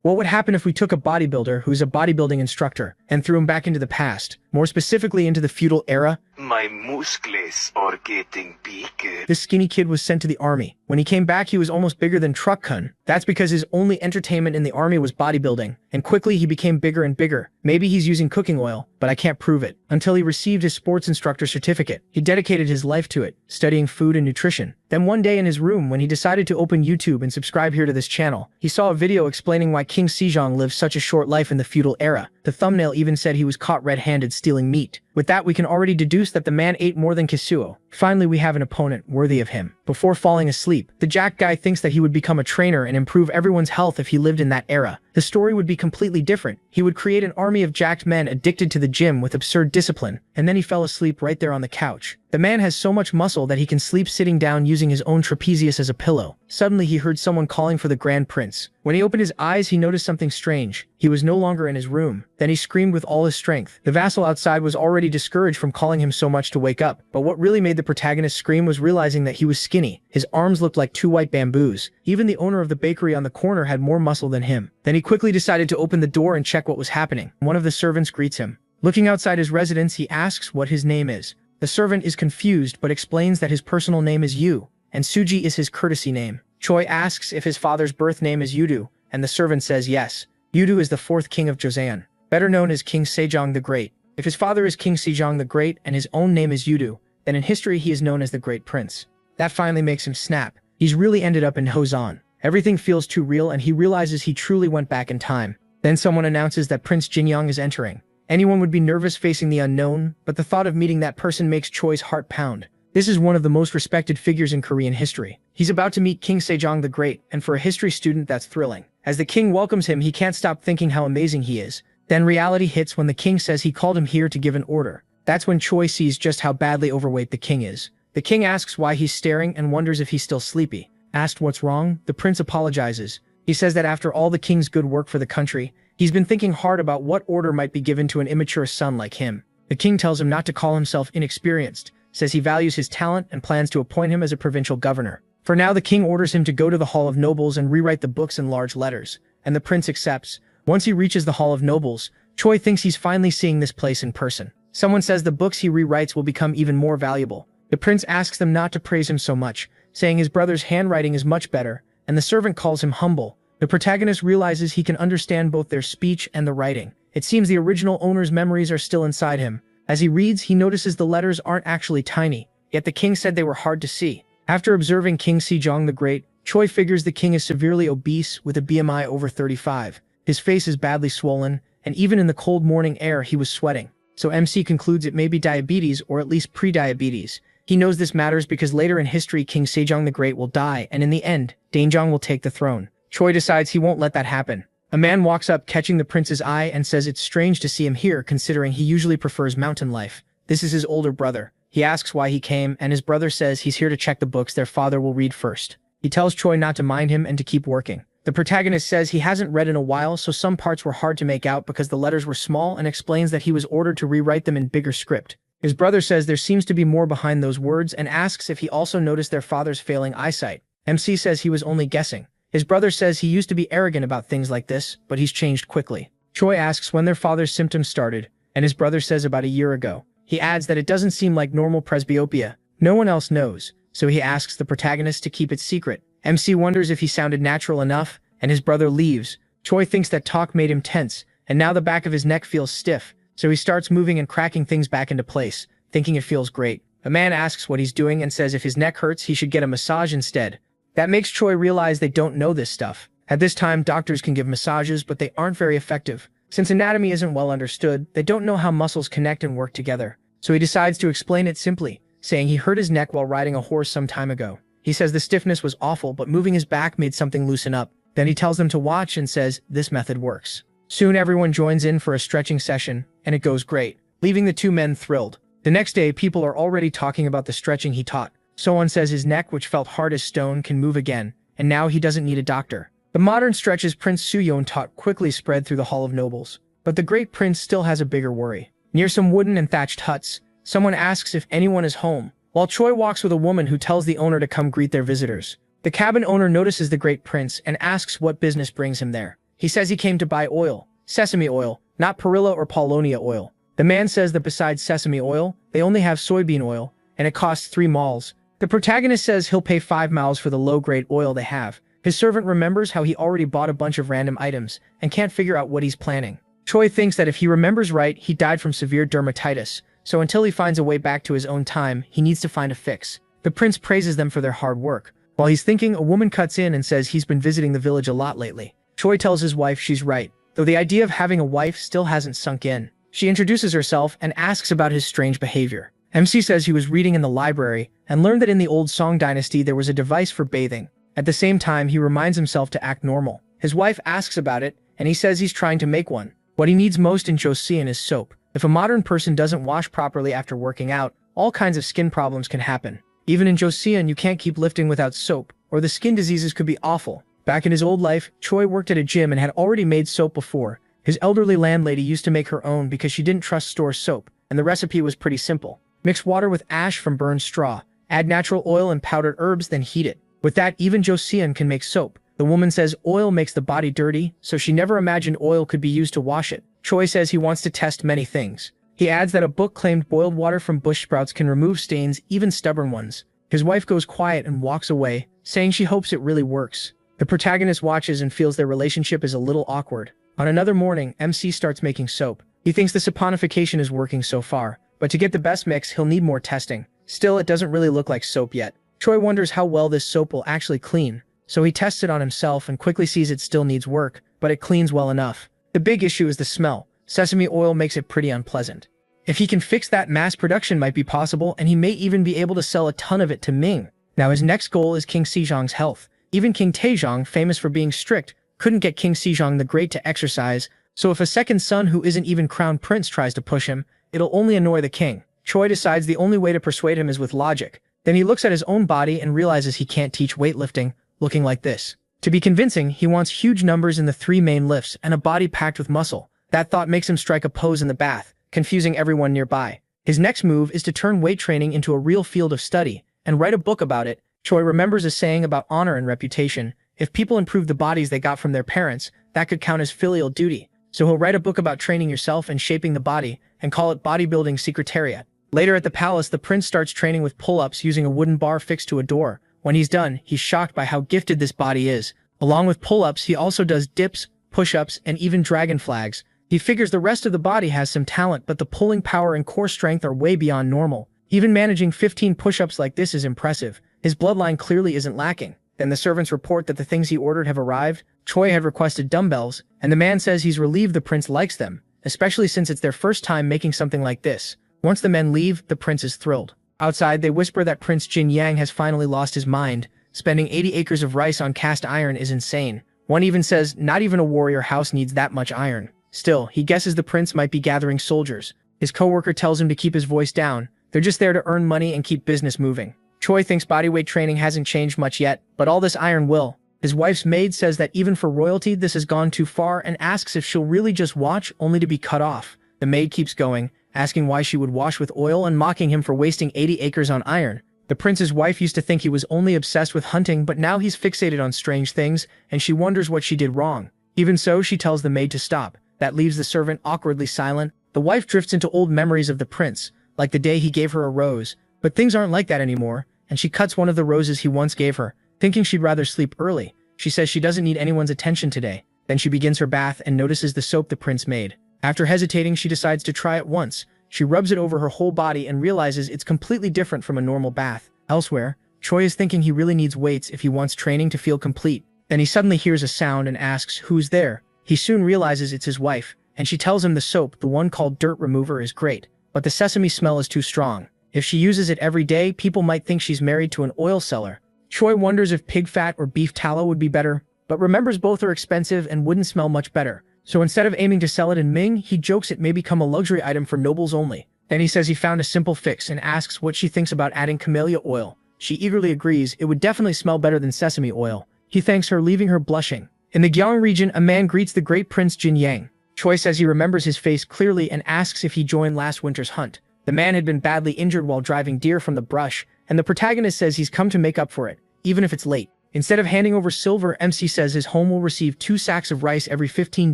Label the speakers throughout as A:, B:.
A: What would happen if we took a bodybuilder who's a bodybuilding instructor and threw him back into the past, more specifically into the feudal era?
B: My muscles are getting bigger.
A: This skinny kid was sent to the army. When he came back, he was almost bigger than Truck-kun. That's because his only entertainment in the army was bodybuilding, and quickly he became bigger and bigger. Maybe he's using cooking oil, but I can't prove it. Until he received his sports instructor certificate, he dedicated his life to it, studying food and nutrition. Then one day in his room, when he decided to open YouTube and subscribe here to this channel, he saw a video explaining why King Sejong lived such a short life in the feudal era. The thumbnail even said he was caught red-handed stealing meat. With that, we can already deduce that the man ate more than Kisuo. Finally, we have an opponent worthy of him. Before falling asleep, the Jack guy thinks that he would become a trainer and improve everyone's health if he lived in that era. The story would be completely different. He would create an army of jacked men addicted to the gym with absurd discipline, and then he fell asleep right there on the couch. The man has so much muscle that he can sleep sitting down using his own trapezius as a pillow. Suddenly, he heard someone calling for the Grand Prince. When he opened his eyes, he noticed something strange. He was no longer in his room. Then he screamed with all his strength. The vassal outside was already discouraged from calling him so much to wake up, but what really made the protagonist scream was realizing that he was skinny. His arms looked like two white bamboos. Even the owner of the bakery on the corner had more muscle than him. Then he quickly decided to open the door and check what was happening. One of the servants greets him. Looking outside his residence, he asks what his name is. The servant is confused but explains that his personal name is Yu, and Suji is his courtesy name. Choi asks if his father's birth name is Yudu, and the servant says yes. Yudu is the fourth king of Joseon, better known as King Sejong the Great. If his father is King Sejong the Great and his own name is Yudu, then in history he is known as the Great Prince. That finally makes him snap. He's really ended up in Hozan. Everything feels too real and he realizes he truly went back in time. Then someone announces that Prince Jinyoung is entering. Anyone would be nervous facing the unknown, but the thought of meeting that person makes Choi's heart pound. This is one of the most respected figures in Korean history. He's about to meet King Sejong the Great, and for a history student that's thrilling. As the king welcomes him, he can't stop thinking how amazing he is. Then reality hits when the king says he called him here to give an order. That's when Choi sees just how badly overweight the king is. The king asks why he's staring and wonders if he's still sleepy. Asked what's wrong, the prince apologizes. He says that after all the king's good work for the country, he's been thinking hard about what order might be given to an immature son like him. The king tells him not to call himself inexperienced, says he values his talent and plans to appoint him as a provincial governor. For now, the king orders him to go to the Hall of Nobles and rewrite the books in large letters, and the prince accepts. Once he reaches the Hall of Nobles, Choi thinks he's finally seeing this place in person. Someone says the books he rewrites will become even more valuable. The prince asks them not to praise him so much, saying his brother's handwriting is much better, and the servant calls him humble. The protagonist realizes he can understand both their speech and the writing. It seems the original owner's memories are still inside him. As he reads, he notices the letters aren't actually tiny, yet the king said they were hard to see. After observing King Sejong the Great, Choi figures the king is severely obese with a BMI over 35. His face is badly swollen, and even in the cold morning air he was sweating. So MC concludes it may be diabetes or at least pre-diabetes. He knows this matters because later in history King Sejong the Great will die, and in the end, Daenjong will take the throne. Choi decides he won't let that happen. A man walks up catching the prince's eye and says it's strange to see him here considering he usually prefers mountain life. This is his older brother. He asks why he came, and his brother says he's here to check the books their father will read first. He tells Choi not to mind him and to keep working. The protagonist says he hasn't read in a while, so some parts were hard to make out because the letters were small, and explains that he was ordered to rewrite them in bigger script. His brother says there seems to be more behind those words and asks if he also noticed their father's failing eyesight. MC says he was only guessing. His brother says he used to be arrogant about things like this, but he's changed quickly. Choi asks when their father's symptoms started, and his brother says about a year ago. He adds that it doesn't seem like normal presbyopia. No one else knows, so he asks the protagonist to keep it secret. MC wonders if he sounded natural enough, and his brother leaves. Choi thinks that talk made him tense, and now the back of his neck feels stiff, so he starts moving and cracking things back into place, thinking it feels great. A man asks what he's doing and says if his neck hurts, he should get a massage instead. That makes Choi realize they don't know this stuff. At this time, doctors can give massages, but they aren't very effective. Since anatomy isn't well understood, they don't know how muscles connect and work together. So he decides to explain it simply, saying he hurt his neck while riding a horse some time ago. He says the stiffness was awful, but moving his back made something loosen up. Then he tells them to watch and says this method works. Soon everyone joins in for a stretching session, and it goes great, leaving the two men thrilled. The next day, people are already talking about the stretching he taught. Someone says his neck, which felt hard as stone, can move again, and now he doesn't need a doctor. The modern stretches Prince Suyeon taught quickly spread through the Hall of Nobles. But the Great Prince still has a bigger worry. Near some wooden and thatched huts, someone asks if anyone is home, while Choi walks with a woman who tells the owner to come greet their visitors. The cabin owner notices the Great Prince and asks what business brings him there. He says he came to buy oil, sesame oil, not perilla or paulownia oil. The man says that besides sesame oil, they only have soybean oil, and it costs 3 mals. The protagonist says he'll pay 5 mals for the low-grade oil they have. His servant remembers how he already bought a bunch of random items and can't figure out what he's planning. Choi thinks that if he remembers right, he died from severe dermatitis, so until he finds a way back to his own time, he needs to find a fix. The prince praises them for their hard work. While he's thinking, a woman cuts in and says he's been visiting the village a lot lately. Choi tells his wife she's right, though the idea of having a wife still hasn't sunk in. She introduces herself and asks about his strange behavior. MC says he was reading in the library and learned that in the old Song dynasty there was a device for bathing. At the same time, he reminds himself to act normal. His wife asks about it, and he says he's trying to make one. What he needs most in Joseon is soap. If a modern person doesn't wash properly after working out, all kinds of skin problems can happen. Even in Joseon, you can't keep lifting without soap, or the skin diseases could be awful. Back in his old life, Choi worked at a gym and had already made soap before. His elderly landlady used to make her own because she didn't trust store soap, and the recipe was pretty simple. Mix water with ash from burned straw, add natural oil and powdered herbs, then heat it. With that, even Joseon can make soap. The woman says oil makes the body dirty, so she never imagined oil could be used to wash it. Choi says he wants to test many things. He adds that a book claimed boiled water from bush sprouts can remove stains, even stubborn ones. His wife goes quiet and walks away, saying she hopes it really works. The protagonist watches and feels their relationship is a little awkward. On another morning, MC starts making soap. He thinks the saponification is working so far, but to get the best mix, he'll need more testing. Still, it doesn't really look like soap yet. Choi wonders how well this soap will actually clean, so he tests it on himself and quickly sees it still needs work, but it cleans well enough. The big issue is the smell. Sesame oil makes it pretty unpleasant. If he can fix that, mass production might be possible, and he may even be able to sell a ton of it to Ming. Now his next goal is King Sejong's health. Even King Taejong, famous for being strict, couldn't get King Sejong the Great to exercise, so if a second son who isn't even crown prince tries to push him, it'll only annoy the king. Choi decides the only way to persuade him is with logic. Then he looks at his own body and realizes he can't teach weightlifting, looking like this. To be convincing, he wants huge numbers in the 3 main lifts and a body packed with muscle. That thought makes him strike a pose in the bath, confusing everyone nearby. His next move is to turn weight training into a real field of study and write a book about it. Choi remembers a saying about honor and reputation. If people improve the bodies they got from their parents, that could count as filial duty. So he'll write a book about training yourself and shaping the body, and call it Bodybuilding Secretariat. Later at the palace, the prince starts training with pull-ups using a wooden bar fixed to a door. When he's done, he's shocked by how gifted this body is. Along with pull-ups, he also does dips, push-ups, and even dragon flags. He figures the rest of the body has some talent, but the pulling power and core strength are way beyond normal. Even managing 15 push-ups like this is impressive. His bloodline clearly isn't lacking. Then the servants report that the things he ordered have arrived. Choi had requested dumbbells, and the man says he's relieved the prince likes them, especially since it's their first time making something like this. Once the men leave, the prince is thrilled. Outside, they whisper that Prince Jin Yang has finally lost his mind. Spending 80 acres of rice on cast iron is insane. One even says not even a warrior house needs that much iron. Still, he guesses the prince might be gathering soldiers. His coworker tells him to keep his voice down. They're just there to earn money and keep business moving. Choi thinks bodyweight training hasn't changed much yet, but all this iron will. His wife's maid says that even for royalty this has gone too far and asks if she'll really just watch, only to be cut off. The maid keeps going, asking why she would wash with oil and mocking him for wasting 80 acres on iron. The prince's wife used to think he was only obsessed with hunting, but now he's fixated on strange things, and she wonders what she did wrong. Even so, she tells the maid to stop. That leaves the servant awkwardly silent. The wife drifts into old memories of the prince, like the day he gave her a rose. But things aren't like that anymore, and she cuts one of the roses he once gave her, thinking she'd rather sleep early. She says she doesn't need anyone's attention today. Then she begins her bath and notices the soap the prince made. After hesitating, she decides to try it once. She rubs it over her whole body and realizes it's completely different from a normal bath. Elsewhere, Choi is thinking he really needs weights if he wants training to feel complete. Then he suddenly hears a sound and asks who's there. He soon realizes it's his wife, and she tells him the soap, the one called Dirt Remover, is great, but the sesame smell is too strong. If she uses it every day, people might think she's married to an oil seller. Choi wonders if pig fat or beef tallow would be better, but remembers both are expensive and wouldn't smell much better. So instead of aiming to sell it in Ming, he jokes it may become a luxury item for nobles only. Then he says he found a simple fix and asks what she thinks about adding camellia oil. She eagerly agrees it would definitely smell better than sesame oil. He thanks her, leaving her blushing. In the Gyeong region, a man greets the great Prince Jin Yang. Choi says he remembers his face clearly and asks if he joined last winter's hunt. The man had been badly injured while driving deer from the brush, and the protagonist says he's come to make up for it, even if it's late. Instead of handing over silver, MC says his home will receive 2 sacks of rice every 15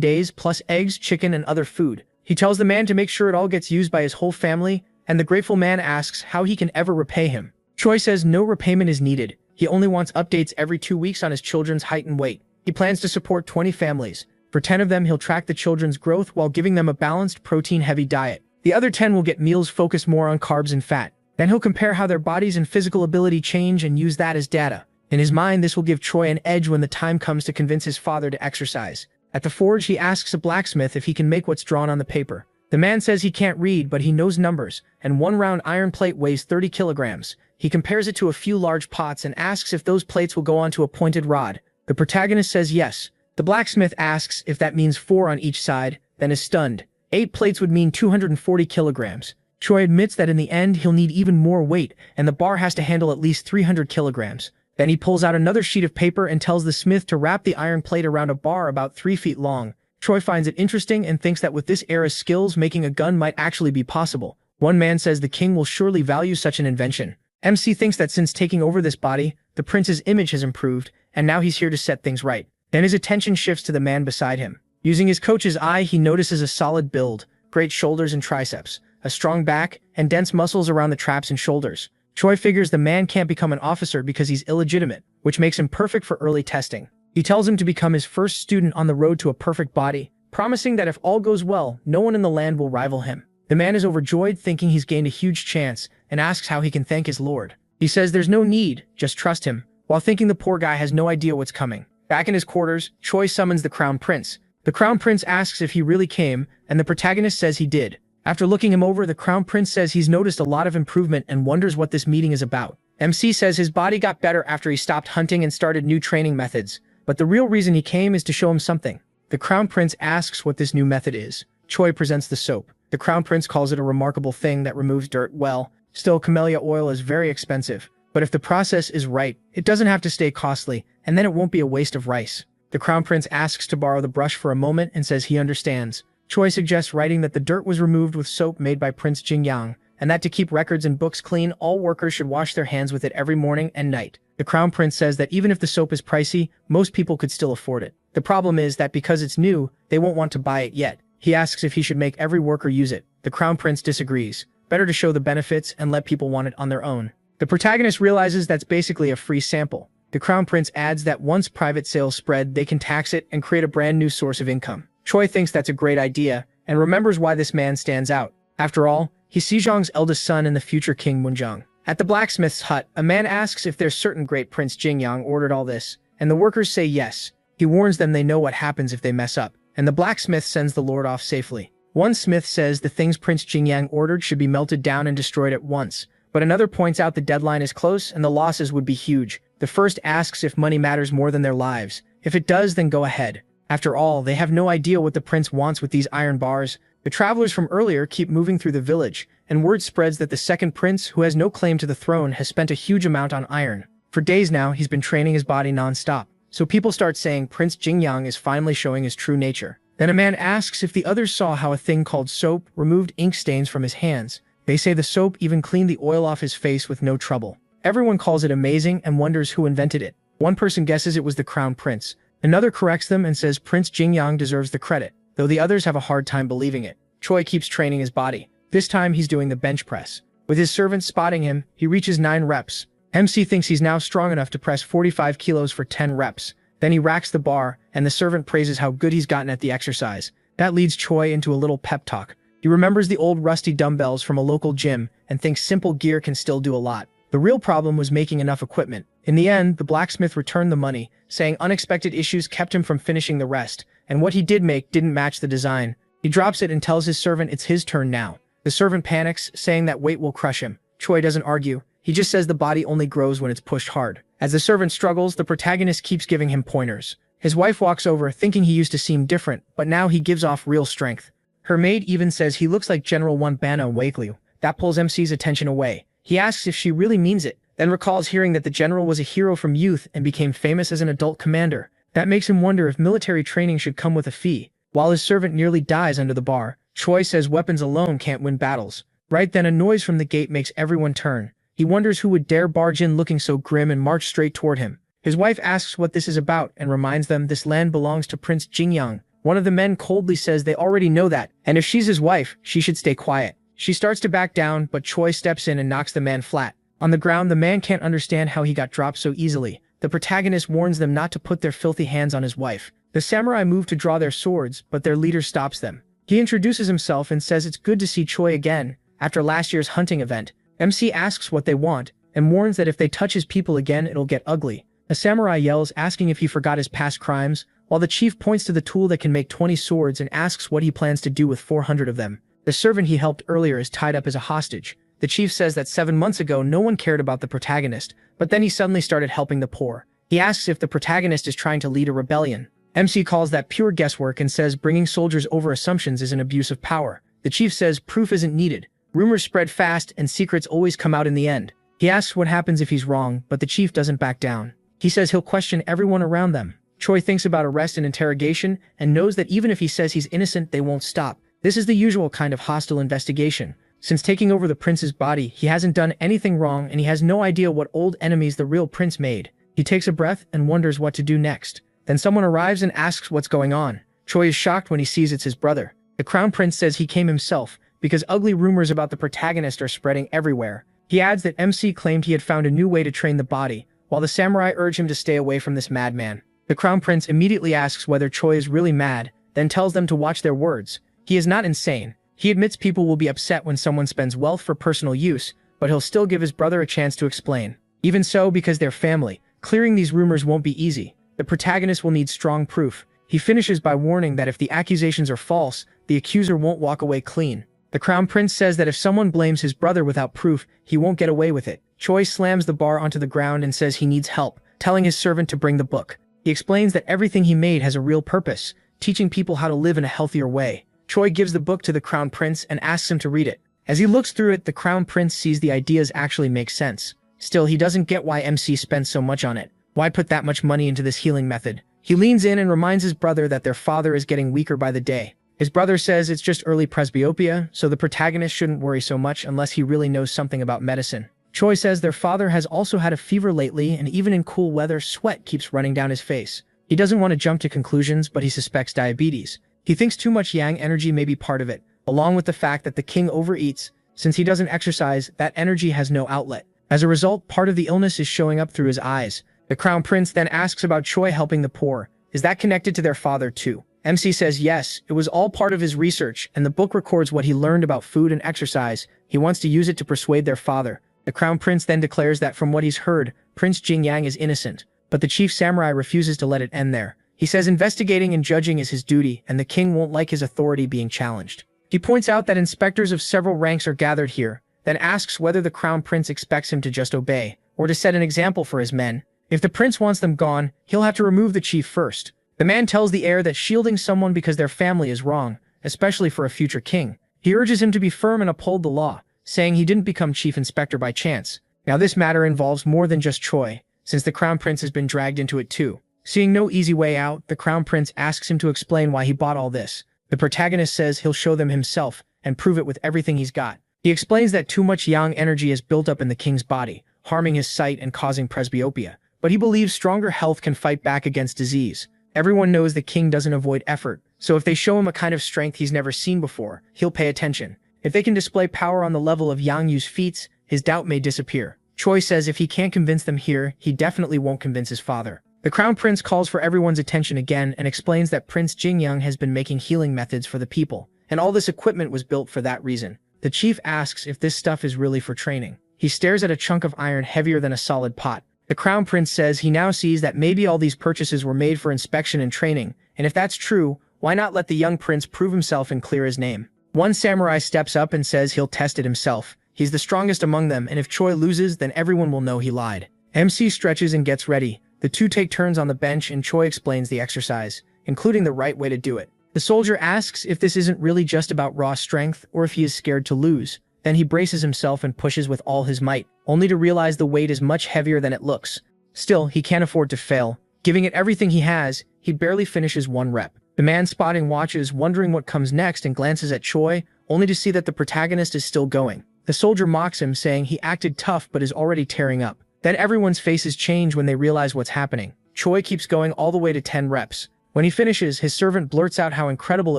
A: days, plus eggs, chicken, and other food. He tells the man to make sure it all gets used by his whole family, and the grateful man asks how he can ever repay him. Choi says no repayment is needed. He only wants updates every 2 weeks on his children's height and weight. He plans to support 20 families. For 10 of them, he'll track the children's growth while giving them a balanced, protein-heavy diet. The other 10 will get meals focused more on carbs and fat. Then he'll compare how their bodies and physical ability change and use that as data. In his mind, this will give Choi an edge when the time comes to convince his father to exercise. At the forge, he asks a blacksmith if he can make what's drawn on the paper. The man says he can't read, but he knows numbers, and 1 round iron plate weighs 30 kilograms. He compares it to a few large pots and asks if those plates will go onto a pointed rod. The protagonist says yes. The blacksmith asks if that means 4 on each side, then is stunned. 8 plates would mean 240 kilograms. Choi admits that in the end he'll need even more weight, and the bar has to handle at least 300 kilograms. Then he pulls out another sheet of paper and tells the smith to wrap the iron plate around a bar about 3 feet long. Choi finds it interesting and thinks that with this era's skills, making a gun might actually be possible. One man says the king will surely value such an invention. MC thinks that since taking over this body, the prince's image has improved, and now he's here to set things right. Then his attention shifts to the man beside him. Using his coach's eye, he notices a solid build, great shoulders and triceps, a strong back, and dense muscles around the traps and shoulders. Choi figures the man can't become an officer because he's illegitimate, which makes him perfect for early testing. He tells him to become his first student on the road to a perfect body, promising that if all goes well, no one in the land will rival him. The man is overjoyed, thinking he's gained a huge chance, and asks how he can thank his lord. He says there's no need, just trust him, while thinking the poor guy has no idea what's coming. Back in his quarters, Choi summons the crown prince. The crown prince asks if he really came, and the protagonist says he did. After looking him over, the crown prince says he's noticed a lot of improvement and wonders what this meeting is about. MC says his body got better after he stopped hunting and started new training methods, but the real reason he came is to show him something. The crown prince asks what this new method is. Choi presents the soap. The crown prince calls it a remarkable thing that removes dirt well. Still, camellia oil is very expensive, but if the process is right, it doesn't have to stay costly, and then it won't be a waste of rice. The crown prince asks to borrow the brush for a moment and says he understands. Choi suggests writing that the dirt was removed with soap made by Prince Jingyang, and that to keep records and books clean, all workers should wash their hands with it every morning and night. The crown prince says that even if the soap is pricey, most people could still afford it. The problem is that because it's new, they won't want to buy it yet. He asks if he should make every worker use it. The crown prince disagrees. Better to show the benefits and let people want it on their own. The protagonist realizes that's basically a free sample. The crown prince adds that once private sales spread, they can tax it and create a brand new source of income. Choi thinks that's a great idea, and remembers why this man stands out. After all, he's Sejong's eldest son and the future King Munjong. At the blacksmith's hut, a man asks if there's certain great Prince Jingyang ordered all this, and the workers say yes. He warns them they know what happens if they mess up, and the blacksmith sends the lord off safely. One smith says the things Prince Jingyang ordered should be melted down and destroyed at once, but another points out the deadline is close and the losses would be huge. The first asks if money matters more than their lives. If it does, then go ahead. After all, they have no idea what the prince wants with these iron bars. The travelers from earlier keep moving through the village, and word spreads that the second prince, who has no claim to the throne, has spent a huge amount on iron. For days now, he's been training his body non-stop. So people start saying Prince Jingyang is finally showing his true nature. Then a man asks if the others saw how a thing called soap removed ink stains from his hands. They say the soap even cleaned the oil off his face with no trouble. Everyone calls it amazing and wonders who invented it. One person guesses it was the crown prince. Another corrects them and says Prince Jingyang deserves the credit, though the others have a hard time believing it. Choi keeps training his body. This time he's doing the bench press. With his servant spotting him, he reaches 9 reps. MC thinks he's now strong enough to press 45 kilos for 10 reps. Then he racks the bar, and the servant praises how good he's gotten at the exercise. That leads Choi into a little pep talk. He remembers the old rusty dumbbells from a local gym and thinks simple gear can still do a lot. The real problem was making enough equipment. In the end, the blacksmith returned the money, saying unexpected issues kept him from finishing the rest, and what he did make didn't match the design. He drops it and tells his servant it's his turn now. The servant panics, saying that weight will crush him. Choi doesn't argue. He just says the body only grows when it's pushed hard. As the servant struggles, the protagonist keeps giving him pointers. His wife walks over, thinking he used to seem different, but now he gives off real strength. Her maid even says he looks like General Bana Wakelu. That pulls MC's attention away. He asks if she really means it, then recalls hearing that the general was a hero from youth and became famous as an adult commander. That makes him wonder if military training should come with a fee. While his servant nearly dies under the bar, Choi says weapons alone can't win battles. Right then, a noise from the gate makes everyone turn. He wonders who would dare barge in looking so grim and march straight toward him. His wife asks what this is about and reminds them this land belongs to Prince Jingyang. One of the men coldly says they already know that, and if she's his wife, she should stay quiet. She starts to back down, but Choi steps in and knocks the man flat. On the ground, the man can't understand how he got dropped so easily. The protagonist warns them not to put their filthy hands on his wife. The samurai move to draw their swords, but their leader stops them. He introduces himself and says it's good to see Choi again after last year's hunting event. MC asks what they want and warns that if they touch his people again, it'll get ugly. A samurai yells, asking if he forgot his past crimes, while the chief points to the tool that can make 20 swords and asks what he plans to do with 400 of them. The servant he helped earlier is tied up as a hostage. The chief says that 7 months ago no one cared about the protagonist, but then he suddenly started helping the poor. He asks if the protagonist is trying to lead a rebellion. MC calls that pure guesswork and says bringing soldiers over assumptions is an abuse of power. The chief says proof isn't needed. Rumors spread fast and secrets always come out in the end. He asks what happens if he's wrong, but the chief doesn't back down. He says he'll question everyone around them. Choi thinks about arrest and interrogation and knows that even if he says he's innocent, they won't stop. This is the usual kind of hostile investigation. Since taking over the prince's body, he hasn't done anything wrong and he has no idea what old enemies the real prince made. He takes a breath and wonders what to do next. Then someone arrives and asks what's going on. Choi is shocked when he sees it's his brother. The crown prince says he came himself because ugly rumors about the protagonist are spreading everywhere. He adds that MC claimed he had found a new way to train the body, while the samurai urge him to stay away from this madman. The crown prince immediately asks whether Choi is really mad, then tells them to watch their words. He is not insane. He admits people will be upset when someone spends wealth for personal use, but he'll still give his brother a chance to explain. Even so, because they're family, clearing these rumors won't be easy. The protagonist will need strong proof. He finishes by warning that if the accusations are false, the accuser won't walk away clean. The crown prince says that if someone blames his brother without proof, he won't get away with it. Choi slams the bar onto the ground and says he needs help, telling his servant to bring the book. He explains that everything he made has a real purpose, teaching people how to live in a healthier way. Choi gives the book to the crown prince and asks him to read it. As he looks through it, the crown prince sees the ideas actually make sense. Still, he doesn't get why MC spent so much on it. Why put that much money into this healing method? He leans in and reminds his brother that their father is getting weaker by the day. His brother says it's just early presbyopia, so the protagonist shouldn't worry so much unless he really knows something about medicine. Choi says their father has also had a fever lately, and even in cool weather, sweat keeps running down his face. He doesn't want to jump to conclusions, but he suspects diabetes. He thinks too much yang energy may be part of it, along with the fact that the king overeats. Since he doesn't exercise, that energy has no outlet. As a result, part of the illness is showing up through his eyes. The crown prince then asks about Choi helping the poor. Is that connected to their father too? MC says yes, it was all part of his research, and the book records what he learned about food and exercise. He wants to use it to persuade their father. The crown prince then declares that from what he's heard, Prince Jingyang is innocent, but the chief samurai refuses to let it end there. He says investigating and judging is his duty, and the king won't like his authority being challenged. He points out that inspectors of several ranks are gathered here, then asks whether the crown prince expects him to just obey, or to set an example for his men. If the prince wants them gone, he'll have to remove the chief first. The man tells the heir that shielding someone because their family is wrong, especially for a future king. He urges him to be firm and uphold the law, saying he didn't become chief inspector by chance. Now this matter involves more than just Choi, since the crown prince has been dragged into it too. Seeing no easy way out, the crown prince asks him to explain why he bought all this. The protagonist says he'll show them himself and prove it with everything he's got. He explains that too much yang energy is built up in the king's body, harming his sight and causing presbyopia. But he believes stronger health can fight back against disease. Everyone knows the king doesn't avoid effort, so if they show him a kind of strength he's never seen before, he'll pay attention. If they can display power on the level of Yang Yu's feats, his doubt may disappear. Choi says if he can't convince them here, he definitely won't convince his father. The crown prince calls for everyone's attention again and explains that Prince Jingyang has been making healing methods for the people, and all this equipment was built for that reason. The chief asks if this stuff is really for training. He stares at a chunk of iron heavier than a solid pot. The crown prince says he now sees that maybe all these purchases were made for inspection and training, and if that's true, why not let the young prince prove himself and clear his name? One samurai steps up and says he'll test it himself. He's the strongest among them, and if Choi loses, then everyone will know he lied. MC stretches and gets ready. The two take turns on the bench and Choi explains the exercise, including the right way to do it. The soldier asks if this isn't really just about raw strength or if he is scared to lose. Then he braces himself and pushes with all his might, only to realize the weight is much heavier than it looks. Still, he can't afford to fail. Giving it everything he has, he barely finishes one rep. The man spotting watches, wondering what comes next, and glances at Choi, only to see that the protagonist is still going. The soldier mocks him, saying he acted tough but is already tearing up. Then everyone's faces change when they realize what's happening. Choi keeps going all the way to 10 reps. When he finishes, his servant blurts out how incredible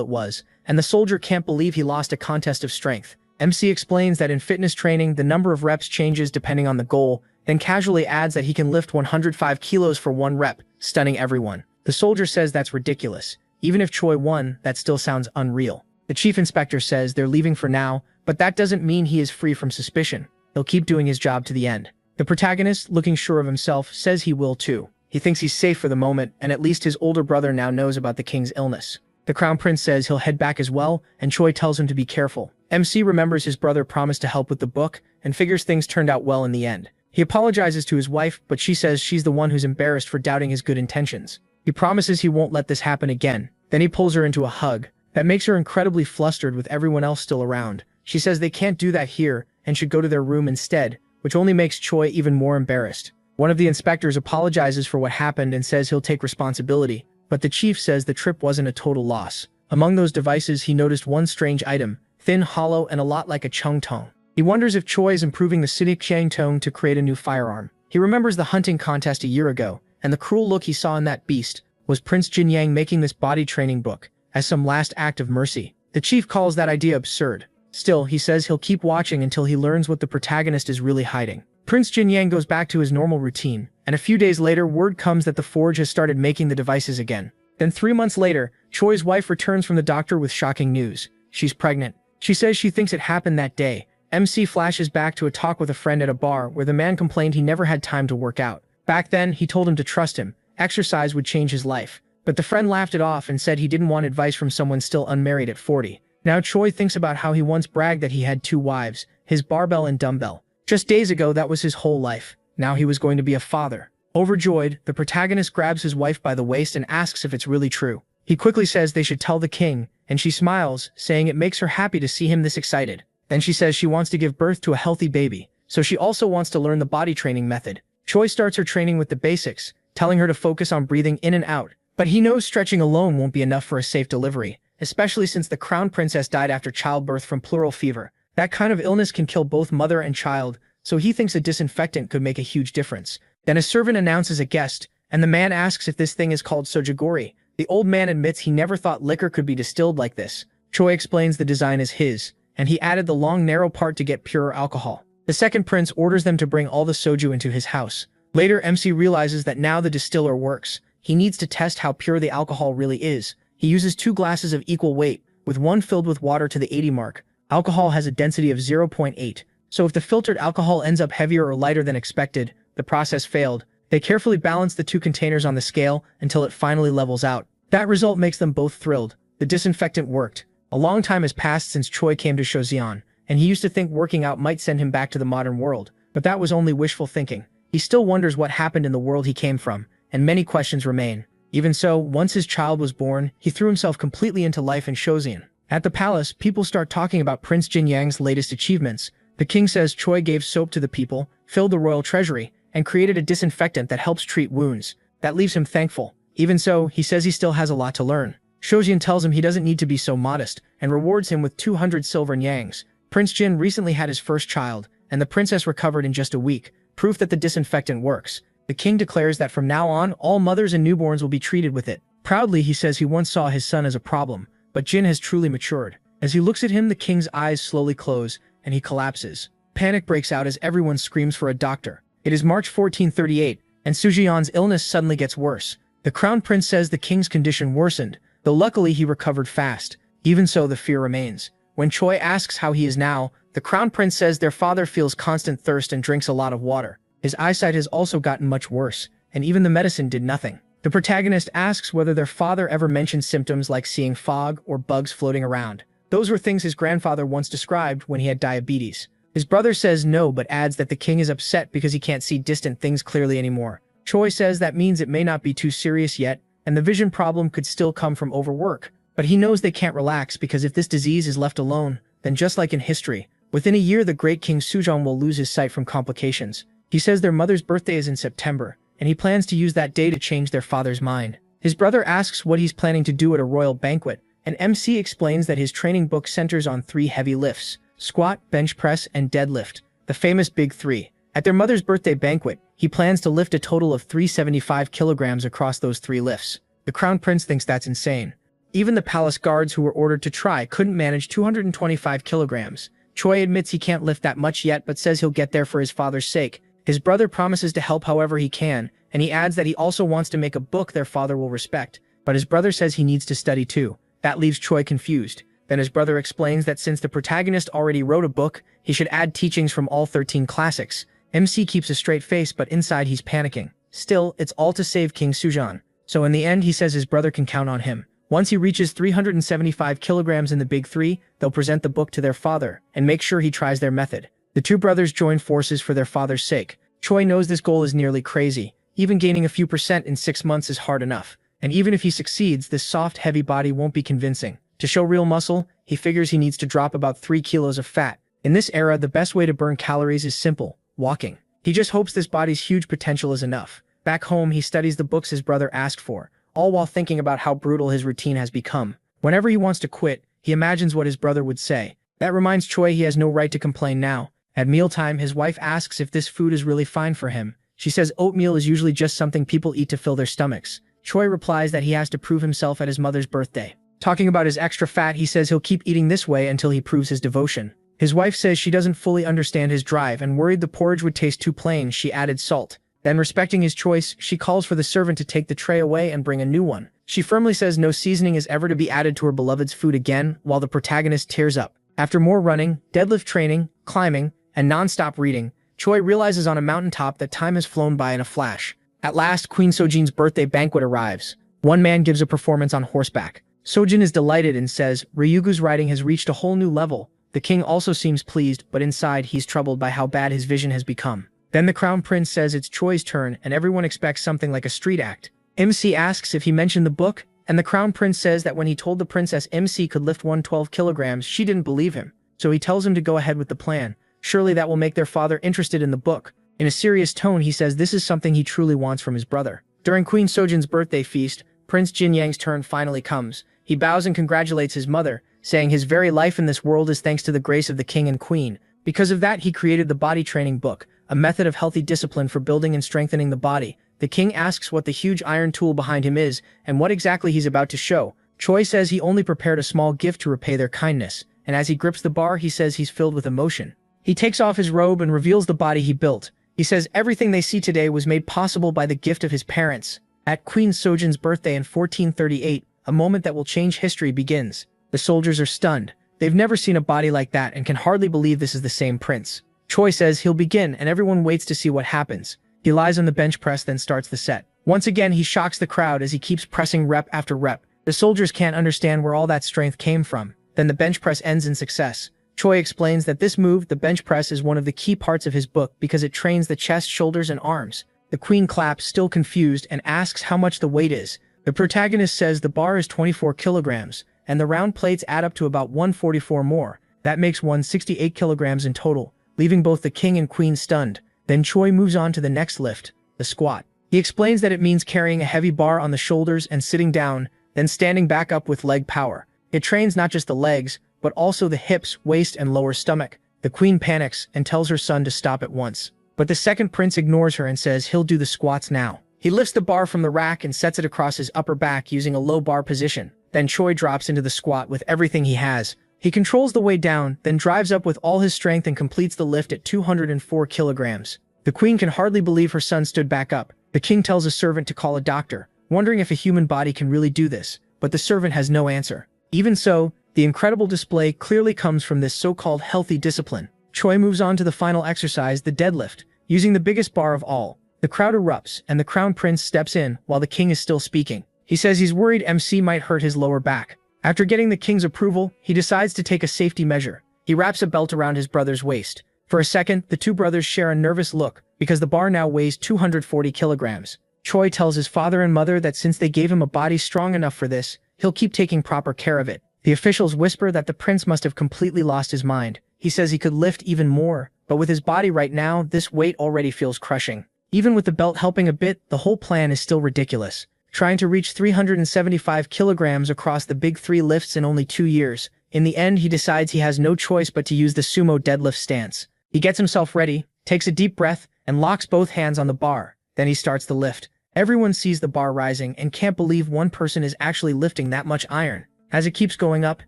A: it was, and the soldier can't believe he lost a contest of strength. MC explains that in fitness training, the number of reps changes depending on the goal, then casually adds that he can lift 105 kilos for 1 rep, stunning everyone. The soldier says that's ridiculous. Even if Choi won, that still sounds unreal. The chief inspector says they're leaving for now, but that doesn't mean he is free from suspicion. He'll keep doing his job to the end. The protagonist, looking sure of himself, says he will too. He thinks he's safe for the moment, and at least his older brother now knows about the king's illness. The crown prince says he'll head back as well, and Choi tells him to be careful. MC remembers his brother promised to help with the book, and figures things turned out well in the end. He apologizes to his wife, but she says she's the one who's embarrassed for doubting his good intentions. He promises he won't let this happen again. Then he pulls her into a hug. That makes her incredibly flustered with everyone else still around. She says they can't do that here, and should go to their room instead, which only makes Choi even more embarrassed. One of the inspectors apologizes for what happened and says he'll take responsibility, but the chief says the trip wasn't a total loss. Among those devices, he noticed one strange item, thin, hollow, and a lot like a chung tong. He wonders if Choi is improving the city chung tong to create a new firearm. He remembers the hunting contest a year ago, and the cruel look he saw in that beast was Prince Jin Yang making this body training book as some last act of mercy. The chief calls that idea absurd. Still, he says he'll keep watching until he learns what the protagonist is really hiding. Prince Jin Yang goes back to his normal routine, and a few days later word comes that the forge has started making the devices again. Then 3 months later, Choi's wife returns from the doctor with shocking news. She's pregnant. She says she thinks it happened that day. MC flashes back to a talk with a friend at a bar where the man complained he never had time to work out. Back then, he told him to trust him. Exercise would change his life. But the friend laughed it off and said he didn't want advice from someone still unmarried at 40. Now Choi thinks about how he once bragged that he had 2 wives, his barbell and dumbbell. Just days ago, that was his whole life. Now he was going to be a father. Overjoyed, the protagonist grabs his wife by the waist and asks if it's really true. He quickly says they should tell the king, and she smiles, saying it makes her happy to see him this excited. Then she says she wants to give birth to a healthy baby, so she also wants to learn the body training method. Choi starts her training with the basics, telling her to focus on breathing in and out. But he knows stretching alone won't be enough for a safe delivery, especially since the crown princess died after childbirth from pleural fever. That kind of illness can kill both mother and child, so he thinks a disinfectant could make a huge difference. Then a servant announces a guest, and the man asks if this thing is called sojagori. The old man admits he never thought liquor could be distilled like this. Choi explains the design is his, and he added the long narrow part to get purer alcohol. The second prince orders them to bring all the soju into his house. Later, MC realizes that now the distiller works. He needs to test how pure the alcohol really is. He uses 2 glasses of equal weight, with one filled with water to the 80 mark. Alcohol has a density of 0.8, so if the filtered alcohol ends up heavier or lighter than expected, the process failed. They carefully balance the 2 containers on the scale until it finally levels out. That result makes them both thrilled. The disinfectant worked. A long time has passed since Choi came to Shozian, and he used to think working out might send him back to the modern world, but that was only wishful thinking. He still wonders what happened in the world he came from, and many questions remain. Even so, once his child was born, he threw himself completely into life in Shozian. At the palace, people start talking about Prince Jin Yang's latest achievements. The king says Choi gave soap to the people, filled the royal treasury, and created a disinfectant that helps treat wounds. That leaves him thankful. Even so, he says he still has a lot to learn. Shozian tells him he doesn't need to be so modest, and rewards him with 200 silver yangs. Prince Jin recently had his first child, and the princess recovered in just a week, proof that the disinfectant works. The king declares that from now on, all mothers and newborns will be treated with it. Proudly, he says he once saw his son as a problem, but Jin has truly matured. As he looks at him, the king's eyes slowly close, and he collapses. Panic breaks out as everyone screams for a doctor. It is March 1438, and Sujian's illness suddenly gets worse. The crown prince says the king's condition worsened, though luckily he recovered fast. Even so, the fear remains. When Choi asks how he is now, the crown prince says their father feels constant thirst and drinks a lot of water. His eyesight has also gotten much worse, and even the medicine did nothing. The protagonist asks whether their father ever mentioned symptoms like seeing fog or bugs floating around. Those were things his grandfather once described when he had diabetes. His brother says no, but adds that the king is upset because he can't see distant things clearly anymore. Choi says that means it may not be too serious yet, and the vision problem could still come from overwork. But he knows they can't relax because if this disease is left alone, then just like in history, within a year the great King Sujong will lose his sight from complications. He says their mother's birthday is in September, and he plans to use that day to change their father's mind. His brother asks what he's planning to do at a royal banquet, and MC explains that his training book centers on 3 heavy lifts: squat, bench press, and deadlift, the famous Big 3. At their mother's birthday banquet, He plans to lift a total of 375 kilograms across those 3 lifts. The Crown Prince thinks that's insane. Even the palace guards who were ordered to try couldn't manage 225 kilograms. Choi admits he can't lift that much yet but says he'll get there for his father's sake. His brother promises to help however he can, and he adds that he also wants to make a book their father will respect. But his brother says he needs to study too. That leaves Choi confused. Then his brother explains that since the protagonist already wrote a book, he should add teachings from all 13 classics. MC keeps a straight face but inside he's panicking. Still, it's all to save King Sujan. So in the end he says his brother can count on him. Once he reaches 375 kilograms in the big 3, they'll present the book to their father and make sure he tries their method. The 2 brothers join forces for their father's sake. Choi knows this goal is nearly crazy. Even gaining a few percent in 6 months is hard enough. And even if he succeeds, this soft, heavy body won't be convincing. To show real muscle, he figures he needs to drop about 3 kilos of fat. In this era, the best way to burn calories is simple: walking. He just hopes this body's huge potential is enough. Back home, he studies the books his brother asked for, all while thinking about how brutal his routine has become. Whenever he wants to quit, he imagines what his brother would say. That reminds Choi he has no right to complain now. At mealtime, his wife asks if this food is really fine for him. She says oatmeal is usually just something people eat to fill their stomachs. Choi replies that he has to prove himself at his mother's birthday. Talking about his extra fat, he says he'll keep eating this way until he proves his devotion. His wife says she doesn't fully understand his drive and worried the porridge would taste too plain, she added salt. Then, respecting his choice, she calls for the servant to take the tray away and bring a new one. She firmly says no seasoning is ever to be added to her beloved's food again, while the protagonist tears up. After more running, deadlift training, climbing, and non-stop reading, Choi realizes on a mountaintop that time has flown by in a flash. At last, Queen Sojin's birthday banquet arrives. One man gives a performance on horseback. Sojin is delighted and says Ryugu's riding has reached a whole new level. The king also seems pleased, but inside he's troubled by how bad his vision has become. Then the crown prince says it's Choi's turn and everyone expects something like a street act. MC asks if he mentioned the book, and the crown prince says that when he told the princess MC could lift 112 kilograms, she didn't believe him. So he tells him to go ahead with the plan. Surely that will make their father interested in the book. In a serious tone, he says this is something he truly wants from his brother. During Queen Sojin's birthday feast, Prince Jin Yang's turn finally comes. He bows and congratulates his mother, saying his very life in this world is thanks to the grace of the king and queen. Because of that, he created the body training book, a method of healthy discipline for building and strengthening the body. The king asks what the huge iron tool behind him is and what exactly he's about to show. Choi says he only prepared a small gift to repay their kindness, and as he grips the bar, he says he's filled with emotion. He takes off his robe and reveals the body he built. He says everything they see today was made possible by the gift of his parents. At Queen Sojin's birthday in 1438, a moment that will change history begins. The soldiers are stunned. They've never seen a body like that and can hardly believe this is the same prince. Choi says he'll begin and everyone waits to see what happens. He lies on the bench press then starts the set. Once again he shocks the crowd as he keeps pressing rep after rep. The soldiers can't understand where all that strength came from. Then the bench press ends in success. Choi explains that this move, the bench press, is one of the key parts of his book because it trains the chest, shoulders, and arms. The queen claps, still confused, and asks how much the weight is. The protagonist says the bar is 24 kilograms, and the round plates add up to about 144 more. That makes 168 kilograms in total, leaving both the king and queen stunned. Then Choi moves on to the next lift, the squat. He explains that it means carrying a heavy bar on the shoulders and sitting down, then standing back up with leg power. It trains not just the legs, but also the hips, waist, and lower stomach. The queen panics and tells her son to stop at once. But the second prince ignores her and says he'll do the squats now. He lifts the bar from the rack and sets it across his upper back using a low bar position. Then Choi drops into the squat with everything he has. He controls the way down, then drives up with all his strength and completes the lift at 204 kilograms. The queen can hardly believe her son stood back up. The king tells a servant to call a doctor, wondering if a human body can really do this, but the servant has no answer. Even so, the incredible display clearly comes from this so-called healthy discipline. Choi moves on to the final exercise, the deadlift, using the biggest bar of all. The crowd erupts, and the crown prince steps in while the king is still speaking. He says he's worried MC might hurt his lower back. After getting the king's approval, he decides to take a safety measure. He wraps a belt around his brother's waist. For a second, the two brothers share a nervous look, because the bar now weighs 240 kilograms. Choi tells his father and mother that since they gave him a body strong enough for this, he'll keep taking proper care of it. The officials whisper that the prince must have completely lost his mind. He says he could lift even more, but with his body right now, this weight already feels crushing. Even with the belt helping a bit, the whole plan is still ridiculous. Trying to reach 375 kilograms across the big 3 lifts in only 2 years. In the end, he decides he has no choice but to use the sumo deadlift stance. He gets himself ready, takes a deep breath, and locks both hands on the bar. Then he starts the lift. Everyone sees the bar rising and can't believe one person is actually lifting that much iron. As it keeps going up,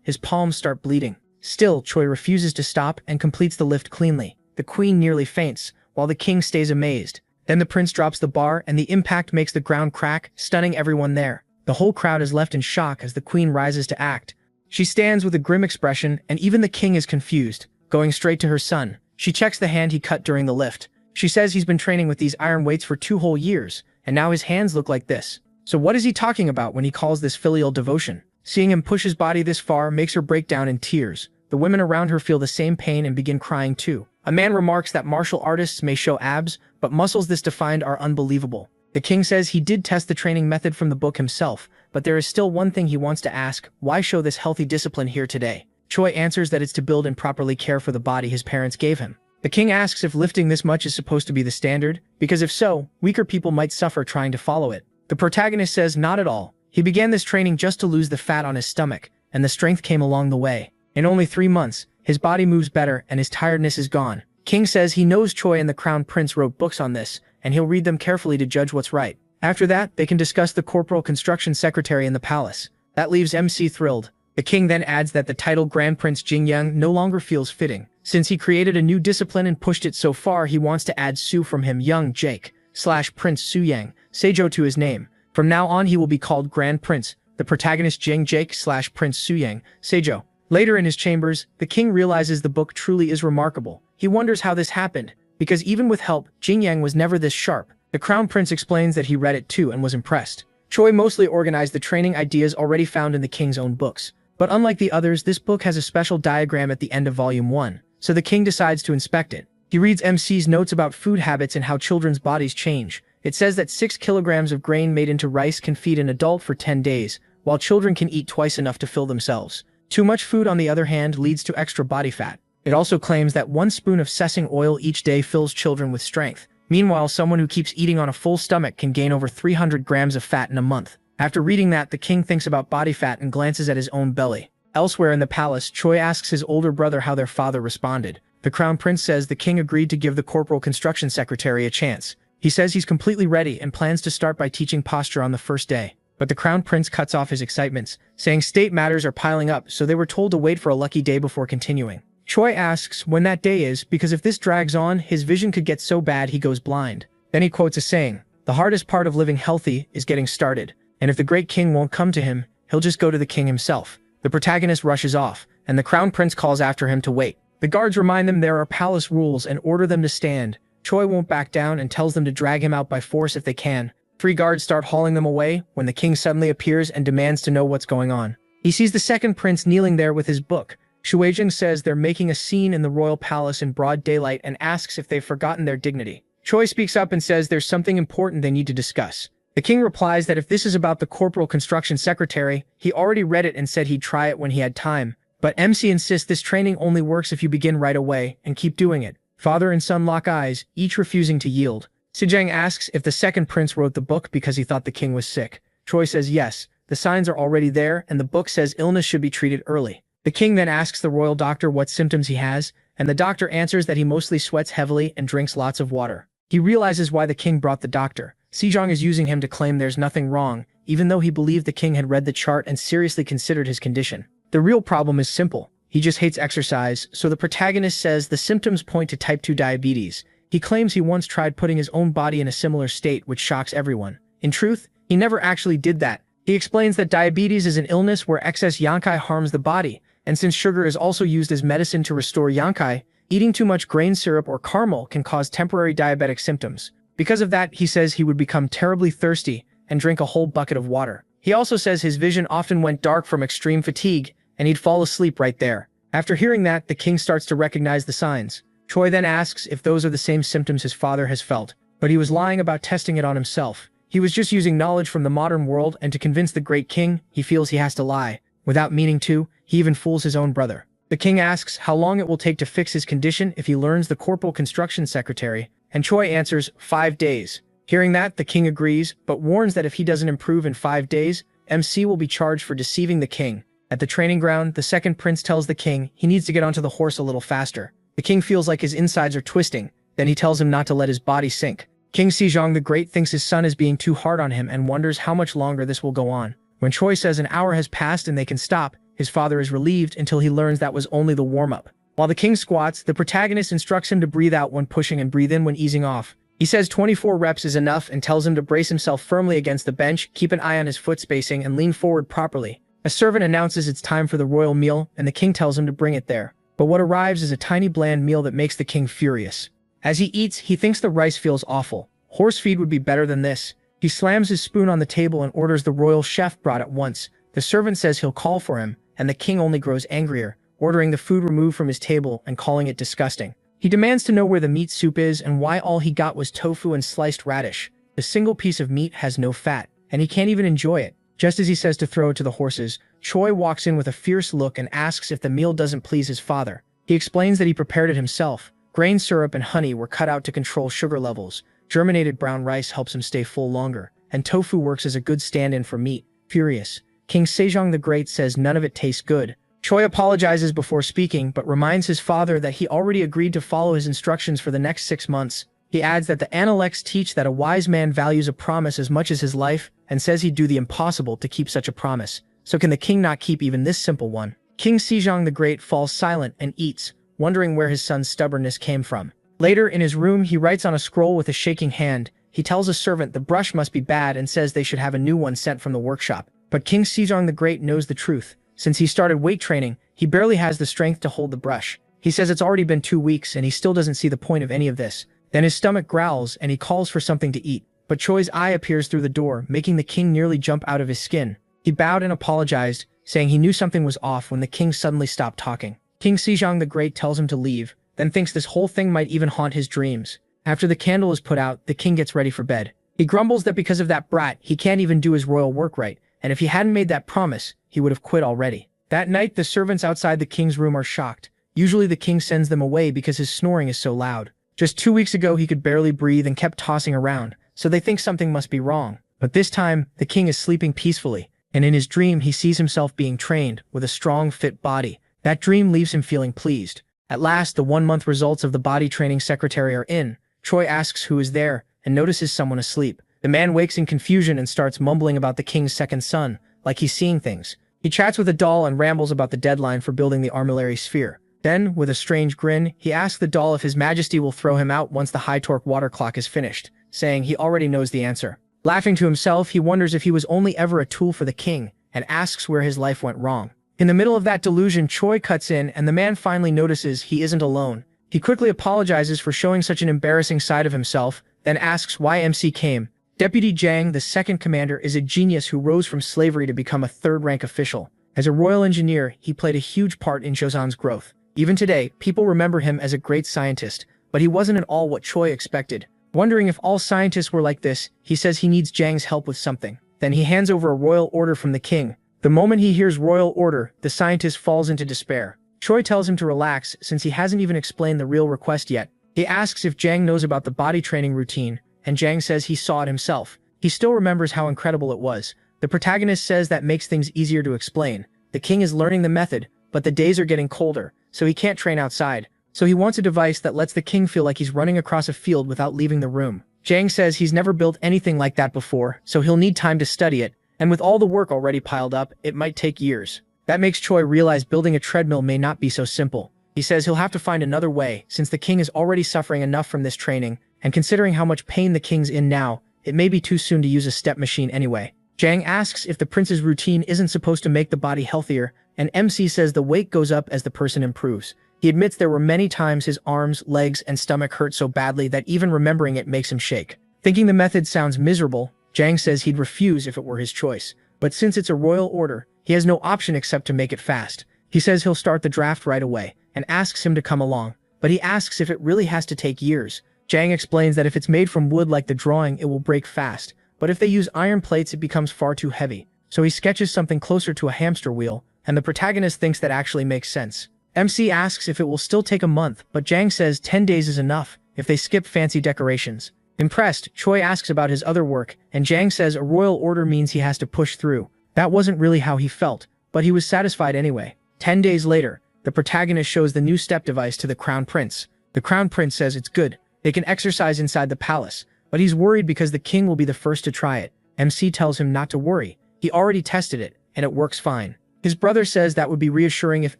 A: his palms start bleeding. Still, Choi refuses to stop and completes the lift cleanly. The queen nearly faints, while the king stays amazed. Then the prince drops the bar and the impact makes the ground crack, stunning everyone there. The whole crowd is left in shock as the queen rises to act. She stands with a grim expression, and even the king is confused. Going straight to her son, she checks the hand he cut during the lift. She says he's been training with these iron weights for 2 whole years, and now his hands look like this. So what is he talking about when he calls this filial devotion? Seeing him push his body this far makes her break down in tears. The women around her feel the same pain and begin crying too. A man remarks that martial artists may show abs, but muscles this defined are unbelievable. The king says he did test the training method from the book himself, but there is still one thing he wants to ask: why show this healthy discipline here today? Choi answers that it's to build and properly care for the body his parents gave him. The king asks if lifting this much is supposed to be the standard, because if so, weaker people might suffer trying to follow it. The protagonist says not at all. He began this training just to lose the fat on his stomach, and the strength came along the way. In only 3 months, his body moves better and his tiredness is gone. King says he knows Choi and the crown prince wrote books on this, and he'll read them carefully to judge what's right. After that, they can discuss the corporal construction secretary in the palace. That leaves MC thrilled. The king then adds that the title Grand Prince Jingyang no longer feels fitting. Since he created a new discipline and pushed it so far, he wants to add Su from him Young Jake / Prince Suyang Seijo to his name. From now on he will be called Grand Prince, the protagonist Jing Jake / Prince Suyang Seijo. Later in his chambers, the king realizes the book truly is remarkable. He wonders how this happened, because even with help, Jingyang was never this sharp. The crown prince explains that he read it too and was impressed. Choi mostly organized the training ideas already found in the king's own books. But unlike the others, this book has a special diagram at the end of volume 1, so the king decides to inspect it. He reads MC's notes about food habits and how children's bodies change. It says that 6 kilograms of grain made into rice can feed an adult for 10 days, while children can eat twice enough to fill themselves. Too much food, on the other hand, leads to extra body fat. It also claims that 1 spoon of sesame oil each day fills children with strength. Meanwhile, someone who keeps eating on a full stomach can gain over 300 grams of fat in a month. After reading that, the king thinks about body fat and glances at his own belly. Elsewhere in the palace, Choi asks his older brother how their father responded. The crown prince says the king agreed to give the corporal construction secretary a chance. He says he's completely ready and plans to start by teaching posture on the first day. But the crown prince cuts off his excitements, saying state matters are piling up, so they were told to wait for a lucky day before continuing. Choi asks when that day is, because if this drags on, his vision could get so bad he goes blind. Then he quotes a saying, "The hardest part of living healthy is getting started, and if the great king won't come to him, he'll just go to the king himself." The protagonist rushes off, and the crown prince calls after him to wait. The guards remind them there are palace rules and order them to stand. Choi won't back down and tells them to drag him out by force if they can. 3 guards start hauling them away when the king suddenly appears and demands to know what's going on. He sees the second prince kneeling there with his book. Shueijing says they're making a scene in the royal palace in broad daylight and asks if they've forgotten their dignity. Choi speaks up and says there's something important they need to discuss. The king replies that if this is about the corporal construction secretary, he already read it and said he'd try it when he had time. But MC insists this training only works if you begin right away and keep doing it. Father and son lock eyes, each refusing to yield. Sejang asks if the second prince wrote the book because he thought the king was sick. Choi says yes, the signs are already there and the book says illness should be treated early. The king then asks the royal doctor what symptoms he has, and the doctor answers that he mostly sweats heavily and drinks lots of water. He realizes why the king brought the doctor. Sejong is using him to claim there's nothing wrong, even though he believed the king had read the chart and seriously considered his condition. The real problem is simple. He just hates exercise, so the protagonist says the symptoms point to type 2 diabetes. He claims he once tried putting his own body in a similar state, which shocks everyone. In truth, he never actually did that. He explains that diabetes is an illness where excess yankai harms the body, and since sugar is also used as medicine to restore yankai, eating too much grain syrup or caramel can cause temporary diabetic symptoms. Because of that, he says he would become terribly thirsty and drink a whole bucket of water. He also says his vision often went dark from extreme fatigue, and he'd fall asleep right there. After hearing that, the king starts to recognize the signs. Choi then asks if those are the same symptoms his father has felt, but he was lying about testing it on himself. He was just using knowledge from the modern world, and to convince the great king, he feels he has to lie. Without meaning to, he even fools his own brother. The king asks how long it will take to fix his condition if he learns the corporal construction secretary, and Choi answers 5 days. Hearing that, the king agrees, but warns that if he doesn't improve in 5 days, MC will be charged for deceiving the king. At the training ground, the second prince tells the king he needs to get onto the horse a little faster. The king feels like his insides are twisting, Then he tells him not to let his body sink. King Sejong the Great thinks his son is being too hard on him and wonders how much longer this will go on. When Choi says an hour has passed and they can stop, his father is relieved until he learns that was only the warm-up. While the king squats, the protagonist instructs him to breathe out when pushing and breathe in when easing off. He says 24 reps is enough and tells him to brace himself firmly against the bench, keep an eye on his foot spacing, and lean forward properly. A servant announces it's time for the royal meal, and the king tells him to bring it there. But what arrives is a tiny bland meal that makes the king furious. As he eats, he thinks the rice feels awful. Horse feed would be better than this. He slams his spoon on the table and orders the royal chef brought at once. The servant says he'll call for him, and the king only grows angrier, ordering the food removed from his table and calling it disgusting. He demands to know where the meat soup is and why all he got was tofu and sliced radish. The single piece of meat has no fat, and he can't even enjoy it. Just as he says to throw it to the horses, Choi walks in with a fierce look and asks if the meal doesn't please his father. He explains that he prepared it himself. Grain syrup and honey were cut out to control sugar levels. Germinated brown rice helps him stay full longer, and tofu works as a good stand-in for meat. Furious, King Sejong the Great says none of it tastes good. Choi apologizes before speaking, but reminds his father that he already agreed to follow his instructions for the next 6 months. He adds that the Aniclimax teach that a wise man values a promise as much as his life, and says he'd do the impossible to keep such a promise. So can the king not keep even this simple one? King Sejong the Great falls silent and eats, wondering where his son's stubbornness came from. Later, in his room, he writes on a scroll with a shaking hand. He tells a servant the brush must be bad and says they should have a new one sent from the workshop. But King Sejong the Great knows the truth. Since he started weight training, he barely has the strength to hold the brush. He says it's already been 2 weeks and he still doesn't see the point of any of this. Then his stomach growls and he calls for something to eat. But Choi's eye appears through the door, making the king nearly jump out of his skin. He bowed and apologized, saying he knew something was off when the king suddenly stopped talking. King Sejong the Great tells him to leave, then thinks this whole thing might even haunt his dreams. After the candle is put out, the king gets ready for bed. He grumbles that because of that brat, he can't even do his royal work right, and if he hadn't made that promise, he would have quit already. That night, the servants outside the king's room are shocked. Usually the king sends them away because his snoring is so loud. Just 2 weeks ago, he could barely breathe and kept tossing around, so they think something must be wrong. But this time, the king is sleeping peacefully, and in his dream, he sees himself being trained with a strong, fit body. That dream leaves him feeling pleased. At last, the 1-month results of the body training secretary are in. Choi asks who is there and notices someone asleep. The man wakes in confusion and starts mumbling about the king's second son, like he's seeing things. He chats with a doll and rambles about the deadline for building the armillary sphere. Then, with a strange grin, he asks the doll if His Majesty will throw him out once the high-torque water clock is finished, saying he already knows the answer. Laughing to himself, he wonders if he was only ever a tool for the king, and asks where his life went wrong. In the middle of that delusion, Choi cuts in, and the man finally notices he isn't alone. He quickly apologizes for showing such an embarrassing side of himself, then asks why MC came. Deputy Jang, the second commander, is a genius who rose from slavery to become a third-rank official. As a royal engineer, he played a huge part in Joseon's growth. Even today, people remember him as a great scientist, but he wasn't at all what Choi expected. Wondering if all scientists were like this, he says he needs Jang's help with something. Then he hands over a royal order from the king. The moment he hears royal order, the scientist falls into despair. Choi tells him to relax since he hasn't even explained the real request yet. He asks if Jang knows about the body training routine, and Jang says he saw it himself. He still remembers how incredible it was. The protagonist says that makes things easier to explain. The king is learning the method, but the days are getting colder, so he can't train outside. So he wants a device that lets the king feel like he's running across a field without leaving the room. Jang says he's never built anything like that before, so he'll need time to study it, and with all the work already piled up, it might take years. That makes Choi realize building a treadmill may not be so simple. He says he'll have to find another way, since the king is already suffering enough from this training, and considering how much pain the king's in now, it may be too soon to use a step machine anyway. Jang asks if the prince's routine isn't supposed to make the body healthier, and MC says the weight goes up as the person improves. He admits there were many times his arms, legs, and stomach hurt so badly that even remembering it makes him shake. Thinking the method sounds miserable, Jang says he'd refuse if it were his choice. But since it's a royal order, he has no option except to make it fast. He says he'll start the draft right away, and asks him to come along. But he asks if it really has to take years. Jang explains that if it's made from wood like the drawing, it will break fast. But if they use iron plates, it becomes far too heavy. So he sketches something closer to a hamster wheel, and the protagonist thinks that actually makes sense. MC asks if it will still take a month, but Jang says 10 days is enough, if they skip fancy decorations. Impressed, Choi asks about his other work, and Jang says a royal order means he has to push through. That wasn't really how he felt, but he was satisfied anyway. 10 days later, the protagonist shows the new step device to the Crown Prince. The Crown Prince says it's good. They can exercise inside the palace, but he's worried because the king will be the first to try it. MC tells him not to worry. He already tested it, and it works fine. His brother says that would be reassuring if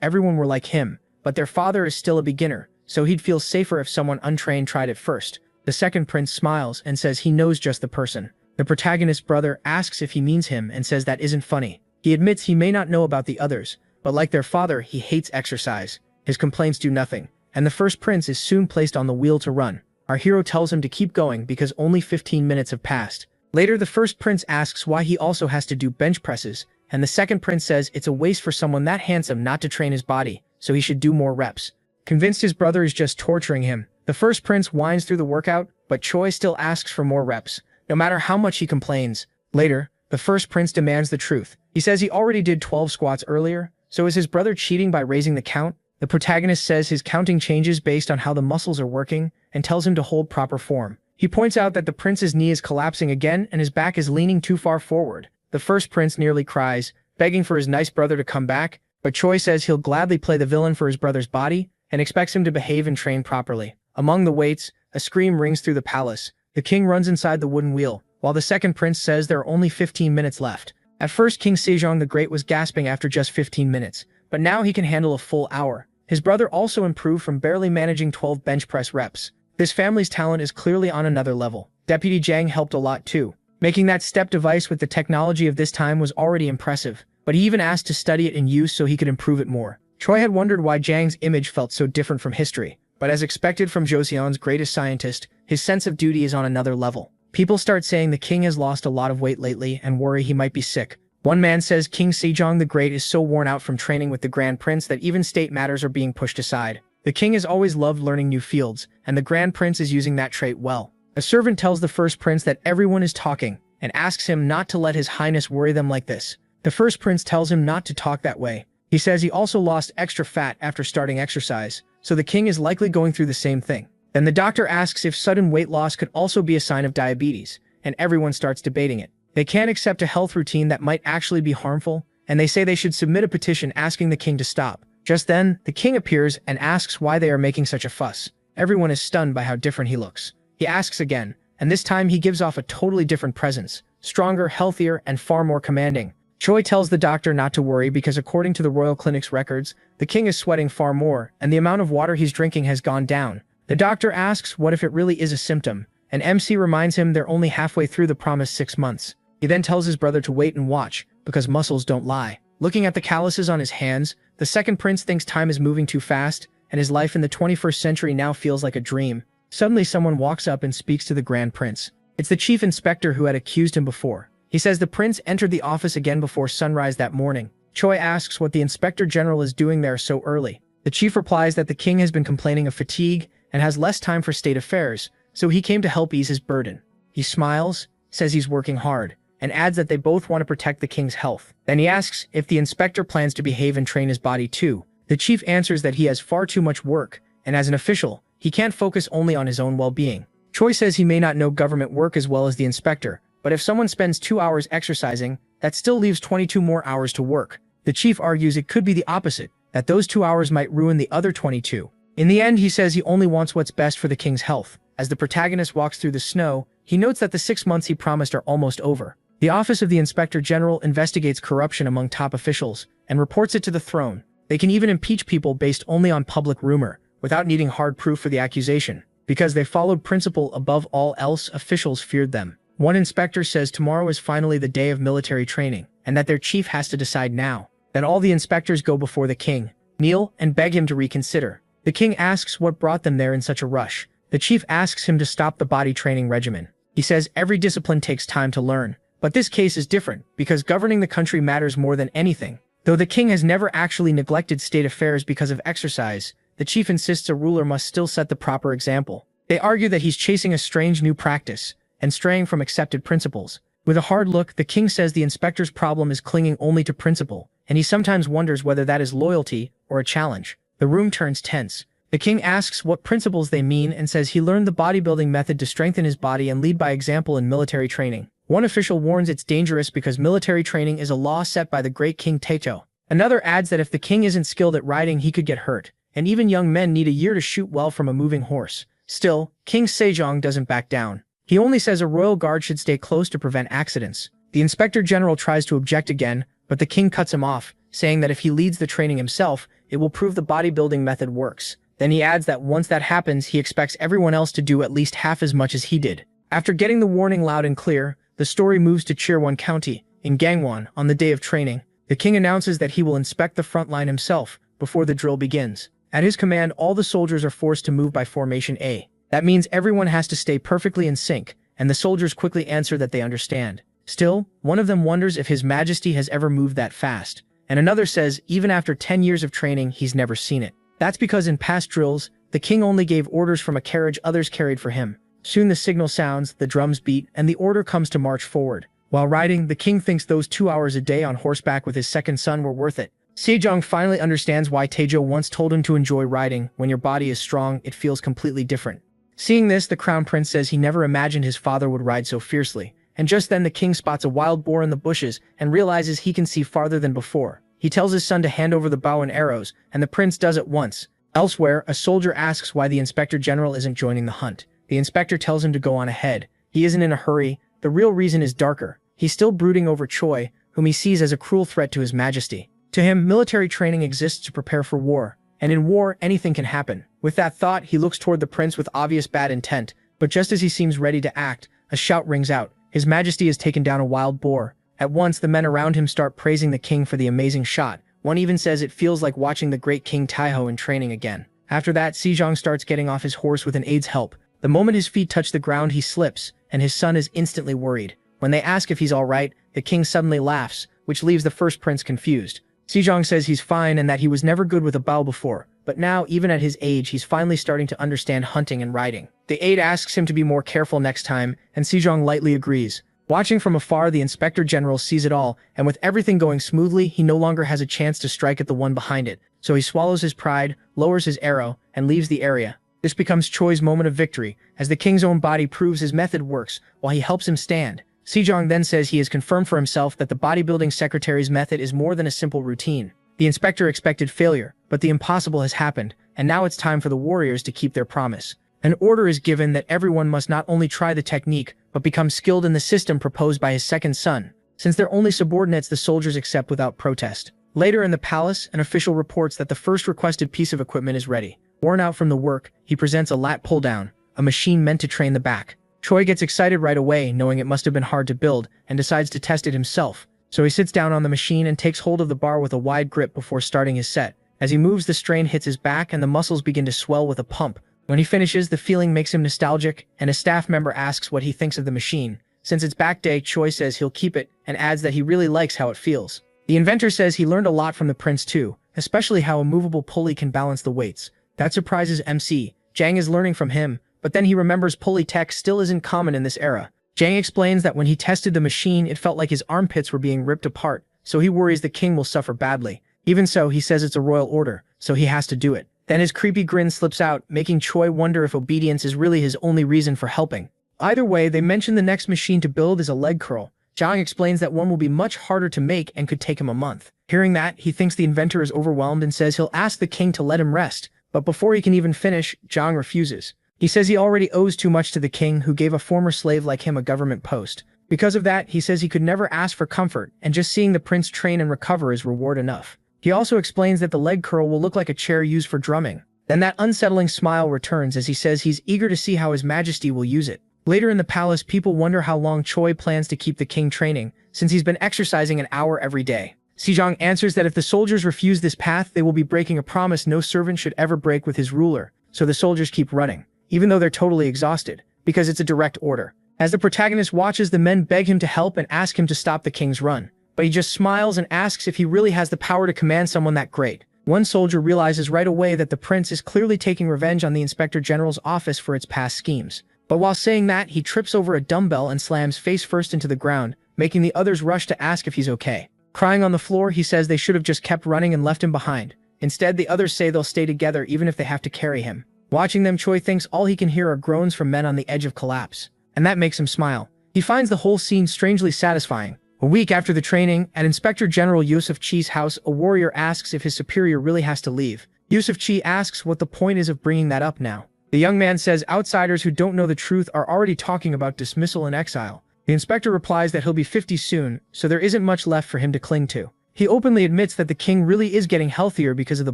A: everyone were like him, but their father is still a beginner, so he'd feel safer if someone untrained tried it first. The second prince smiles and says he knows just the person. The protagonist's brother asks if he means him and says that isn't funny. He admits he may not know about the others, but like their father, he hates exercise. His complaints do nothing, and the first prince is soon placed on the wheel to run. Our hero tells him to keep going because only 15 minutes have passed. Later, the first prince asks why he also has to do bench presses, and the second prince says it's a waste for someone that handsome not to train his body, so he should do more reps. Convinced his brother is just torturing him, the first prince whines through the workout, but Choi still asks for more reps, no matter how much he complains. Later, the first prince demands the truth. He says he already did 12 squats earlier, so is his brother cheating by raising the count? The protagonist says his counting changes based on how the muscles are working and tells him to hold proper form. He points out that the prince's knee is collapsing again and his back is leaning too far forward. The first prince nearly cries, begging for his nice brother to come back, but Choi says he'll gladly play the villain for his brother's body and expects him to behave and train properly. Among the waits, a scream rings through the palace. The king runs inside the wooden wheel, while the second prince says there are only 15 minutes left. At first, King Sejong the Great was gasping after just 15 minutes, but now he can handle a full hour. His brother also improved from barely managing 12 bench press reps. This family's talent is clearly on another level. Deputy Jang helped a lot too. Making that step device with the technology of this time was already impressive, but he even asked to study it in use so he could improve it more. Choi had wondered why Jang's image felt so different from history, but as expected from Joseon's greatest scientist, his sense of duty is on another level. People start saying the king has lost a lot of weight lately and worry he might be sick. One man says King Sejong the Great is so worn out from training with the Grand Prince that even state matters are being pushed aside. The king has always loved learning new fields, and the Grand Prince is using that trait well. A servant tells the first prince that everyone is talking, and asks him not to let his highness worry them like this. The first prince tells him not to talk that way. He says he also lost extra fat after starting exercise, so the king is likely going through the same thing. Then the doctor asks if sudden weight loss could also be a sign of diabetes, and everyone starts debating it. They can't accept a health routine that might actually be harmful, and they say they should submit a petition asking the king to stop. Just then, the king appears and asks why they are making such a fuss. Everyone is stunned by how different he looks. He asks again, and this time he gives off a totally different presence, stronger, healthier, and far more commanding. Choi tells the doctor not to worry because according to the royal clinic's records, the king is sweating far more, and the amount of water he's drinking has gone down. The doctor asks what if it really is a symptom, and MC reminds him they're only halfway through the promised 6 months. He then tells his brother to wait and watch, because muscles don't lie. Looking at the calluses on his hands, the second prince thinks time is moving too fast, and his life in the 21st century now feels like a dream. Suddenly someone walks up and speaks to the Grand Prince. It's the chief inspector who had accused him before. He says the prince entered the office again before sunrise that morning. Choi asks what the inspector general is doing there so early. The chief replies that the king has been complaining of fatigue and has less time for state affairs, so he came to help ease his burden. He smiles, says he's working hard, and adds that they both want to protect the king's health. Then he asks if the inspector plans to behave and train his body too. The chief answers that he has far too much work, and as an official, he can't focus only on his own well-being. Choi says he may not know government work as well as the inspector, but if someone spends 2 hours exercising, that still leaves 22 more hours to work. The chief argues it could be the opposite, that those 2 hours might ruin the other 22. In the end, he says he only wants what's best for the king's health. As the protagonist walks through the snow, he notes that the 6 months he promised are almost over. The office of the Inspector General investigates corruption among top officials and reports it to the throne. They can even impeach people based only on public rumor, without needing hard proof for the accusation. Because they followed principle above all else, officials feared them. One inspector says tomorrow is finally the day of military training, and that their chief has to decide now. Then all the inspectors go before the king, kneel, and beg him to reconsider. The king asks what brought them there in such a rush. The chief asks him to stop the body training regimen. He says every discipline takes time to learn, but this case is different, because governing the country matters more than anything. Though the king has never actually neglected state affairs because of exercise, the chief insists a ruler must still set the proper example. They argue that he's chasing a strange new practice, and straying from accepted principles. With a hard look, the king says the inspector's problem is clinging only to principle, and he sometimes wonders whether that is loyalty or a challenge. The room turns tense. The king asks what principles they mean and says he learned the bodybuilding method to strengthen his body and lead by example in military training. One official warns it's dangerous because military training is a law set by the great King Taejo. Another adds that if the king isn't skilled at riding, he could get hurt, and even young men need a year to shoot well from a moving horse. Still, King Sejong doesn't back down. He only says a royal guard should stay close to prevent accidents. The Inspector General tries to object again, but the king cuts him off, saying that if he leads the training himself, it will prove the bodybuilding method works. Then he adds that once that happens, he expects everyone else to do at least half as much as he did. After getting the warning loud and clear, the story moves to Chirwon County, in Gangwon, on the day of training. The king announces that he will inspect the front line himself before the drill begins. At his command, all the soldiers are forced to move by formation A. That means everyone has to stay perfectly in sync, and the soldiers quickly answer that they understand. Still, one of them wonders if His Majesty has ever moved that fast, and another says even after 10 years of training, he's never seen it. That's because in past drills, the king only gave orders from a carriage others carried for him. Soon the signal sounds, the drums beat, and the order comes to march forward. While riding, the king thinks those 2 hours a day on horseback with his second son were worth it. Sejong finally understands why Taejo once told him to enjoy riding. When your body is strong, it feels completely different. Seeing this, the crown prince says he never imagined his father would ride so fiercely. And just then the king spots a wild boar in the bushes and realizes he can see farther than before. He tells his son to hand over the bow and arrows, and the prince does at once. Elsewhere, a soldier asks why the Inspector General isn't joining the hunt. The inspector tells him to go on ahead. He isn't in a hurry. The real reason is darker. He's still brooding over Choi, whom he sees as a cruel threat to His Majesty. To him, military training exists to prepare for war, and in war, anything can happen. With that thought, he looks toward the prince with obvious bad intent, but just as he seems ready to act, a shout rings out. His Majesty has taken down a wild boar. At once, the men around him start praising the king for the amazing shot. One even says it feels like watching the great King Taiho in training again. After that, Sejong starts getting off his horse with an aide's help. The moment his feet touch the ground, he slips, and his son is instantly worried. When they ask if he's all right, the king suddenly laughs, which leaves the first prince confused. Sejong says he's fine and that he was never good with a bow before, but now, even at his age, he's finally starting to understand hunting and riding. The aide asks him to be more careful next time, and Sejong lightly agrees. Watching from afar, the Inspector General sees it all, and with everything going smoothly, he no longer has a chance to strike at the one behind it, so he swallows his pride, lowers his arrow, and leaves the area. This becomes Choi's moment of victory, as the king's own body proves his method works, while he helps him stand. Sejong then says he has confirmed for himself that the bodybuilding secretary's method is more than a simple routine. The inspector expected failure, but the impossible has happened, and now it's time for the warriors to keep their promise. An order is given that everyone must not only try the technique, but become skilled in the system proposed by his second son. Since they're only subordinates, the soldiers accept without protest. Later in the palace, an official reports that the first requested piece of equipment is ready. Worn out from the work, he presents a lat pull-down, a machine meant to train the back. Choi gets excited right away, knowing it must have been hard to build, and decides to test it himself. So he sits down on the machine and takes hold of the bar with a wide grip before starting his set. As he moves, the strain hits his back and the muscles begin to swell with a pump. When he finishes, the feeling makes him nostalgic, and a staff member asks what he thinks of the machine. Since it's back day, Choi says he'll keep it, and adds that he really likes how it feels. The inventor says he learned a lot from the prince too, especially how a movable pulley can balance the weights. That surprises MC. Jang is learning from him, but then he remembers pulley tech still isn't common in this era. Jang explains that when he tested the machine, it felt like his armpits were being ripped apart, so he worries the king will suffer badly. Even so, he says it's a royal order, so he has to do it. Then his creepy grin slips out, making Choi wonder if obedience is really his only reason for helping. Either way, they mention the next machine to build is a leg curl. Jang explains that one will be much harder to make and could take him a month. Hearing that, he thinks the inventor is overwhelmed and says he'll ask the king to let him rest, but before he can even finish, Jang refuses. He says he already owes too much to the king, who gave a former slave like him a government post. Because of that, he says he could never ask for comfort, and just seeing the prince train and recover is reward enough. He also explains that the leg curl will look like a chair used for drumming. Then that unsettling smile returns as he says he's eager to see how His Majesty will use it. Later in the palace, people wonder how long Choi plans to keep the king training, since he's been exercising an hour every day. Sejong answers that if the soldiers refuse this path, they will be breaking a promise no servant should ever break with his ruler, so the soldiers keep running, even though they're totally exhausted, because it's a direct order. As the protagonist watches, the men beg him to help and ask him to stop the king's run, but he just smiles and asks if he really has the power to command someone that great. One soldier realizes right away that the prince is clearly taking revenge on the Inspector General's office for its past schemes. But while saying that, he trips over a dumbbell and slams face first into the ground, making the others rush to ask if he's okay. Crying on the floor, he says they should have just kept running and left him behind. Instead, the others say they'll stay together even if they have to carry him. Watching them, Choi thinks all he can hear are groans from men on the edge of collapse, and that makes him smile. He finds the whole scene strangely satisfying. A week after the training, at Inspector General Yusuf Chi's house, a warrior asks if his superior really has to leave. Yusuf Chi asks what the point is of bringing that up now. The young man says outsiders who don't know the truth are already talking about dismissal and exile. The inspector replies that he'll be 50 soon, so there isn't much left for him to cling to. He openly admits that the king really is getting healthier because of the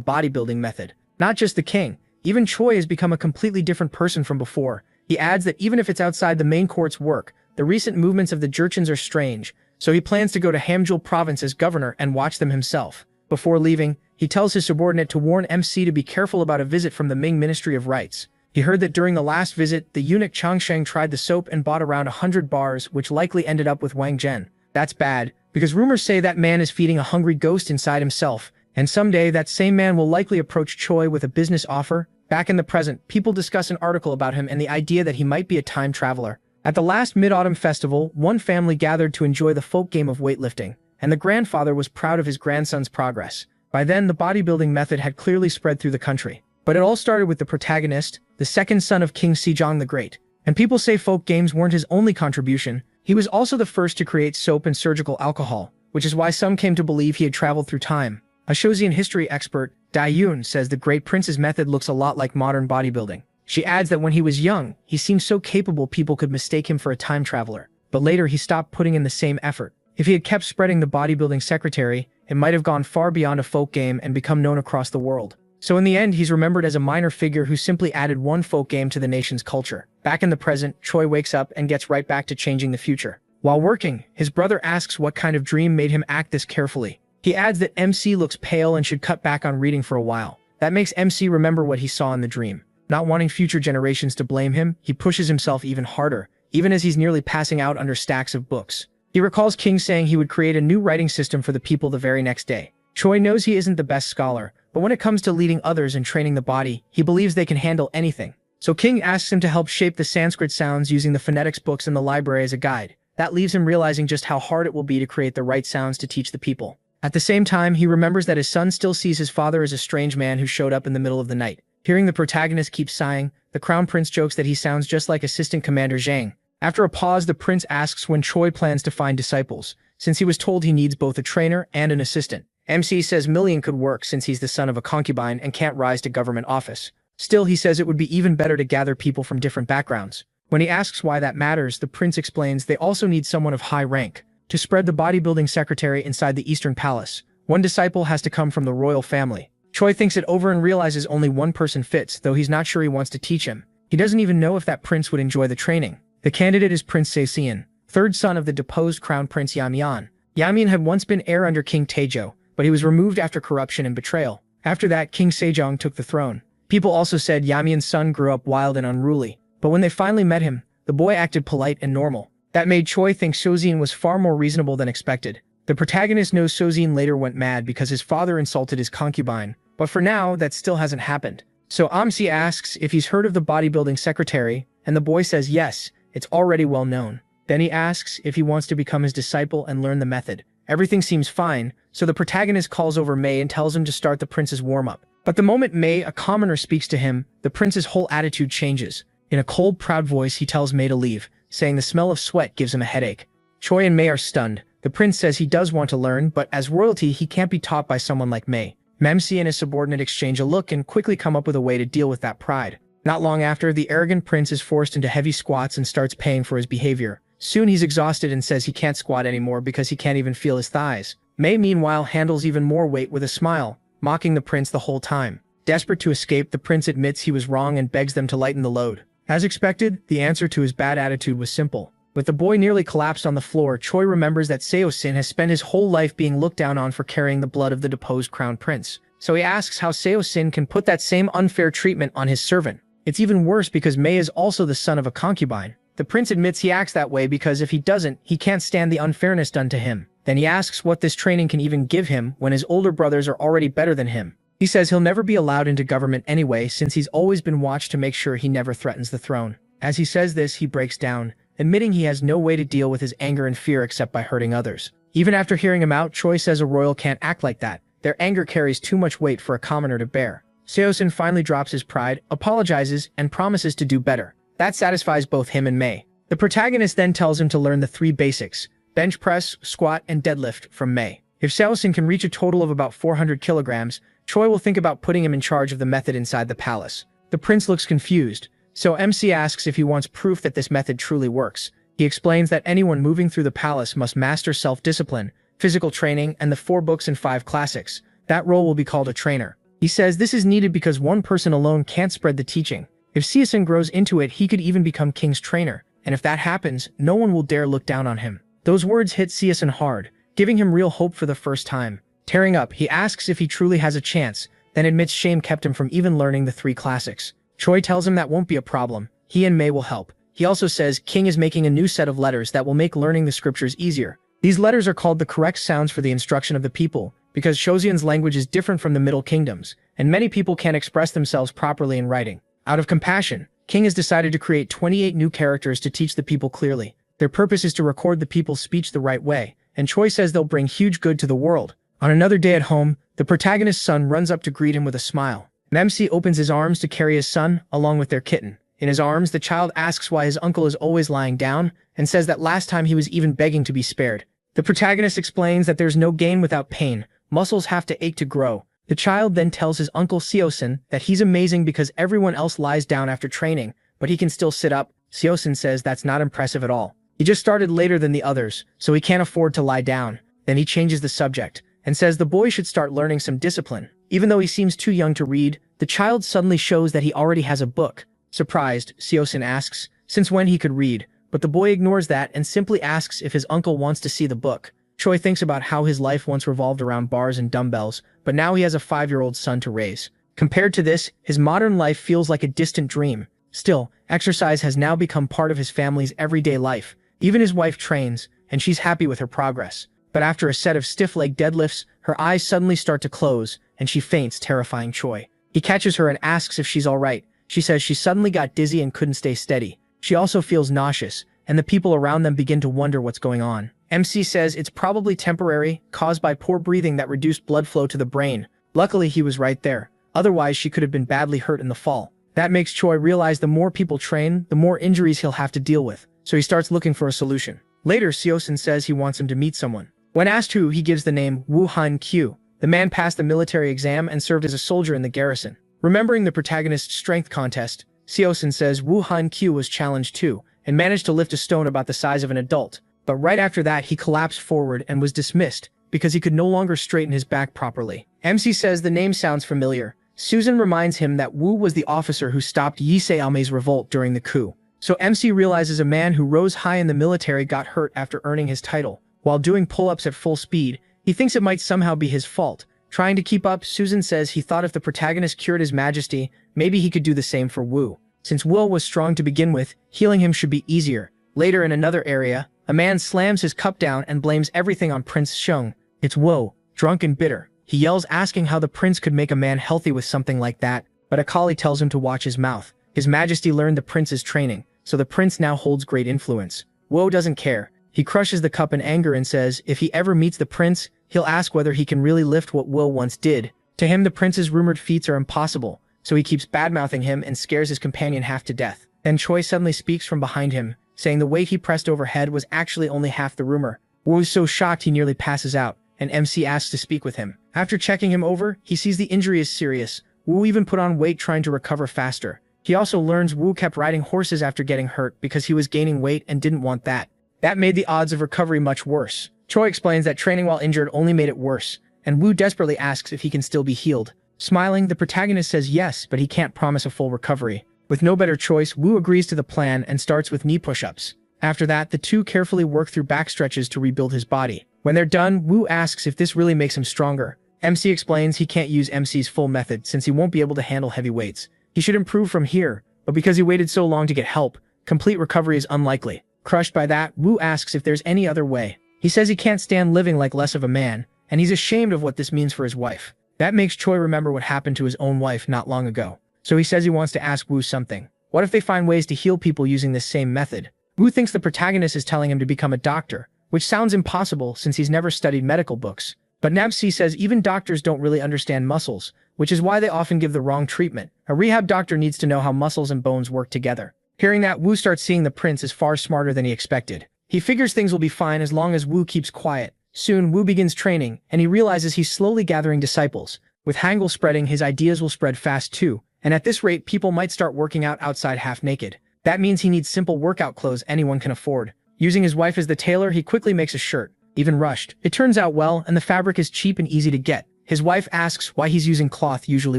A: bodybuilding method. Not just the king, even Choi has become a completely different person from before. He adds that even if it's outside the main court's work, the recent movements of the Jurchens are strange, so he plans to go to Hamjul province as governor and watch them himself. Before leaving, he tells his subordinate to warn MC to be careful about a visit from the Ming Ministry of Rights. He heard that during the last visit, the eunuch Changsheng tried the soap and bought around 100 bars, which likely ended up with Wang Zhen. That's bad, because rumors say that man is feeding a hungry ghost inside himself, and someday that same man will likely approach Choi with a business offer. Back in the present, people discuss an article about him and the idea that he might be a time traveler. At the last Mid-Autumn Festival, one family gathered to enjoy the folk game of weightlifting, and the grandfather was proud of his grandson's progress. By then, the bodybuilding method had clearly spread through the country. But it all started with the protagonist, the second son of King Sejong the Great. And people say folk games weren't his only contribution. He was also the first to create soap and surgical alcohol, which is why some came to believe he had traveled through time. A Joseon history expert, Dai Yun, says the Great Prince's method looks a lot like modern bodybuilding. She adds that when he was young, he seemed so capable people could mistake him for a time traveler. But later he stopped putting in the same effort. If he had kept spreading the bodybuilding secretary, it might have gone far beyond a folk game and become known across the world. So in the end, he's remembered as a minor figure who simply added one folk game to the nation's culture. Back in the present, Choi wakes up and gets right back to changing the future. While working, his brother asks what kind of dream made him act this carefully. He adds that MC looks pale and should cut back on reading for a while. That makes MC remember what he saw in the dream. Not wanting future generations to blame him, he pushes himself even harder, even as he's nearly passing out under stacks of books. He recalls King saying he would create a new writing system for the people the very next day. Choi knows he isn't the best scholar, but when it comes to leading others and training the body, he believes they can handle anything. So King asks him to help shape the Sanskrit sounds using the phonetics books in the library as a guide. That leaves him realizing just how hard it will be to create the right sounds to teach the people. At the same time, he remembers that his son still sees his father as a strange man who showed up in the middle of the night. Hearing the protagonist keep sighing, the Crown Prince jokes that he sounds just like Assistant Commander Zhang. After a pause, the prince asks when Choi plans to find disciples, since he was told he needs both a trainer and an assistant. MC says Million could work since he's the son of a concubine and can't rise to government office. Still, he says it would be even better to gather people from different backgrounds. When he asks why that matters, the prince explains they also need someone of high rank to spread the bodybuilding secretary inside the Eastern Palace. One disciple has to come from the royal family. Choi thinks it over and realizes only one person fits, though he's not sure he wants to teach him. He doesn't even know if that prince would enjoy the training. The candidate is Prince Seseon, third son of the deposed crown prince Yamian. Yamian had once been heir under King Taejo, but he was removed after corruption and betrayal. After that, King Sejong took the throne. People also said Yamian's son grew up wild and unruly, but when they finally met him, the boy acted polite and normal. That made Choi think Seseon was far more reasonable than expected. The protagonist knows Seseon later went mad because his father insulted his concubine, but for now, that still hasn't happened. So Amsi asks if he's heard of the bodybuilding secretary, and the boy says yes, it's already well known. Then he asks if he wants to become his disciple and learn the method. Everything seems fine, so the protagonist calls over Mei and tells him to start the prince's warm-up. But the moment Mei, a commoner, speaks to him, the prince's whole attitude changes. In a cold, proud voice, he tells Mei to leave, saying the smell of sweat gives him a headache. Choi and Mei are stunned. The prince says he does want to learn, but as royalty, he can't be taught by someone like Mei. Memsi and his subordinate exchange a look and quickly come up with a way to deal with that pride. Not long after, the arrogant prince is forced into heavy squats and starts paying for his behavior. Soon he's exhausted and says he can't squat anymore because he can't even feel his thighs. Mei, meanwhile, handles even more weight with a smile, mocking the prince the whole time. Desperate to escape, the prince admits he was wrong and begs them to lighten the load. As expected, the answer to his bad attitude was simple. With the boy nearly collapsed on the floor, Choi remembers that Seo-sin has spent his whole life being looked down on for carrying the blood of the deposed crown prince. So he asks how Seo-sin can put that same unfair treatment on his servant. It's even worse because Mei is also the son of a concubine. The prince admits he acts that way because if he doesn't, he can't stand the unfairness done to him. Then he asks what this training can even give him when his older brothers are already better than him. He says he'll never be allowed into government anyway since he's always been watched to make sure he never threatens the throne. As he says this, he breaks down, admitting he has no way to deal with his anger and fear except by hurting others. Even after hearing him out, Choi says a royal can't act like that. Their anger carries too much weight for a commoner to bear. Seo-sin finally drops his pride, apologizes, and promises to do better. That satisfies both him and Mei. The protagonist then tells him to learn the 3 basics: bench press, squat, and deadlift from Mei. If Seo-sin can reach a total of about 400 kilograms, Choi will think about putting him in charge of the method inside the palace. The prince looks confused, so MC asks if he wants proof that this method truly works. He explains that anyone moving through the palace must master self-discipline, physical training, and the 4 books and 5 classics. That role will be called a trainer. He says this is needed because one person alone can't spread the teaching. If Seosin grows into it, he could even become King's trainer, and if that happens, no one will dare look down on him. Those words hit Seosin hard, giving him real hope for the first time. Tearing up, he asks if he truly has a chance, then admits shame kept him from even learning the 3 classics. Choi tells him that won't be a problem. He and Mei will help. He also says King is making a new set of letters that will make learning the scriptures easier. These letters are called the correct sounds for the instruction of the people, because Joseon's language is different from the Middle Kingdoms, and many people can't express themselves properly in writing. Out of compassion, King has decided to create 28 new characters to teach the people clearly. Their purpose is to record the people's speech the right way, and Choi says they'll bring huge good to the world. On another day at home, the protagonist's son runs up to greet him with a smile. MC opens his arms to carry his son, along with their kitten. In his arms, the child asks why his uncle is always lying down, and says that last time he was even begging to be spared. The protagonist explains that there's no gain without pain. Muscles have to ache to grow. The child then tells his uncle Seosin that he's amazing because everyone else lies down after training, but he can still sit up. Seosin says that's not impressive at all. He just started later than the others, so he can't afford to lie down. Then he changes the subject, and says the boy should start learning some discipline. Even though he seems too young to read, the child suddenly shows that he already has a book. Surprised, Seosin asks since when he could read, but the boy ignores that and simply asks if his uncle wants to see the book. Choi thinks about how his life once revolved around bars and dumbbells, but now he has a 5-year-old son to raise. Compared to this, his modern life feels like a distant dream. Still, exercise has now become part of his family's everyday life. Even his wife trains, and she's happy with her progress. But after a set of stiff leg deadlifts, her eyes suddenly start to close, and she faints, terrifying Choi. He catches her and asks if she's alright. She says she suddenly got dizzy and couldn't stay steady. She also feels nauseous, and the people around them begin to wonder what's going on. MC says it's probably temporary, caused by poor breathing that reduced blood flow to the brain. Luckily, he was right there. Otherwise, she could have been badly hurt in the fall. That makes Choi realize the more people train, the more injuries he'll have to deal with, so he starts looking for a solution. Later, Seosin says he wants him to meet someone. When asked who, he gives the name Woo Han-kyu. The man passed the military exam and served as a soldier in the garrison. Remembering the protagonist's strength contest, Seosin says Woo Han-kyu was challenged too, and managed to lift a stone about the size of an adult. But right after that, he collapsed forward and was dismissed, because he could no longer straighten his back properly. MC says the name sounds familiar. Susan reminds him that Woo was the officer who stopped Yi Se-alme's revolt during the coup. So MC realizes a man who rose high in the military got hurt after earning his title. While doing pull-ups at full speed, he thinks it might somehow be his fault. Trying to keep up, Susan says he thought if the protagonist cured his majesty, maybe he could do the same for Woo. Since Will was strong to begin with, healing him should be easier. Later in another area, a man slams his cup down and blames everything on Prince Shung. It's Woo, drunk and bitter. He yells asking how the prince could make a man healthy with something like that, but Akali tells him to watch his mouth. His majesty learned the prince's training, so the prince now holds great influence. Woo doesn't care. He crushes the cup in anger and says if he ever meets the prince, he'll ask whether he can really lift what Will once did. To him, the prince's rumored feats are impossible, so he keeps badmouthing him and scares his companion half to death. Then Choi suddenly speaks from behind him, saying the weight he pressed overhead was actually only half the rumor. Woo is so shocked he nearly passes out, and MC asks to speak with him. After checking him over, he sees the injury is serious. Woo even put on weight trying to recover faster. He also learns Woo kept riding horses after getting hurt because he was gaining weight and didn't want that. That made the odds of recovery much worse. Choi explains that training while injured only made it worse, and Woo desperately asks if he can still be healed. Smiling, the protagonist says yes, but he can't promise a full recovery. With no better choice, Woo agrees to the plan and starts with knee push-ups. After that, the two carefully work through back stretches to rebuild his body. When they're done, Woo asks if this really makes him stronger. MC explains he can't use MC's full method since he won't be able to handle heavy weights. He should improve from here, but because he waited so long to get help, complete recovery is unlikely. Crushed by that, Woo asks if there's any other way. He says he can't stand living like less of a man, and he's ashamed of what this means for his wife. That makes Choi remember what happened to his own wife not long ago. So he says he wants to ask Woo something. What if they find ways to heal people using this same method? Woo thinks the protagonist is telling him to become a doctor, which sounds impossible since he's never studied medical books. But Napsi says even doctors don't really understand muscles, which is why they often give the wrong treatment. A rehab doctor needs to know how muscles and bones work together. Hearing that, Woo starts seeing the prince as far smarter than he expected. He figures things will be fine as long as Woo keeps quiet. Soon, Woo begins training, and he realizes he's slowly gathering disciples. With Hangul spreading, his ideas will spread fast too, and at this rate people might start working out outside half naked. That means he needs simple workout clothes anyone can afford. Using his wife as the tailor, he quickly makes a shirt, even rushed. It turns out well, and the fabric is cheap and easy to get. His wife asks why he's using cloth usually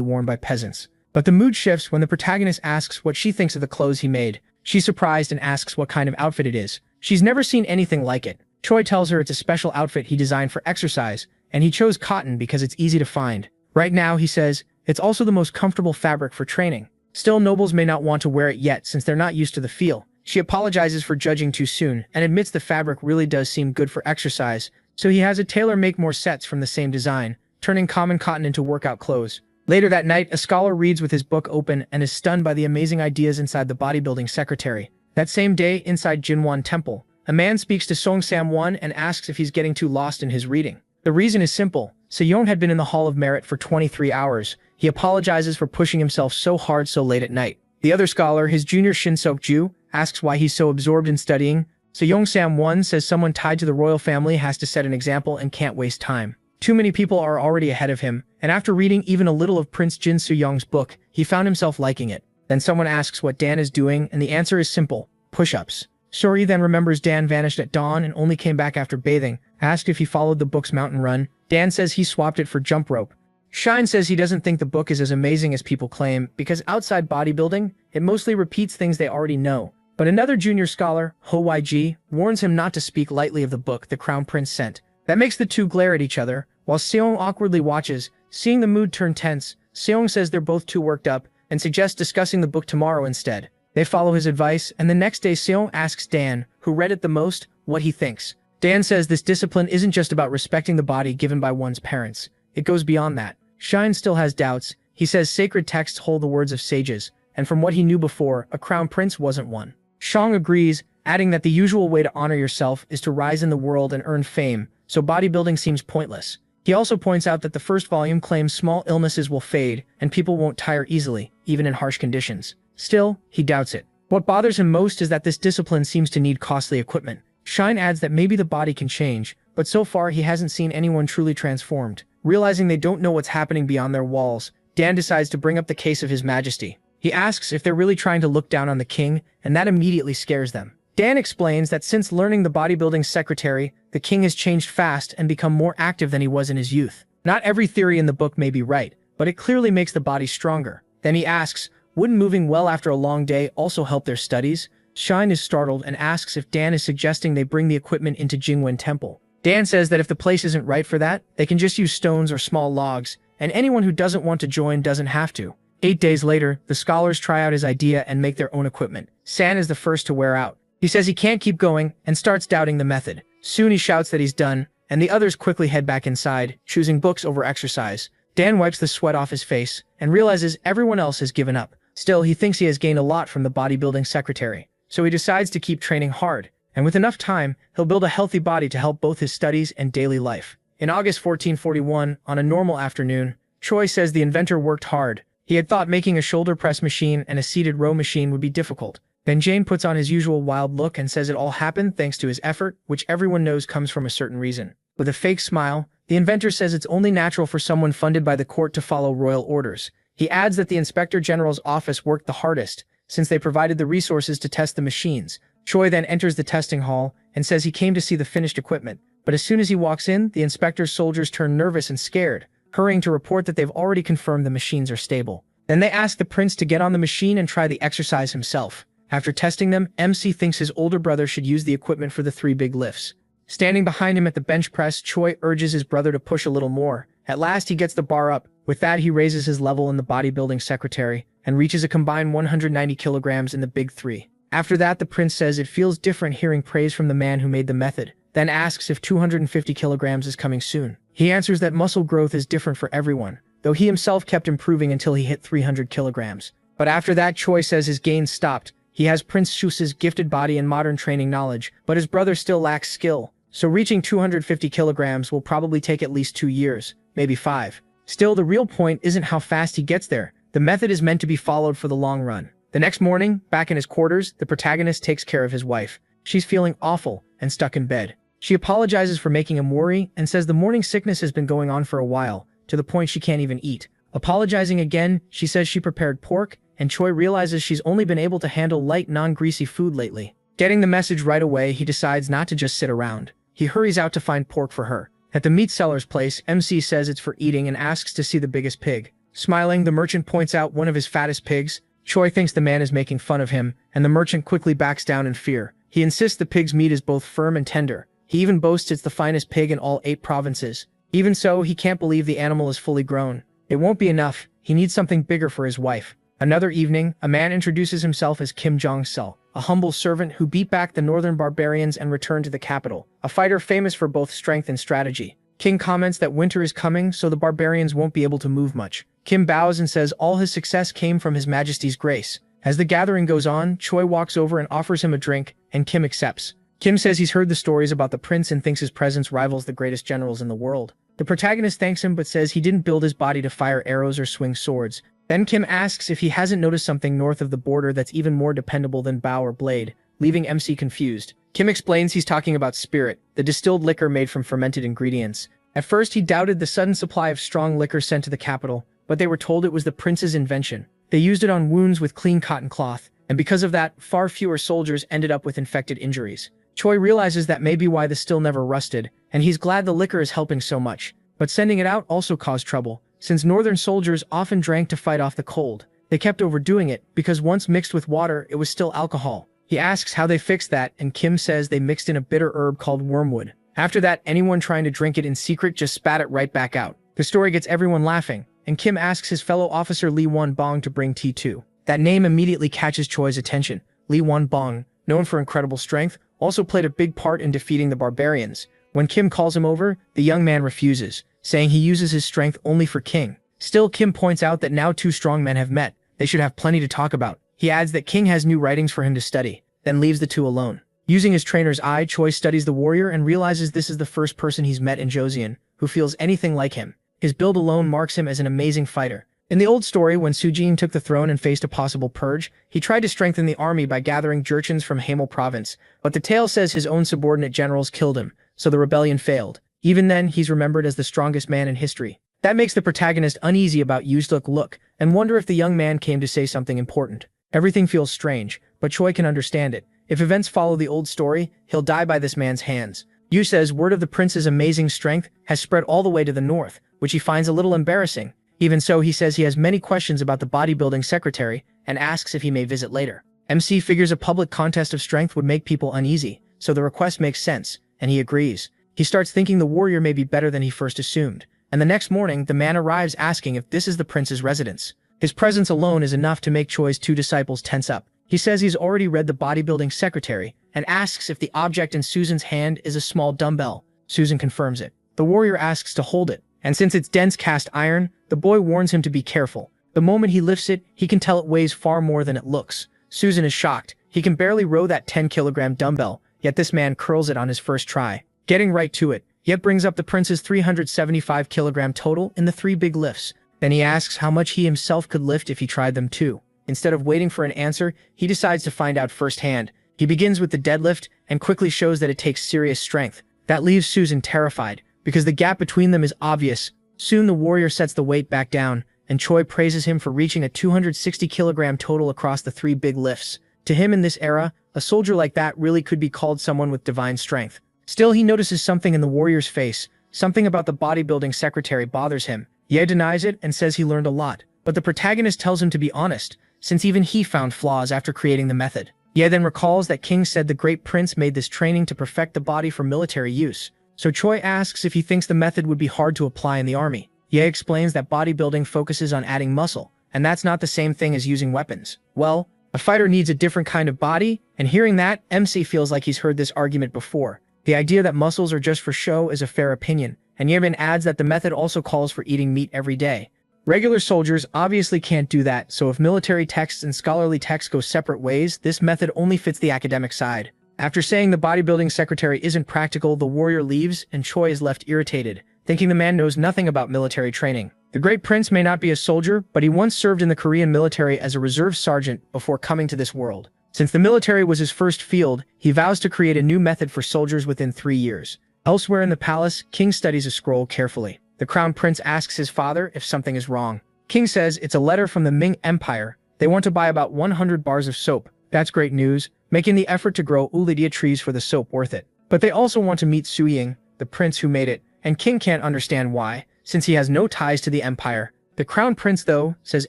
A: worn by peasants. But the mood shifts when the protagonist asks what she thinks of the clothes he made. She's surprised and asks what kind of outfit it is. She's never seen anything like it. Choi tells her it's a special outfit he designed for exercise, and he chose cotton because it's easy to find. Right now, he says, it's also the most comfortable fabric for training. Still, nobles may not want to wear it yet since they're not used to the feel. She apologizes for judging too soon and admits the fabric really does seem good for exercise, so he has a tailor make more sets from the same design, turning common cotton into workout clothes. Later that night, a scholar reads with his book open and is stunned by the amazing ideas inside the bodybuilding secretary. That same day, inside Jinwon Temple, a man speaks to Song Sam-won and asks if he's getting too lost in his reading. The reason is simple. Sejong had been in the Hall of Merit for 23 hours. He apologizes for pushing himself so hard so late at night. The other scholar, his junior Shin Sok-ju, asks why he's so absorbed in studying. Sejong Sam-won says someone tied to the royal family has to set an example and can't waste time. Too many people are already ahead of him, and after reading even a little of Prince Jin Soo-young's book, he found himself liking it. Then someone asks what Dan is doing, and the answer is simple: push-ups. Suri then remembers Dan vanished at dawn and only came back after bathing, asked if he followed the book's mountain run. Dan says he swapped it for jump rope. Shine says he doesn't think the book is as amazing as people claim, because outside bodybuilding, it mostly repeats things they already know. But another junior scholar, Ho YG, warns him not to speak lightly of the book the Crown Prince sent. That makes the two glare at each other, while Seong awkwardly watches. Seeing the mood turn tense, Seong says they're both too worked up, and suggests discussing the book tomorrow instead. They follow his advice, and the next day Seong asks Dan, who read it the most, what he thinks. Dan says this discipline isn't just about respecting the body given by one's parents. It goes beyond that. Shine still has doubts. He says sacred texts hold the words of sages, and from what he knew before, a crown prince wasn't one. Shang agrees, adding that the usual way to honor yourself is to rise in the world and earn fame, so bodybuilding seems pointless. He also points out that the first volume claims small illnesses will fade, and people won't tire easily, even in harsh conditions. Still, he doubts it. What bothers him most is that this discipline seems to need costly equipment. Shine adds that maybe the body can change, but so far he hasn't seen anyone truly transformed. Realizing they don't know what's happening beyond their walls, Dan decides to bring up the case of His Majesty. He asks if they're really trying to look down on the king, and that immediately scares them. Dan explains that since learning the bodybuilding secretary, the king has changed fast and become more active than he was in his youth. Not every theory in the book may be right, but it clearly makes the body stronger. Then he asks, wouldn't moving well after a long day also help their studies? Shine is startled and asks if Dan is suggesting they bring the equipment into Jingwen Temple. Dan says that if the place isn't right for that, they can just use stones or small logs, and anyone who doesn't want to join doesn't have to. 8 days later, the scholars try out his idea and make their own equipment. San is the first to wear out. He says he can't keep going and starts doubting the method. Soon he shouts that he's done, and the others quickly head back inside, choosing books over exercise. Dan wipes the sweat off his face and realizes everyone else has given up. Still, he thinks he has gained a lot from the bodybuilding secretary, so he decides to keep training hard, and with enough time, he'll build a healthy body to help both his studies and daily life. In August 1441, on a normal afternoon, Choi says the inventor worked hard. He had thought making a shoulder press machine and a seated row machine would be difficult. Then Jane puts on his usual wild look and says it all happened thanks to his effort, which everyone knows comes from a certain reason. With a fake smile, the inventor says it's only natural for someone funded by the court to follow royal orders. He adds that the Inspector General's office worked the hardest, since they provided the resources to test the machines. Choi then enters the testing hall and says he came to see the finished equipment, but as soon as he walks in, the inspector's soldiers turn nervous and scared, hurrying to report that they've already confirmed the machines are stable. Then they ask the prince to get on the machine and try the exercise himself. After testing them, MC thinks his older brother should use the equipment for the 3 big lifts. Standing behind him at the bench press, Choi urges his brother to push a little more. At last, he gets the bar up. With that, he raises his level in the bodybuilding secretary and reaches a combined 190 kilograms in the big 3. After that, the prince says it feels different hearing praise from the man who made the method, then asks if 250 kilograms is coming soon. He answers that muscle growth is different for everyone, though he himself kept improving until he hit 300 kilograms. But after that, Choi says his gains stopped. He has Prince Shusa's gifted body and modern training knowledge, but his brother still lacks skill, so reaching 250 kilograms will probably take at least 2 years, maybe 5. Still, the real point isn't how fast he gets there. The method is meant to be followed for the long run. The next morning, back in his quarters, the protagonist takes care of his wife. She's feeling awful and stuck in bed. She apologizes for making him worry and says the morning sickness has been going on for a while, to the point she can't even eat. Apologizing again, she says she prepared pork, and Choi realizes she's only been able to handle light, non-greasy food lately. Getting the message right away, he decides not to just sit around. He hurries out to find pork for her. At the meat seller's place, MC says it's for eating and asks to see the biggest pig. Smiling, the merchant points out one of his fattest pigs. Choi thinks the man is making fun of him, and the merchant quickly backs down in fear. He insists the pig's meat is both firm and tender. He even boasts it's the finest pig in all 8 provinces. Even so, he can't believe the animal is fully grown. It won't be enough. He needs something bigger for his wife. Another evening, a man introduces himself as Kim Jong-sul, a humble servant who beat back the northern barbarians and returned to the capital, a fighter famous for both strength and strategy. King comments that winter is coming, so the barbarians won't be able to move much. Kim bows and says all his success came from His Majesty's grace. As the gathering goes on, Choi walks over and offers him a drink, and Kim accepts. Kim says he's heard the stories about the prince and thinks his presence rivals the greatest generals in the world. The protagonist thanks him but says he didn't build his body to fire arrows or swing swords. Then Kim asks if he hasn't noticed something north of the border that's even more dependable than bow or blade, leaving MC confused. Kim explains he's talking about spirit, the distilled liquor made from fermented ingredients. At first he doubted the sudden supply of strong liquor sent to the capital, but they were told it was the prince's invention. They used it on wounds with clean cotton cloth, and because of that, far fewer soldiers ended up with infected injuries. Choi realizes that may be why the still never rusted, and he's glad the liquor is helping so much. But sending it out also caused trouble, since northern soldiers often drank to fight off the cold. They kept overdoing it, because once mixed with water, it was still alcohol. He asks how they fixed that, and Kim says they mixed in a bitter herb called wormwood. After that, anyone trying to drink it in secret just spat it right back out. The story gets everyone laughing, and Kim asks his fellow officer Lee Won-bong to bring tea too. That name immediately catches Choi's attention. Lee Won-bong, known for incredible strength, also played a big part in defeating the barbarians. When Kim calls him over, the young man refuses, saying he uses his strength only for King. Still, Kim points out that now 2 strong men have met. They should have plenty to talk about. He adds that King has new writings for him to study, then leaves the 2 alone. Using his trainer's eye, Choi studies the warrior and realizes this is the first person he's met in Joseon who feels anything like him. His build alone marks him as an amazing fighter. In the old story, when Sujin took the throne and faced a possible purge, he tried to strengthen the army by gathering Jurchens from Hamel province, but the tale says his own subordinate generals killed him, so the rebellion failed. Even then, he's remembered as the strongest man in history. That makes the protagonist uneasy about Yu's look, and wonder if the young man came to say something important. Everything feels strange, but Choi can understand it. If events follow the old story, he'll die by this man's hands. Yu says word of the prince's amazing strength has spread all the way to the north, which he finds a little embarrassing. Even so, he says he has many questions about the bodybuilding secretary and asks if he may visit later. MC figures a public contest of strength would make people uneasy, so the request makes sense, and he agrees. He starts thinking the warrior may be better than he first assumed, and the next morning, the man arrives asking if this is the prince's residence. His presence alone is enough to make Choi's 2 disciples tense up. He says he's already read the bodybuilding secretary, and asks if the object in Susan's hand is a small dumbbell. Susan confirms it. The warrior asks to hold it, and since it's dense cast iron, the boy warns him to be careful. The moment he lifts it, he can tell it weighs far more than it looks. Susan is shocked. He can barely row that 10-kilogram dumbbell, yet this man curls it on his first try. Getting right to it, yet brings up the prince's 375-kilogram total in the 3 big lifts. Then he asks how much he himself could lift if he tried them too. Instead of waiting for an answer, he decides to find out firsthand. He begins with the deadlift and quickly shows that it takes serious strength. That leaves Susan terrified, because the gap between them is obvious. Soon the warrior sets the weight back down, and Choi praises him for reaching a 260-kilogram total across the 3 big lifts. To him in this era, a soldier like that really could be called someone with divine strength. Still, he notices something in the warrior's face. Something about the bodybuilding secretary bothers him. Ye denies it and says he learned a lot, but the protagonist tells him to be honest, since even he found flaws after creating the method. Ye then recalls that King said the great prince made this training to perfect the body for military use. So Choi asks if he thinks the method would be hard to apply in the army. Ye explains that bodybuilding focuses on adding muscle, and that's not the same thing as using weapons. Well, a fighter needs a different kind of body, and hearing that, MC feels like he's heard this argument before. The idea that muscles are just for show is a fair opinion, and Yemin adds that the method also calls for eating meat every day. Regular soldiers obviously can't do that, so if military texts and scholarly texts go separate ways, this method only fits the academic side. After saying the bodybuilding secretary isn't practical, the warrior leaves, and Choi is left irritated, thinking the man knows nothing about military training. The great prince may not be a soldier, but he once served in the Korean military as a reserve sergeant before coming to this world. Since the military was his first field, he vows to create a new method for soldiers within 3 years. Elsewhere in the palace, King studies a scroll carefully. The crown prince asks his father if something is wrong. King says it's a letter from the Ming Empire. They want to buy about 100 bars of soap. That's great news, making the effort to grow ulidia trees for the soap worth it. But they also want to meet Su Ying, the prince who made it, and King can't understand why, since he has no ties to the empire. The crown prince, though, says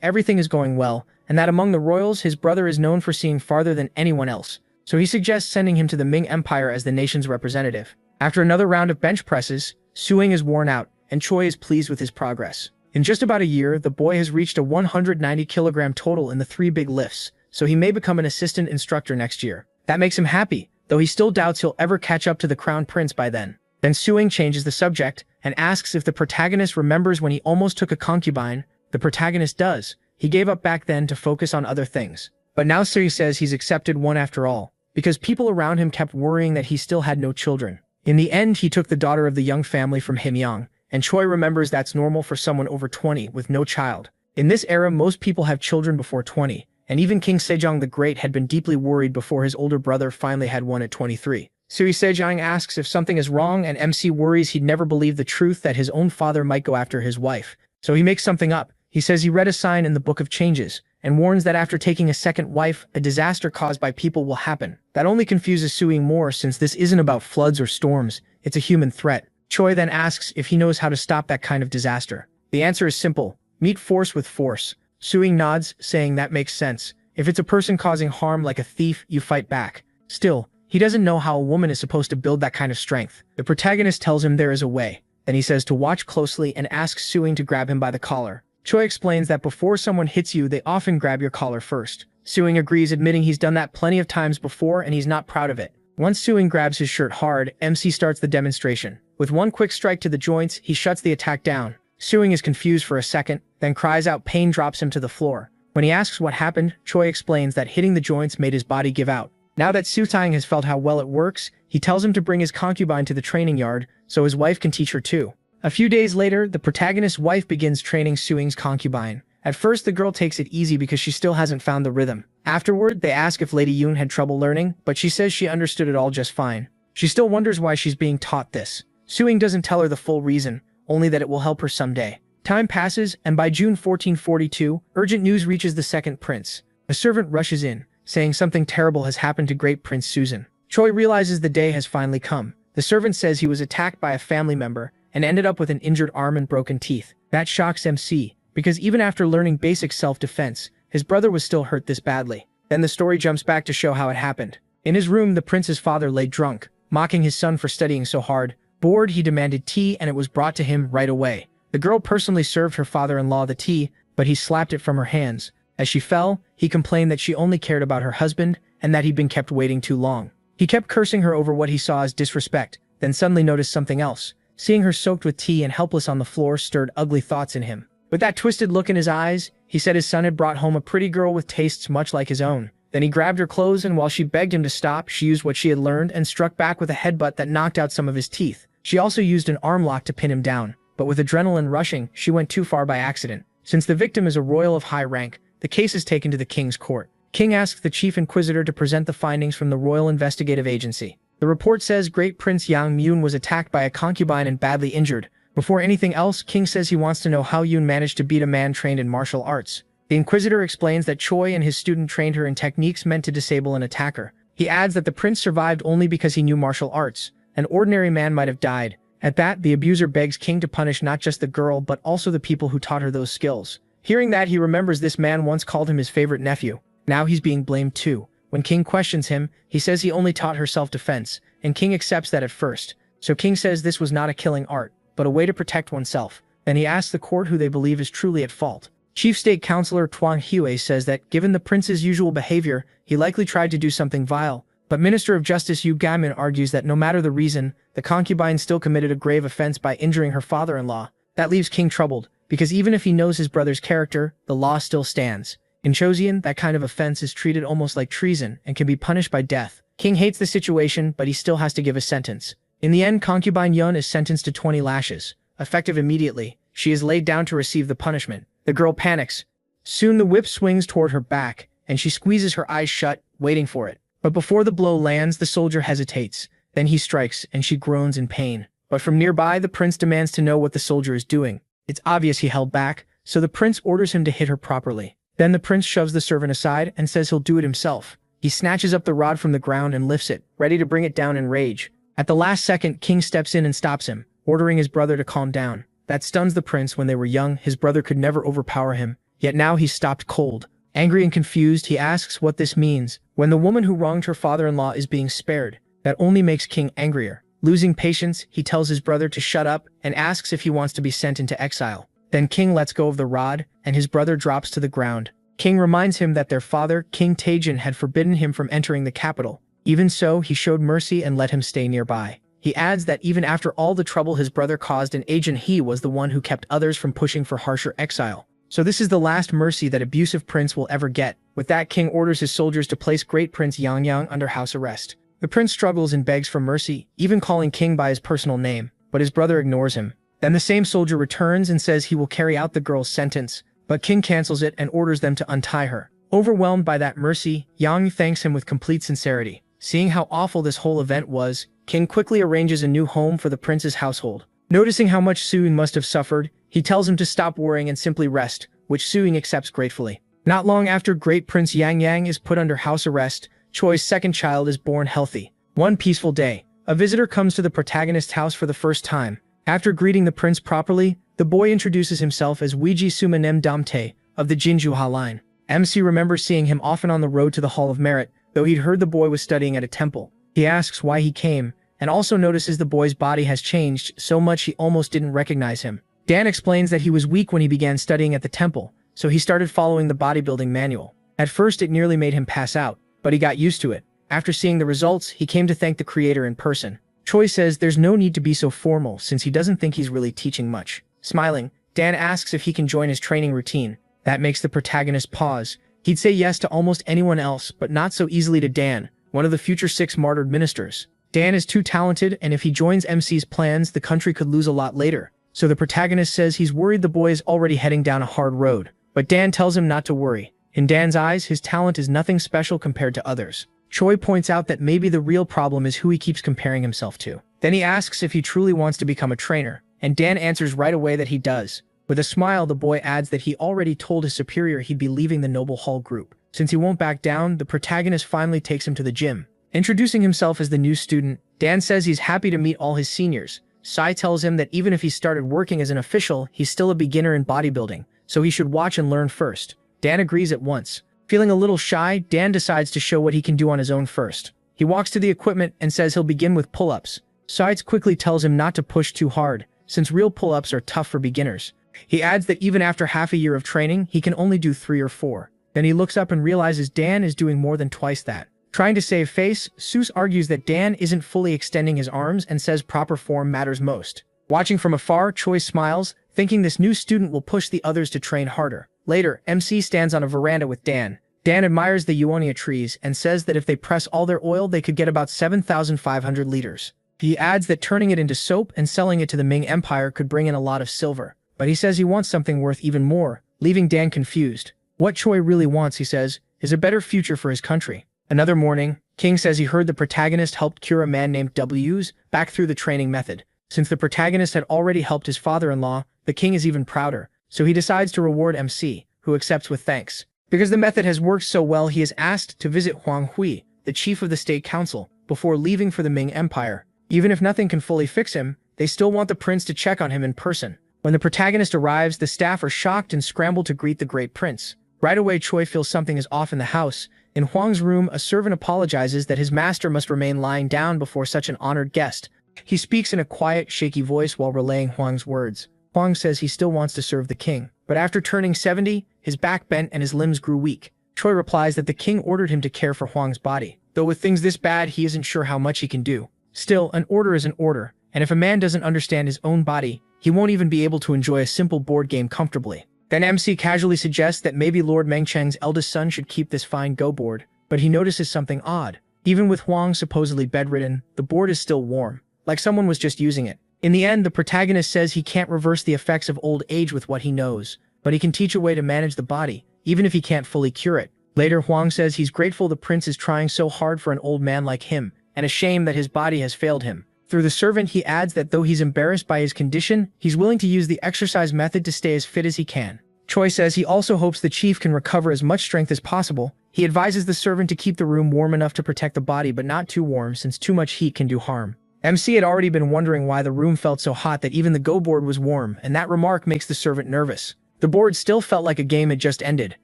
A: everything is going well, and that among the royals his brother is known for seeing farther than anyone else, so he suggests sending him to the Ming Empire as the nation's representative. After another round of bench presses, Su Ying is worn out, and Choi is pleased with his progress. In just about a year, the boy has reached a 190-kilogram total in the 3 big lifts, so he may become an assistant instructor next year. That makes him happy, though he still doubts he'll ever catch up to the crown prince by then. Then Su Ying changes the subject and asks if the protagonist remembers when he almost took a concubine. The protagonist does. He gave up back then to focus on other things. But now Sui says he's accepted one after all, because people around him kept worrying that he still had no children. In the end, he took the daughter of the young family from Him Yang, and Choi remembers that's normal for someone over 20 with no child. In this era, most people have children before 20, and even King Sejong the Great had been deeply worried before his older brother finally had one at 23. Sui Sejong asks if something is wrong, and MC worries he'd never believe the truth that his own father might go after his wife. So he makes something up. He says he read a sign in the Book of Changes, and warns that after taking a second wife, a disaster caused by people will happen. That only confuses Sui more, since this isn't about floods or storms, it's a human threat. Choi then asks if he knows how to stop that kind of disaster. The answer is simple: meet force with force. Sui nods, saying that makes sense. If it's a person causing harm like a thief, you fight back. Still, he doesn't know how a woman is supposed to build that kind of strength. The protagonist tells him there is a way. Then he says to watch closely and asks Su Ying to grab him by the collar. Choi explains that before someone hits you, they often grab your collar first. Su Ying agrees, admitting he's done that plenty of times before and he's not proud of it. Once Su Ying grabs his shirt hard, MC starts the demonstration. With one quick strike to the joints, he shuts the attack down. Su Ying is confused for a second, then cries out pain, drops him to the floor. When he asks what happened, Choi explains that hitting the joints made his body give out. Now that Su Ying has felt how well it works, he tells him to bring his concubine to the training yard so his wife can teach her too. A few days later, the protagonist's wife begins training Su Ying's concubine. At first, the girl takes it easy because she still hasn't found the rhythm. Afterward, they ask if Lady Yoon had trouble learning, but she says she understood it all just fine. She still wonders why she's being taught this. Su Ying doesn't tell her the full reason, only that it will help her someday. Time passes, and by June 1442, urgent news reaches the second prince. A servant rushes in, saying something terrible has happened to great Prince Susan. Choi realizes the day has finally come. The servant says he was attacked by a family member and ended up with an injured arm and broken teeth. That shocks MC, because even after learning basic self-defense, his brother was still hurt this badly. Then the story jumps back to show how it happened. In his room, the prince's father lay drunk, mocking his son for studying so hard. Bored, he demanded tea, and it was brought to him right away. The girl personally served her father-in-law the tea, but he slapped it from her hands. As she fell, he complained that she only cared about her husband and that he'd been kept waiting too long. He kept cursing her over what he saw as disrespect, then suddenly noticed something else. Seeing her soaked with tea and helpless on the floor stirred ugly thoughts in him. With that twisted look in his eyes, he said his son had brought home a pretty girl with tastes much like his own. Then he grabbed her clothes, and while she begged him to stop, she used what she had learned and struck back with a headbutt that knocked out some of his teeth. She also used an arm lock to pin him down, but with adrenaline rushing, she went too far by accident. Since the victim is a royal of high rank, the case is taken to the king's court. King asks the chief inquisitor to present the findings from the Royal Investigative Agency. The report says Great Prince Yang Myun was attacked by a concubine and badly injured. Before anything else, King says he wants to know how Yoon managed to beat a man trained in martial arts. The inquisitor explains that Choi and his student trained her in techniques meant to disable an attacker. He adds that the prince survived only because he knew martial arts. An ordinary man might have died. At that, the abuser begs King to punish not just the girl but also the people who taught her those skills. Hearing that, he remembers this man once called him his favorite nephew. Now he's being blamed too. When King questions him, he says he only taught her self-defense, and King accepts that at first. So King says this was not a killing art, but a way to protect oneself. Then he asks the court who they believe is truly at fault. Chief State Counselor Twang Hue says that, given the prince's usual behavior, he likely tried to do something vile. But Minister of Justice Yu Gamin argues that no matter the reason, the concubine still committed a grave offense by injuring her father-in-law. That leaves King troubled, because even if he knows his brother's character, the law still stands. In Choseon, that kind of offense is treated almost like treason and can be punished by death. King hates the situation, but he still has to give a sentence. In the end, concubine Yun is sentenced to 20 lashes. Effective immediately, she is laid down to receive the punishment. The girl panics. Soon the whip swings toward her back, and she squeezes her eyes shut, waiting for it. But before the blow lands, the soldier hesitates. Then he strikes, and she groans in pain. But from nearby, the prince demands to know what the soldier is doing. It's obvious he held back, so the prince orders him to hit her properly. Then the prince shoves the servant aside and says he'll do it himself. He snatches up the rod from the ground and lifts it, ready to bring it down in rage. At the last second, King steps in and stops him, ordering his brother to calm down. That stuns the prince. When they were young, his brother could never overpower him, yet now he's stopped cold. Angry and confused, he asks what this means. When the woman who wronged her father-in-law is being spared, that only makes King angrier. Losing patience, he tells his brother to shut up and asks if he wants to be sent into exile. Then King lets go of the rod, and his brother drops to the ground. King reminds him that their father, King Taejin, had forbidden him from entering the capital. Even so, he showed mercy and let him stay nearby. He adds that even after all the trouble his brother caused in Aegean, he was the one who kept others from pushing for harsher exile. So this is the last mercy that abusive prince will ever get. With that, King orders his soldiers to place Great Prince Yangyang under house arrest. The prince struggles and begs for mercy, even calling King by his personal name, but his brother ignores him. Then the same soldier returns and says he will carry out the girl's sentence, but King cancels it and orders them to untie her. Overwhelmed by that mercy, Yang thanks him with complete sincerity. Seeing how awful this whole event was, King quickly arranges a new home for the prince's household. Noticing how much Suing must have suffered, he tells him to stop worrying and simply rest, which Suing accepts gratefully. Not long after Great Prince Yang is put under house arrest, Choi's second child is born healthy. One peaceful day, a visitor comes to the protagonist's house for the first time. After greeting the prince properly, the boy introduces himself as Weiji Sumanem Damte of the Jinjuha line. MC remembers seeing him often on the road to the Hall of Merit, though he'd heard the boy was studying at a temple. He asks why he came, and also notices the boy's body has changed so much he almost didn't recognize him. Dan explains that he was weak when he began studying at the temple, so he started following the bodybuilding manual. At first it nearly made him pass out, but he got used to it. After seeing the results, he came to thank the creator in person. Choi says there's no need to be so formal since he doesn't think he's really teaching much. Smiling, Dan asks if he can join his training routine. That makes the protagonist pause. He'd say yes to almost anyone else, but not so easily to Dan, one of the future 6 martyred ministers. Dan is too talented, and if he joins MC's plans, the country could lose a lot later. So the protagonist says he's worried the boy is already heading down a hard road. But Dan tells him not to worry. In Dan's eyes, his talent is nothing special compared to others. Choi points out that maybe the real problem is who he keeps comparing himself to. Then he asks if he truly wants to become a trainer, and Dan answers right away that he does. With a smile, the boy adds that he already told his superior he'd be leaving the Noble Hall group. Since he won't back down, the protagonist finally takes him to the gym. Introducing himself as the new student, Dan says he's happy to meet all his seniors. Sai tells him that even if he started working as an official, he's still a beginner in bodybuilding, so he should watch and learn first. Dan agrees at once. Feeling a little shy, Dan decides to show what he can do on his own first. He walks to the equipment and says he'll begin with pull-ups. Sides quickly tells him not to push too hard, since real pull-ups are tough for beginners. He adds that even after half a year of training, he can only do 3 or 4. Then he looks up and realizes Dan is doing more than twice that. Trying to save face, Seuss argues that Dan isn't fully extending his arms and says proper form matters most. Watching from afar, Choi smiles, thinking this new student will push the others to train harder. Later, MC stands on a veranda with Dan. Dan admires the Euonia trees and says that if they press all their oil, they could get about 7,500 liters. He adds that turning it into soap and selling it to the Ming Empire could bring in a lot of silver. But he says he wants something worth even more, leaving Dan confused. What Choi really wants, he says, is a better future for his country. Another morning, King says he heard the protagonist helped cure a man named W's back through the training method. Since the protagonist had already helped his father-in-law, the king is even prouder, so he decides to reward MC, who accepts with thanks. Because the method has worked so well, he is asked to visit Huang Hui, the chief of the state council, before leaving for the Ming Empire. Even if nothing can fully fix him, they still want the prince to check on him in person. When the protagonist arrives, the staff are shocked and scramble to greet the great prince. Right away, Choi feels something is off in the house. In Huang's room, a servant apologizes that his master must remain lying down before such an honored guest. He speaks in a quiet, shaky voice while relaying Huang's words. Huang says he still wants to serve the king, but after turning 70, his back bent and his limbs grew weak. Choi replies that the king ordered him to care for Huang's body. Though with things this bad, he isn't sure how much he can do. Still, an order is an order, and if a man doesn't understand his own body, he won't even be able to enjoy a simple board game comfortably. Then MC casually suggests that maybe Lord Mengcheng's eldest son should keep this fine Go board, but he notices something odd. Even with Huang supposedly bedridden, the board is still warm, like someone was just using it. In the end, the protagonist says he can't reverse the effects of old age with what he knows, but he can teach a way to manage the body, even if he can't fully cure it. Later, Huang says he's grateful the prince is trying so hard for an old man like him, and ashamed that his body has failed him. Through the servant, he adds that though he's embarrassed by his condition, he's willing to use the exercise method to stay as fit as he can. Choi says he also hopes the chief can recover as much strength as possible. He advises the servant to keep the room warm enough to protect the body but not too warm since too much heat can do harm. MC had already been wondering why the room felt so hot that even the go board was warm, and that remark makes the servant nervous. The board still felt like a game had just ended.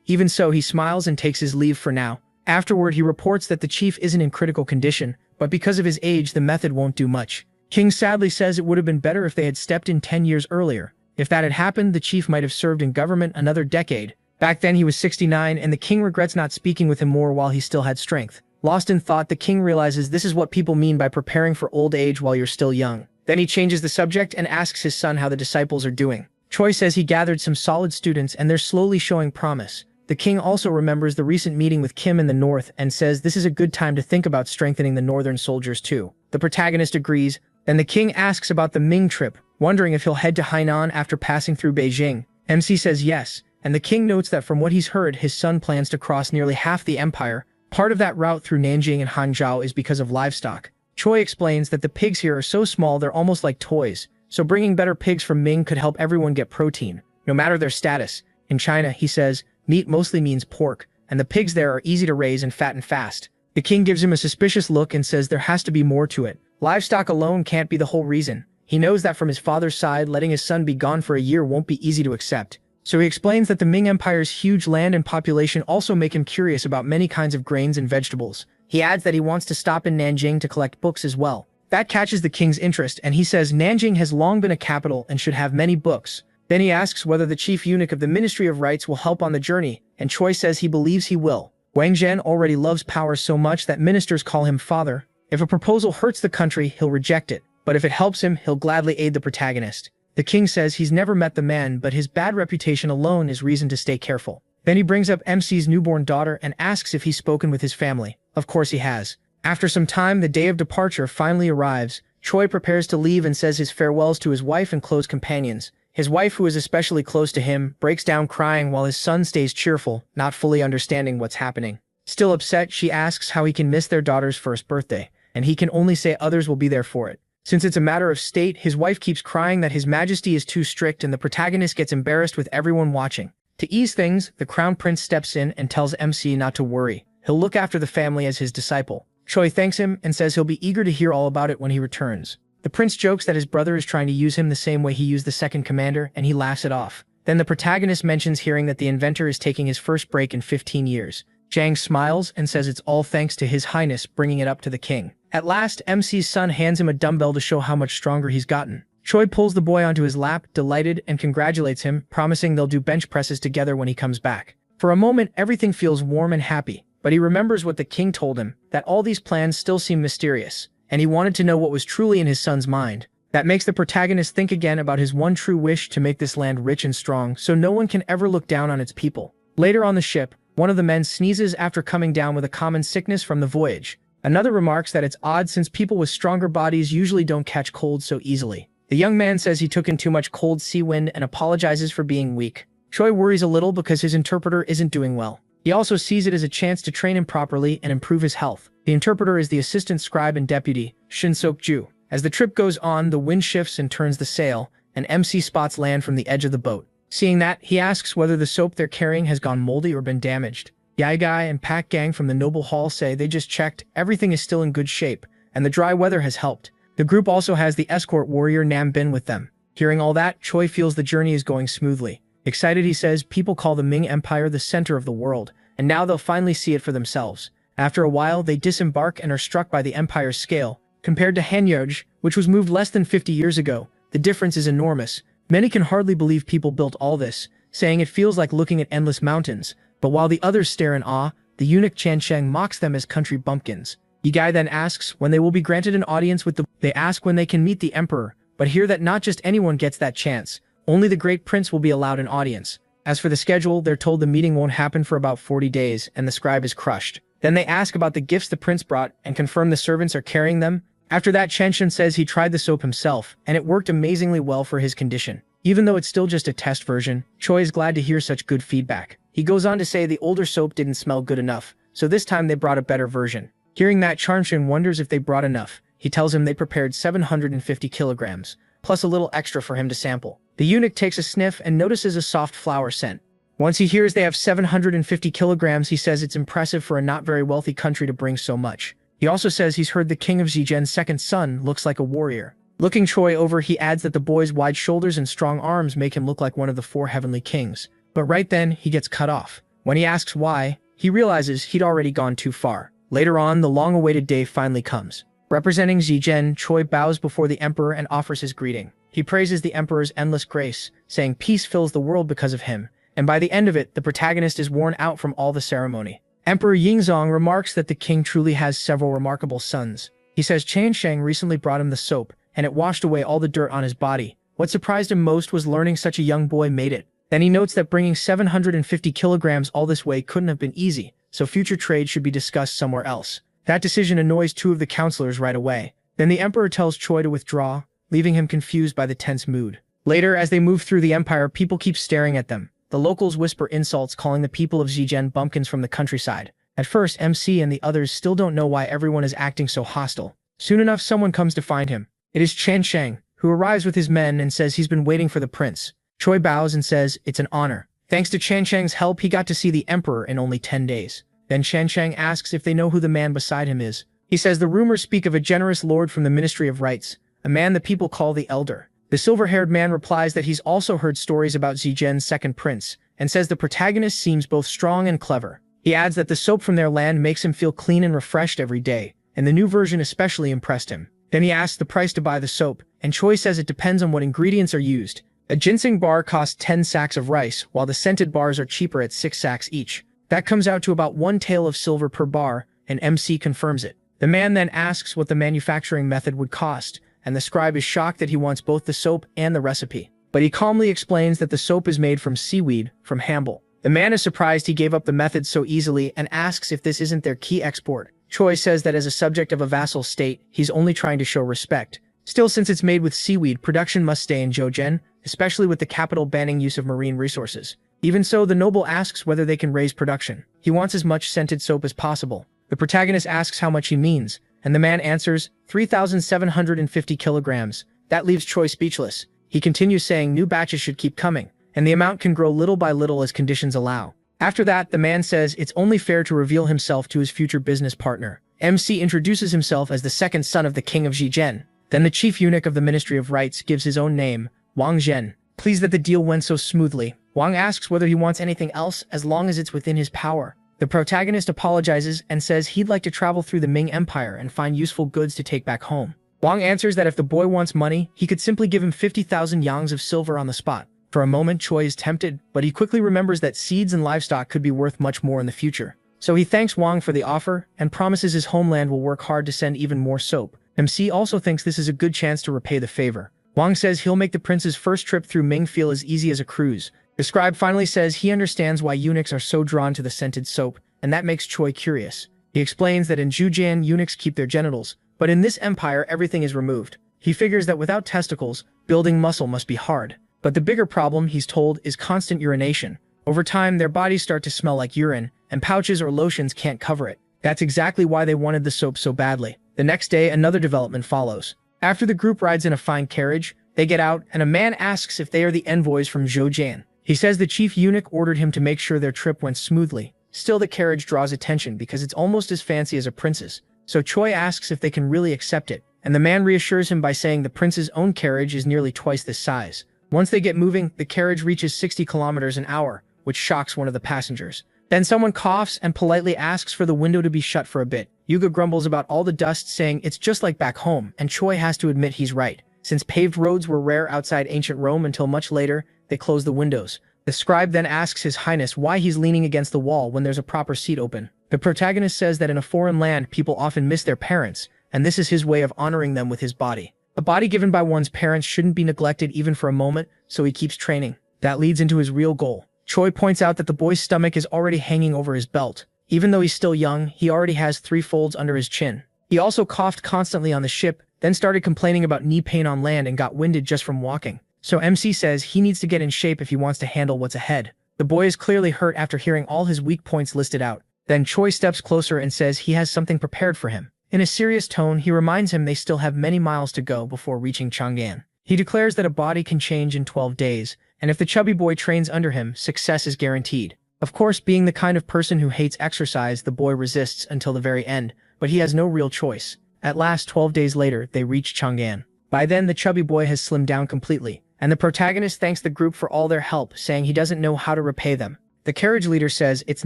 A: Even so, he smiles and takes his leave for now. Afterward, he reports that the chief isn't in critical condition, but because of his age, the method won't do much. King sadly says it would have been better if they had stepped in 10 years earlier. If that had happened, the chief might have served in government another decade. Back then he was 69, and the king regrets not speaking with him more while he still had strength. Lost in thought, the king realizes this is what people mean by preparing for old age while you're still young. Then he changes the subject and asks his son how the disciples are doing. Choi says he gathered some solid students and they're slowly showing promise. The king also remembers the recent meeting with Kim in the north and says this is a good time to think about strengthening the northern soldiers too. The protagonist agrees. Then the king asks about the Ming trip, wondering if he'll head to Hainan after passing through Beijing. MC says yes, and the king notes that from what he's heard, his son plans to cross nearly half the empire. Part of that route through Nanjing and Hangzhou is because of livestock. Choi explains that the pigs here are so small they're almost like toys, so bringing better pigs from Ming could help everyone get protein, no matter their status. In China, he says, meat mostly means pork, and the pigs there are easy to raise and fatten fast. The king gives him a suspicious look and says there has to be more to it. Livestock alone can't be the whole reason. He knows that from his father's side, letting his son be gone for a year won't be easy to accept. So he explains that the Ming Empire's huge land and population also make him curious about many kinds of grains and vegetables. He adds that he wants to stop in Nanjing to collect books as well. That catches the king's interest, and he says Nanjing has long been a capital and should have many books. Then he asks whether the chief eunuch of the Ministry of Rites will help on the journey, and Choi says he believes he will. Wang Zhen already loves power so much that ministers call him father. If a proposal hurts the country, he'll reject it, but if it helps him, he'll gladly aid the protagonist. The king says he's never met the man, but his bad reputation alone is reason to stay careful. Then he brings up MC's newborn daughter and asks if he's spoken with his family. Of course he has. After some time, the day of departure finally arrives. Choi prepares to leave and says his farewells to his wife and close companions. His wife, who is especially close to him, breaks down crying while his son stays cheerful, not fully understanding what's happening. Still upset, she asks how he can miss their daughter's first birthday, and he can only say others will be there for it. Since it's a matter of state, his wife keeps crying that His Majesty is too strict and the protagonist gets embarrassed with everyone watching. To ease things, the crown prince steps in and tells MC not to worry. He'll look after the family as his disciple. Choi thanks him and says he'll be eager to hear all about it when he returns. The prince jokes that his brother is trying to use him the same way he used the second commander, and he laughs it off. Then the protagonist mentions hearing that the inventor is taking his first break in 15 years. Jang smiles and says it's all thanks to His Highness bringing it up to the king. At last, MC's son hands him a dumbbell to show how much stronger he's gotten. Choi pulls the boy onto his lap, delighted, and congratulates him, promising they'll do bench presses together when he comes back. For a moment, everything feels warm and happy, but he remembers what the king told him, that all these plans still seem mysterious, and he wanted to know what was truly in his son's mind. That makes the protagonist think again about his one true wish to make this land rich and strong so no one can ever look down on its people. Later on the ship, one of the men sneezes after coming down with a common sickness from the voyage. Another remarks that it's odd since people with stronger bodies usually don't catch colds so easily. The young man says he took in too much cold sea wind and apologizes for being weak. Choi worries a little because his interpreter isn't doing well. He also sees it as a chance to train him properly and improve his health. The interpreter is the assistant scribe and deputy, Shin Sok-ju. As the trip goes on, the wind shifts and turns the sail, and MC spots land from the edge of the boat. Seeing that, he asks whether the soap they're carrying has gone moldy or been damaged. Yagai and Pak Gang from the Noble Hall say they just checked, everything is still in good shape, and the dry weather has helped. The group also has the escort warrior Nam Bin with them. Hearing all that, Choi feels the journey is going smoothly. Excited, he says people call the Ming Empire the center of the world, and now they'll finally see it for themselves. After a while, they disembark and are struck by the empire's scale. Compared to Hanyoj, which was moved less than 50 years ago, the difference is enormous. Many can hardly believe people built all this, saying it feels like looking at endless mountains. But while the others stare in awe, the eunuch Chan Sheng mocks them as country bumpkins. Yigai then asks when they will be granted an audience with the... They ask when they can meet the emperor, but hear that not just anyone gets that chance. Only the great prince will be allowed an audience. As for the schedule, they're told the meeting won't happen for about 40 days, and the scribe is crushed. Then they ask about the gifts the prince brought, and confirm the servants are carrying them. After that, Chen Shen says he tried the soap himself, and it worked amazingly well for his condition. Even though it's still just a test version, Choi is glad to hear such good feedback. He goes on to say the older soap didn't smell good enough, so this time they brought a better version. Hearing that, Chanshin wonders if they brought enough. He tells him they prepared 750 kilograms, plus a little extra for him to sample. The eunuch takes a sniff and notices a soft flower scent. Once he hears they have 750 kilograms, he says it's impressive for a not very wealthy country to bring so much. He also says he's heard the king of Zijen's second son looks like a warrior. Looking Choi over, he adds that the boy's wide shoulders and strong arms make him look like one of the 4 heavenly kings. But right then, he gets cut off. When he asks why, he realizes he'd already gone too far. Later on, the long-awaited day finally comes. Representing Zijen, Choi bows before the emperor and offers his greeting. He praises the emperor's endless grace, saying peace fills the world because of him. And by the end of it, the protagonist is worn out from all the ceremony. Emperor Yingzong remarks that the king truly has several remarkable sons. He says Chen Shang recently brought him the soap, and it washed away all the dirt on his body. What surprised him most was learning such a young boy made it. Then he notes that bringing 750 kilograms all this way couldn't have been easy, so future trade should be discussed somewhere else. That decision annoys 2 of the counselors right away. Then the emperor tells Choi to withdraw, leaving him confused by the tense mood. Later, as they move through the empire, people keep staring at them. The locals whisper insults, calling the people of Zijen bumpkins from the countryside. At first, MC and the others still don't know why everyone is acting so hostile. Soon enough, someone comes to find him. It is Chen Shang, who arrives with his men and says he's been waiting for the prince. Choi bows and says it's an honor. Thanks to Chen Shang's help, he got to see the emperor in only 10 days. Then Chen Shang asks if they know who the man beside him is. He says the rumors speak of a generous lord from the Ministry of Rights, a man the people call the Elder. The silver-haired man replies that he's also heard stories about Zijen's second prince, and says the protagonist seems both strong and clever. He adds that the soap from their land makes him feel clean and refreshed every day, and the new version especially impressed him. Then he asks the price to buy the soap, and Choi says it depends on what ingredients are used. A ginseng bar costs 10 sacks of rice, while the scented bars are cheaper at 6 sacks each. That comes out to about 1 tael of silver per bar, and MC confirms it. The man then asks what the manufacturing method would cost, and the scribe is shocked that he wants both the soap and the recipe. But he calmly explains that the soap is made from seaweed, from Hamble. The man is surprised he gave up the method so easily and asks if this isn't their key export. Choi says that as a subject of a vassal state, he's only trying to show respect. Still, since it's made with seaweed, production must stay in Zhejiang, especially with the capital banning use of marine resources. Even so, the noble asks whether they can raise production. He wants as much scented soap as possible. The protagonist asks how much he means, and the man answers, 3,750 kilograms. That leaves Choi speechless. He continues saying new batches should keep coming, and the amount can grow little by little as conditions allow. After that, the man says it's only fair to reveal himself to his future business partner. MC introduces himself as the second son of the king of Zijen. Then the chief eunuch of the Ministry of Rights gives his own name, Wang Zhen. Pleased that the deal went so smoothly, Wang asks whether he wants anything else as long as it's within his power. The protagonist apologizes and says he'd like to travel through the Ming Empire and find useful goods to take back home. Wang answers that if the boy wants money, he could simply give him 50,000 yangs of silver on the spot. For a moment, Choi is tempted, but he quickly remembers that seeds and livestock could be worth much more in the future. So he thanks Wang for the offer and promises his homeland will work hard to send even more soap. MC also thinks this is a good chance to repay the favor. Wang says he'll make the prince's first trip through Ming feel as easy as a cruise. The scribe finally says he understands why eunuchs are so drawn to the scented soap, and that makes Choi curious. He explains that in Zhejiang, eunuchs keep their genitals, but in this empire, everything is removed. He figures that without testicles, building muscle must be hard. But the bigger problem, he's told, is constant urination. Over time, their bodies start to smell like urine, and pouches or lotions can't cover it. That's exactly why they wanted the soap so badly. The next day, another development follows. After the group rides in a fine carriage, they get out, and a man asks if they are the envoys from Zhejiang. He says the chief eunuch ordered him to make sure their trip went smoothly. Still, the carriage draws attention because it's almost as fancy as a prince's. So Choi asks if they can really accept it, and the man reassures him by saying the prince's own carriage is nearly twice this size. Once they get moving, the carriage reaches 60 kilometers an hour, which shocks one of the passengers. Then someone coughs and politely asks for the window to be shut for a bit. Yuga grumbles about all the dust, saying it's just like back home, and Choi has to admit he's right. Since paved roads were rare outside ancient Rome until much later, they close the windows. The scribe then asks His Highness why he's leaning against the wall when there's a proper seat open. The protagonist says that in a foreign land, people often miss their parents, and this is his way of honoring them with his body. A body given by one's parents shouldn't be neglected even for a moment, so he keeps training. That leads into his real goal. Choi points out that the boy's stomach is already hanging over his belt. Even though he's still young, he already has 3 folds under his chin. He also coughed constantly on the ship, then started complaining about knee pain on land and got winded just from walking. So MC says he needs to get in shape if he wants to handle what's ahead. The boy is clearly hurt after hearing all his weak points listed out. Then Choi steps closer and says he has something prepared for him. In a serious tone, he reminds him they still have many miles to go before reaching Chang'an. He declares that a body can change in 12 days, and if the chubby boy trains under him, success is guaranteed. Of course, being the kind of person who hates exercise, the boy resists until the very end, but he has no real choice. At last, 12 days later, they reach Chang'an. By then, the chubby boy has slimmed down completely, and the protagonist thanks the group for all their help, saying he doesn't know how to repay them. The carriage leader says it's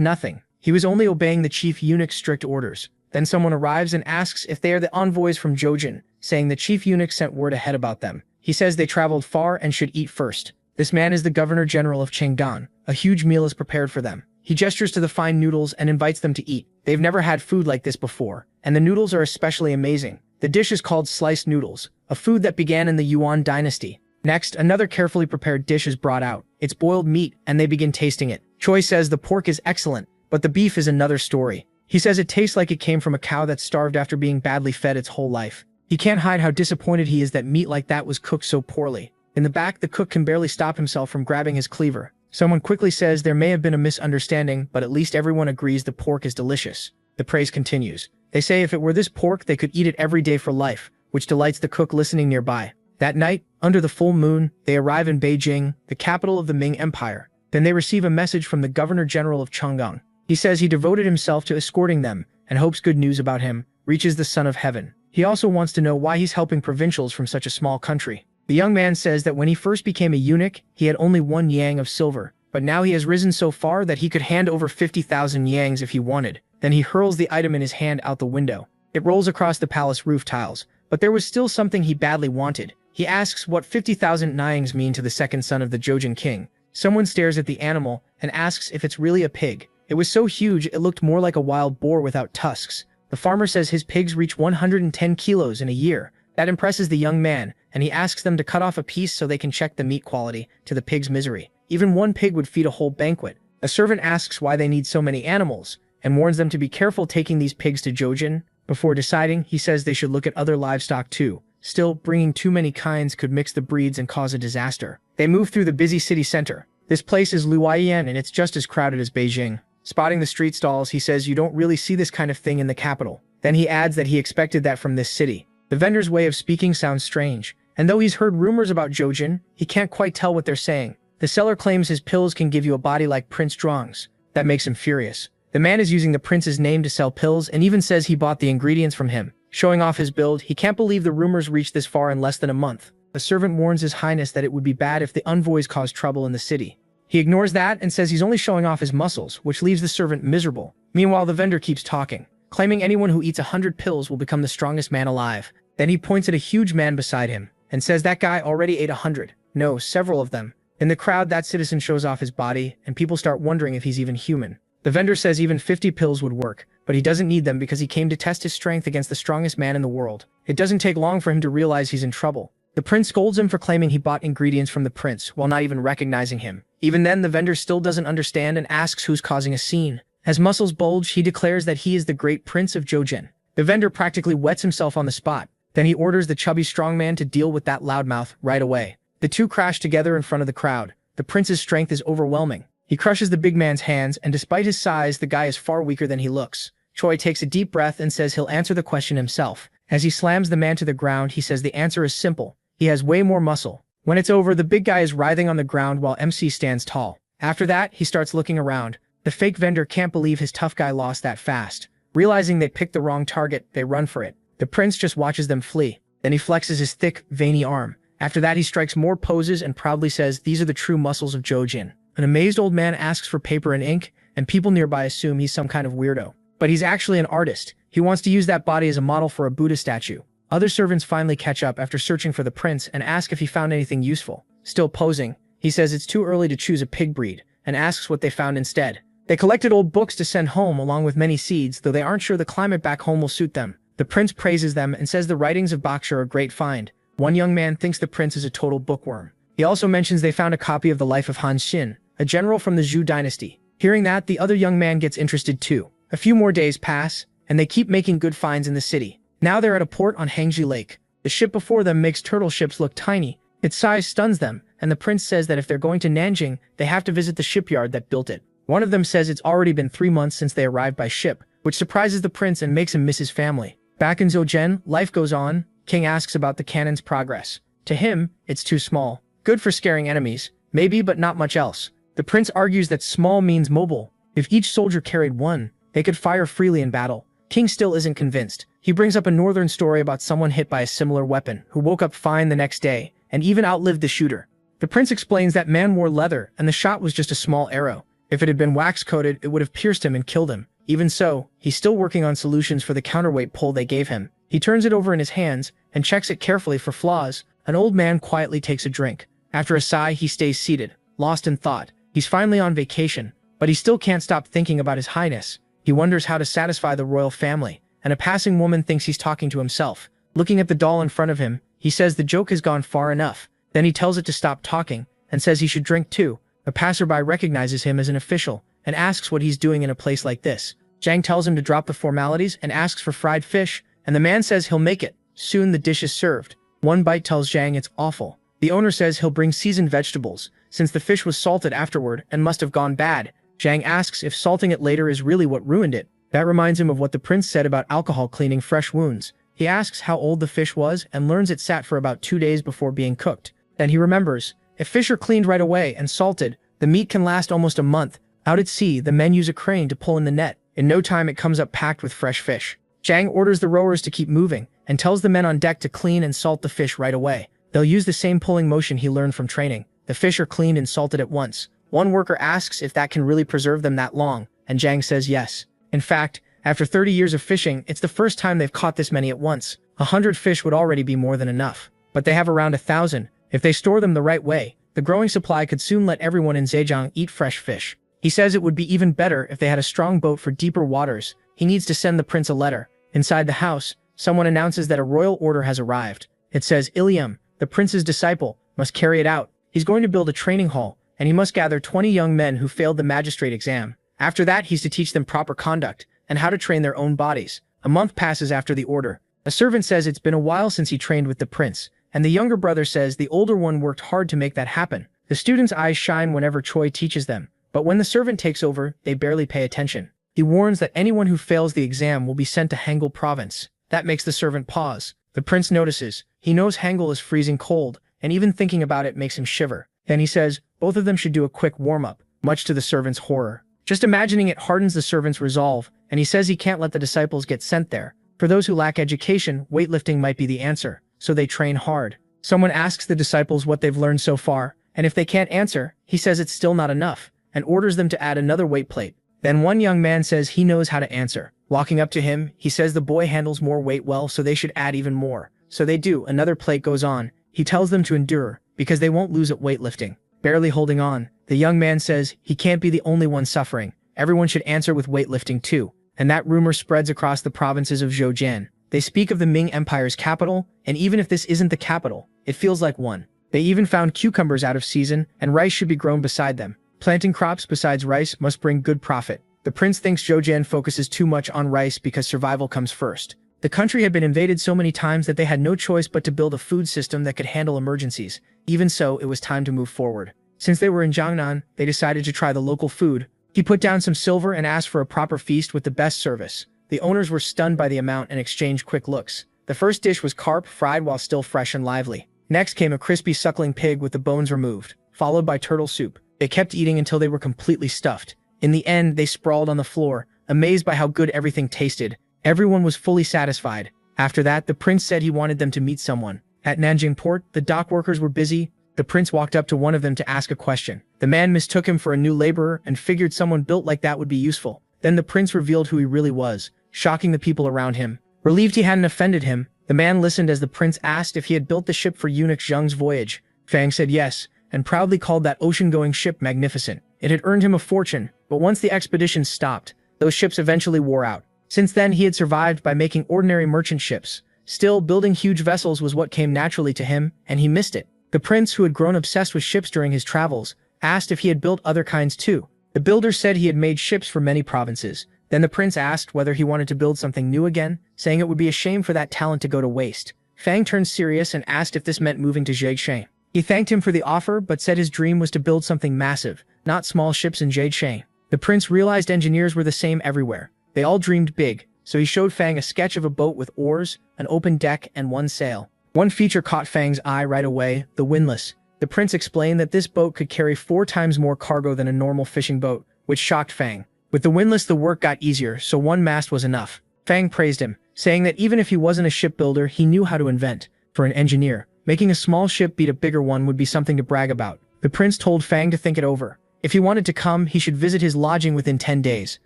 A: nothing. He was only obeying the chief eunuch's strict orders. Then someone arrives and asks if they are the envoys from Jojin, saying the chief eunuch sent word ahead about them. He says they traveled far and should eat first. This man is the governor general of Chang'an. A huge meal is prepared for them. He gestures to the fine noodles and invites them to eat. They've never had food like this before, and the noodles are especially amazing. The dish is called sliced noodles, a food that began in the Yuan dynasty. Next, another carefully prepared dish is brought out. It's boiled meat, and they begin tasting it. Choi says the pork is excellent, but the beef is another story. He says it tastes like it came from a cow that starved after being badly fed its whole life. He can't hide how disappointed he is that meat like that was cooked so poorly. In the back, the cook can barely stop himself from grabbing his cleaver. Someone quickly says there may have been a misunderstanding, but at least everyone agrees the pork is delicious. The praise continues. They say if it were this pork, they could eat it every day for life, which delights the cook listening nearby. That night, under the full moon, they arrive in Beijing, the capital of the Ming Empire. Then they receive a message from the Governor General of Chang'an. He says he devoted himself to escorting them and hopes good news about him reaches the Son of Heaven. He also wants to know why he's helping provincials from such a small country. The young man says that when he first became a eunuch, he had only 1 yang of silver, but now he has risen so far that he could hand over 50,000 yangs if he wanted. Then he hurls the item in his hand out the window. It rolls across the palace roof tiles, but there was still something he badly wanted. He asks what 50,000 yangs mean to the second son of the Jojin king. Someone stares at the animal and asks if it's really a pig. It was so huge it looked more like a wild boar without tusks. The farmer says his pigs reach 110 kilos in a year. That impresses the young man, and he asks them to cut off a piece so they can check the meat quality, to the pig's misery. Even 1 pig would feed a whole banquet. A servant asks why they need so many animals, and warns them to be careful taking these pigs to Jojin. Before deciding, he says they should look at other livestock too. Still, bringing too many kinds could mix the breeds and cause a disaster. They move through the busy city center. This place is Luoyuan and it's just as crowded as Beijing. Spotting the street stalls, he says you don't really see this kind of thing in the capital. Then he adds that he expected that from this city. The vendor's way of speaking sounds strange, and though he's heard rumors about Jojin, he can't quite tell what they're saying. The seller claims his pills can give you a body like Prince Dronzer. That makes him furious. The man is using the prince's name to sell pills and even says he bought the ingredients from him. Showing off his build, he can't believe the rumors reached this far in less than a month. A servant warns his highness that it would be bad if the envoys caused trouble in the city. He ignores that and says he's only showing off his muscles, which leaves the servant miserable. Meanwhile, the vendor keeps talking, claiming anyone who eats 100 pills will become the strongest man alive. Then he points at a huge man beside him and says that guy already ate 100. No, several of them. In the crowd, that citizen shows off his body, and people start wondering if he's even human. The vendor says even 50 pills would work, but he doesn't need them because he came to test his strength against the strongest man in the world. It doesn't take long for him to realize he's in trouble. The prince scolds him for claiming he bought ingredients from the prince while not even recognizing him. Even then, the vendor still doesn't understand and asks who's causing a scene. As muscles bulge, he declares that he is the great prince of Jojin. The vendor practically wets himself on the spot. Then he orders the chubby strongman to deal with that loudmouth right away. The two crash together in front of the crowd. The prince's strength is overwhelming. He crushes the big man's hands, and despite his size, the guy is far weaker than he looks. Choi takes a deep breath and says he'll answer the question himself. As he slams the man to the ground, he says the answer is simple. He has way more muscle. When it's over, the big guy is writhing on the ground while MC stands tall. After that, he starts looking around. The fake vendor can't believe his tough guy lost that fast. Realizing they picked the wrong target, they run for it. The prince just watches them flee. Then he flexes his thick, veiny arm. After that, he strikes more poses and proudly says, "These are the true muscles of Jojin." An amazed old man asks for paper and ink, and people nearby assume he's some kind of weirdo. But he's actually an artist. He wants to use that body as a model for a Buddha statue. Other servants finally catch up after searching for the prince and ask if he found anything useful. Still posing, he says it's too early to choose a pig breed, and asks what they found instead. They collected old books to send home along with many seeds, though they aren't sure the climate back home will suit them. The prince praises them and says the writings of Baksha are a great find. One young man thinks the prince is a total bookworm. He also mentions they found a copy of the life of Han Xin, a general from the Zhou dynasty. Hearing that, the other young man gets interested too. A few more days pass, and they keep making good finds in the city. Now they're at a port on Hangzhi Lake. The ship before them makes turtle ships look tiny. Its size stuns them, and the prince says that if they're going to Nanjing, they have to visit the shipyard that built it. One of them says it's already been 3 months since they arrived by ship, which surprises the prince and makes him miss his family. Back in Zhoujin, life goes on. King asks about the cannon's progress. To him, it's too small. Good for scaring enemies, maybe, but not much else. The prince argues that small means mobile. If each soldier carried one, they could fire freely in battle. King still isn't convinced. He brings up a northern story about someone hit by a similar weapon, who woke up fine the next day, and even outlived the shooter. The prince explains that man wore leather, and the shot was just a small arrow. If it had been wax-coated, it would have pierced him and killed him. Even so, he's still working on solutions for the counterweight pole they gave him. He turns it over in his hands, and checks it carefully for flaws. An old man quietly takes a drink. After a sigh, he stays seated, lost in thought. He's finally on vacation, but he still can't stop thinking about his highness. He wonders how to satisfy the royal family, and a passing woman thinks he's talking to himself. Looking at the doll in front of him, he says the joke has gone far enough. Then he tells it to stop talking, and says he should drink too. A passerby recognizes him as an official, and asks what he's doing in a place like this. Zhang tells him to drop the formalities and asks for fried fish, and the man says he'll make it. Soon the dish is served. One bite tells Zhang it's awful. The owner says he'll bring seasoned vegetables, since the fish was salted afterward and must have gone bad. Zhang asks if salting it later is really what ruined it. That reminds him of what the prince said about alcohol cleaning fresh wounds. He asks how old the fish was and learns it sat for about 2 days before being cooked. Then he remembers, if fish are cleaned right away and salted, the meat can last almost a month. Out at sea, the men use a crane to pull in the net. In no time it comes up packed with fresh fish. Zhang orders the rowers to keep moving, and tells the men on deck to clean and salt the fish right away. They'll use the same pulling motion he learned from training. The fish are cleaned and salted at once. One worker asks if that can really preserve them that long, and Zhang says yes. In fact, after 30 years of fishing, it's the first time they've caught this many at once. 100 fish would already be more than enough. But they have around 1,000. If they store them the right way, the growing supply could soon let everyone in Zhejiang eat fresh fish. He says it would be even better if they had a strong boat for deeper waters. He needs to send the prince a letter. Inside the house, someone announces that a royal order has arrived. It says Ilium, the prince's disciple, must carry it out. He's going to build a training hall, and he must gather 20 young men who failed the magistrate exam. After that, he's to teach them proper conduct and how to train their own bodies. A month passes after the order. A servant says it's been a while since he trained with the prince, and the younger brother says the older one worked hard to make that happen. The students' eyes shine whenever Choi teaches them, but when the servant takes over, they barely pay attention. He warns that anyone who fails the exam will be sent to Hangul province. That makes the servant pause. The prince notices. He knows Hangul is freezing cold, and even thinking about it makes him shiver. Then he says, both of them should do a quick warm-up, much to the servant's horror. Just imagining it hardens the servant's resolve, and he says he can't let the disciples get sent there. For those who lack education, weightlifting might be the answer, so they train hard. Someone asks the disciples what they've learned so far, and if they can't answer, he says it's still not enough, and orders them to add another weight plate. Then one young man says he knows how to answer. Walking up to him, he says the boy handles more weight well, so they should add even more. So they do. Another plate goes on. He tells them to endure, because they won't lose at weightlifting. Barely holding on, the young man says he can't be the only one suffering. Everyone should answer with weightlifting too. And that rumor spreads across the provinces of Zhejiang. They speak of the Ming Empire's capital, and even if this isn't the capital, it feels like one. They even found cucumbers out of season, and rice should be grown beside them. Planting crops besides rice must bring good profit. The prince thinks Zhejiang focuses too much on rice because survival comes first. The country had been invaded so many times that they had no choice but to build a food system that could handle emergencies. Even so, it was time to move forward. Since they were in Jiangnan, they decided to try the local food. He put down some silver and asked for a proper feast with the best service. The owners were stunned by the amount and exchanged quick looks. The first dish was carp fried while still fresh and lively. Next came a crispy suckling pig with the bones removed, followed by turtle soup. They kept eating until they were completely stuffed. In the end, they sprawled on the floor, amazed by how good everything tasted. Everyone was fully satisfied. After that, the prince said he wanted them to meet someone. At Nanjing port, the dock workers were busy. The prince walked up to one of them to ask a question. The man mistook him for a new laborer and figured someone built like that would be useful. Then the prince revealed who he really was, shocking the people around him. Relieved he hadn't offended him, the man listened as the prince asked if he had built the ship for eunuch Zheng's voyage. Fang said yes, and proudly called that ocean-going ship magnificent. It had earned him a fortune, but once the expedition stopped, those ships eventually wore out. Since then, he had survived by making ordinary merchant ships. Still, building huge vessels was what came naturally to him, and he missed it. The prince, who had grown obsessed with ships during his travels, asked if he had built other kinds too. The builder said he had made ships for many provinces. Then the prince asked whether he wanted to build something new again, saying it would be a shame for that talent to go to waste. Fang turned serious and asked if this meant moving to Zhejiang. He thanked him for the offer, but said his dream was to build something massive, not small ships in Zhejiang. The prince realized engineers were the same everywhere. They all dreamed big, so he showed Fang a sketch of a boat with oars, an open deck, and one sail. One feature caught Fang's eye right away, the windlass. The prince explained that this boat could carry 4 times more cargo than a normal fishing boat, which shocked Fang. With the windlass, the work got easier, so 1 mast was enough. Fang praised him, saying that even if he wasn't a shipbuilder, he knew how to invent. For an engineer, making a small ship beat a bigger one would be something to brag about. The prince told Fang to think it over. If he wanted to come, he should visit his lodging within 10 days.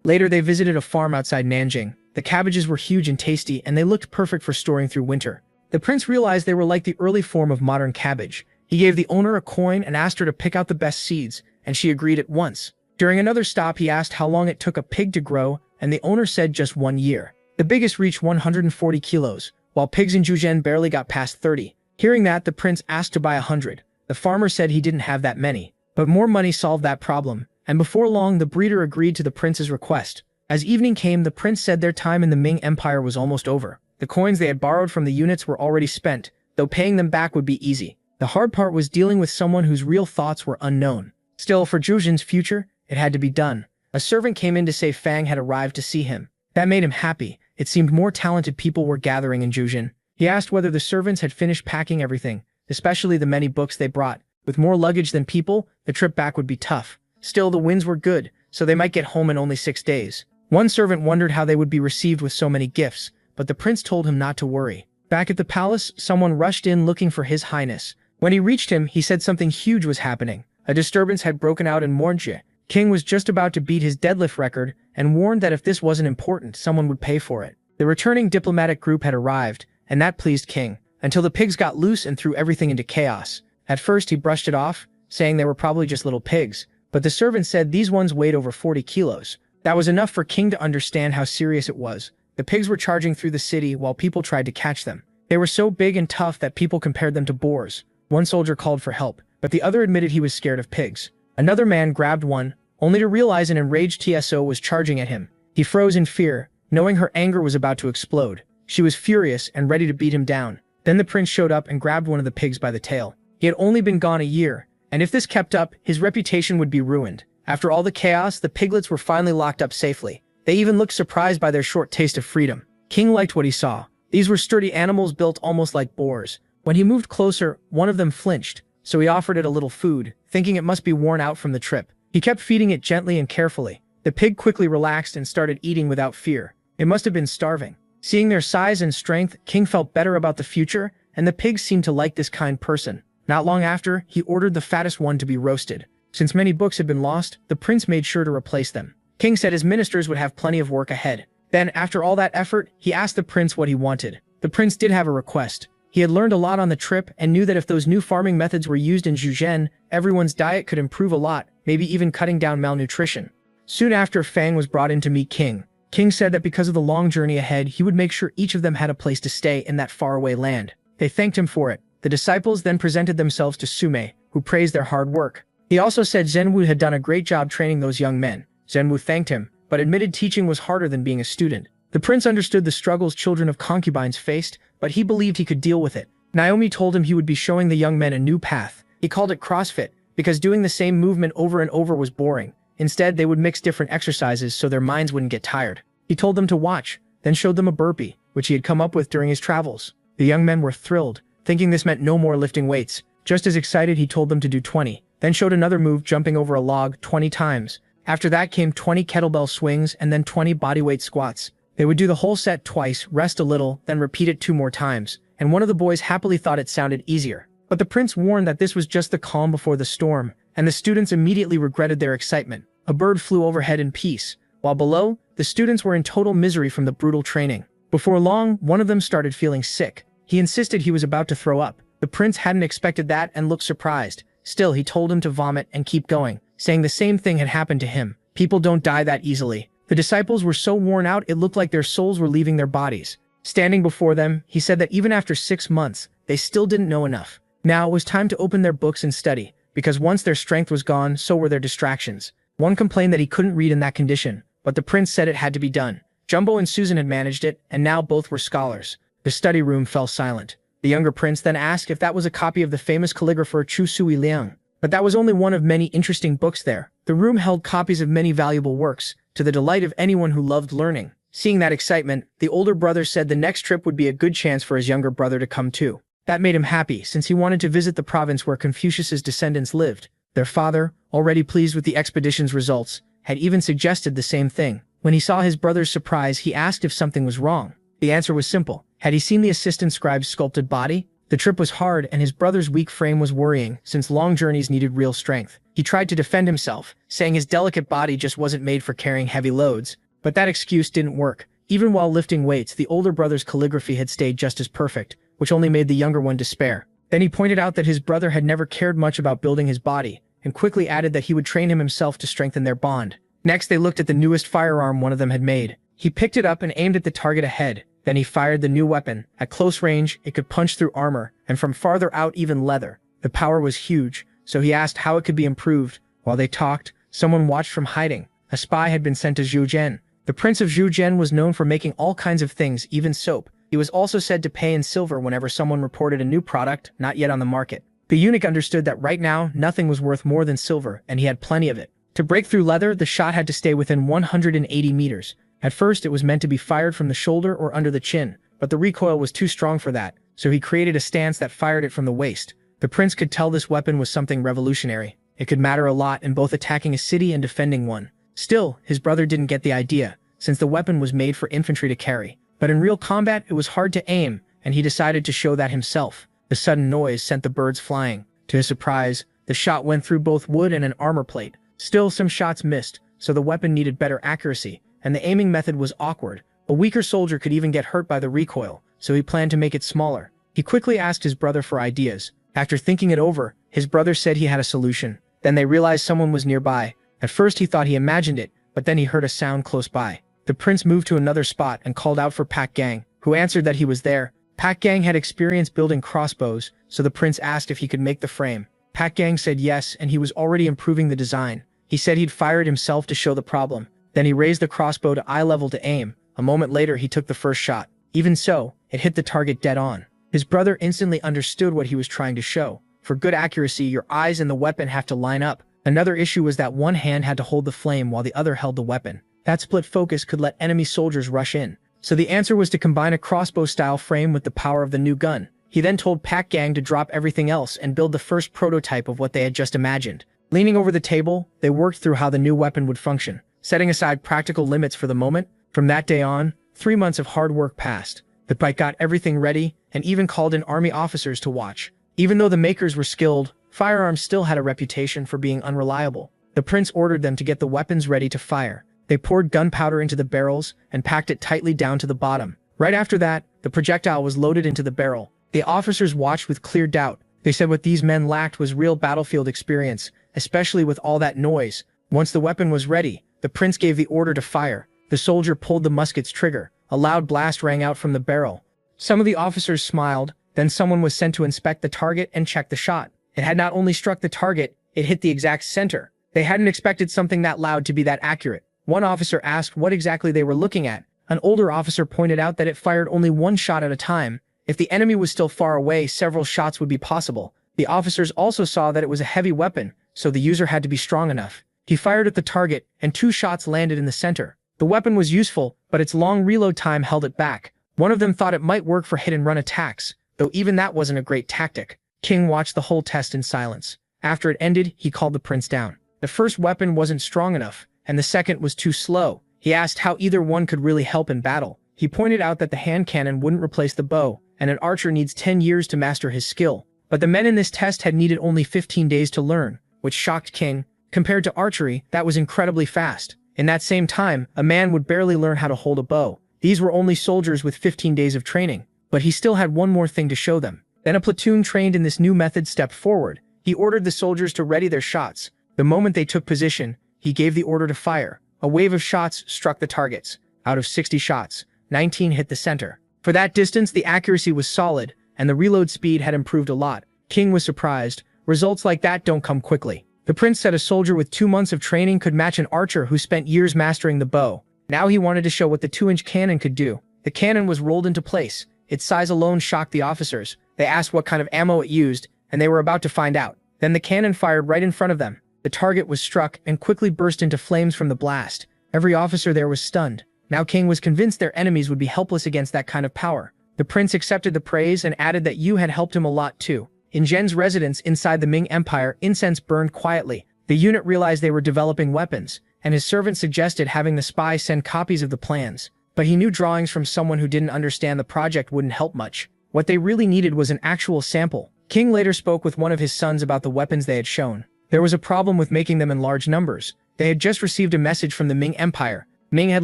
A: Later, they visited a farm outside Nanjing. The cabbages were huge and tasty, and they looked perfect for storing through winter. The prince realized they were like the early form of modern cabbage. He gave the owner a coin and asked her to pick out the best seeds, and she agreed at once. During another stop, he asked how long it took a pig to grow, and the owner said just 1 year. The biggest reached 140 kilos, while pigs in Zhejiang barely got past 30. Hearing that, the prince asked to buy 100. The farmer said he didn't have that many, but more money solved that problem, and before long the breeder agreed to the prince's request. As evening came, the prince said their time in the Ming Empire was almost over. The coins they had borrowed from the units were already spent, though paying them back would be easy. The hard part was dealing with someone whose real thoughts were unknown. Still, for Zhujian's future, it had to be done. A servant came in to say Fang had arrived to see him. That made him happy. It seemed more talented people were gathering in Zhujian. He asked whether the servants had finished packing everything, especially the many books they brought. With more luggage than people, the trip back would be tough. Still, the winds were good, so they might get home in only 6 days. One servant wondered how they would be received with so many gifts, but the prince told him not to worry. Back at the palace, someone rushed in looking for His Highness. When he reached him, he said something huge was happening. A disturbance had broken out in Mornjie. King was just about to beat his deadlift record and warned that if this wasn't important, someone would pay for it. The returning diplomatic group had arrived, and that pleased King, until the pigs got loose and threw everything into chaos. At first, he brushed it off, saying they were probably just little pigs, but the servant said these ones weighed over 40 kilos. That was enough for King to understand how serious it was. The pigs were charging through the city while people tried to catch them. They were so big and tough that people compared them to boars. One soldier called for help, but the other admitted he was scared of pigs. Another man grabbed one, only to realize an enraged TSO was charging at him. He froze in fear, knowing her anger was about to explode. She was furious and ready to beat him down. Then the prince showed up and grabbed one of the pigs by the tail. He had only been gone a year, and if this kept up, his reputation would be ruined. After all the chaos, the piglets were finally locked up safely. They even looked surprised by their short taste of freedom. King liked what he saw. These were sturdy animals built almost like boars. When he moved closer, one of them flinched, so he offered it a little food, thinking it must be worn out from the trip. He kept feeding it gently and carefully. The pig quickly relaxed and started eating without fear. It must have been starving. Seeing their size and strength, King felt better about the future, and the pigs seemed to like this kind person. Not long after, he ordered the fattest one to be roasted. Since many books had been lost, the prince made sure to replace them. King said his ministers would have plenty of work ahead. Then, after all that effort, he asked the prince what he wanted. The prince did have a request. He had learned a lot on the trip and knew that if those new farming methods were used in Zhujiang, everyone's diet could improve a lot, maybe even cutting down malnutrition. Soon after, Fang was brought in to meet King. King said that because of the long journey ahead, he would make sure each of them had a place to stay in that faraway land. They thanked him for it. The disciples then presented themselves to Sume, who praised their hard work. He also said Zhenwu had done a great job training those young men. Zhenwu thanked him, but admitted teaching was harder than being a student. The prince understood the struggles children of concubines faced, but he believed he could deal with it. Naomi told him he would be showing the young men a new path. He called it CrossFit, because doing the same movement over and over was boring. Instead, they would mix different exercises so their minds wouldn't get tired. He told them to watch, then showed them a burpee, which he had come up with during his travels. The young men were thrilled, thinking this meant no more lifting weights. Just as excited, he told them to do 20, then showed another move jumping over a log 20 times. After that came 20 kettlebell swings and then 20 bodyweight squats. They would do the whole set twice, rest a little, then repeat it 2 more times, and one of the boys happily thought it sounded easier. But the prince warned that this was just the calm before the storm, and the students immediately regretted their excitement. A bird flew overhead in peace, while below, the students were in total misery from the brutal training. Before long, one of them started feeling sick. He insisted he was about to throw up. The prince hadn't expected that and looked surprised. Still, he told him to vomit and keep going, saying the same thing had happened to him. People don't die that easily. The disciples were so worn out it looked like their souls were leaving their bodies. Standing before them, he said that even after 6 months, they still didn't know enough. Now it was time to open their books and study, because once their strength was gone, so were their distractions. One complained that he couldn't read in that condition, but the prince said it had to be done. Jumbo and Susan had managed it, and now both were scholars. The study room fell silent. The younger prince then asked if that was a copy of the famous calligrapher Chu Sui Liang. But that was only one of many interesting books there. The room held copies of many valuable works, to the delight of anyone who loved learning. Seeing that excitement, the older brother said the next trip would be a good chance for his younger brother to come too. That made him happy since he wanted to visit the province where Confucius's descendants lived. Their father, already pleased with the expedition's results, had even suggested the same thing. When he saw his brother's surprise, he asked if something was wrong. The answer was simple. Had he seen the assistant scribe's sculpted body? The trip was hard and his brother's weak frame was worrying since long journeys needed real strength. He tried to defend himself, saying his delicate body just wasn't made for carrying heavy loads. But that excuse didn't work. Even while lifting weights, the older brother's calligraphy had stayed just as perfect, which only made the younger one despair. Then he pointed out that his brother had never cared much about building his body, and quickly added that he would train him himself to strengthen their bond. Next, they looked at the newest firearm one of them had made. He picked it up and aimed at the target ahead. Then he fired the new weapon. At close range, it could punch through armor, and from farther out even leather. The power was huge, so he asked how it could be improved. While they talked, someone watched from hiding. A spy had been sent to Zhujian. The prince of Zhujian was known for making all kinds of things, even soap. He was also said to pay in silver whenever someone reported a new product not yet on the market. The eunuch understood that right now, nothing was worth more than silver, and he had plenty of it. To break through leather, the shot had to stay within 180 meters. At first, it was meant to be fired from the shoulder or under the chin, but the recoil was too strong for that, so he created a stance that fired it from the waist. The prince could tell this weapon was something revolutionary. It could matter a lot in both attacking a city and defending one. Still, his brother didn't get the idea, since the weapon was made for infantry to carry. But in real combat, it was hard to aim, and he decided to show that himself. The sudden noise sent the birds flying. To his surprise, the shot went through both wood and an armor plate. Still, some shots missed, so the weapon needed better accuracy, and the aiming method was awkward. A weaker soldier could even get hurt by the recoil, so he planned to make it smaller. He quickly asked his brother for ideas. After thinking it over, his brother said he had a solution. Then they realized someone was nearby. At first he thought he imagined it, but then he heard a sound close by. The prince moved to another spot and called out for Pak Gang, who answered that he was there. Pak Gang had experience building crossbows, so the prince asked if he could make the frame. Pak Gang said yes, and he was already improving the design. He said he'd fire it himself to show the problem. Then he raised the crossbow to eye level to aim. A moment later, he took the first shot. Even so, it hit the target dead on. His brother instantly understood what he was trying to show. For good accuracy, your eyes and the weapon have to line up. Another issue was that one hand had to hold the flame while the other held the weapon. That split focus could let enemy soldiers rush in. So the answer was to combine a crossbow-style frame with the power of the new gun. He then told Pak Gang to drop everything else and build the first prototype of what they had just imagined. Leaning over the table, they worked through how the new weapon would function, setting aside practical limits for the moment. From that day on, 3 months of hard work passed. The bike got everything ready and even called in army officers to watch. Even though the makers were skilled, firearms still had a reputation for being unreliable. The prince ordered them to get the weapons ready to fire. They poured gunpowder into the barrels and packed it tightly down to the bottom. Right after that, the projectile was loaded into the barrel. The officers watched with clear doubt. They said what these men lacked was real battlefield experience, especially with all that noise. Once the weapon was ready, the prince gave the order to fire. The soldier pulled the musket's trigger. A loud blast rang out from the barrel. Some of the officers smiled. Then someone was sent to inspect the target and check the shot. It had not only struck the target, it hit the exact center. They hadn't expected something that loud to be that accurate. One officer asked what exactly they were looking at. An older officer pointed out that it fired only one shot at a time. If the enemy was still far away, several shots would be possible. The officers also saw that it was a heavy weapon, so the user had to be strong enough. He fired at the target, and 2 shots landed in the center. The weapon was useful, but its long reload time held it back. One of them thought it might work for hit-and-run attacks, though even that wasn't a great tactic. King watched the whole test in silence. After it ended, he called the prince down. The first weapon wasn't strong enough, and the second was too slow. He asked how either one could really help in battle. He pointed out that the hand cannon wouldn't replace the bow, and an archer needs 10 years to master his skill. But the men in this test had needed only 15 days to learn, which shocked King. Compared to archery, that was incredibly fast. In that same time, a man would barely learn how to hold a bow. These were only soldiers with 15 days of training, but he still had one more thing to show them. Then a platoon trained in this new method stepped forward. He ordered the soldiers to ready their shots. The moment they took position, he gave the order to fire. A wave of shots struck the targets. Out of 60 shots, 19 hit the center. For that distance, the accuracy was solid, and the reload speed had improved a lot. King was surprised. Results like that don't come quickly. The prince said a soldier with 2 months of training could match an archer who spent years mastering the bow. Now he wanted to show what the 2-inch cannon could do. The cannon was rolled into place. Its size alone shocked the officers. They asked what kind of ammo it used, and they were about to find out. Then the cannon fired right in front of them. The target was struck and quickly burst into flames from the blast. Every officer there was stunned. Now King was convinced their enemies would be helpless against that kind of power. The prince accepted the praise and added that Yu had helped him a lot too. In Zhen's residence inside the Ming Empire, incense burned quietly. The unit realized they were developing weapons, and his servant suggested having the spy send copies of the plans. But he knew drawings from someone who didn't understand the project wouldn't help much. What they really needed was an actual sample. King later spoke with one of his sons about the weapons they had shown. There was a problem with making them in large numbers. They had just received a message from the Ming Empire. Ming had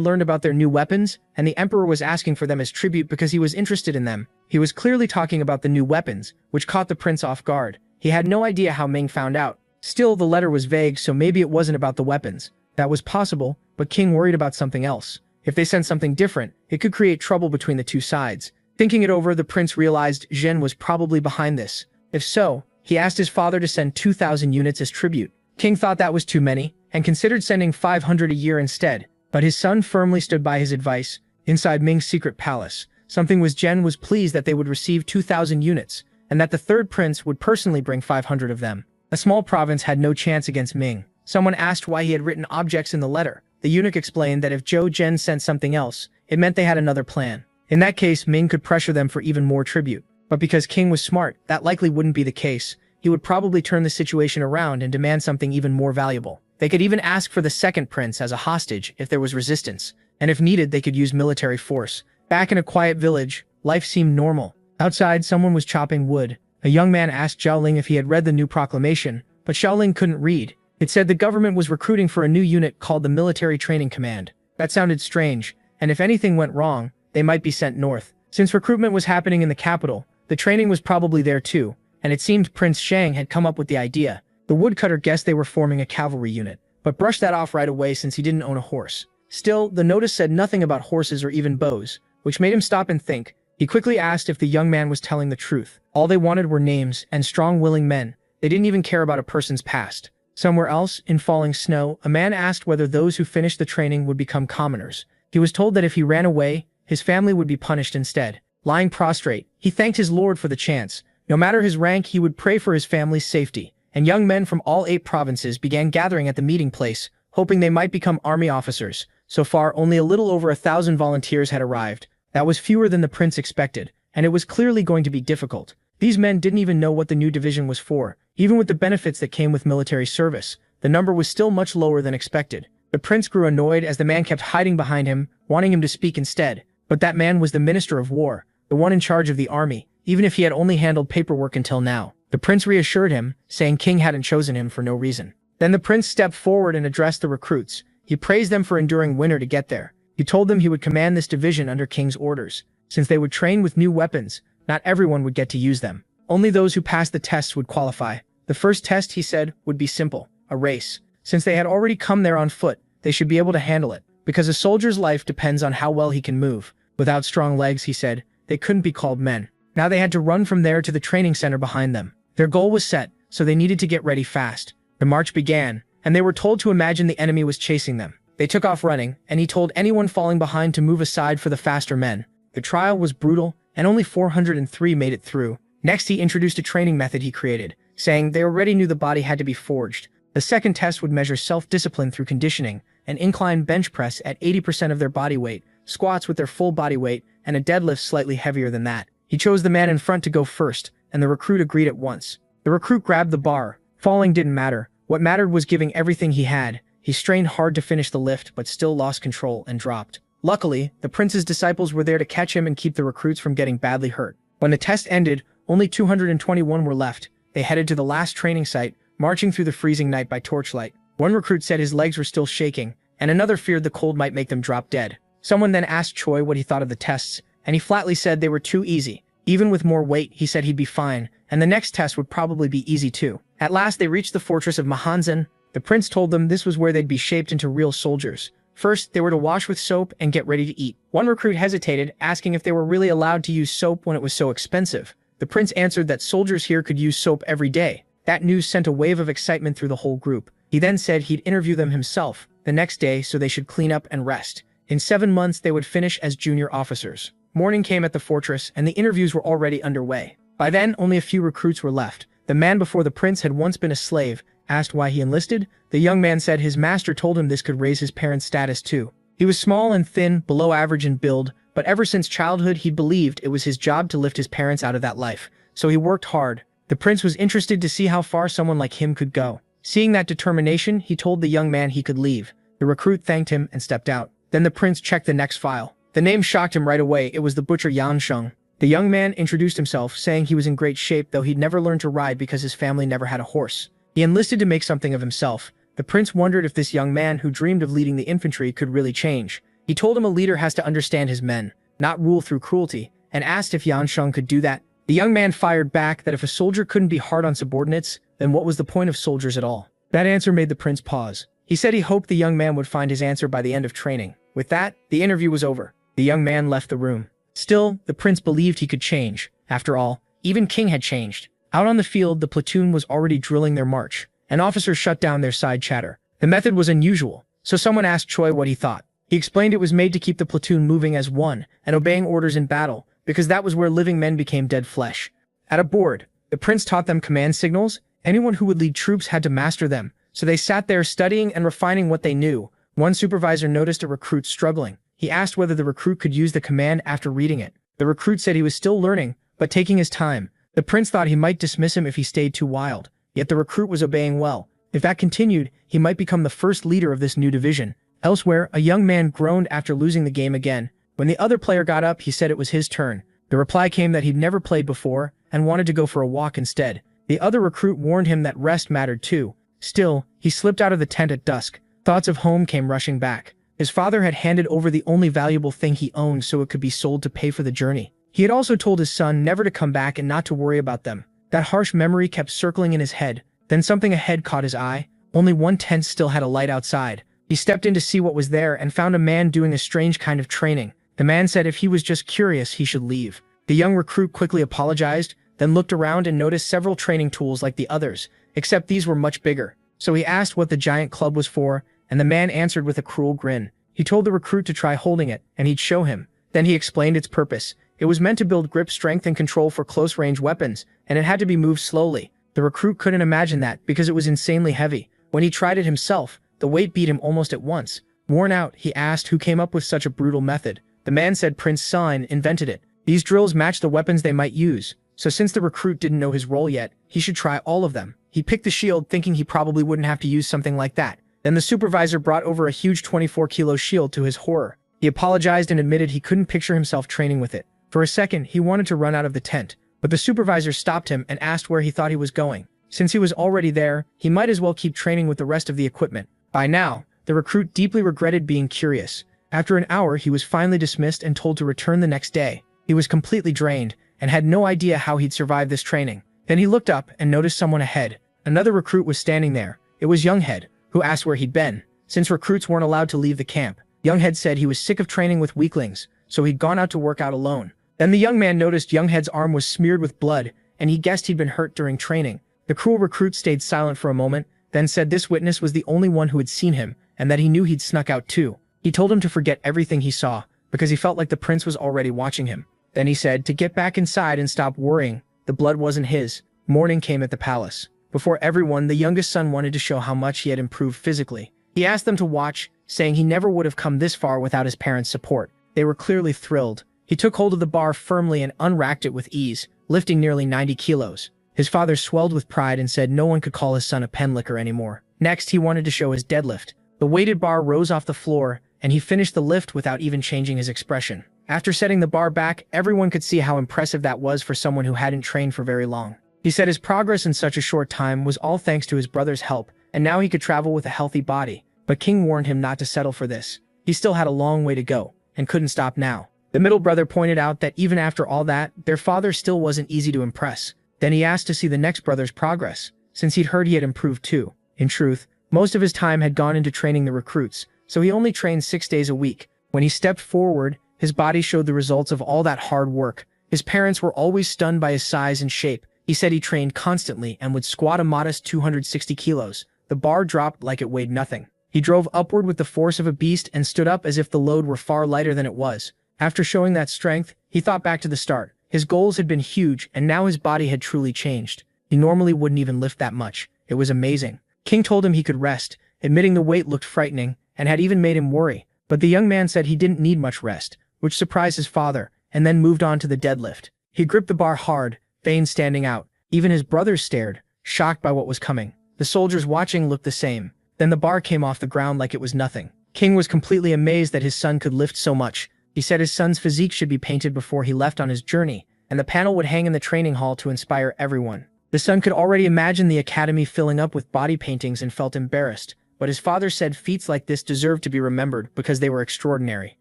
A: learned about their new weapons, and the emperor was asking for them as tribute because he was interested in them. He was clearly talking about the new weapons, which caught the prince off guard. He had no idea how Ming found out. Still, the letter was vague, so maybe it wasn't about the weapons. That was possible, but King worried about something else. If they sent something different, it could create trouble between the two sides. Thinking it over, the prince realized Zhen was probably behind this. If so, he asked his father to send 2,000 units as tribute. King thought that was too many, and considered sending 500 a year instead. But his son firmly stood by his advice. Inside Ming's secret palace, Zhen was pleased that they would receive 2,000 units, and that the third prince would personally bring 500 of them. A small province had no chance against Ming. Someone asked why he had written objects in the letter. The eunuch explained that if Zhen sent something else, it meant they had another plan. In that case, Ming could pressure them for even more tribute. But because King was smart, that likely wouldn't be the case. He would probably turn the situation around and demand something even more valuable. They could even ask for the second prince as a hostage if there was resistance, and if needed, they could use military force. Back in a quiet village, life seemed normal. Outside, someone was chopping wood. A young man asked Xiaoling if he had read the new proclamation, but Xiaoling couldn't read. It said the government was recruiting for a new unit called the Military Training Command. That sounded strange, and if anything went wrong, they might be sent north. Since recruitment was happening in the capital, the training was probably there too, and it seemed Prince Shang had come up with the idea. The woodcutter guessed they were forming a cavalry unit, but brushed that off right away since he didn't own a horse. Still, the notice said nothing about horses or even bows, which made him stop and think. He quickly asked if the young man was telling the truth. All they wanted were names and strong, willing men. They didn't even care about a person's past. Somewhere else, in falling snow, a man asked whether those who finished the training would become commoners. He was told that if he ran away, his family would be punished instead. Lying prostrate, he thanked his lord for the chance. No matter his rank, he would pray for his family's safety. And young men from all 8 provinces began gathering at the meeting place, hoping they might become army officers. So far, only a little over 1,000 volunteers had arrived. That was fewer than the prince expected, and it was clearly going to be difficult. These men didn't even know what the new division was for. Even with the benefits that came with military service, the number was still much lower than expected. The prince grew annoyed as the man kept hiding behind him, wanting him to speak instead. But that man was the Minister of War, the one in charge of the army, even if he had only handled paperwork until now. The prince reassured him, saying King hadn't chosen him for no reason. Then the prince stepped forward and addressed the recruits. He praised them for enduring winter to get there. He told them he would command this division under King's orders. Since they would train with new weapons, not everyone would get to use them. Only those who passed the tests would qualify. The first test, he said, would be simple, a race. Since they had already come there on foot, they should be able to handle it, because a soldier's life depends on how well he can move. Without strong legs, he said, they couldn't be called men. Now they had to run from there to the training center behind them. Their goal was set, so they needed to get ready fast. The march began, and they were told to imagine the enemy was chasing them. They took off running, and he told anyone falling behind to move aside for the faster men. The trial was brutal, and only 403 made it through. Next, he introduced a training method he created, saying they already knew the body had to be forged. The second test would measure self-discipline through conditioning, an incline bench press at 80% of their body weight, squats with their full body weight, and a deadlift slightly heavier than that. He chose the man in front to go first, and the recruit agreed at once. The recruit grabbed the bar. Falling didn't matter. What mattered was giving everything he had. He strained hard to finish the lift, but still lost control and dropped. Luckily, the prince's disciples were there to catch him and keep the recruits from getting badly hurt. When the test ended, only 221 were left. They headed to the last training site, marching through the freezing night by torchlight. One recruit said his legs were still shaking, and another feared the cold might make them drop dead. Someone then asked Choi what he thought of the tests, and he flatly said they were too easy. Even with more weight, he said he'd be fine, and the next test would probably be easy too. At last, they reached the fortress of Mahanzan. The prince told them this was where they'd be shaped into real soldiers. First, they were to wash with soap and get ready to eat. One recruit hesitated, asking if they were really allowed to use soap when it was so expensive. The prince answered that soldiers here could use soap every day. That news sent a wave of excitement through the whole group. He then said he'd interview them himself the next day so they should clean up and rest. In 7 months, they would finish as junior officers. Morning came at the fortress, and the interviews were already underway. By then, only a few recruits were left. The man before the prince had once been a slave. Asked why he enlisted, the young man said his master told him this could raise his parents' status too. He was small and thin, below average in build, but ever since childhood he'd believed it was his job to lift his parents out of that life, so he worked hard. The prince was interested to see how far someone like him could go. Seeing that determination, he told the young man he could leave. The recruit thanked him and stepped out. Then the prince checked the next file. The name shocked him right away. It was the butcher Yansheng. The young man introduced himself, saying he was in great shape, though he'd never learned to ride because his family never had a horse. He enlisted to make something of himself. The prince wondered if this young man who dreamed of leading the infantry could really change. He told him a leader has to understand his men, not rule through cruelty, and asked if Yansheng could do that. The young man fired back that if a soldier couldn't be hard on subordinates, then what was the point of soldiers at all? That answer made the prince pause. He said he hoped the young man would find his answer by the end of training. With that, the interview was over. The young man left the room. Still, the prince believed he could change. After all, even King had changed. Out on the field, the platoon was already drilling their march. An officer shut down their side chatter. The method was unusual, so someone asked Choi what he thought. He explained it was made to keep the platoon moving as one and obeying orders in battle, because that was where living men became dead flesh. At a board, the prince taught them command signals. Anyone who would lead troops had to master them, so they sat there studying and refining what they knew. One supervisor noticed a recruit struggling. He asked whether the recruit could use the command after reading it. The recruit said he was still learning, but taking his time. The prince thought he might dismiss him if he stayed too wild, yet the recruit was obeying well. If that continued, he might become the first leader of this new division. Elsewhere, a young man groaned after losing the game again. When the other player got up, he said it was his turn. The reply came that he'd never played before and wanted to go for a walk instead. The other recruit warned him that rest mattered too. Still, he slipped out of the tent at dusk. Thoughts of home came rushing back. His father had handed over the only valuable thing he owned so it could be sold to pay for the journey. He had also told his son never to come back and not to worry about them. That harsh memory kept circling in his head. Then something ahead caught his eye. Only one tent still had a light outside. He stepped in to see what was there and found a man doing a strange kind of training. The man said if he was just curious, he should leave. The young recruit quickly apologized, then looked around and noticed several training tools like the others, except these were much bigger. So he asked what the giant club was for, and the man answered with a cruel grin. He told the recruit to try holding it, and he'd show him. Then he explained its purpose. It was meant to build grip strength and control for close-range weapons, and it had to be moved slowly. The recruit couldn't imagine that because it was insanely heavy. When he tried it himself, the weight beat him almost at once. Worn out, he asked who came up with such a brutal method. The man said Prince Sign invented it. These drills matched the weapons they might use, so since the recruit didn't know his role yet, he should try all of them. He picked the shield thinking he probably wouldn't have to use something like that. Then the supervisor brought over a huge 24-kilo shield to his horror. He apologized and admitted he couldn't picture himself training with it. For a second, he wanted to run out of the tent, but the supervisor stopped him and asked where he thought he was going. Since he was already there, he might as well keep training with the rest of the equipment. By now, the recruit deeply regretted being curious. After an hour, he was finally dismissed and told to return the next day. He was completely drained and had no idea how he'd survive this training. Then he looked up and noticed someone ahead. Another recruit was standing there. It was Younghead, who asked where he'd been. Since recruits weren't allowed to leave the camp, Younghead said he was sick of training with weaklings, so he'd gone out to work out alone. Then the young man noticed Younghead's arm was smeared with blood, and he guessed he'd been hurt during training. The cruel recruit stayed silent for a moment, then said this witness was the only one who had seen him, and that he knew he'd snuck out too. He told him to forget everything he saw, because he felt like the prince was already watching him. Then he said to get back inside and stop worrying. The blood wasn't his. Morning came at the palace. Before everyone, the youngest son wanted to show how much he had improved physically. He asked them to watch, saying he never would have come this far without his parents' support. They were clearly thrilled. He took hold of the bar firmly and unracked it with ease, lifting nearly 90 kilos. His father swelled with pride and said no one could call his son a penlicker anymore. Next, he wanted to show his deadlift. The weighted bar rose off the floor, and he finished the lift without even changing his expression. After setting the bar back, everyone could see how impressive that was for someone who hadn't trained for very long. He said his progress in such a short time was all thanks to his brother's help, and now he could travel with a healthy body. But King warned him not to settle for this. He still had a long way to go, and couldn't stop now. The middle brother pointed out that even after all that, their father still wasn't easy to impress. Then he asked to see the next brother's progress, since he'd heard he had improved too. In truth, most of his time had gone into training the recruits, so he only trained 6 days a week. When he stepped forward, his body showed the results of all that hard work. His parents were always stunned by his size and shape. He said he trained constantly and would squat a modest 260 kilos. The bar dropped like it weighed nothing. He drove upward with the force of a beast and stood up as if the load were far lighter than it was. After showing that strength, he thought back to the start. His goals had been huge, and now his body had truly changed. He normally wouldn't even lift that much. It was amazing. King told him he could rest, admitting the weight looked frightening and had even made him worry. But the young man said he didn't need much rest. which surprised his father, and then moved on to the deadlift. He gripped the bar hard, veins standing out. Even his brothers stared, shocked by what was coming. The soldiers watching looked the same. Then the bar came off the ground like it was nothing. King was completely amazed that his son could lift so much. He said his son's physique should be painted before he left on his journey, and the panel would hang in the training hall to inspire everyone. The son could already imagine the academy filling up with body paintings and felt embarrassed, but his father said feats like this deserved to be remembered because they were extraordinary.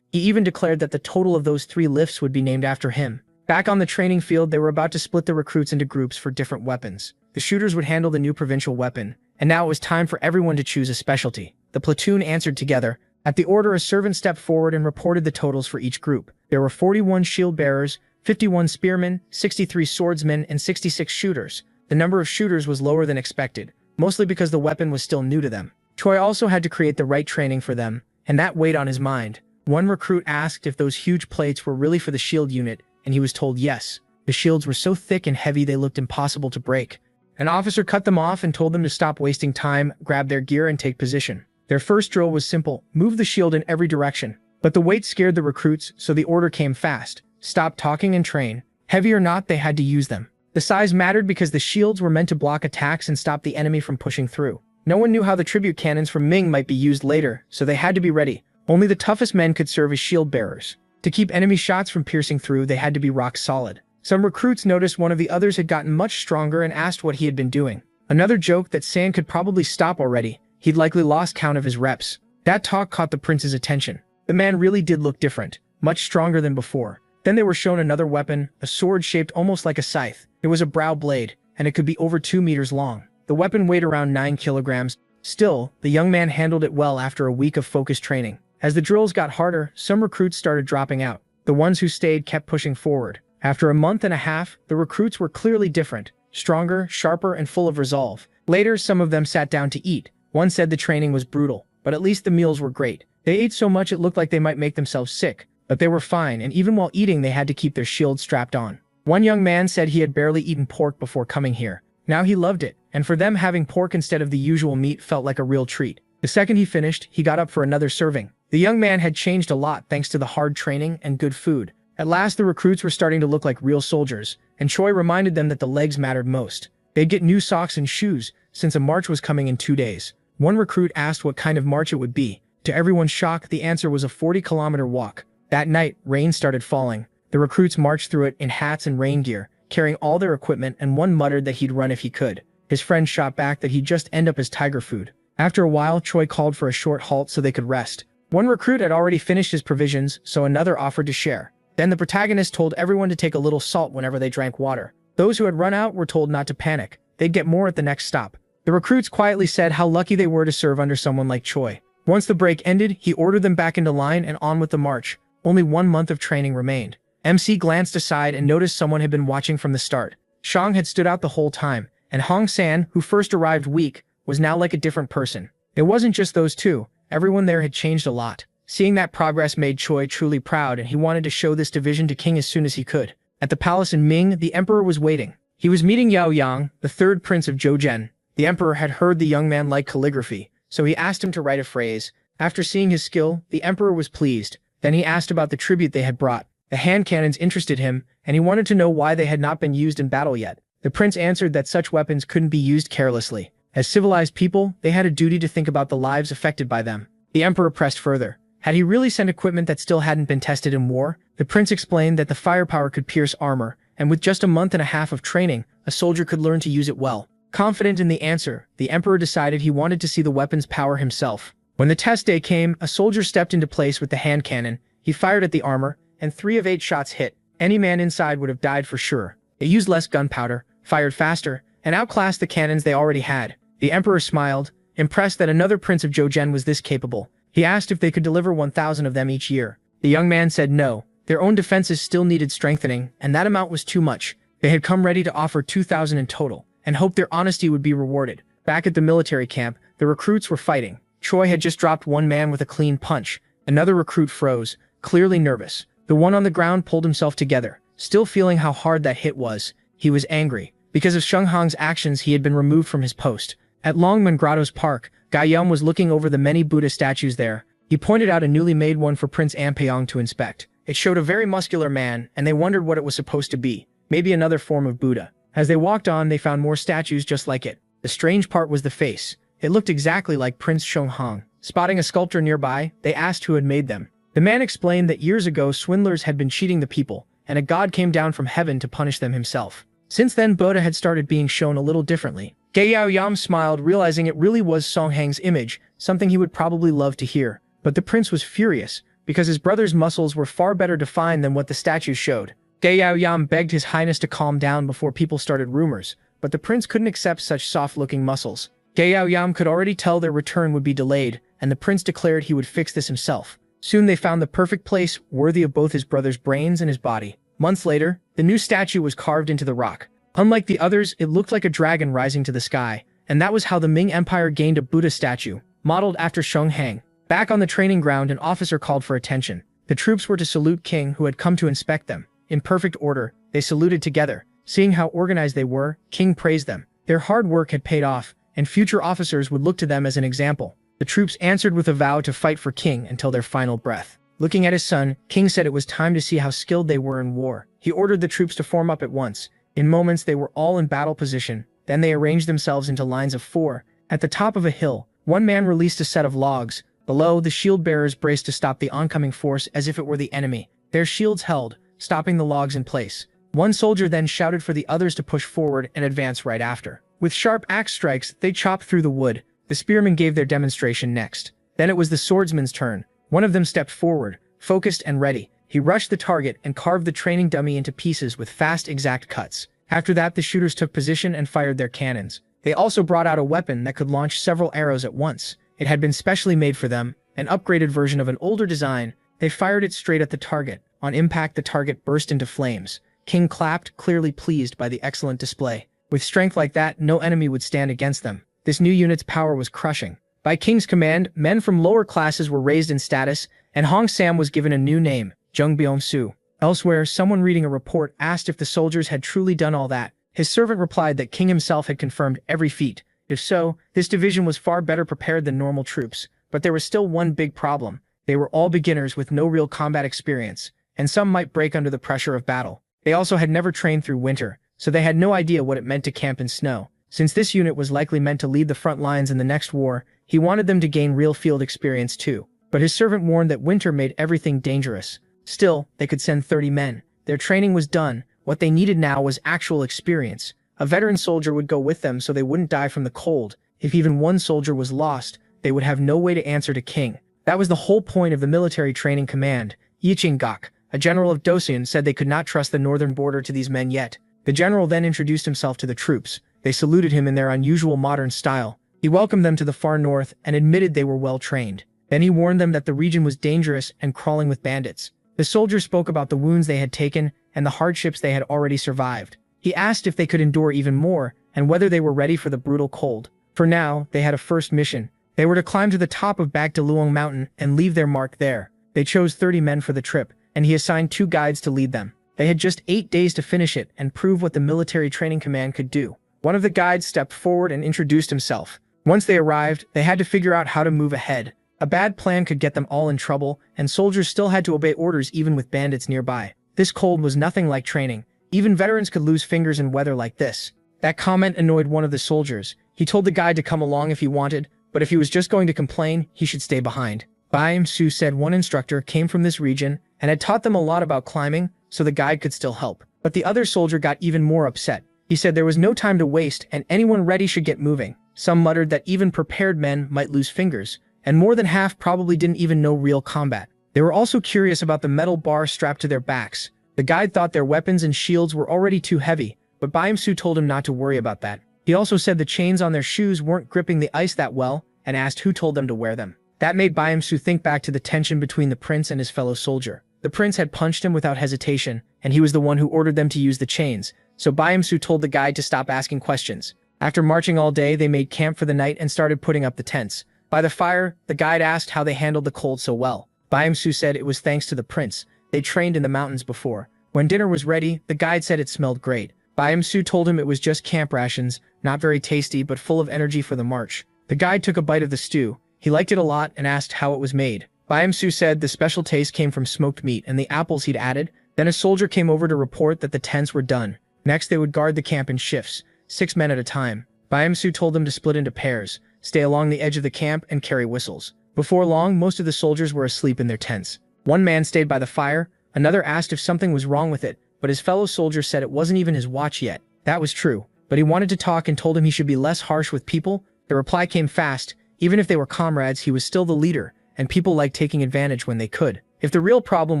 A: He even declared that the total of those 3 lifts would be named after him. Back on the training field, they were about to split the recruits into groups for different weapons. The shooters would handle the new provincial weapon, and now it was time for everyone to choose a specialty. The platoon answered together. At the order, a servant stepped forward and reported the totals for each group. There were 41 shield bearers, 51 spearmen, 63 swordsmen, and 66 shooters. The number of shooters was lower than expected, mostly because the weapon was still new to them. Choi also had to create the right training for them, and that weighed on his mind. One recruit asked if those huge plates were really for the shield unit, and he was told yes. The shields were so thick and heavy they looked impossible to break. An officer cut them off and told them to stop wasting time, grab their gear, and take position. Their first drill was simple: move the shield in every direction. But the weight scared the recruits, so the order came fast: stop talking and train. Heavy or not, they had to use them. The size mattered because the shields were meant to block attacks and stop the enemy from pushing through. No one knew how the tribute cannons from Ming might be used later, so they had to be ready. Only the toughest men could serve as shield bearers. To keep enemy shots from piercing through, they had to be rock solid. Some recruits noticed one of the others had gotten much stronger and asked what he had been doing. Another joked that San could probably stop already. He'd likely lost count of his reps. That talk caught the prince's attention. The man really did look different, much stronger than before. Then they were shown another weapon, a sword shaped almost like a scythe. It was a brow blade, and it could be over 2 meters long. The weapon weighed around 9 kilograms. Still, the young man handled it well after a week of focused training. As the drills got harder, some recruits started dropping out. The ones who stayed kept pushing forward. After a month and a half, the recruits were clearly different, stronger, sharper, and full of resolve. Later, some of them sat down to eat. One said the training was brutal, but at least the meals were great. They ate so much it looked like they might make themselves sick, but they were fine, and even while eating they had to keep their shields strapped on. One young man said he had barely eaten pork before coming here. Now he loved it, and for them having pork instead of the usual meat felt like a real treat. The second he finished, he got up for another serving. The young man had changed a lot thanks to the hard training and good food. At last the recruits were starting to look like real soldiers, and Choi reminded them that the legs mattered most. They'd get new socks and shoes, since a march was coming in 2 days. One recruit asked what kind of march it would be. To everyone's shock, the answer was a 40-kilometer walk. That night, rain started falling. The recruits marched through it in hats and rain gear, carrying all their equipment, and one muttered that he'd run if he could. His friend shot back that he'd just end up as tiger food. After a while, Choi called for a short halt so they could rest. One recruit had already finished his provisions, so another offered to share. Then the protagonist told everyone to take a little salt whenever they drank water. Those who had run out were told not to panic. They'd get more at the next stop. The recruits quietly said how lucky they were to serve under someone like Choi. Once the break ended, he ordered them back into line and on with the march. Only 1 month of training remained. MC glanced aside and noticed someone had been watching from the start. Shang had stood out the whole time, and Hong San, who first arrived weak, was now like a different person. It wasn't just those two. Everyone there had changed a lot. Seeing that progress made Choi truly proud, and he wanted to show this division to King as soon as he could. At the palace in Ming, the emperor was waiting. He was meeting Yao Yang, the third prince of Zhoujian. The emperor had heard the young man liked calligraphy, so he asked him to write a phrase. After seeing his skill, the emperor was pleased. Then he asked about the tribute they had brought. The hand cannons interested him, and he wanted to know why they had not been used in battle yet. The prince answered that such weapons couldn't be used carelessly. As civilized people, they had a duty to think about the lives affected by them. The emperor pressed further. Had he really sent equipment that still hadn't been tested in war? The prince explained that the firepower could pierce armor, and with just a month and a half of training, a soldier could learn to use it well. Confident in the answer, the emperor decided he wanted to see the weapon's power himself. When the test day came, a soldier stepped into place with the hand cannon. He fired at the armor, and 3 of 8 shots hit. Any man inside would have died for sure. It used less gunpowder, fired faster, and outclassed the cannons they already had. The emperor smiled, impressed that another prince of Zhoujian was this capable. He asked if they could deliver 1,000 of them each year. The young man said no. Their own defenses still needed strengthening, and that amount was too much. They had come ready to offer 2,000 in total, and hoped their honesty would be rewarded. Back at the military camp, the recruits were fighting. Choi had just dropped one man with a clean punch. Another recruit froze, clearly nervous. The one on the ground pulled himself together, still feeling how hard that hit was. He was angry. Because of Sheng Hong's actions, he had been removed from his post. At Longmen Grotto's park, Gai Yum was looking over the many Buddha statues there. He pointed out a newly made one for Prince Ampeyong to inspect. It showed a very muscular man, and they wondered what it was supposed to be. Maybe another form of Buddha. As they walked on, they found more statues just like it. The strange part was the face. It looked exactly like Prince Shonghong. Spotting a sculptor nearby, they asked who had made them. The man explained that years ago swindlers had been cheating the people, and a god came down from heaven to punish them himself. Since then, Buddha had started being shown a little differently. Ge Yaoyam smiled, realizing it really was Songhang's image, something he would probably love to hear. But the prince was furious, because his brother's muscles were far better defined than what the statues showed. Ge Yaoyam begged his highness to calm down before people started rumors, but the prince couldn't accept such soft-looking muscles. Ge Yaoyam could already tell their return would be delayed, and the prince declared he would fix this himself. Soon they found the perfect place, worthy of both his brother's brains and his body. Months later, the new statue was carved into the rock. Unlike the others, it looked like a dragon rising to the sky, and that was how the Ming Empire gained a Buddha statue, modeled after Shonghang. Back on the training ground, an officer called for attention. The troops were to salute King, who had come to inspect them. In perfect order, they saluted together. Seeing how organized they were, King praised them. Their hard work had paid off, and future officers would look to them as an example. The troops answered with a vow to fight for King until their final breath. Looking at his son, King said it was time to see how skilled they were in war. He ordered the troops to form up at once. In moments, they were all in battle position. Then they arranged themselves into lines of 4. At the top of a hill, one man released a set of logs. Below, the shield-bearers braced to stop the oncoming force as if it were the enemy. Their shields held, stopping the logs in place. One soldier then shouted for the others to push forward and advance right after. With sharp axe strikes, they chopped through the wood. The spearmen gave their demonstration next. Then it was the swordsman's turn. One of them stepped forward, focused and ready. He rushed the target and carved the training dummy into pieces with fast, exact cuts. After that, the shooters took position and fired their cannons. They also brought out a weapon that could launch several arrows at once. It had been specially made for them, an upgraded version of an older design. They fired it straight at the target. On impact, the target burst into flames. King clapped, clearly pleased by the excellent display. With strength like that, no enemy would stand against them. This new unit's power was crushing. By King's command, men from lower classes were raised in status, and Hong Sam was given a new name, Zheng Byong-su. Elsewhere, someone reading a report asked if the soldiers had truly done all that. His servant replied that King himself had confirmed every feat. If so, this division was far better prepared than normal troops. But there was still one big problem. They were all beginners with no real combat experience, and some might break under the pressure of battle. They also had never trained through winter, so they had no idea what it meant to camp in snow. Since this unit was likely meant to lead the front lines in the next war, he wanted them to gain real field experience too. But his servant warned that winter made everything dangerous. Still, they could send 30 men. Their training was done. What they needed now was actual experience. A veteran soldier would go with them so they wouldn't die from the cold. If even one soldier was lost, they would have no way to answer to King. That was the whole point of the military training command. Yiching-gak, a general of Dosian, said they could not trust the northern border to these men yet. The general then introduced himself to the troops. They saluted him in their unusual modern style. He welcomed them to the far north and admitted they were well trained. Then he warned them that the region was dangerous and crawling with bandits. The soldiers spoke about the wounds they had taken and the hardships they had already survived. He asked if they could endure even more and whether they were ready for the brutal cold. For now, they had a first mission. They were to climb to the top of Bagdaluong Mountain and leave their mark there. They chose 30 men for the trip, and he assigned 2 guides to lead them. They had just 8 days to finish it and prove what the military training command could do. One of the guides stepped forward and introduced himself. Once they arrived, they had to figure out how to move ahead. A bad plan could get them all in trouble, and soldiers still had to obey orders even with bandits nearby. This cold was nothing like training. Even veterans could lose fingers in weather like this. That comment annoyed one of the soldiers. He told the guide to come along if he wanted, but if he was just going to complain, he should stay behind. Baim-su said one instructor came from this region and had taught them a lot about climbing, so the guide could still help. But the other soldier got even more upset. He said there was no time to waste and anyone ready should get moving. Some muttered that even prepared men might lose fingers, and more than half probably didn't even know real combat. They were also curious about the metal bar strapped to their backs. The guide thought their weapons and shields were already too heavy, but Baim-su told him not to worry about that. He also said the chains on their shoes weren't gripping the ice that well, and asked who told them to wear them. That made Baim-su think back to the tension between the prince and his fellow soldier. The prince had punched him without hesitation, and he was the one who ordered them to use the chains, so Baim-su told the guide to stop asking questions. After marching all day, they made camp for the night and started putting up the tents. By the fire, the guide asked how they handled the cold so well. Baim-su said it was thanks to the prince. They trained in the mountains before. When dinner was ready, the guide said it smelled great. Baim-su told him it was just camp rations, not very tasty but full of energy for the march. The guide took a bite of the stew. He liked it a lot and asked how it was made. Su said the special taste came from smoked meat and the apples he'd added. Then a soldier came over to report that the tents were done. Next, they would guard the camp in shifts, 6 men at a time. Su told them to split into pairs, stay along the edge of the camp, and carry whistles. Before long, most of the soldiers were asleep in their tents. One man stayed by the fire, another asked if something was wrong with it, but his fellow soldier said it wasn't even his watch yet. That was true, but he wanted to talk and told him he should be less harsh with people. The reply came fast. Even if they were comrades, he was still the leader, and people liked taking advantage when they could. If the real problem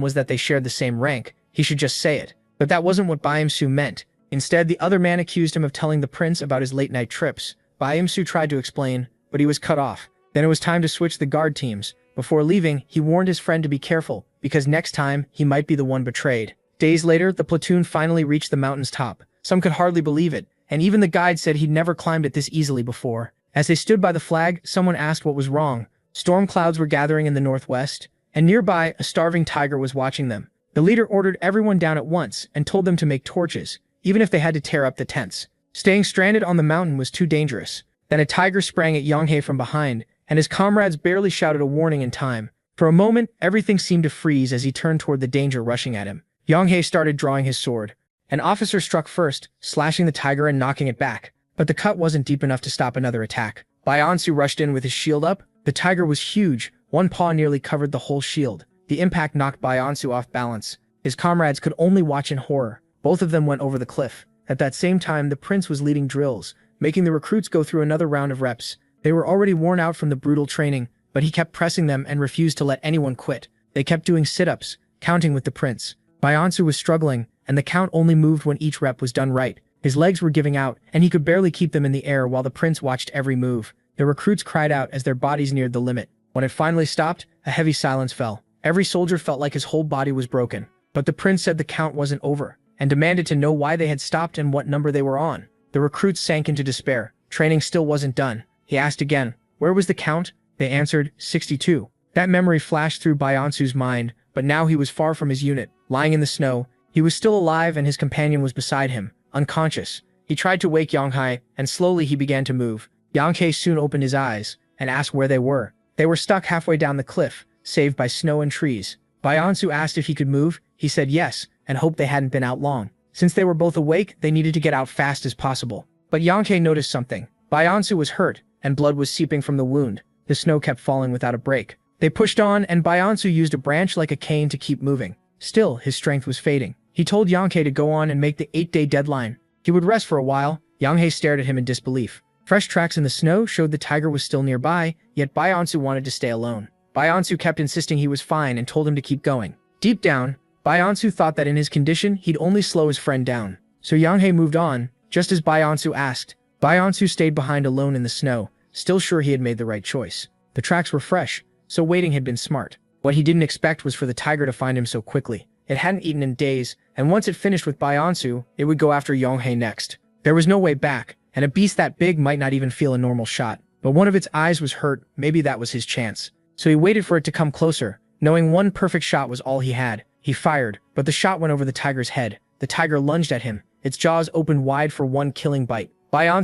A: was that they shared the same rank, he should just say it. But that wasn't what Su meant. Instead, the other man accused him of telling the prince about his late-night trips. Su tried to explain, but he was cut off. Then it was time to switch the guard teams. Before leaving, he warned his friend to be careful, because next time, he might be the one betrayed. Days later, the platoon finally reached the mountain's top. Some could hardly believe it, and even the guide said he'd never climbed it this easily before. As they stood by the flag, someone asked what was wrong. Storm clouds were gathering in the northwest, and nearby, a starving tiger was watching them. The leader ordered everyone down at once and told them to make torches, even if they had to tear up the tents. Staying stranded on the mountain was too dangerous. Then a tiger sprang at Yonghae from behind, and his comrades barely shouted a warning in time. For a moment, everything seemed to freeze as he turned toward the danger rushing at him. Yonghae started drawing his sword. An officer struck first, slashing the tiger and knocking it back. But the cut wasn't deep enough to stop another attack. Su rushed in with his shield up. The tiger was huge. One paw nearly covered the whole shield. The impact knocked Su off balance. His comrades could only watch in horror. Both of them went over the cliff. At that same time, the prince was leading drills, making the recruits go through another round of reps. They were already worn out from the brutal training, but he kept pressing them and refused to let anyone quit. They kept doing sit-ups, counting with the prince. Su was struggling, and the count only moved when each rep was done right. His legs were giving out, and he could barely keep them in the air while the prince watched every move. The recruits cried out as their bodies neared the limit. When it finally stopped, a heavy silence fell. Every soldier felt like his whole body was broken. But the prince said the count wasn't over, and demanded to know why they had stopped and what number they were on. The recruits sank into despair. Training still wasn't done. He asked again, where was the count? They answered, 62. That memory flashed through Su's mind, but now he was far from his unit, lying in the snow. He was still alive and his companion was beside him, unconscious. He tried to wake Yonghae, and slowly he began to move. Yonghae soon opened his eyes, and asked where they were. They were stuck halfway down the cliff, saved by snow and trees. Su asked if he could move. He said yes, and hoped they hadn't been out long. Since they were both awake, they needed to get out fast as possible. But Yonghae noticed something. Su was hurt, and blood was seeping from the wound. The snow kept falling without a break. They pushed on, and Su used a branch like a cane to keep moving. Still, his strength was fading. He told Yonghae to go on and make the 8-day deadline. He would rest for a while. Yonghae stared at him in disbelief. Fresh tracks in the snow showed the tiger was still nearby, yet Su wanted to stay alone. Su kept insisting he was fine and told him to keep going. Deep down, Su thought that in his condition, he'd only slow his friend down. So Yonghae moved on, just as Su asked. Su stayed behind alone in the snow, still sure he had made the right choice. The tracks were fresh, so waiting had been smart. What he didn't expect was for the tiger to find him so quickly. It hadn't eaten in days, and once it finished with Su, it would go after Yonghae next. There was no way back, and a beast that big might not even feel a normal shot. But one of its eyes was hurt. Maybe that was his chance. So he waited for it to come closer, knowing one perfect shot was all he had. He fired, but the shot went over the tiger's head. The tiger lunged at him, its jaws opened wide for one killing bite.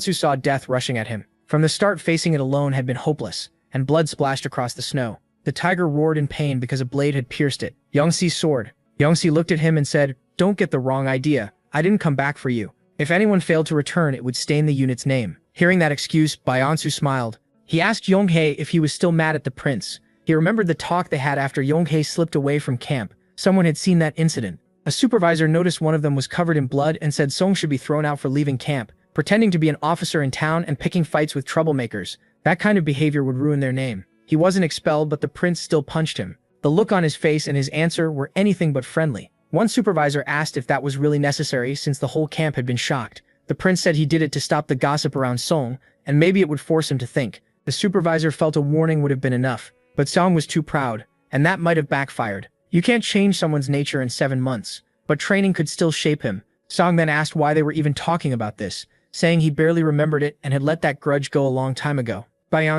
A: Su saw death rushing at him. From the start, facing it alone had been hopeless, and blood splashed across the snow. The tiger roared in pain because a blade had pierced it. Yongxi's sword. Yongxi looked at him and said, "Don't get the wrong idea. I didn't come back for you. If anyone failed to return, it would stain the unit's name." Hearing that excuse, Su smiled. He asked Yonghae if he was still mad at the prince. He remembered the talk they had after Yonghae slipped away from camp. Someone had seen that incident. A supervisor noticed one of them was covered in blood and said Song should be thrown out for leaving camp, pretending to be an officer in town and picking fights with troublemakers. That kind of behavior would ruin their name. He wasn't expelled, but the prince still punched him. The look on his face and his answer were anything but friendly. One supervisor asked if that was really necessary since the whole camp had been shocked. The prince said he did it to stop the gossip around Song, and maybe it would force him to think. The supervisor felt a warning would have been enough, but Song was too proud, and that might have backfired. You can't change someone's nature in 7 months, but training could still shape him. Song then asked why they were even talking about this, saying he barely remembered it and had let that grudge go a long time ago.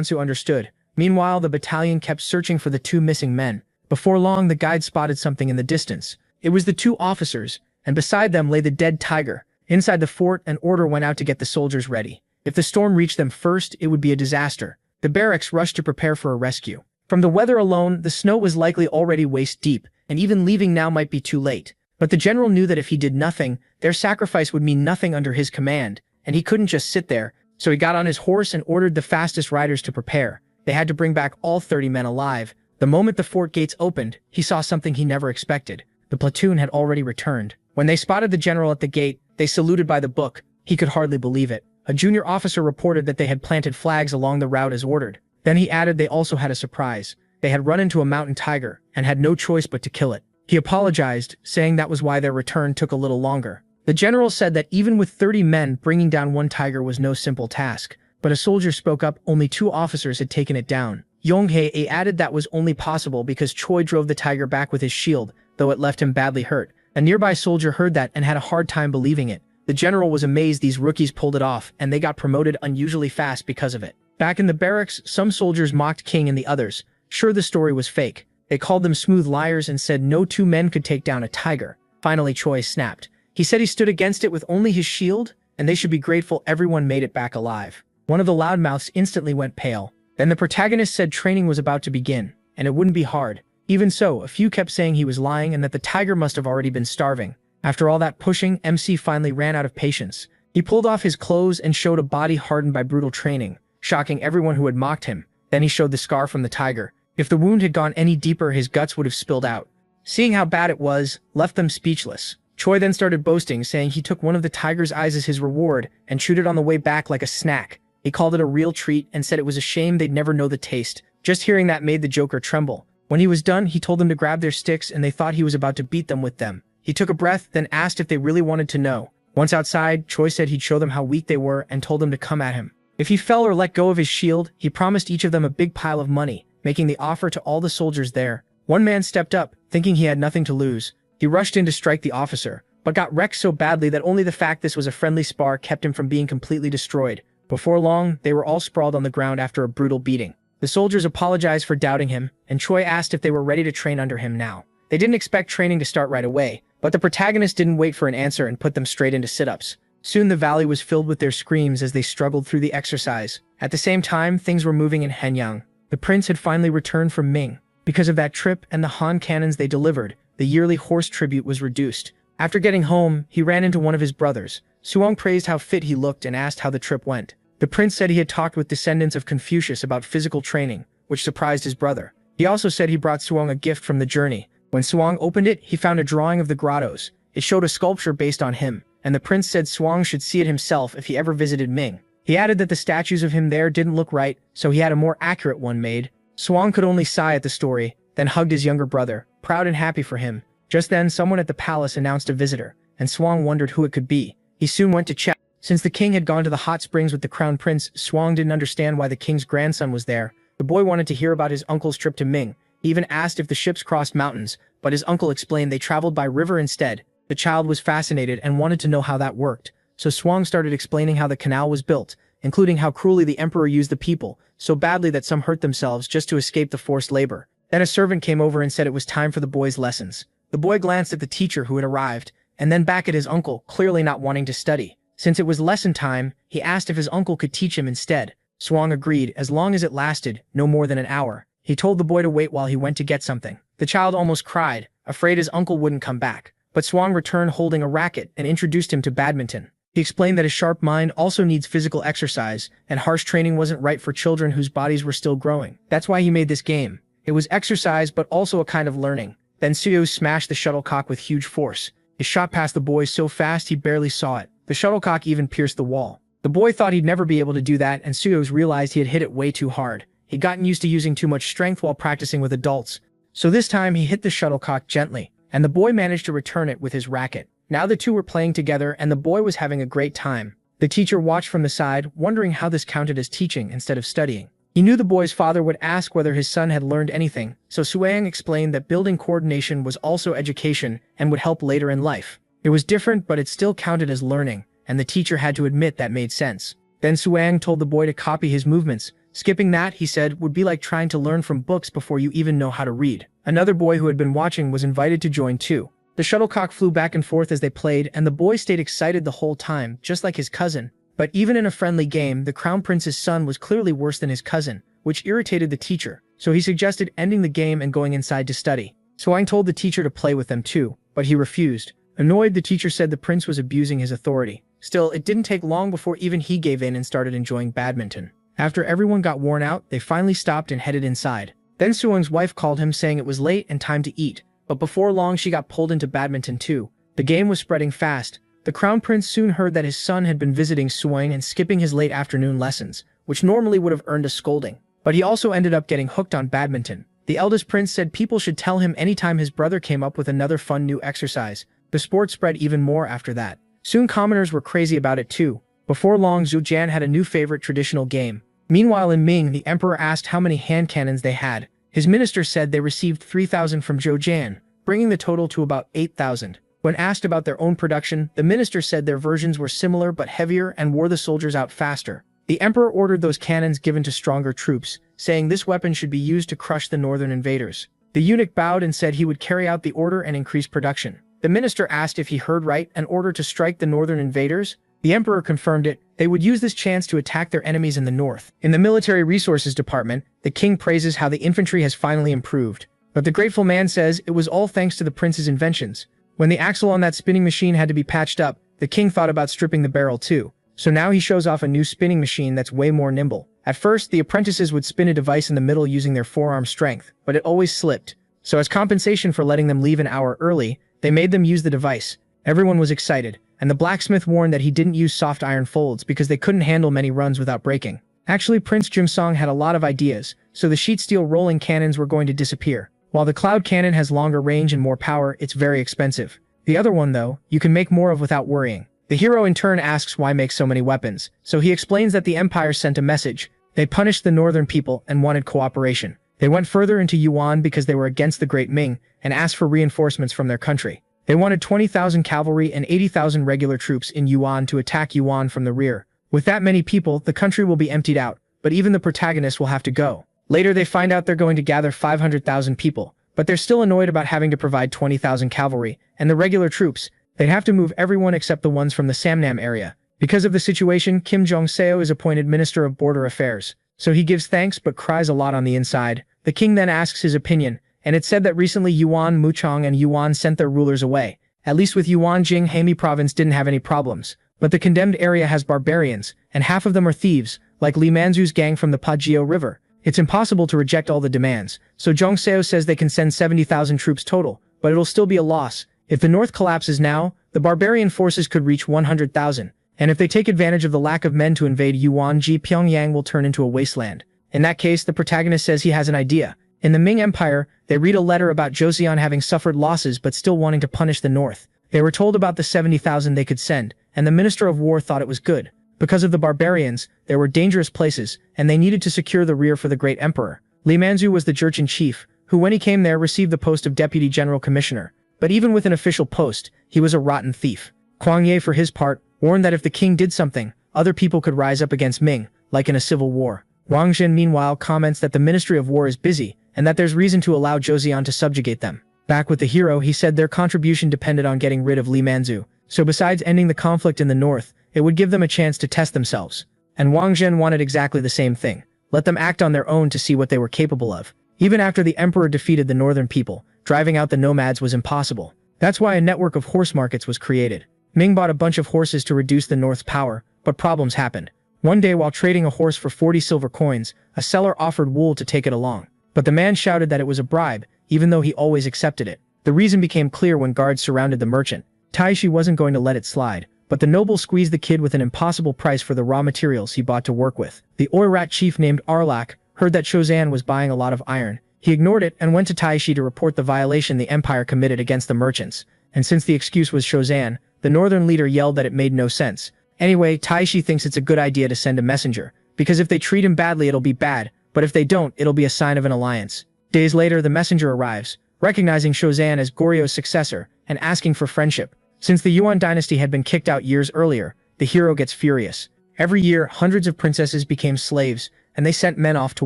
A: Su understood. Meanwhile, the battalion kept searching for the 2 missing men. Before long, the guide spotted something in the distance. It was the 2 officers, and beside them lay the dead tiger. Inside the fort, an order went out to get the soldiers ready. If the storm reached them first, it would be a disaster. The barracks rushed to prepare for a rescue. From the weather alone, the snow was likely already waist deep, and even leaving now might be too late. But the general knew that if he did nothing, their sacrifice would mean nothing under his command, and he couldn't just sit there, so he got on his horse and ordered the fastest riders to prepare. They had to bring back all 30 men alive. The moment the fort gates opened, he saw something he never expected. The platoon had already returned. When they spotted the general at the gate, they saluted by the book. He could hardly believe it. A junior officer reported that they had planted flags along the route as ordered. Then he added they also had a surprise. They had run into a mountain tiger and had no choice but to kill it. He apologized, saying that was why their return took a little longer. The general said that even with 30 men, bringing down one tiger was no simple task. But a soldier spoke up, only 2 officers had taken it down. Yonghye added that was only possible because Choi drove the tiger back with his shield, though it left him badly hurt. A nearby soldier heard that and had a hard time believing it. The general was amazed these rookies pulled it off, and they got promoted unusually fast because of it. Back in the barracks, some soldiers mocked King and the others. Sure, the story was fake. They called them smooth liars and said no 2 men could take down a tiger. Finally, Choi snapped. He said he stood against it with only his shield, and they should be grateful everyone made it back alive. One of the loudmouths instantly went pale. Then the protagonist said training was about to begin, and it wouldn't be hard. Even so, a few kept saying he was lying and that the tiger must have already been starving. After all that pushing, MC finally ran out of patience. He pulled off his clothes and showed a body hardened by brutal training, shocking everyone who had mocked him. Then he showed the scar from the tiger. If the wound had gone any deeper, his guts would have spilled out. Seeing how bad it was, left them speechless. Choi then started boasting, saying he took one of the tiger's eyes as his reward and chewed it on the way back like a snack. He called it a real treat and said it was a shame they'd never know the taste. Just hearing that made the Joker tremble. When he was done, he told them to grab their sticks and they thought he was about to beat them with them. He took a breath, then asked if they really wanted to know. Once outside, Choi said he'd show them how weak they were and told them to come at him. If he fell or let go of his shield, he promised each of them a big pile of money, making the offer to all the soldiers there. One man stepped up, thinking he had nothing to lose. He rushed in to strike the officer, but got wrecked so badly that only the fact this was a friendly spar kept him from being completely destroyed. Before long, they were all sprawled on the ground after a brutal beating. The soldiers apologized for doubting him, and Choi asked if they were ready to train under him now. They didn't expect training to start right away, but the protagonist didn't wait for an answer and put them straight into sit-ups. Soon the valley was filled with their screams as they struggled through the exercise. At the same time, things were moving in Henyang. The prince had finally returned from Ming. Because of that trip and the Han cannons they delivered, the yearly horse tribute was reduced. After getting home, he ran into one of his brothers. Suong praised how fit he looked and asked how the trip went. The prince said he had talked with descendants of Confucius about physical training, which surprised his brother. He also said he brought Suong a gift from the journey. When Suong opened it, he found a drawing of the grottos. It showed a sculpture based on him, and the prince said Suong should see it himself if he ever visited Ming. He added that the statues of him there didn't look right, so he had a more accurate one made. Suong could only sigh at the story, then hugged his younger brother, proud and happy for him. Just then, someone at the palace announced a visitor, and Suong wondered who it could be. He soon went to check. Since the king had gone to the hot springs with the crown prince, Suong didn't understand why the king's grandson was there. The boy wanted to hear about his uncle's trip to Ming. He even asked if the ships crossed mountains, but his uncle explained they traveled by river instead. The child was fascinated and wanted to know how that worked, so Suong started explaining how the canal was built, including how cruelly the emperor used the people, so badly that some hurt themselves just to escape the forced labor. Then a servant came over and said it was time for the boy's lessons. The boy glanced at the teacher who had arrived, and then back at his uncle, clearly not wanting to study. Since it was lesson time, he asked if his uncle could teach him instead. Suong agreed, as long as it lasted, no more than an hour. He told the boy to wait while he went to get something. The child almost cried, afraid his uncle wouldn't come back. But Suong returned holding a racket and introduced him to badminton. He explained that a sharp mind also needs physical exercise, and harsh training wasn't right for children whose bodies were still growing. That's why he made this game. It was exercise, but also a kind of learning. Then Suyo smashed the shuttlecock with huge force. It shot past the boy so fast he barely saw it. The shuttlecock even pierced the wall. The boy thought he'd never be able to do that, and Suyos realized he had hit it way too hard. He'd gotten used to using too much strength while practicing with adults. So this time he hit the shuttlecock gently, and the boy managed to return it with his racket. Now the two were playing together, and the boy was having a great time. The teacher watched from the side, wondering how this counted as teaching instead of studying. He knew the boy's father would ask whether his son had learned anything, so Suang explained that building coordination was also education and would help later in life. It was different, but it still counted as learning, and the teacher had to admit that made sense. Then Suang told the boy to copy his movements. Skipping that, he said, would be like trying to learn from books before you even know how to read. Another boy who had been watching was invited to join too. The shuttlecock flew back and forth as they played, and the boy stayed excited the whole time, just like his cousin. But even in a friendly game, the Crown Prince's son was clearly worse than his cousin, which irritated the teacher. so he suggested ending the game and going inside to study. Suang told the teacher to play with them too, but he refused. Annoyed, the teacher said the prince was abusing his authority. Still, it didn't take long before even he gave in and started enjoying badminton. After everyone got worn out, they finally stopped and headed inside. Then Suang's wife called him saying it was late and time to eat, but before long she got pulled into badminton too. The game was spreading fast. The crown prince soon heard that his son had been visiting Suang and skipping his late afternoon lessons, which normally would have earned a scolding. But he also ended up getting hooked on badminton. The eldest prince said people should tell him anytime his brother came up with another fun new exercise. The sport spread even more after that. Soon commoners were crazy about it too. Before long, Zhu Jian had a new favorite traditional game. Meanwhile in Ming, the emperor asked how many hand cannons they had. His minister said they received 3,000 from Zhou Jian, bringing the total to about 8,000. When asked about their own production, the minister said their versions were similar but heavier and wore the soldiers out faster. The emperor ordered those cannons given to stronger troops, saying this weapon should be used to crush the northern invaders. The eunuch bowed and said he would carry out the order and increase production. The minister asked if he heard right and ordered to strike the northern invaders. The emperor confirmed it. They would use this chance to attack their enemies in the north. In the military resources department, the king praises how the infantry has finally improved. But the grateful man says it was all thanks to the prince's inventions. When the axle on that spinning machine had to be patched up, the king thought about stripping the barrel too. So now he shows off a new spinning machine that's way more nimble. At first, the apprentices would spin a device in the middle using their forearm strength, but it always slipped. So as compensation for letting them leave an hour early, they made them use the device. Everyone was excited, and the blacksmith warned that he didn't use soft iron folds because they couldn't handle many runs without breaking. Actually, Prince Jimsong had a lot of ideas, so the sheet steel rolling cannons were going to disappear. While the cloud cannon has longer range and more power, it's very expensive. The other one, though, you can make more of without worrying. The hero in turn asks why make so many weapons, so he explains that the empire sent a message. They punished the northern people and wanted cooperation. They went further into Yuan because they were against the Great Ming and asked for reinforcements from their country. They wanted 20,000 cavalry and 80,000 regular troops in Yuan to attack Yuan from the rear. With that many people, the country will be emptied out, but even the protagonists will have to go. Later they find out they're going to gather 500,000 people, but they're still annoyed about having to provide 20,000 cavalry and the regular troops. They'd have to move everyone except the ones from the Samnam area. Because of the situation, Kim Jong-seo is appointed Minister of Border Affairs. So he gives thanks but cries a lot on the inside. The king then asks his opinion, and it's said that recently Yuan Muchong and Yuan sent their rulers away. At least with Yuan Jing, Hami province didn't have any problems. But the condemned area has barbarians, and half of them are thieves, like Li Manzu's gang from the Pajio River. It's impossible to reject all the demands, so Jong-seo says they can send 70,000 troops total, but it'll still be a loss. If the north collapses now, the barbarian forces could reach 100,000, and if they take advantage of the lack of men to invade Yuanji, Pyongyang will turn into a wasteland. In that case, the protagonist says he has an idea. In the Ming Empire, they read a letter about Joseon having suffered losses but still wanting to punish the north. They were told about the 70,000 they could send, and the Minister of War thought it was good. Because of the barbarians, there were dangerous places, and they needed to secure the rear for the great emperor. Li Manzu was the Jurchen-chief, who when he came there received the post of Deputy General Commissioner. But even with an official post, he was a rotten thief. Kwang Ye, for his part, warned that if the king did something, other people could rise up against Ming, like in a civil war. Wang Zhen meanwhile comments that the Ministry of War is busy, and that there's reason to allow Joseon to subjugate them. Back with the hero, he said their contribution depended on getting rid of Li Manzu, so besides ending the conflict in the north, it would give them a chance to test themselves. And Wang Zhen wanted exactly the same thing. Let them act on their own to see what they were capable of. Even after the emperor defeated the northern people, driving out the nomads was impossible. That's why a network of horse markets was created. Ming bought a bunch of horses to reduce the north's power, but problems happened. One day while trading a horse for 40 silver coins, a seller offered wool to take it along. But the man shouted that it was a bribe, even though he always accepted it. The reason became clear when guards surrounded the merchant. Taishi wasn't going to let it slide, but the noble squeezed the kid with an impossible price for the raw materials he bought to work with. The Oirat chief named Arlak heard that Shozan was buying a lot of iron. He ignored it and went to Taishi to report the violation the empire committed against the merchants. And since the excuse was Shozan, the northern leader yelled that it made no sense. Anyway, Taishi thinks it's a good idea to send a messenger, because if they treat him badly it'll be bad, but if they don't, it'll be a sign of an alliance. Days later, the messenger arrives, recognizing Shozan as Goryo's successor, and asking for friendship. Since the Yuan dynasty had been kicked out years earlier, the hero gets furious. Every year, hundreds of princesses became slaves, and they sent men off to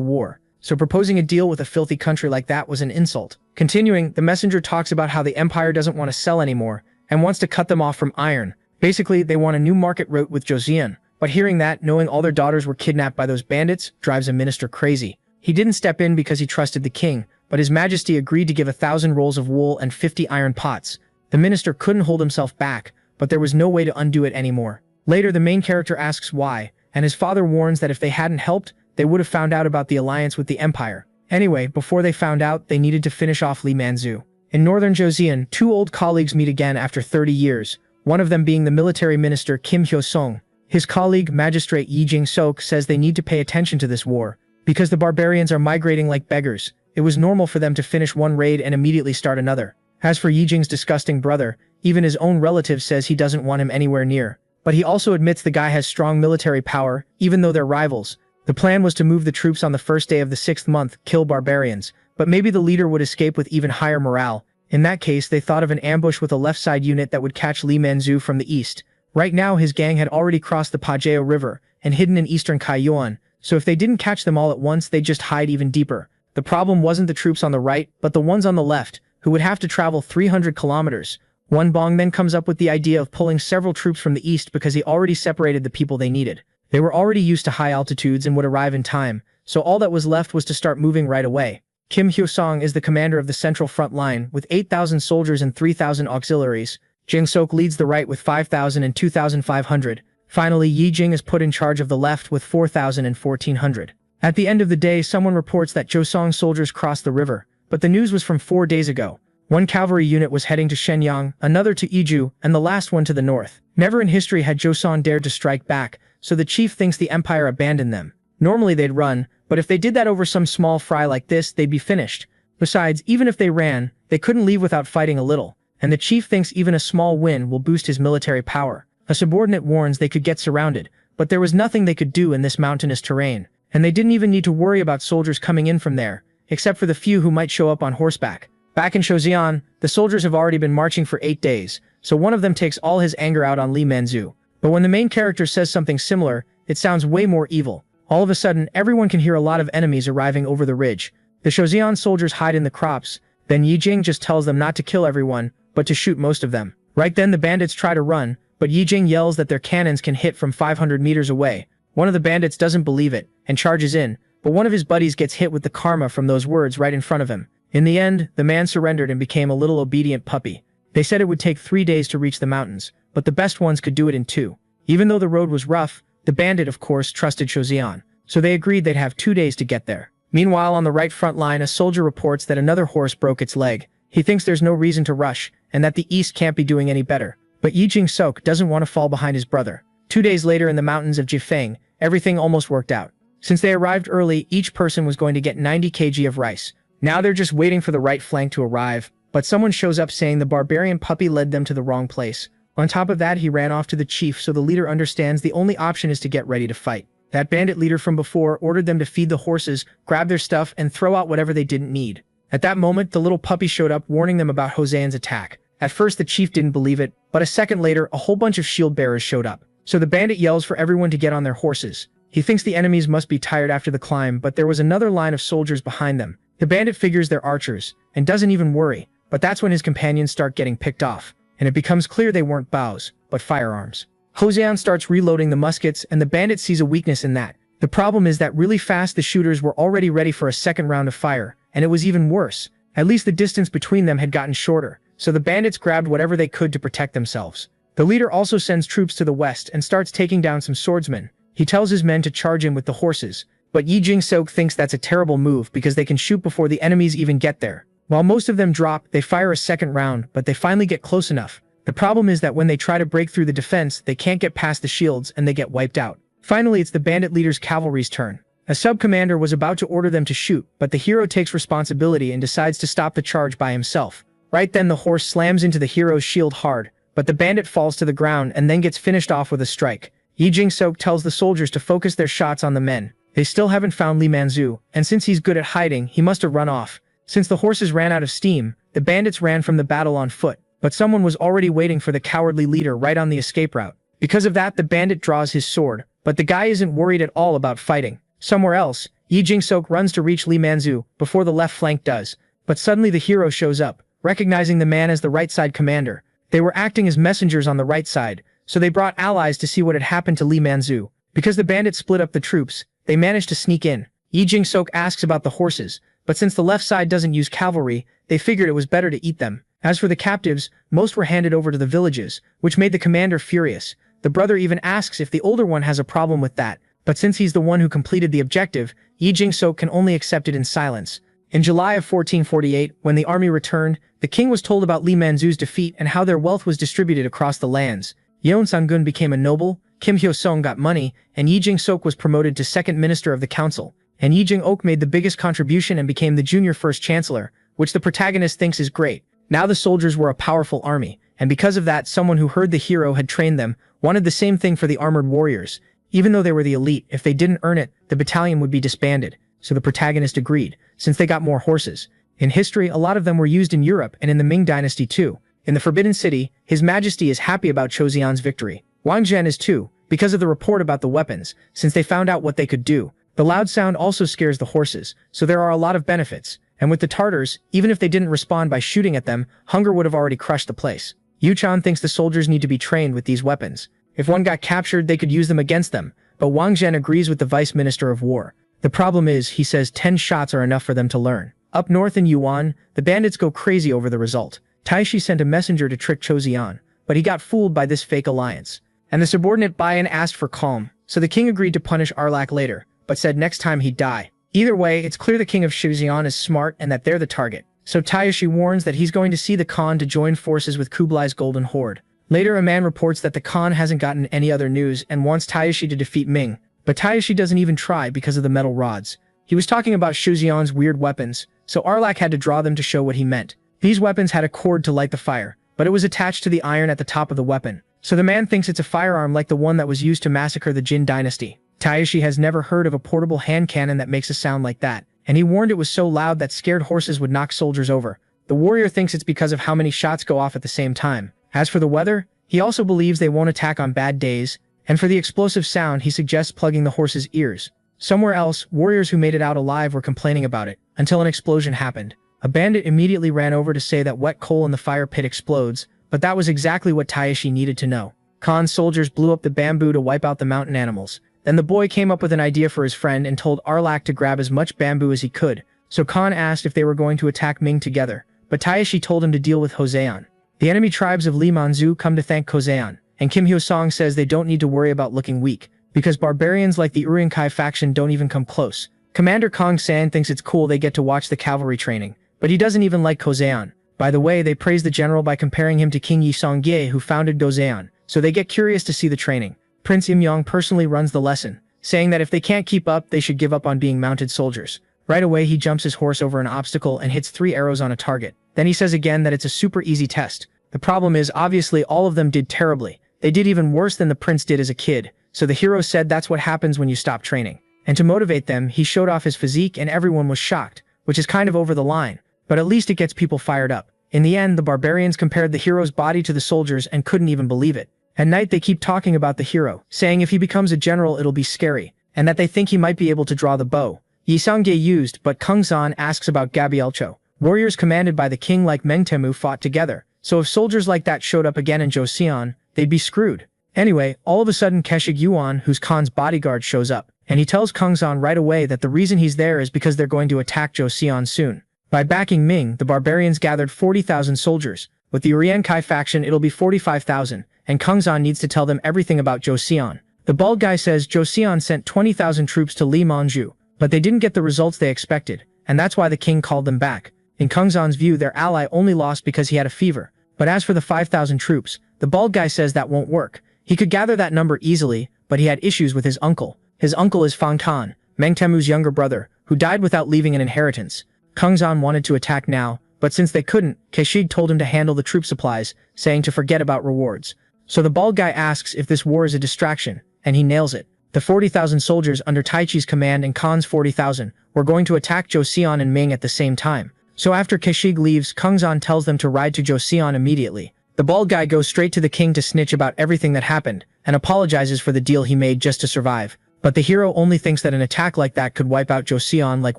A: war. So proposing a deal with a filthy country like that was an insult. Continuing, the messenger talks about how the empire doesn't want to sell anymore, and wants to cut them off from iron. Basically, they want a new market route with Joseon. But hearing that, knowing all their daughters were kidnapped by those bandits, drives a minister crazy. He didn't step in because he trusted the king, but His Majesty agreed to give 1,000 rolls of wool and 50 iron pots. The minister couldn't hold himself back, but there was no way to undo it anymore. Later, the main character asks why, and his father warns that if they hadn't helped, they would have found out about the alliance with the empire. Anyway, before they found out, they needed to finish off Lee Man-zu. In northern Joseon, two old colleagues meet again after 30 years, one of them being the military minister Kim Hyo-sung. His colleague, Magistrate Yi Jing-sok, says they need to pay attention to this war, because the barbarians are migrating like beggars. It was normal for them to finish one raid and immediately start another. As for Yi Jing's disgusting brother, even his own relative says he doesn't want him anywhere near. But he also admits the guy has strong military power, even though they're rivals. The plan was to move the troops on the first day of the 6th month, kill barbarians, but maybe the leader would escape with even higher morale. In that case, they thought of an ambush with a left side unit that would catch Lee Man-zu from the east. Right now, his gang had already crossed the Pajeo River and hidden in eastern Kaiyuan, so if they didn't catch them all at once, they'd just hide even deeper. The problem wasn't the troops on the right, but the ones on the left, who would have to travel 300 kilometers. One Bong then comes up with the idea of pulling several troops from the east because he already separated the people they needed. They were already used to high altitudes and would arrive in time, so all that was left was to start moving right away. Kim Hyo-sung is the commander of the central front line, with 8,000 soldiers and 3,000 auxiliaries. Jing-sok leads the right with 5,000 and 2,500. Finally, Yi Jing is put in charge of the left with 4,000 and 1,400. At the end of the day, someone reports that Joseon soldiers crossed the river, but the news was from 4 days ago. One cavalry unit was heading to Shenyang, another to Iju, and the last one to the north. Never in history had Joseon dared to strike back, so the chief thinks the empire abandoned them. Normally they'd run, but if they did that over some small fry like this, they'd be finished. Besides, even if they ran, they couldn't leave without fighting a little, and the chief thinks even a small win will boost his military power. A subordinate warns they could get surrounded, but there was nothing they could do in this mountainous terrain, and they didn't even need to worry about soldiers coming in from there, except for the few who might show up on horseback. Back in Joseon, the soldiers have already been marching for 8 days, so one of them takes all his anger out on Lee Man-zu. But when the main character says something similar, it sounds way more evil. All of a sudden, everyone can hear a lot of enemies arriving over the ridge. The Joseon soldiers hide in the crops, then Yi Jing just tells them not to kill everyone, but to shoot most of them. Right then the bandits try to run, but Yi Jing yells that their cannons can hit from 500 meters away. One of the bandits doesn't believe it, and charges in, but one of his buddies gets hit with the karma from those words right in front of him. In the end, the man surrendered and became a little obedient puppy. They said it would take 3 days to reach the mountains, but the best ones could do it in 2. Even though the road was rough, the bandit of course trusted Joseon, so they agreed they'd have 2 days to get there. Meanwhile, on the right front line, a soldier reports that another horse broke its leg. He thinks there's no reason to rush, and that the east can't be doing any better. But Yi Jing-sok doesn't want to fall behind his brother. 2 days later in the mountains of Jifeng, everything almost worked out. Since they arrived early, each person was going to get 90 kg of rice. Now they're just waiting for the right flank to arrive, but someone shows up saying the barbarian puppy led them to the wrong place. On top of that, he ran off to the chief, so the leader understands the only option is to get ready to fight. That bandit leader from before ordered them to feed the horses, grab their stuff, and throw out whatever they didn't need. At that moment, the little puppy showed up, warning them about Hosean's attack. At first, the chief didn't believe it, but a second later, a whole bunch of shield bearers showed up. So the bandit yells for everyone to get on their horses. He thinks the enemies must be tired after the climb, but there was another line of soldiers behind them. The bandit figures they're archers, and doesn't even worry, but that's when his companions start getting picked off, and it becomes clear they weren't bows, but firearms. Hosean starts reloading the muskets, and the bandit sees a weakness in that. The problem is that really fast the shooters were already ready for a second round of fire, and it was even worse. At least the distance between them had gotten shorter, so the bandits grabbed whatever they could to protect themselves. The leader also sends troops to the west and starts taking down some swordsmen. He tells his men to charge in with the horses, but Yi Jing-sok thinks that's a terrible move because they can shoot before the enemies even get there. While most of them drop, they fire a second round, but they finally get close enough. The problem is that when they try to break through the defense, they can't get past the shields and they get wiped out. Finally, it's the bandit leader's cavalry's turn. A sub-commander was about to order them to shoot, but the hero takes responsibility and decides to stop the charge by himself. Right then the horse slams into the hero's shield hard, but the bandit falls to the ground and then gets finished off with a strike. Yi Jing-sok tells the soldiers to focus their shots on the men. They still haven't found Lee Man-zu, and since he's good at hiding, he must have run off. Since the horses ran out of steam, the bandits ran from the battle on foot, but someone was already waiting for the cowardly leader right on the escape route. Because of that, the bandit draws his sword, but the guy isn't worried at all about fighting. Somewhere else, Yi Jing-sok runs to reach Lee Man-zu before the left flank does, but suddenly the hero shows up, recognizing the man as the right side commander. They were acting as messengers on the right side, so they brought allies to see what had happened to Lee Man-zu. Because the bandits split up the troops, they managed to sneak in. Yi Jing-sok asks about the horses, but since the left side doesn't use cavalry, they figured it was better to eat them. As for the captives, most were handed over to the villages, which made the commander furious. The brother even asks if the older one has a problem with that, but since he's the one who completed the objective, Yi Jing-sok can only accept it in silence. In July of 1448, when the army returned, the king was told about Li Manzu's defeat and how their wealth was distributed across the lands. Yeon Sang-gun became a noble, Kim Hyo-sung got money, and Yi Jing-sok was promoted to second minister of the council. And Yi Jing-ok made the biggest contribution and became the junior first chancellor, which the protagonist thinks is great. Now the soldiers were a powerful army, and because of that, someone who heard the hero had trained them wanted the same thing for the armored warriors. Even though they were the elite, if they didn't earn it, the battalion would be disbanded. So the protagonist agreed, since they got more horses. In history, a lot of them were used in Europe and in the Ming dynasty too. In the Forbidden City, His Majesty is happy about Chozian's victory. Wang Zhen is too, because of the report about the weapons, since they found out what they could do. The loud sound also scares the horses, so there are a lot of benefits. And with the Tartars, even if they didn't respond by shooting at them, hunger would have already crushed the place. Yu Chan thinks the soldiers need to be trained with these weapons. If one got captured, they could use them against them, but Wang Zhen agrees with the Vice Minister of War. The problem is, he says 10 shots are enough for them to learn. Up north in Yuan, the bandits go crazy over the result. Taishi sent a messenger to trick Chozian, but he got fooled by this fake alliance. And the subordinate Bayan asked for calm, so the king agreed to punish Arlak later, but said next time he'd die. Either way, it's clear the king of Chozian is smart and that they're the target. So Taishi warns that he's going to see the Khan to join forces with Kublai's Golden Horde. Later, a man reports that the Khan hasn't gotten any other news and wants Taishi to defeat Ming, but Taishi doesn't even try because of the metal rods. He was talking about Chozian's weird weapons, so Arlak had to draw them to show what he meant. These weapons had a cord to light the fire, but it was attached to the iron at the top of the weapon. So the man thinks it's a firearm like the one that was used to massacre the Jin dynasty. Taishi has never heard of a portable hand cannon that makes a sound like that, and he warned it was so loud that scared horses would knock soldiers over. The warrior thinks it's because of how many shots go off at the same time. As for the weather, he also believes they won't attack on bad days, and for the explosive sound, he suggests plugging the horse's ears. Somewhere else, warriors who made it out alive were complaining about it, until an explosion happened. A bandit immediately ran over to say that wet coal in the fire pit explodes, but that was exactly what Taishi needed to know. Khan's soldiers blew up the bamboo to wipe out the mountain animals. Then the boy came up with an idea for his friend and told Arlak to grab as much bamboo as he could, so Khan asked if they were going to attack Ming together, but Taishi told him to deal with Joseon. The enemy tribes of Li Manzu come to thank Joseon, and Kim Hyo-song says they don't need to worry about looking weak, because barbarians like the Uriankai faction don't even come close. Commander Kong San thinks it's cool they get to watch the cavalry training, but he doesn't even like Joseon. By the way, they praise the general by comparing him to King Yi Song-gye who founded Joseon, so they get curious to see the training. Prince Im-yong personally runs the lesson, saying that if they can't keep up, they should give up on being mounted soldiers. Right away, he jumps his horse over an obstacle and hits 3 arrows on a target. Then he says again that it's a super easy test. The problem is, obviously, all of them did terribly. They did even worse than the prince did as a kid, so the hero said that's what happens when you stop training. And to motivate them, he showed off his physique and everyone was shocked, which is kind of over the line, but at least it gets people fired up. In the end, the barbarians compared the hero's body to the soldiers and couldn't even believe it. At night, they keep talking about the hero, saying if he becomes a general it'll be scary, and that they think he might be able to draw the bow. Yi Sang-gye used, but Kung San asks about Gabielcho. Warriors commanded by the king like Meng Temu fought together, so if soldiers like that showed up again in Joseon, they'd be screwed. Anyway, all of a sudden Keshig Yuan, who's Khan's bodyguard, shows up, and he tells Kung San right away that the reason he's there is because they're going to attack Joseon soon. By backing Ming, the barbarians gathered 40,000 soldiers. With the Uriankai faction, it'll be 45,000, and Kung San needs to tell them everything about Joseon. The bald guy says Joseon sent 20,000 troops to Li Manju, but they didn't get the results they expected, and that's why the king called them back. In Kung San's view, their ally only lost because he had a fever. But as for the 5,000 troops, the bald guy says that won't work. He could gather that number easily, but he had issues with his uncle. His uncle is Fang Tan, Meng Temu's younger brother, who died without leaving an inheritance. Kung San wanted to attack now, but since they couldn't, Keshig told him to handle the troop supplies, saying to forget about rewards. So the bald guy asks if this war is a distraction, and he nails it. The 40,000 soldiers under Taichi's command and Khan's 40,000 were going to attack Joseon and Ming at the same time. So after Keshig leaves, Kung San tells them to ride to Joseon immediately. The bald guy goes straight to the king to snitch about everything that happened, and apologizes for the deal he made just to survive. But the hero only thinks that an attack like that could wipe out Joseon like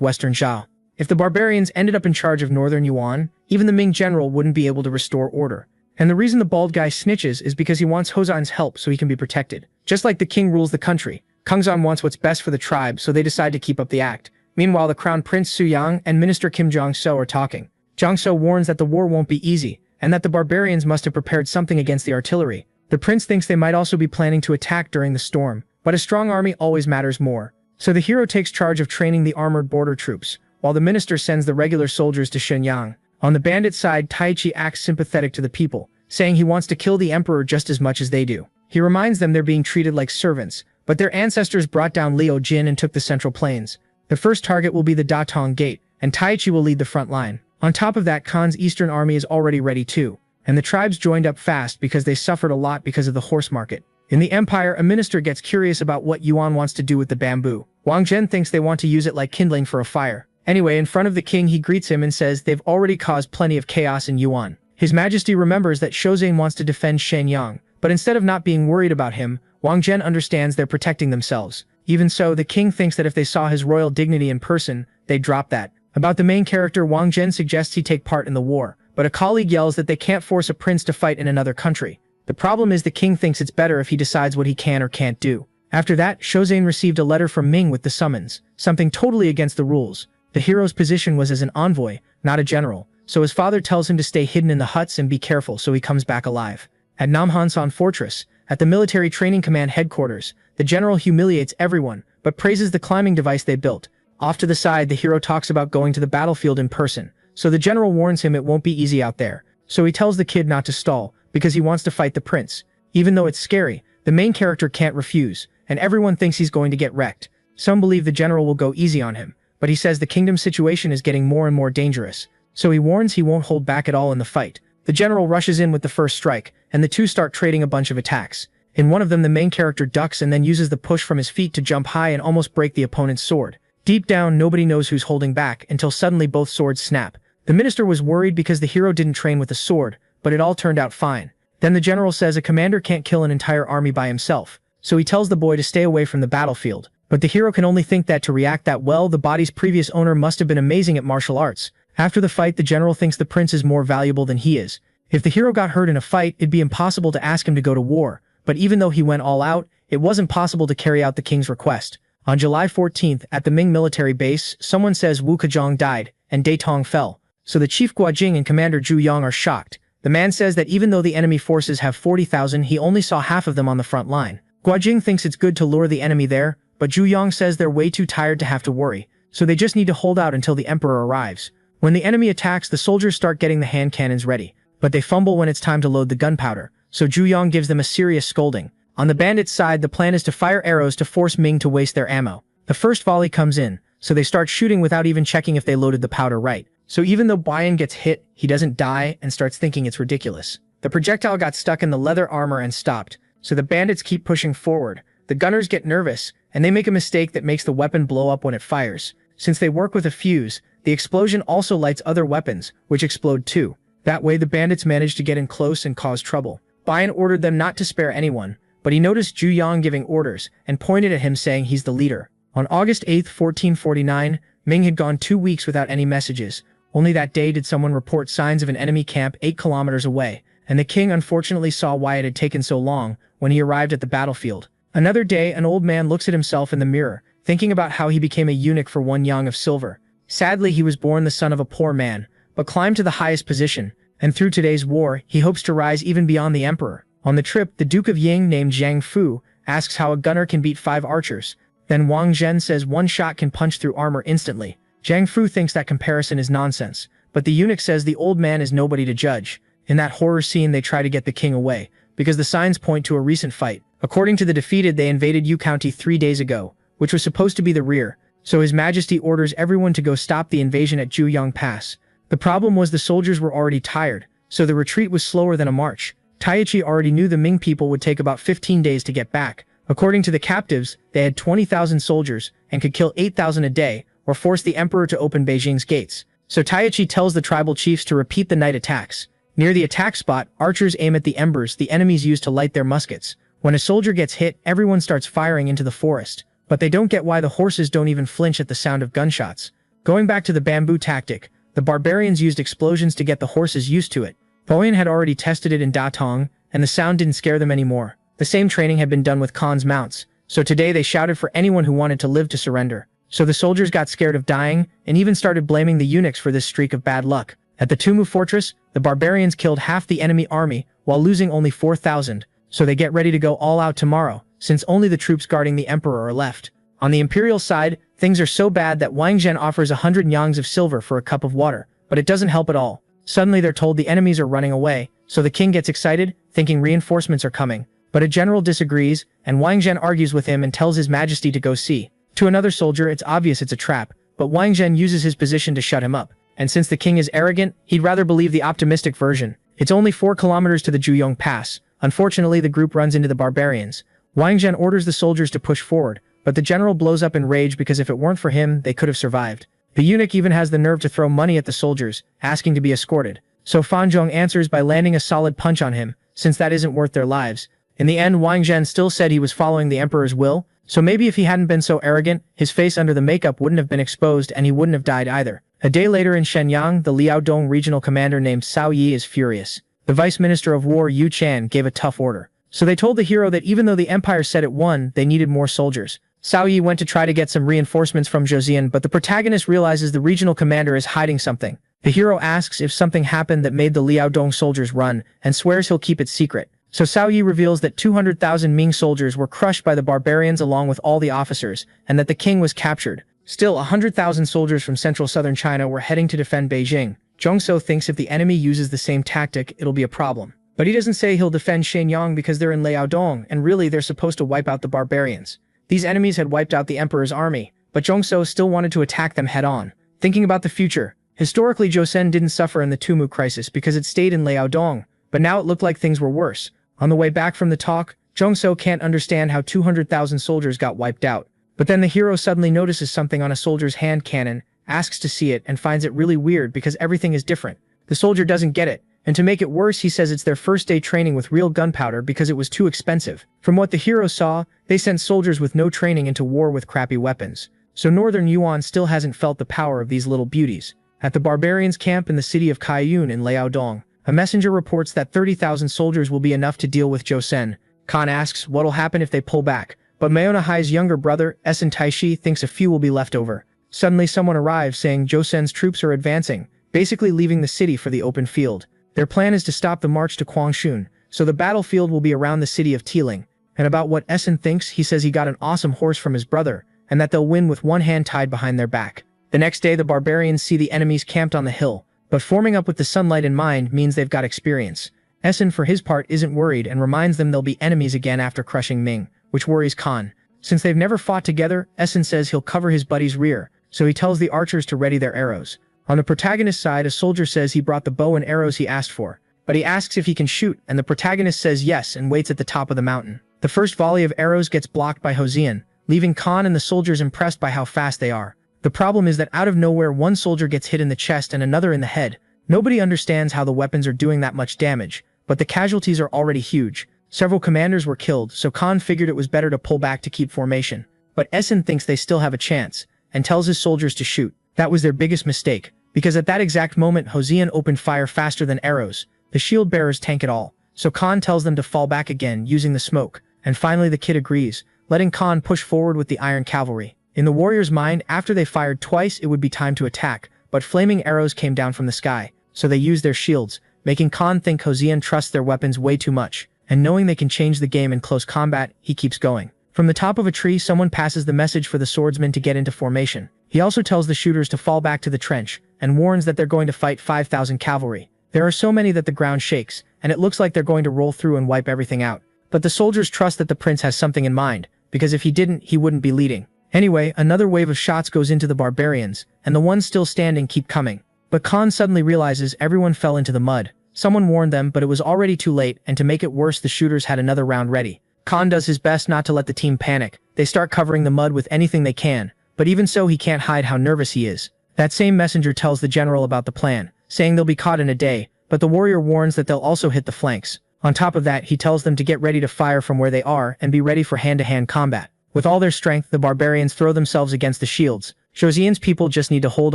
A: Western Zhao. If the barbarians ended up in charge of northern Yuan, even the Ming general wouldn't be able to restore order. And the reason the bald guy snitches is because he wants Hozan's help so he can be protected. Just like the king rules the country, Kung San wants what's best for the tribe, so they decide to keep up the act. Meanwhile, the Crown Prince Suyang and Minister Kim Jong-so are talking. Jong-so warns that the war won't be easy, and that the barbarians must have prepared something against the artillery. The prince thinks they might also be planning to attack during the storm, but a strong army always matters more. So the hero takes charge of training the armored border troops, while the minister sends the regular soldiers to Shenyang. On the bandit side, Taichi acts sympathetic to the people, saying he wants to kill the emperor just as much as they do. He reminds them they're being treated like servants, but their ancestors brought down Liu Jin and took the central plains. The first target will be the Datong Gate, and Taichi will lead the front line. On top of that, Khan's eastern army is already ready too, and the tribes joined up fast because they suffered a lot because of the horse market. In the empire, a minister gets curious about what Yuan wants to do with the bamboo. Wang Zhen thinks they want to use it like kindling for a fire. Anyway, in front of the king, he greets him and says they've already caused plenty of chaos in Yuan. His Majesty remembers that Shozane wants to defend Shenyang, but instead of not being worried about him, Wang Zhen understands they're protecting themselves. Even so, the king thinks that if they saw his royal dignity in person, they'd drop that. About the main character, Wang Zhen suggests he take part in the war, but a colleague yells that they can't force a prince to fight in another country. The problem is the king thinks it's better if he decides what he can or can't do. After that, Shozane received a letter from Ming with the summons, something totally against the rules. The hero's position was as an envoy, not a general, so his father tells him to stay hidden in the huts and be careful so he comes back alive. At Namhansan Fortress, at the military training command headquarters, the general humiliates everyone, but praises the climbing device they built. Off to the side, the hero talks about going to the battlefield in person, so the general warns him it won't be easy out there. So he tells the kid not to stall, because he wants to fight the prince. Even though it's scary, the main character can't refuse, and everyone thinks he's going to get wrecked. Some believe the general will go easy on him, but he says the kingdom's situation is getting more and more dangerous, so he warns he won't hold back at all in the fight. The general rushes in with the first strike, and the two start trading a bunch of attacks. In one of them, the main character ducks and then uses the push from his feet to jump high and almost break the opponent's sword. Deep down, nobody knows who's holding back until suddenly both swords snap. The minister was worried because the hero didn't train with a sword, but it all turned out fine. Then the general says a commander can't kill an entire army by himself, so he tells the boy to stay away from the battlefield. But the hero can only think that to react that well, the body's previous owner must have been amazing at martial arts. After the fight, the general thinks the prince is more valuable than he is. If the hero got hurt in a fight, it'd be impossible to ask him to go to war, but even though he went all out, it wasn't possible to carry out the king's request. On July 14th, at the Ming military base, someone says Wu Kejong died, and Datong fell. So the chief Guojing and commander Zhu Yang are shocked. The man says that even though the enemy forces have 40,000, he only saw half of them on the front line. Guojing thinks it's good to lure the enemy there, but Zhu Yang says they're way too tired to have to worry, so they just need to hold out until the emperor arrives. When the enemy attacks, the soldiers start getting the hand cannons ready, but they fumble when it's time to load the gunpowder, so Zhu Yang gives them a serious scolding. On the bandits' side, the plan is to fire arrows to force Ming to waste their ammo. The first volley comes in, so they start shooting without even checking if they loaded the powder right. So even though Bayan gets hit, he doesn't die and starts thinking it's ridiculous. The projectile got stuck in the leather armor and stopped, so the bandits keep pushing forward. The gunners get nervous, and they make a mistake that makes the weapon blow up when it fires. Since they work with a fuse, the explosion also lights other weapons, which explode too. That way the bandits manage to get in close and cause trouble. Bayan ordered them not to spare anyone, but he noticed Zhu Yang giving orders, and pointed at him saying he's the leader. On August 8, 1449, Ming had gone 2 weeks without any messages. Only that day did someone report signs of an enemy camp 8 kilometers away, and the king unfortunately saw why it had taken so long when he arrived at the battlefield. Another day, an old man looks at himself in the mirror, thinking about how he became a eunuch for 1 yang of silver. Sadly, he was born the son of a poor man, but climbed to the highest position, and through today's war, he hopes to rise even beyond the emperor. On the trip, the Duke of Ying named Zhang Fu asks how a gunner can beat 5 archers. Then Wang Zhen says 1 shot can punch through armor instantly. Zhang Fu thinks that comparison is nonsense, but the eunuch says the old man is nobody to judge. In that horror scene, they try to get the king away, because the signs point to a recent fight. According to the defeated, they invaded Yu County 3 days ago, which was supposed to be the rear, so His Majesty orders everyone to go stop the invasion at Juyang Pass. The problem was the soldiers were already tired, so the retreat was slower than a march. Taichi already knew the Ming people would take about 15 days to get back. According to the captives, they had 20,000 soldiers and could kill 8,000 a day, or force the emperor to open Beijing's gates. So Taichi tells the tribal chiefs to repeat the night attacks. Near the attack spot, archers aim at the embers the enemies use to light their muskets. When a soldier gets hit, everyone starts firing into the forest, but they don't get why the horses don't even flinch at the sound of gunshots. Going back to the bamboo tactic, the barbarians used explosions to get the horses used to it. Boyan had already tested it in Datong, and the sound didn't scare them anymore. The same training had been done with Khan's mounts, so today they shouted for anyone who wanted to live to surrender. So the soldiers got scared of dying, and even started blaming the eunuchs for this streak of bad luck. At the Tumu fortress, the barbarians killed half the enemy army, while losing only 4,000, so they get ready to go all out tomorrow, since only the troops guarding the emperor are left. On the imperial side, things are so bad that Wang Zhen offers 100 yangs of silver for a cup of water, but it doesn't help at all. Suddenly they're told the enemies are running away, so the king gets excited, thinking reinforcements are coming. But a general disagrees, and Wang Zhen argues with him and tells his majesty to go see. To another soldier, it's obvious it's a trap, but Wang Zhen uses his position to shut him up. And since the king is arrogant, he'd rather believe the optimistic version. It's only 4 kilometers to the Juyong Pass. Unfortunately, the group runs into the barbarians. Wang Zhen orders the soldiers to push forward, but the general blows up in rage because if it weren't for him, they could have survived. The eunuch even has the nerve to throw money at the soldiers, asking to be escorted. So Fan Zhong answers by landing a solid punch on him, since that isn't worth their lives. In the end, Wang Zhen still said he was following the emperor's will, so maybe if he hadn't been so arrogant, his face under the makeup wouldn't have been exposed and he wouldn't have died either. A day later in Shenyang, the Liaodong regional commander named Cao Yi is furious. The vice minister of war Yu Chan gave a tough order. So they told the hero that even though the empire said it won, they needed more soldiers. Cao Yi went to try to get some reinforcements from Joseon, but the protagonist realizes the regional commander is hiding something. The hero asks if something happened that made the Liaodong soldiers run, and swears he'll keep it secret. So Cao Yi reveals that 200,000 Ming soldiers were crushed by the barbarians along with all the officers, and that the king was captured. Still, 100,000 soldiers from central southern China were heading to defend Beijing. Zhongso thinks if the enemy uses the same tactic, it'll be a problem. But he doesn't say he'll defend Shenyang because they're in Liaodong, and really they're supposed to wipe out the barbarians. These enemies had wiped out the emperor's army, but Zhongso still wanted to attack them head-on. Thinking about the future, historically Joseon didn't suffer in the Tumu crisis because it stayed in Liaodong, but now it looked like things were worse. On the way back from the talk, Zhongso can't understand how 200,000 soldiers got wiped out. But then the hero suddenly notices something on a soldier's hand cannon, asks to see it, and finds it really weird because everything is different. The soldier doesn't get it, and to make it worse he says it's their first day training with real gunpowder because it was too expensive. From what the hero saw, they sent soldiers with no training into war with crappy weapons. So Northern Yuan still hasn't felt the power of these little beauties. At the barbarians' camp in the city of Kaiyun in Liaodong, a messenger reports that 30,000 soldiers will be enough to deal with Joseon. Khan asks what'll happen if they pull back, but Mayona Hai's younger brother, Essen Taishi, thinks a few will be left over. Suddenly someone arrives saying Joseon's troops are advancing, basically leaving the city for the open field. Their plan is to stop the march to Kwangshun, so the battlefield will be around the city of Tiling. And about what Essen thinks, he says he got an awesome horse from his brother, and that they'll win with one hand tied behind their back. The next day the barbarians see the enemies camped on the hill, but forming up with the sunlight in mind means they've got experience. Essen for his part isn't worried and reminds them they'll be enemies again after crushing Ming, which worries Khan. Since they've never fought together, Essen says he'll cover his buddy's rear, so he tells the archers to ready their arrows. On the protagonist's side, a soldier says he brought the bow and arrows he asked for, but he asks if he can shoot, and the protagonist says yes and waits at the top of the mountain. The first volley of arrows gets blocked by Joseon, leaving Khan and the soldiers impressed by how fast they are. The problem is that out of nowhere one soldier gets hit in the chest and another in the head. Nobody understands how the weapons are doing that much damage, but the casualties are already huge. Several commanders were killed, so Khan figured it was better to pull back to keep formation. But Essen thinks they still have a chance, and tells his soldiers to shoot. That was their biggest mistake, because at that exact moment Joseon opened fire faster than arrows. The shield bearers tank it all, so Khan tells them to fall back again using the smoke, and finally the kid agrees, letting Khan push forward with the iron cavalry. In the warrior's mind, after they fired twice it would be time to attack, but flaming arrows came down from the sky, so they used their shields, making Khan think Joseon trusts their weapons way too much, and knowing they can change the game in close combat, he keeps going. From the top of a tree someone passes the message for the swordsmen to get into formation. He also tells the shooters to fall back to the trench, and warns that they're going to fight 5,000 cavalry. There are so many that the ground shakes, and it looks like they're going to roll through and wipe everything out. But the soldiers trust that the prince has something in mind, because if he didn't, he wouldn't be leading. Anyway, another wave of shots goes into the barbarians, and the ones still standing keep coming. But Khan suddenly realizes everyone fell into the mud. Someone warned them, but it was already too late, and to make it worse the shooters had another round ready. Khan does his best not to let the team panic. They start covering the mud with anything they can, but even so he can't hide how nervous he is. That same messenger tells the general about the plan, saying they'll be caught in a day, but the warrior warns that they'll also hit the flanks. On top of that, he tells them to get ready to fire from where they are and be ready for hand-to-hand combat. With all their strength, the barbarians throw themselves against the shields. Joseon's people just need to hold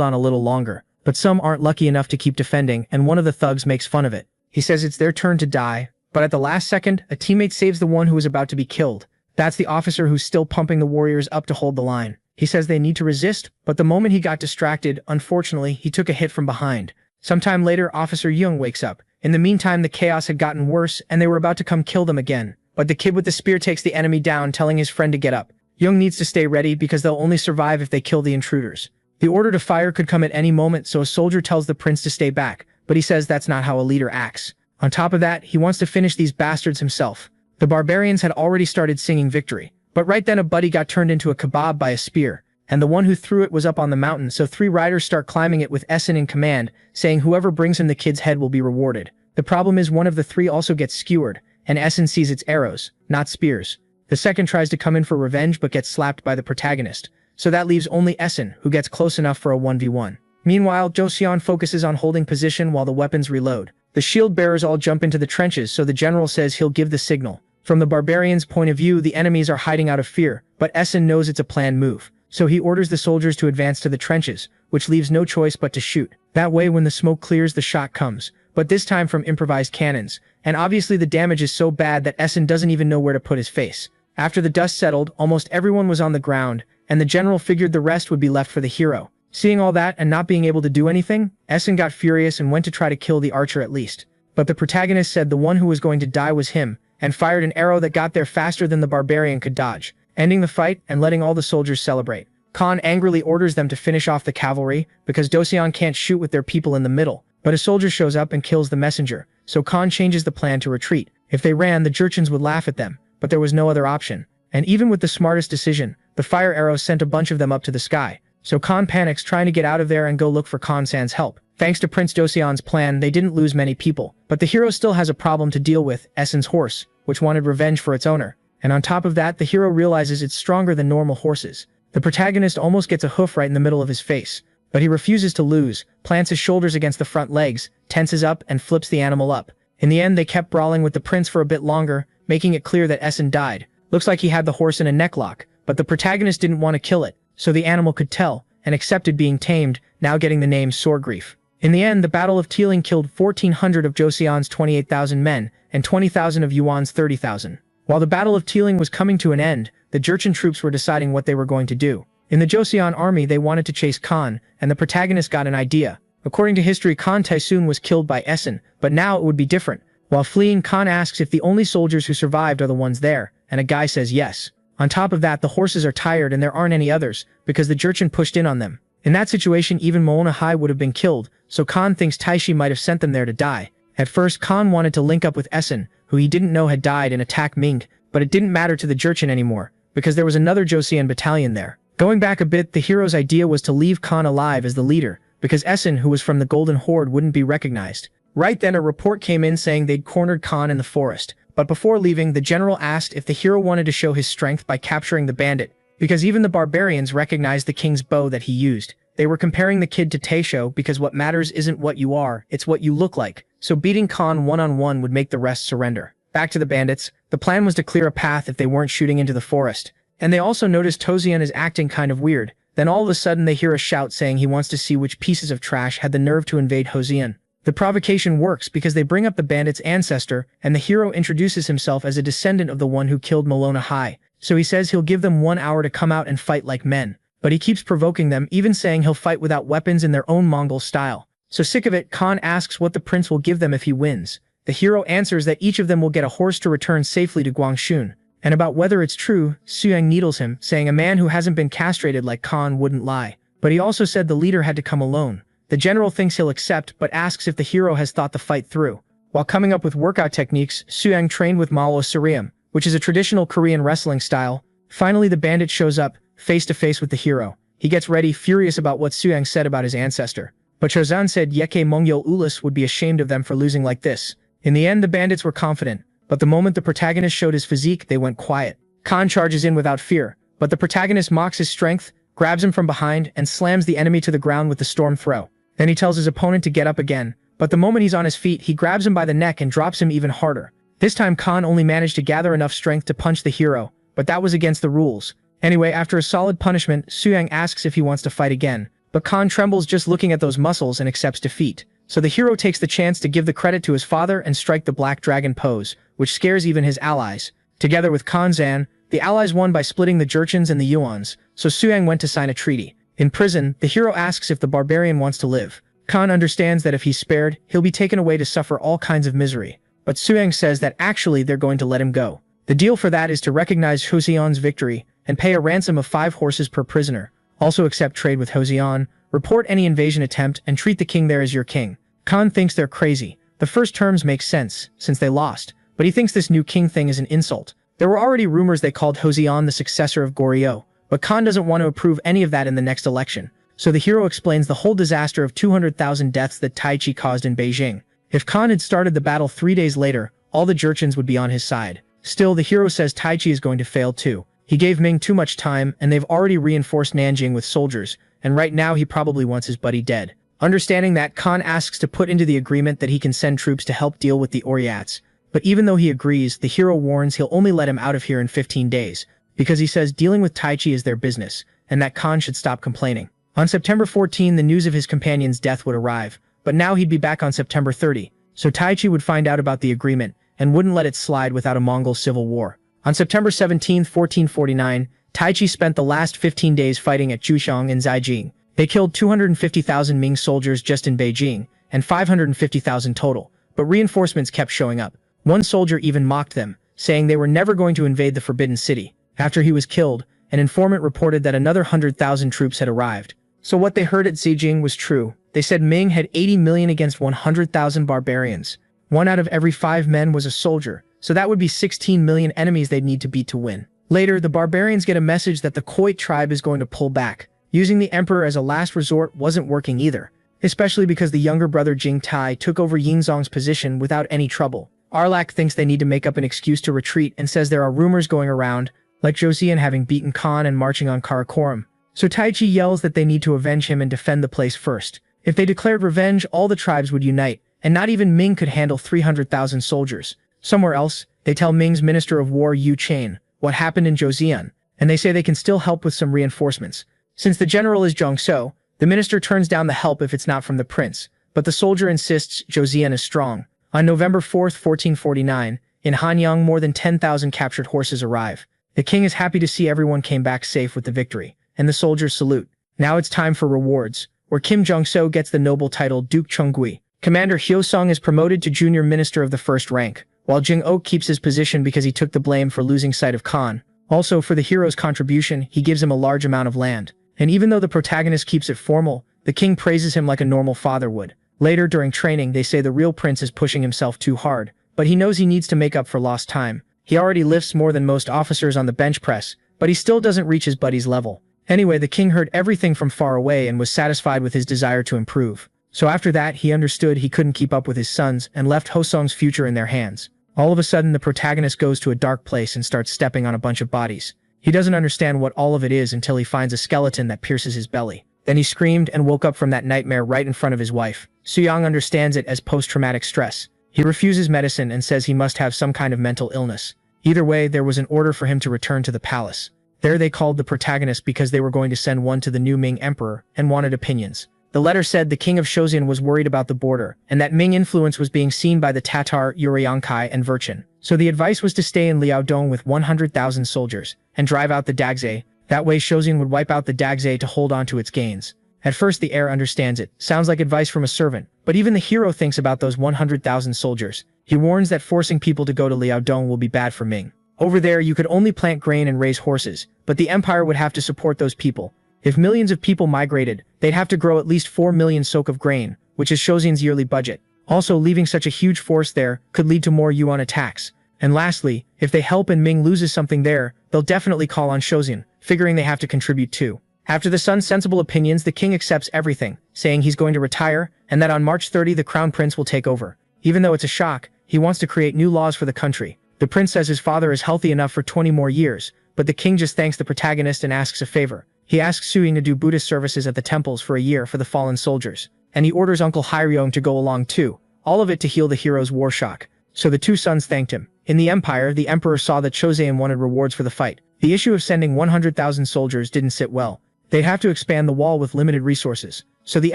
A: on a little longer, but some aren't lucky enough to keep defending, and one of the thugs makes fun of it. He says it's their turn to die, but at the last second, a teammate saves the one who is about to be killed. That's the officer who's still pumping the warriors up to hold the line. He says they need to resist, but the moment he got distracted, unfortunately, he took a hit from behind. Sometime later, Officer Young wakes up. In the meantime, the chaos had gotten worse, and they were about to come kill them again. But the kid with the spear takes the enemy down, telling his friend to get up. Young needs to stay ready because they'll only survive if they kill the intruders. The order to fire could come at any moment, so a soldier tells the prince to stay back, but he says that's not how a leader acts. On top of that, he wants to finish these bastards himself. The barbarians had already started singing victory. But right then a buddy got turned into a kebab by a spear, and the one who threw it was up on the mountain, so 3 riders start climbing it with Essen in command, saying whoever brings him the kid's head will be rewarded. The problem is one of the 3 also gets skewered, and Essen sees it's arrows, not spears. The second tries to come in for revenge but gets slapped by the protagonist, so that leaves only Essen, who gets close enough for a 1v1. Meanwhile, Joseon focuses on holding position while the weapons reload. The shield bearers all jump into the trenches, so the general says he'll give the signal. From the barbarians' point of view, the enemies are hiding out of fear, but Essen knows it's a planned move, so he orders the soldiers to advance to the trenches, which leaves no choice but to shoot. That way when the smoke clears, the shot comes, but this time from improvised cannons, and obviously the damage is so bad that Essen doesn't even know where to put his face. After the dust settled, almost everyone was on the ground, and the general figured the rest would be left for the hero. Seeing all that and not being able to do anything, Essen got furious and went to try to kill the archer at least. But the protagonist said the one who was going to die was him, and fired an arrow that got there faster than the barbarian could dodge, ending the fight and letting all the soldiers celebrate. Khan angrily orders them to finish off the cavalry, because Joseon can't shoot with their people in the middle, but a soldier shows up and kills the messenger, so Khan changes the plan to retreat. If they ran, the Jurchens would laugh at them, but there was no other option. And even with the smartest decision, the fire arrows sent a bunch of them up to the sky, so Khan panics trying to get out of there and go look for Khan-san's help. Thanks to Prince Joseon's plan, they didn't lose many people, but the hero still has a problem to deal with, Essen's horse, which wanted revenge for its owner. And on top of that, the hero realizes it's stronger than normal horses. The protagonist almost gets a hoof right in the middle of his face, but he refuses to lose, plants his shoulders against the front legs, tenses up, and flips the animal up. In the end, they kept brawling with the prince for a bit longer, making it clear that Essen died. Looks like he had the horse in a necklock, but the protagonist didn't want to kill it, so the animal could tell, and accepted being tamed, now getting the name Sorgrief. In the end, the Battle of Teeling killed 1,400 of Joseon's 28,000 men, and 20,000 of Yuan's 30,000. While the Battle of Teeling was coming to an end, the Jurchen troops were deciding what they were going to do. In the Joseon army, they wanted to chase Khan, and the protagonist got an idea. According to history, Khan Taesoon was killed by Essen, but now it would be different. While fleeing, Khan asks if the only soldiers who survived are the ones there, and a guy says yes. On top of that, the horses are tired and there aren't any others, because the Jurchen pushed in on them. In that situation, even Moona Hai would have been killed, so Khan thinks Taishi might have sent them there to die. At first, Khan wanted to link up with Essen, who he didn't know had died in attack Ming, but it didn't matter to the Jurchen anymore, because there was another Joseon battalion there. Going back a bit, the hero's idea was to leave Khan alive as the leader, because Essen, who was from the Golden Horde, wouldn't be recognized. Right then, a report came in saying they'd cornered Khan in the forest, but before leaving, the general asked if the hero wanted to show his strength by capturing the bandit, because even the barbarians recognized the king's bow that he used. They were comparing the kid to Taisho because what matters isn't what you are, it's what you look like, so beating Khan one-on-one would make the rest surrender. Back to the bandits, the plan was to clear a path if they weren't shooting into the forest, and they also noticed Tozian is acting kind of weird. Then all of a sudden they hear a shout saying he wants to see which pieces of trash had the nerve to invade Hozian. The provocation works because they bring up the bandit's ancestor, and the hero introduces himself as a descendant of the one who killed Malona Hai, so he says he'll give them 1 hour to come out and fight like men. But he keeps provoking them, even saying he'll fight without weapons in their own Mongol style. So sick of it, Khan asks what the prince will give them if he wins. The hero answers that each of them will get a horse to return safely to Guangxun. And about whether it's true, Suyang needles him, saying a man who hasn't been castrated like Khan wouldn't lie. But he also said the leader had to come alone. The general thinks he'll accept, but asks if the hero has thought the fight through. While coming up with workout techniques, Suyang trained with Malo Suriam, which is a traditional Korean wrestling style. Finally, the bandit shows up, face to face with the hero. He gets ready, furious about what Suyang said about his ancestor. But Chozan said Yeke Mongyo Ulis would be ashamed of them for losing like this. In the end, the bandits were confident, but the moment the protagonist showed his physique, they went quiet. Khan charges in without fear, but the protagonist mocks his strength, grabs him from behind, and slams the enemy to the ground with the storm throw. Then he tells his opponent to get up again, but the moment he's on his feet, he grabs him by the neck and drops him even harder. This time Khan only managed to gather enough strength to punch the hero, but that was against the rules. Anyway, after a solid punishment, Suyang asks if he wants to fight again, but Khan trembles just looking at those muscles and accepts defeat. So the hero takes the chance to give the credit to his father and strike the Black Dragon pose, which scares even his allies. Together with Khan Zan, The allies won by splitting the Jurchens and the Yuans, so Suyang went to sign a treaty. In prison, the hero asks if the barbarian wants to live. Khan understands that if he's spared, he'll be taken away to suffer all kinds of misery. But Suyang says that actually they're going to let him go. The deal for that is to recognize Joseon's victory and pay a ransom of 5 horses per prisoner. Also accept trade with Joseon, report any invasion attempt, and treat the king there as your king. Khan thinks they're crazy. The first terms make sense, since they lost, but he thinks this new king thing is an insult. There were already rumors they called Joseon the successor of Goryeo, but Khan doesn't want to approve any of that in the next election. So the hero explains the whole disaster of 200,000 deaths that Taichi caused in Beijing. If Khan had started the battle 3 days later, all the Jurchens would be on his side. Still, the hero says Taichi is going to fail too. He gave Ming too much time, and they've already reinforced Nanjing with soldiers, and right now he probably wants his buddy dead. Understanding that, Khan asks to put into the agreement that he can send troops to help deal with the Oryats. But even though he agrees, the hero warns he'll only let him out of here in 15 days, because he says dealing with Taichi is their business, and that Khan should stop complaining. On September 14, the news of his companion's death would arrive, but now he'd be back on September 30, so Taichi would find out about the agreement, and wouldn't let it slide without a Mongol civil war. On September 17, 1449, Taichi spent the last 15 days fighting at Juxiang and Zhaijing. They killed 250,000 Ming soldiers just in Beijing, and 550,000 total, but reinforcements kept showing up. One soldier even mocked them, saying they were never going to invade the Forbidden City. After he was killed, an informant reported that another 100,000 troops had arrived. So what they heard at Zhejiang was true. They said Ming had 80 million against 100,000 barbarians. 1 out of every 5 men was a soldier, so that would be 16 million enemies they'd need to beat to win. Later, the barbarians get a message that the Khoit tribe is going to pull back. Using the emperor as a last resort wasn't working either, especially because the younger brother Jing Tai took over Yingzong's position without any trouble. Arlak thinks they need to make up an excuse to retreat and says there are rumors going around, like Joseon having beaten Khan and marching on Karakoram. So Taichi yells that they need to avenge him and defend the place first. If they declared revenge, all the tribes would unite, and not even Ming could handle 300,000 soldiers. Somewhere else, they tell Ming's Minister of War Yu Chain what happened in Joseon, and they say they can still help with some reinforcements. Since the general is Zhang So, the minister turns down the help if it's not from the prince, but the soldier insists Joseon is strong. On November 4, 1449, in Hanyang more than 10,000 captured horses arrive. The king is happy to see everyone came back safe with the victory, and the soldiers salute. Now it's time for rewards, where Kim Jong-so gets the noble title Duke Chunggui. Commander Hyosung is promoted to junior minister of the first rank, while Jing Ok keeps his position because he took the blame for losing sight of Khan. Also, for the hero's contribution, he gives him a large amount of land. And even though the protagonist keeps it formal, the king praises him like a normal father would. Later, during training, they say the real prince is pushing himself too hard, but he knows he needs to make up for lost time. He already lifts more than most officers on the bench press, but he still doesn't reach his buddy's level. Anyway, the king heard everything from far away and was satisfied with his desire to improve. So after that, he understood he couldn't keep up with his sons and left Hosung's future in their hands. All of a sudden, the protagonist goes to a dark place and starts stepping on a bunch of bodies. He doesn't understand what all of it is until he finds a skeleton that pierces his belly. Then he screamed and woke up from that nightmare right in front of his wife. Suyang understands it as post-traumatic stress. He refuses medicine and says he must have some kind of mental illness. Either way, there was an order for him to return to the palace. There they called the protagonist because they were going to send one to the new Ming emperor and wanted opinions. The letter said the king of Joseon was worried about the border, and that Ming influence was being seen by the Tatar, Uriankai, and Virchin. So the advice was to stay in Liaodong with 100,000 soldiers, and drive out the Dagze. That way Joseon would wipe out the Dagze to hold on to its gains. At first the heir understands it, sounds like advice from a servant, but even the hero thinks about those 100,000 soldiers. He warns that forcing people to go to Liaodong will be bad for Ming. Over there you could only plant grain and raise horses, but the empire would have to support those people. If millions of people migrated, they'd have to grow at least 4 million sok of grain, which is Joseon's yearly budget. Also, leaving such a huge force there could lead to more yuan attacks. And lastly, if they help and Ming loses something there, they'll definitely call on Joseon, figuring they have to contribute too. After the son's sensible opinions, the king accepts everything, saying he's going to retire, and that on March 30 the crown prince will take over. Even though it's a shock, he wants to create new laws for the country. The prince says his father is healthy enough for 20 more years, but the king just thanks the protagonist and asks a favor. He asks Suying to do Buddhist services at the temples for a year for the fallen soldiers, and he orders Uncle Hyeryong to go along too, all of it to heal the hero's war shock. So the two sons thanked him. In the empire, the emperor saw that Joseon wanted rewards for the fight. The issue of sending 100,000 soldiers didn't sit well. They'd have to expand the wall with limited resources. So the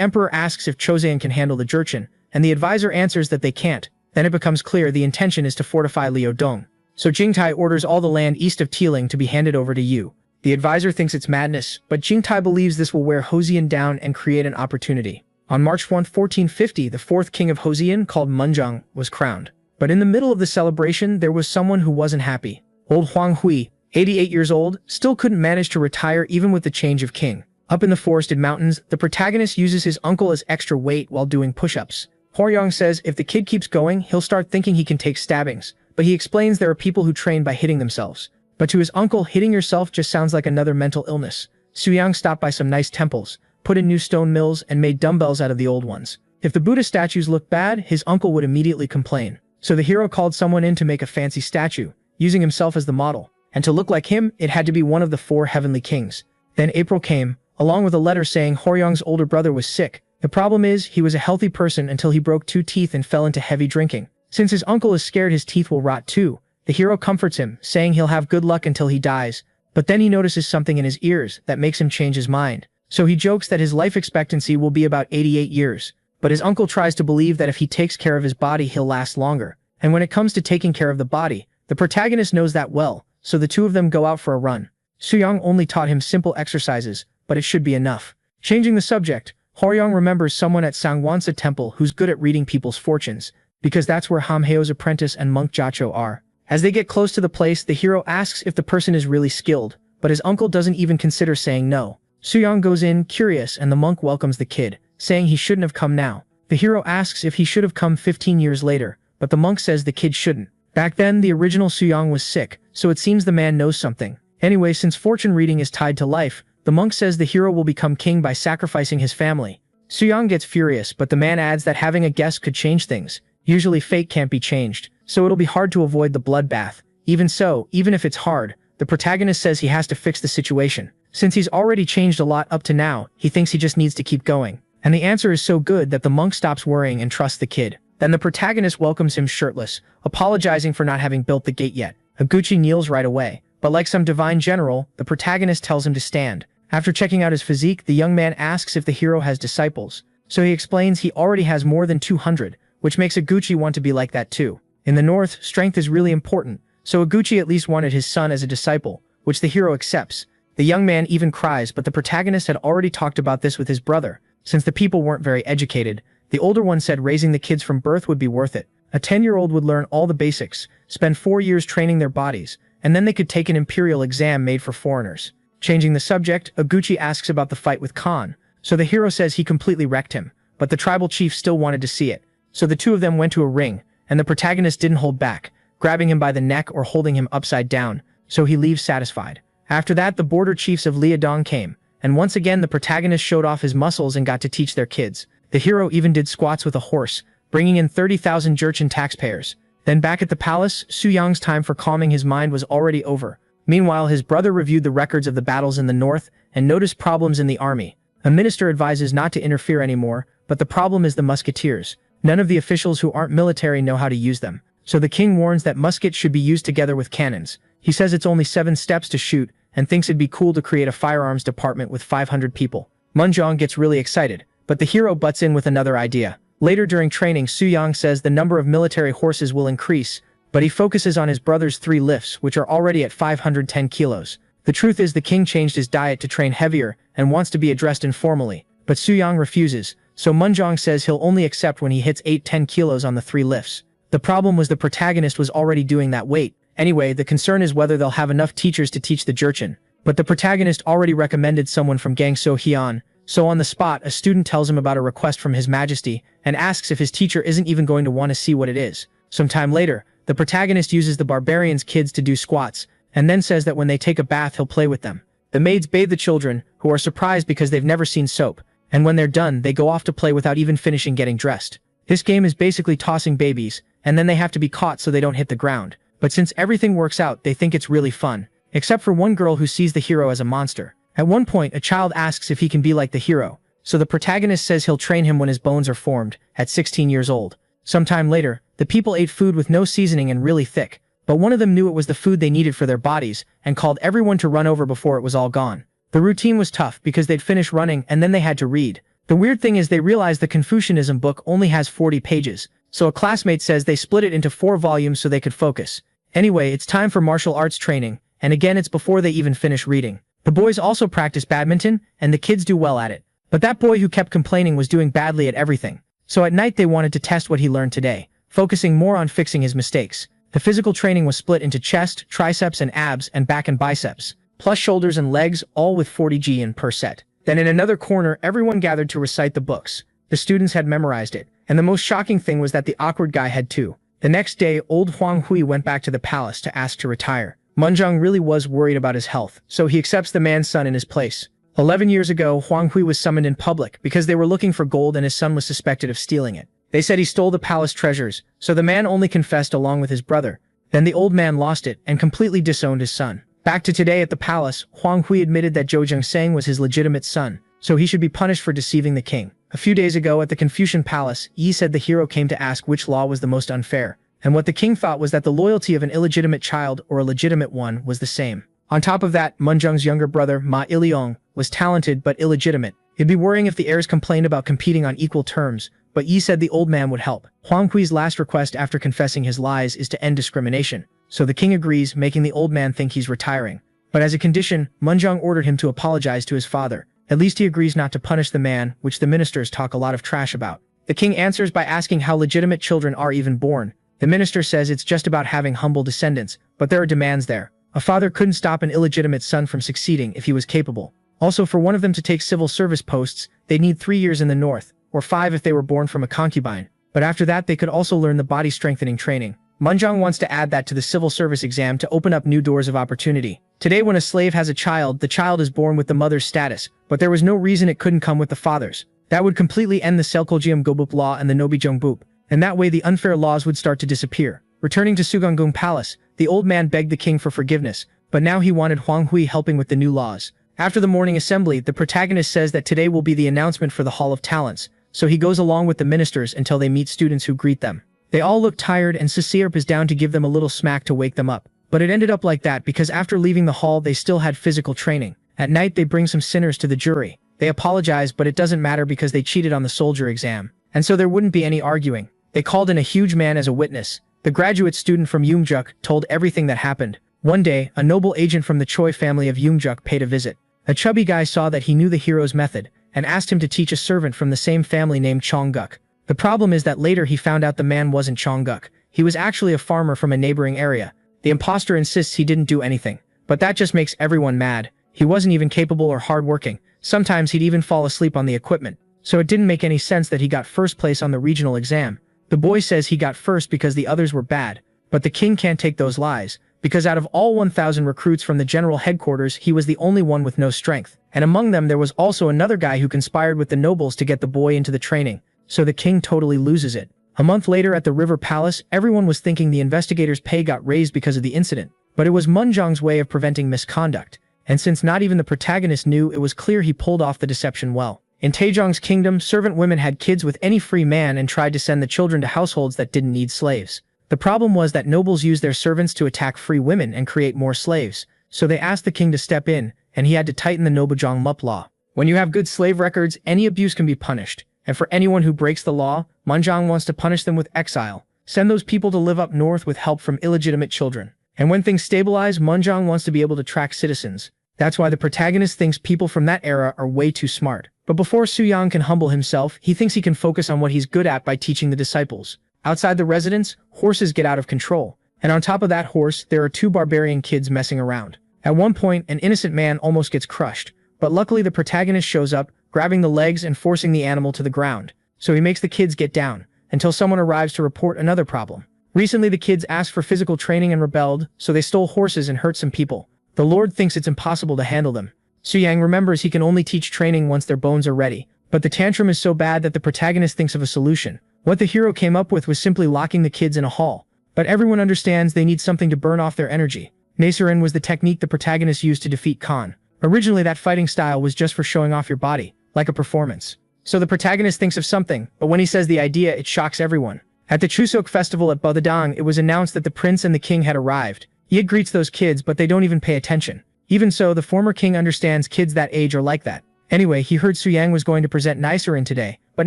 A: emperor asks if Joseon can handle the Jurchen, and the advisor answers that they can't. Then it becomes clear the intention is to fortify Liaodong. So Jingtai orders all the land east of Tiling to be handed over to Yu. The advisor thinks it's madness, but Jingtai believes this will wear Hosian down and create an opportunity. On March 1, 1450, the fourth king of Hosian, called Munjang, was crowned. But in the middle of the celebration, there was someone who wasn't happy. Old Huang Hui, 88 years old, still couldn't manage to retire even with the change of king. Up in the forested mountains, the protagonist uses his uncle as extra weight while doing push-ups. Horyong says if the kid keeps going, he'll start thinking he can take stabbings, but he explains there are people who train by hitting themselves. But to his uncle, hitting yourself just sounds like another mental illness. Suyang stopped by some nice temples, put in new stone mills, and made dumbbells out of the old ones. If the Buddha statues looked bad, his uncle would immediately complain. So the hero called someone in to make a fancy statue, using himself as the model. And to look like him, it had to be one of the 4 heavenly kings. Then April came, along with a letter saying Horyong's older brother was sick. The problem is, he was a healthy person until he broke 2 teeth and fell into heavy drinking. Since his uncle is scared his teeth will rot too, the hero comforts him, saying he'll have good luck until he dies. But then he notices something in his ears that makes him change his mind. So he jokes that his life expectancy will be about 88 years. But his uncle tries to believe that if he takes care of his body, he'll last longer. And when it comes to taking care of the body, the protagonist knows that well, so the two of them go out for a run. Suyang only taught him simple exercises, but it should be enough. Changing the subject, Horyong remembers someone at Sangwonsa Temple who's good at reading people's fortunes, because that's where Hamheo's apprentice and monk Jacho are. As they get close to the place, the hero asks if the person is really skilled, but his uncle doesn't even consider saying no. Suyang goes in, curious, and the monk welcomes the kid, saying he shouldn't have come now. The hero asks if he should have come 15 years later, but the monk says the kid shouldn't. Back then, the original Suyang was sick, so it seems the man knows something. Anyway, since fortune reading is tied to life, the monk says the hero will become king by sacrificing his family. Suyang gets furious, but the man adds that having a guest could change things. Usually fate can't be changed, so it'll be hard to avoid the bloodbath. Even so, even if it's hard, the protagonist says he has to fix the situation. Since he's already changed a lot up to now, he thinks he just needs to keep going. And the answer is so good that the monk stops worrying and trusts the kid. Then the protagonist welcomes him shirtless, apologizing for not having built the gate yet. Higuchi kneels right away, but like some divine general, the protagonist tells him to stand. After checking out his physique, the young man asks if the hero has disciples. So he explains he already has more than 200, which makes Higuchi want to be like that too. In the north, strength is really important, so Higuchi at least wanted his son as a disciple, which the hero accepts. The young man even cries, but the protagonist had already talked about this with his brother. Since the people weren't very educated, the older one said raising the kids from birth would be worth it. A 10-year-old would learn all the basics, spend 4 years training their bodies, and then they could take an imperial exam made for foreigners. Changing the subject, Higuchi asks about the fight with Khan, so the hero says he completely wrecked him, but the tribal chief still wanted to see it. So the two of them went to a ring, and the protagonist didn't hold back, grabbing him by the neck or holding him upside down, so he leaves satisfied. After that, the border chiefs of Liadong came, and once again the protagonist showed off his muscles and got to teach their kids. The hero even did squats with a horse, bringing in 30,000 Jurchen taxpayers. Then back at the palace, Suyang's time for calming his mind was already over. Meanwhile, his brother reviewed the records of the battles in the north and noticed problems in the army. A minister advises not to interfere anymore, but the problem is the musketeers. None of the officials who aren't military know how to use them. So the king warns that muskets should be used together with cannons. He says it's only 7 steps to shoot, and thinks it'd be cool to create a firearms department with 500 people. Munjang gets really excited, but the hero butts in with another idea. Later during training, Suyang says the number of military horses will increase, but he focuses on his brother's 3 lifts, which are already at 510 kilos. The truth is the king changed his diet to train heavier and wants to be addressed informally, but Suyang refuses, so Munjang says he'll only accept when he hits 8-10 kilos on the 3 lifts. The problem was the protagonist was already doing that weight. Anyway, the concern is whether they'll have enough teachers to teach the Jurchen, but the protagonist already recommended someone from Gangso Heian, so on the spot a student tells him about a request from His Majesty and asks if his teacher isn't even going to want to see what it is. Some time later, the protagonist uses the barbarian's kids to do squats, and then says that when they take a bath he'll play with them. The maids bathe the children, who are surprised because they've never seen soap, and when they're done they go off to play without even finishing getting dressed. This game is basically tossing babies, and then they have to be caught so they don't hit the ground. But since everything works out, they think it's really fun, except for one girl who sees the hero as a monster. At one point, a child asks if he can be like the hero, so the protagonist says he'll train him when his bones are formed, at 16 years old. Sometime later, the people ate food with no seasoning and really thick, but one of them knew it was the food they needed for their bodies and called everyone to run over before it was all gone. The routine was tough because they'd finish running and then they had to read. The weird thing is they realized the Confucianism book only has 40 pages, so a classmate says they split it into 4 volumes so they could focus. Anyway, it's time for martial arts training, and again it's before they even finish reading. The boys also practice badminton, and the kids do well at it. But that boy who kept complaining was doing badly at everything. So at night they wanted to test what he learned today, focusing more on fixing his mistakes. The physical training was split into chest, triceps and abs, and back and biceps, plus shoulders and legs, all with 40 G per set. Then in another corner, everyone gathered to recite the books. The students had memorized it, and the most shocking thing was that the awkward guy had too. The next day, old Huang Hui went back to the palace to ask to retire. Munjang really was worried about his health, so he accepts the man's son in his place. 11 years ago, Huang Hui was summoned in public because they were looking for gold and his son was suspected of stealing it. They said he stole the palace treasures, so the man only confessed along with his brother. Then the old man lost it and completely disowned his son. Back to today at the palace, Huang Hui admitted that Zhou Jingsang was his legitimate son, so he should be punished for deceiving the king. A few days ago at the Confucian Palace, Yi said the hero came to ask which law was the most unfair, and what the king thought was that the loyalty of an illegitimate child or a legitimate one was the same. On top of that, Munjang's younger brother, Ma Iliong, was talented but illegitimate. It'd be worrying if the heirs complained about competing on equal terms, but Yi said the old man would help. Huang Hui's last request after confessing his lies is to end discrimination, so the king agrees, making the old man think he's retiring. But as a condition, Munjang ordered him to apologize to his father. At least he agrees not to punish the man, which the ministers talk a lot of trash about. The king answers by asking how legitimate children are even born. The minister says it's just about having humble descendants, but there are demands there. A father couldn't stop an illegitimate son from succeeding if he was capable. Also, for one of them to take civil service posts, they'd need 3 years in the north, or 5 if they were born from a concubine. But after that they could also learn the body strengthening training. Munjang wants to add that to the civil service exam to open up new doors of opportunity. Today when a slave has a child, the child is born with the mother's status, but there was no reason it couldn't come with the father's. That would completely end the Selkoljiam Gobup law and the Nobijongbup, and that way the unfair laws would start to disappear. Returning to Sugonggung Palace, the old man begged the king for forgiveness, but now he wanted Huang Hui helping with the new laws. After the morning assembly, the protagonist says that today will be the announcement for the Hall of Talents, so he goes along with the ministers until they meet students who greet them. They all look tired and Sisirp is down to give them a little smack to wake them up. But it ended up like that because after leaving the hall they still had physical training. At night they bring some sinners to the jury. They apologize, but it doesn't matter because they cheated on the soldier exam. And so there wouldn't be any arguing. They called in a huge man as a witness. The graduate student from Yumjuk told everything that happened. One day, a noble agent from the Choi family of Yumjuk paid a visit. A chubby guy saw that he knew the hero's method, and asked him to teach a servant from the same family named Chongguk. The problem is that later he found out the man wasn't Chongguk. He was actually a farmer from a neighboring area. The imposter insists he didn't do anything, but that just makes everyone mad. He wasn't even capable or hardworking. Sometimes he'd even fall asleep on the equipment. So it didn't make any sense that he got first place on the regional exam. The boy says he got first because the others were bad, but the king can't take those lies, because out of all 1,000 recruits from the general headquarters he was the only one with no strength, and among them there was also another guy who conspired with the nobles to get the boy into the training, so the king totally loses it. A month later at the River Palace, everyone was thinking the investigators' pay got raised because of the incident, but it was Munjang's way of preventing misconduct, and since not even the protagonist knew, it was clear he pulled off the deception well. In Taejong's kingdom, servant women had kids with any free man and tried to send the children to households that didn't need slaves. The problem was that nobles used their servants to attack free women and create more slaves, so they asked the king to step in, and he had to tighten the Nobijong Mup law. When you have good slave records, any abuse can be punished, and for anyone who breaks the law, Munjang wants to punish them with exile. Send those people to live up north with help from illegitimate children. And when things stabilize, Munjang wants to be able to track citizens. That's why the protagonist thinks people from that era are way too smart. But before Suyang can humble himself, he thinks he can focus on what he's good at by teaching the disciples. Outside the residence, horses get out of control. And on top of that horse, there are 2 barbarian kids messing around. At one point, an innocent man almost gets crushed. But luckily the protagonist shows up, grabbing the legs and forcing the animal to the ground. So he makes the kids get down, until someone arrives to report another problem. Recently the kids asked for physical training and rebelled, so they stole horses and hurt some people. The Lord thinks it's impossible to handle them. Suyang remembers he can only teach training once their bones are ready. But the tantrum is so bad that the protagonist thinks of a solution. What the hero came up with was simply locking the kids in a hall. But everyone understands they need something to burn off their energy. Naserin was the technique the protagonist used to defeat Khan. Originally that fighting style was just for showing off your body, like a performance. So the protagonist thinks of something, but when he says the idea, it shocks everyone. At the Chuseok festival at Bodadong, it was announced that the prince and the king had arrived. Yid greets those kids, but they don't even pay attention. Even so, the former king understands kids that age are like that. Anyway, he heard Suyang was going to present Nicerin today, but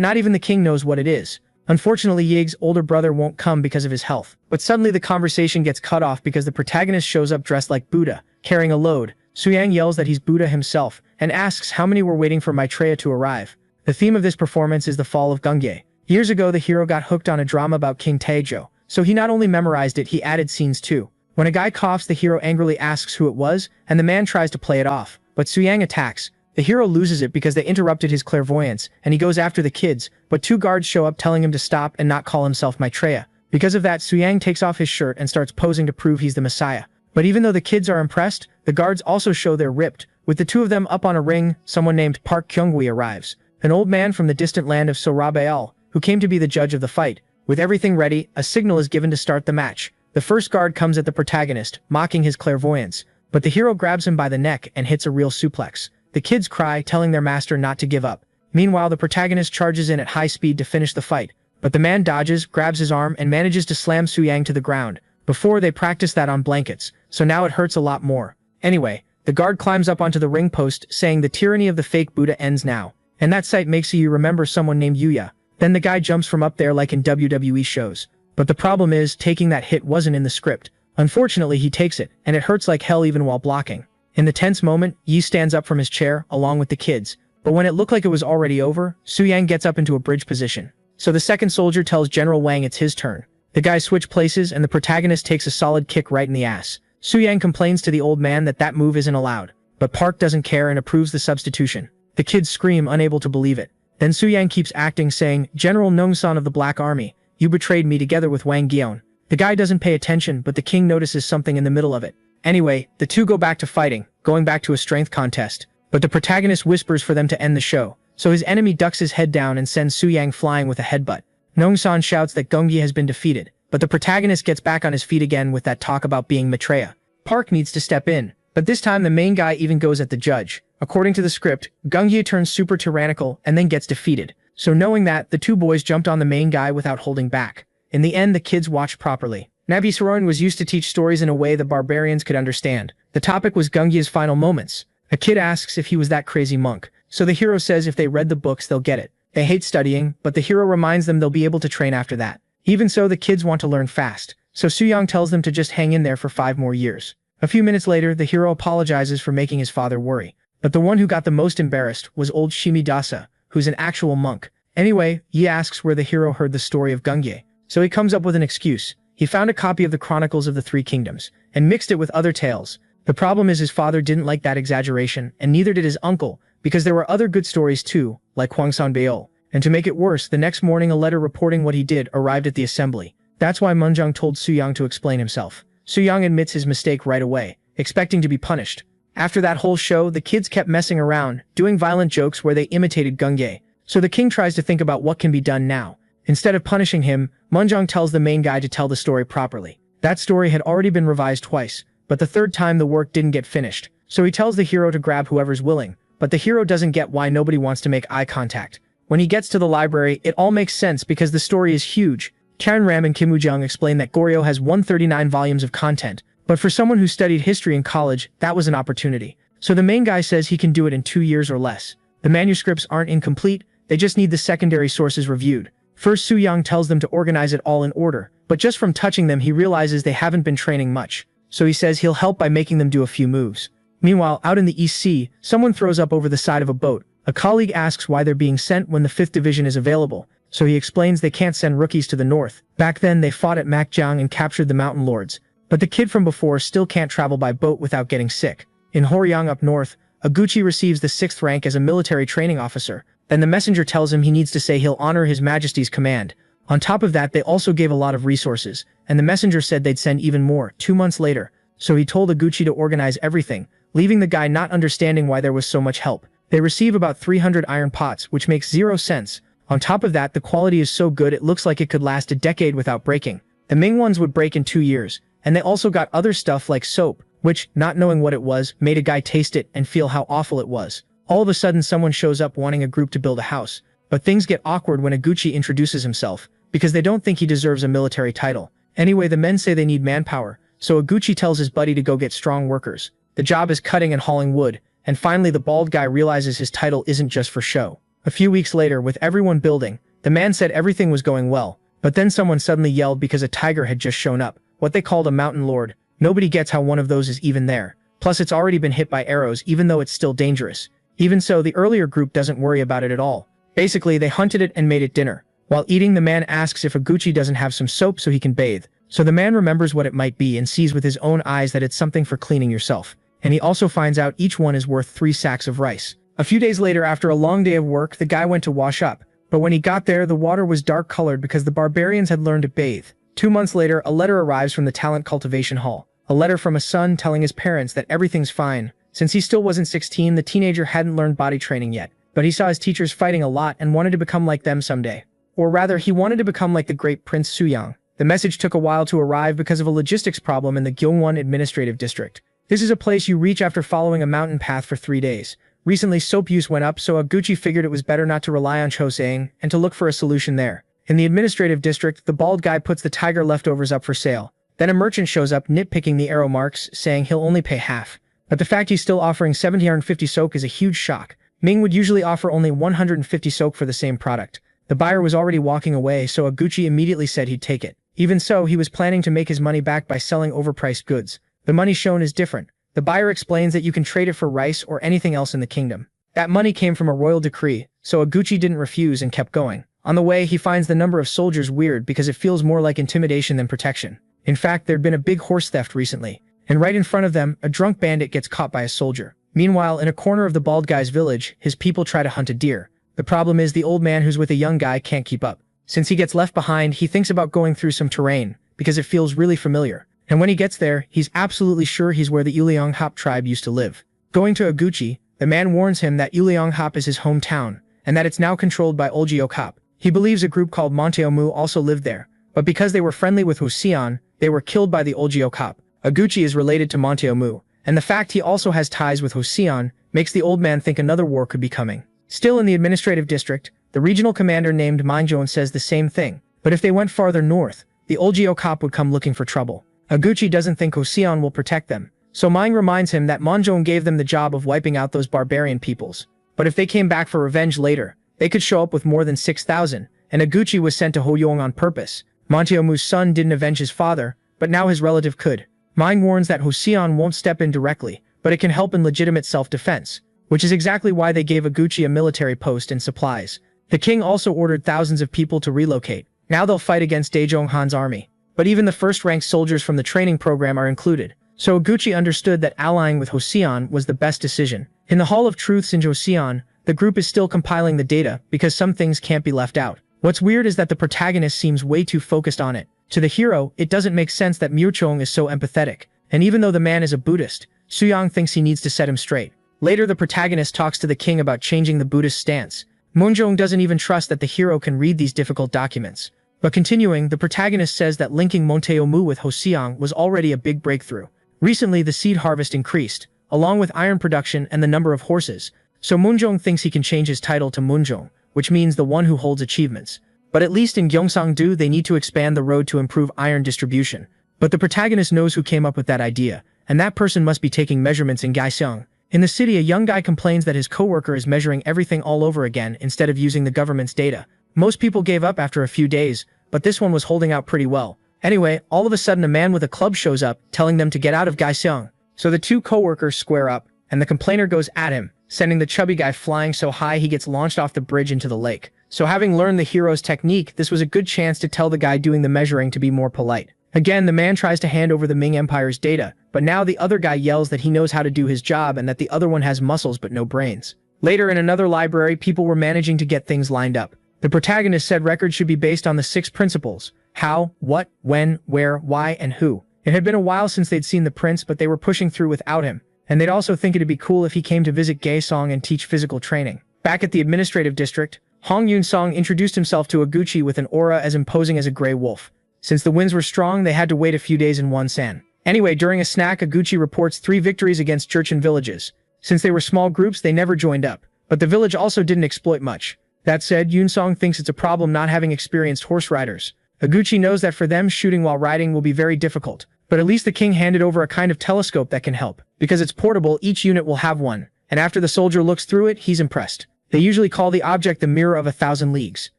A: not even the king knows what it is. Unfortunately, Yig's older brother won't come because of his health. But suddenly the conversation gets cut off because the protagonist shows up dressed like Buddha, carrying a load. Suyang yells that he's Buddha himself, and asks how many were waiting for Maitreya to arrive. The theme of this performance is the fall of Gungye. Years ago, the hero got hooked on a drama about King Taejo, so he not only memorized it, he added scenes too. When a guy coughs, the hero angrily asks who it was, and the man tries to play it off, but Suyang attacks. The hero loses it because they interrupted his clairvoyance, and he goes after the kids, but 2 guards show up telling him to stop and not call himself Maitreya. Because of that, Suyang takes off his shirt and starts posing to prove he's the messiah. But even though the kids are impressed, the guards also show they're ripped. With the 2 of them up on a ring, someone named Park Kyungwi arrives, an old man from the distant land of Sorabael, who came to be the judge of the fight. With everything ready, a signal is given to start the match. The first guard comes at the protagonist, mocking his clairvoyance, but the hero grabs him by the neck and hits a real suplex. The kids cry, telling their master not to give up. Meanwhile, the protagonist charges in at high speed to finish the fight, but the man dodges, grabs his arm, and manages to slam Suyang to the ground. Before, they practiced that on blankets, so now it hurts a lot more. Anyway, the guard climbs up onto the ring post, saying the tyranny of the fake Buddha ends now. And that sight makes you remember someone named Yuya. Then the guy jumps from up there like in WWE shows. But the problem is, taking that hit wasn't in the script. Unfortunately, he takes it, and it hurts like hell even while blocking. In the tense moment, Yi stands up from his chair, along with the kids. But when it looked like it was already over, Suyang gets up into a bridge position. So the second soldier tells General Wang it's his turn. The guys switch places, and the protagonist takes a solid kick right in the ass. Suyang complains to the old man that that move isn't allowed. But Park doesn't care and approves the substitution. The kids scream, unable to believe it. Then Suyang keeps acting, saying, "General Nongsan of the Black Army, you betrayed me together with Wang Gyeon." The guy doesn't pay attention, but the king notices something in the middle of it. Anyway, the 2 go back to fighting, going back to a strength contest. But the protagonist whispers for them to end the show, so his enemy ducks his head down and sends Suyang flying with a headbutt. Nongsan shouts that Gungye has been defeated, but the protagonist gets back on his feet again with that talk about being Maitreya. Park needs to step in, but this time the main guy even goes at the judge. According to the script, Gungye turns super tyrannical and then gets defeated. So knowing that, the 2 boys jumped on the main guy without holding back. In the end, the kids watched properly. Nabi Saroyan was used to teach stories in a way the barbarians could understand. The topic was Gungye's final moments. A kid asks if he was that crazy monk. So the hero says if they read the books, they'll get it. They hate studying, but the hero reminds them they'll be able to train after that. Even so, the kids want to learn fast. So Suyang tells them to just hang in there for 5 more years. A few minutes later, the hero apologizes for making his father worry. But the one who got the most embarrassed was old Shimidasa, who's an actual monk. Anyway, Yi asks where the hero heard the story of Gungye. So he comes up with an excuse. He found a copy of the Chronicles of the 3 Kingdoms, and mixed it with other tales. The problem is his father didn't like that exaggeration, and neither did his uncle, because there were other good stories too, like Hwangsan Beol. And to make it worse, the next morning a letter reporting what he did arrived at the assembly. That's why Munjung told Suyang to explain himself. Suyang admits his mistake right away, expecting to be punished. After that whole show, the kids kept messing around, doing violent jokes where they imitated Gungye. So the king tries to think about what can be done now. Instead of punishing him, Munjung tells the main guy to tell the story properly. That story had already been revised twice, but the 3rd time the work didn't get finished. So he tells the hero to grab whoever's willing, but the hero doesn't get why nobody wants to make eye contact. When he gets to the library, it all makes sense because the story is huge. Karen Ram and Kim Woo-jung explain that Goryeo has 139 volumes of content, but for someone who studied history in college, that was an opportunity. So the main guy says he can do it in 2 years or less. The manuscripts aren't incomplete, they just need the secondary sources reviewed. First, Suyang tells them to organize it all in order, but just from touching them he realizes they haven't been training much. So he says he'll help by making them do a few moves. Meanwhile, out in the East Sea, someone throws up over the side of a boat. A colleague asks why they're being sent when the 5th Division is available, so he explains they can't send rookies to the north. Back then they fought at Makjiang and captured the Mountain Lords, but the kid from before still can't travel by boat without getting sick. In Horyang up north, Aguchi receives the 6th rank as a military training officer. Then the messenger tells him he needs to say he'll honor His Majesty's command. On top of that, they also gave a lot of resources, and the messenger said they'd send even more 2 months later. So he told Aguchi to organize everything, leaving the guy not understanding why there was so much help. They receive about 300 iron pots, which makes 0 sense. On top of that, the quality is so good it looks like it could last a decade without breaking. The Ming ones would break in 2 years, and they also got other stuff like soap, which, not knowing what it was, made a guy taste it and feel how awful it was. All of a sudden someone shows up wanting a group to build a house, but things get awkward when Aguchi introduces himself, because they don't think he deserves a military title. Anyway, the men say they need manpower, so Aguchi tells his buddy to go get strong workers. The job is cutting and hauling wood, and finally the bald guy realizes his title isn't just for show. A few weeks later, with everyone building, The man said everything was going well, but then someone suddenly yelled because a tiger had just shown up, what they called a mountain lord. Nobody gets how one of those is even there. Plus it's already been hit by arrows even though it's still dangerous. Even so, the earlier group doesn't worry about it at all. Basically, they hunted it and made it dinner. While eating, the man asks if Oguchi doesn't have some soap so he can bathe. So the man remembers what it might be and sees with his own eyes that it's something for cleaning yourself. And he also finds out each one is worth 3 sacks of rice. A few days later, after a long day of work, the guy went to wash up. But when he got there, the water was dark colored because the barbarians had learned to bathe. 2 months later, a letter arrives from the talent cultivation hall. A letter from a son telling his parents that everything's fine. Since he still wasn't 16, the teenager hadn't learned body training yet. But he saw his teachers fighting a lot and wanted to become like them someday. Or rather, he wanted to become like the great Prince Suyang. The message took a while to arrive because of a logistics problem in the Gyeongwon Administrative District. This is a place you reach after following a mountain path for 3 days. Recently, soap use went up, so Oguchi figured it was better not to rely on Choseing and to look for a solution there. In the administrative district, the bald guy puts the tiger leftovers up for sale. Then a merchant shows up nitpicking the arrow marks, saying he'll only pay half. But the fact he's still offering 750 sok is a huge shock. Ming would usually offer only 150 sok for the same product. The buyer was already walking away, so Oguchi immediately said he'd take it. Even so, he was planning to make his money back by selling overpriced goods. The money shown is different. The buyer explains that you can trade it for rice or anything else in the kingdom. That money came from a royal decree, so Oguchi didn't refuse and kept going. On the way, he finds the number of soldiers weird because it feels more like intimidation than protection. In fact, there'd been a big horse theft recently, and right in front of them, a drunk bandit gets caught by a soldier. Meanwhile, in a corner of the bald guy's village, his people try to hunt a deer. The problem is the old man who's with a young guy can't keep up. Since he gets left behind, he thinks about going through some terrain, because it feels really familiar. And when he gets there, he's absolutely sure he's where the Uleonghap tribe used to live. Going to Oguchi, the man warns him that Uleonghap is his hometown, and that it's now controlled by Olgeokap. He believes a group called Monteomu also lived there, but because they were friendly with Hoseon, they were killed by the Olgeokap. Oguchi is related to Monteomu, and the fact he also has ties with Hoseon makes the old man think another war could be coming. Still in the administrative district, the regional commander named Manjon says the same thing, but if they went farther north, the Olgeokap would come looking for trouble. Oguchi doesn't think Hoseon will protect them, so Ming reminds him that Manjon gave them the job of wiping out those barbarian peoples. But if they came back for revenge later, they could show up with more than 6,000, and Oguchi was sent to Hoyong on purpose. Monteomu's son didn't avenge his father, but now his relative could. Ming warns that Hoseon won't step in directly, but it can help in legitimate self-defense, which is exactly why they gave Oguchi a military post and supplies. The king also ordered thousands of people to relocate. Now they'll fight against Daejonghan's army. But even the first-ranked soldiers from the training program are included, so Oguchi understood that allying with Hoseon was the best decision. In the Hall of Truths in Joseon, the group is still compiling the data because some things can't be left out. What's weird is that the protagonist seems way too focused on it. To the hero, it doesn't make sense that Murchong is so empathetic, and even though the man is a Buddhist, Suyang thinks he needs to set him straight. Later, the protagonist talks to the king about changing the Buddhist stance. Munjong doesn't even trust that the hero can read these difficult documents. But continuing, the protagonist says that linking Monteomu with Hoseong was already a big breakthrough. Recently, the seed harvest increased, along with iron production and the number of horses, so Munjong thinks he can change his title to Munjong, which means the one who holds achievements. But at least in Gyeongsang-do, they need to expand the road to improve iron distribution. But the protagonist knows who came up with that idea, and that person must be taking measurements in Gyeongsang. In the city, a young guy complains that his coworker is measuring everything all over again instead of using the government's data. Most people gave up after a few days, but this one was holding out pretty well. Anyway, all of a sudden a man with a club shows up, telling them to get out of Gyeongsang. So the two coworkers square up, and the complainer goes at him, sending the chubby guy flying so high he gets launched off the bridge into the lake. So having learned the hero's technique, this was a good chance to tell the guy doing the measuring to be more polite. Again, the man tries to hand over the Ming Empire's data, but now the other guy yells that he knows how to do his job and that the other one has muscles but no brains. Later in another library, people were managing to get things lined up. The protagonist said records should be based on the 6 principles: how, what, when, where, why, and who. It had been a while since they'd seen the prince, but they were pushing through without him, and they'd also think it'd be cool if he came to visit Gaesong and teach physical training. Back at the administrative district, Hong Yun-song introduced himself to Oguchi with an aura as imposing as a gray wolf. Since the winds were strong, they had to wait a few days in Wonsan. Anyway, during a snack, Oguchi reports 3 victories against Jurchen villages. Since they were small groups, they never joined up, but the village also didn't exploit much. That said, Yun-song thinks it's a problem not having experienced horse riders. Oguchi knows that for them, shooting while riding will be very difficult, but at least the king handed over a kind of telescope that can help. Because it's portable, each unit will have one, and after the soldier looks through it, he's impressed. They usually call the object the Mirror of 1,000 Leagues.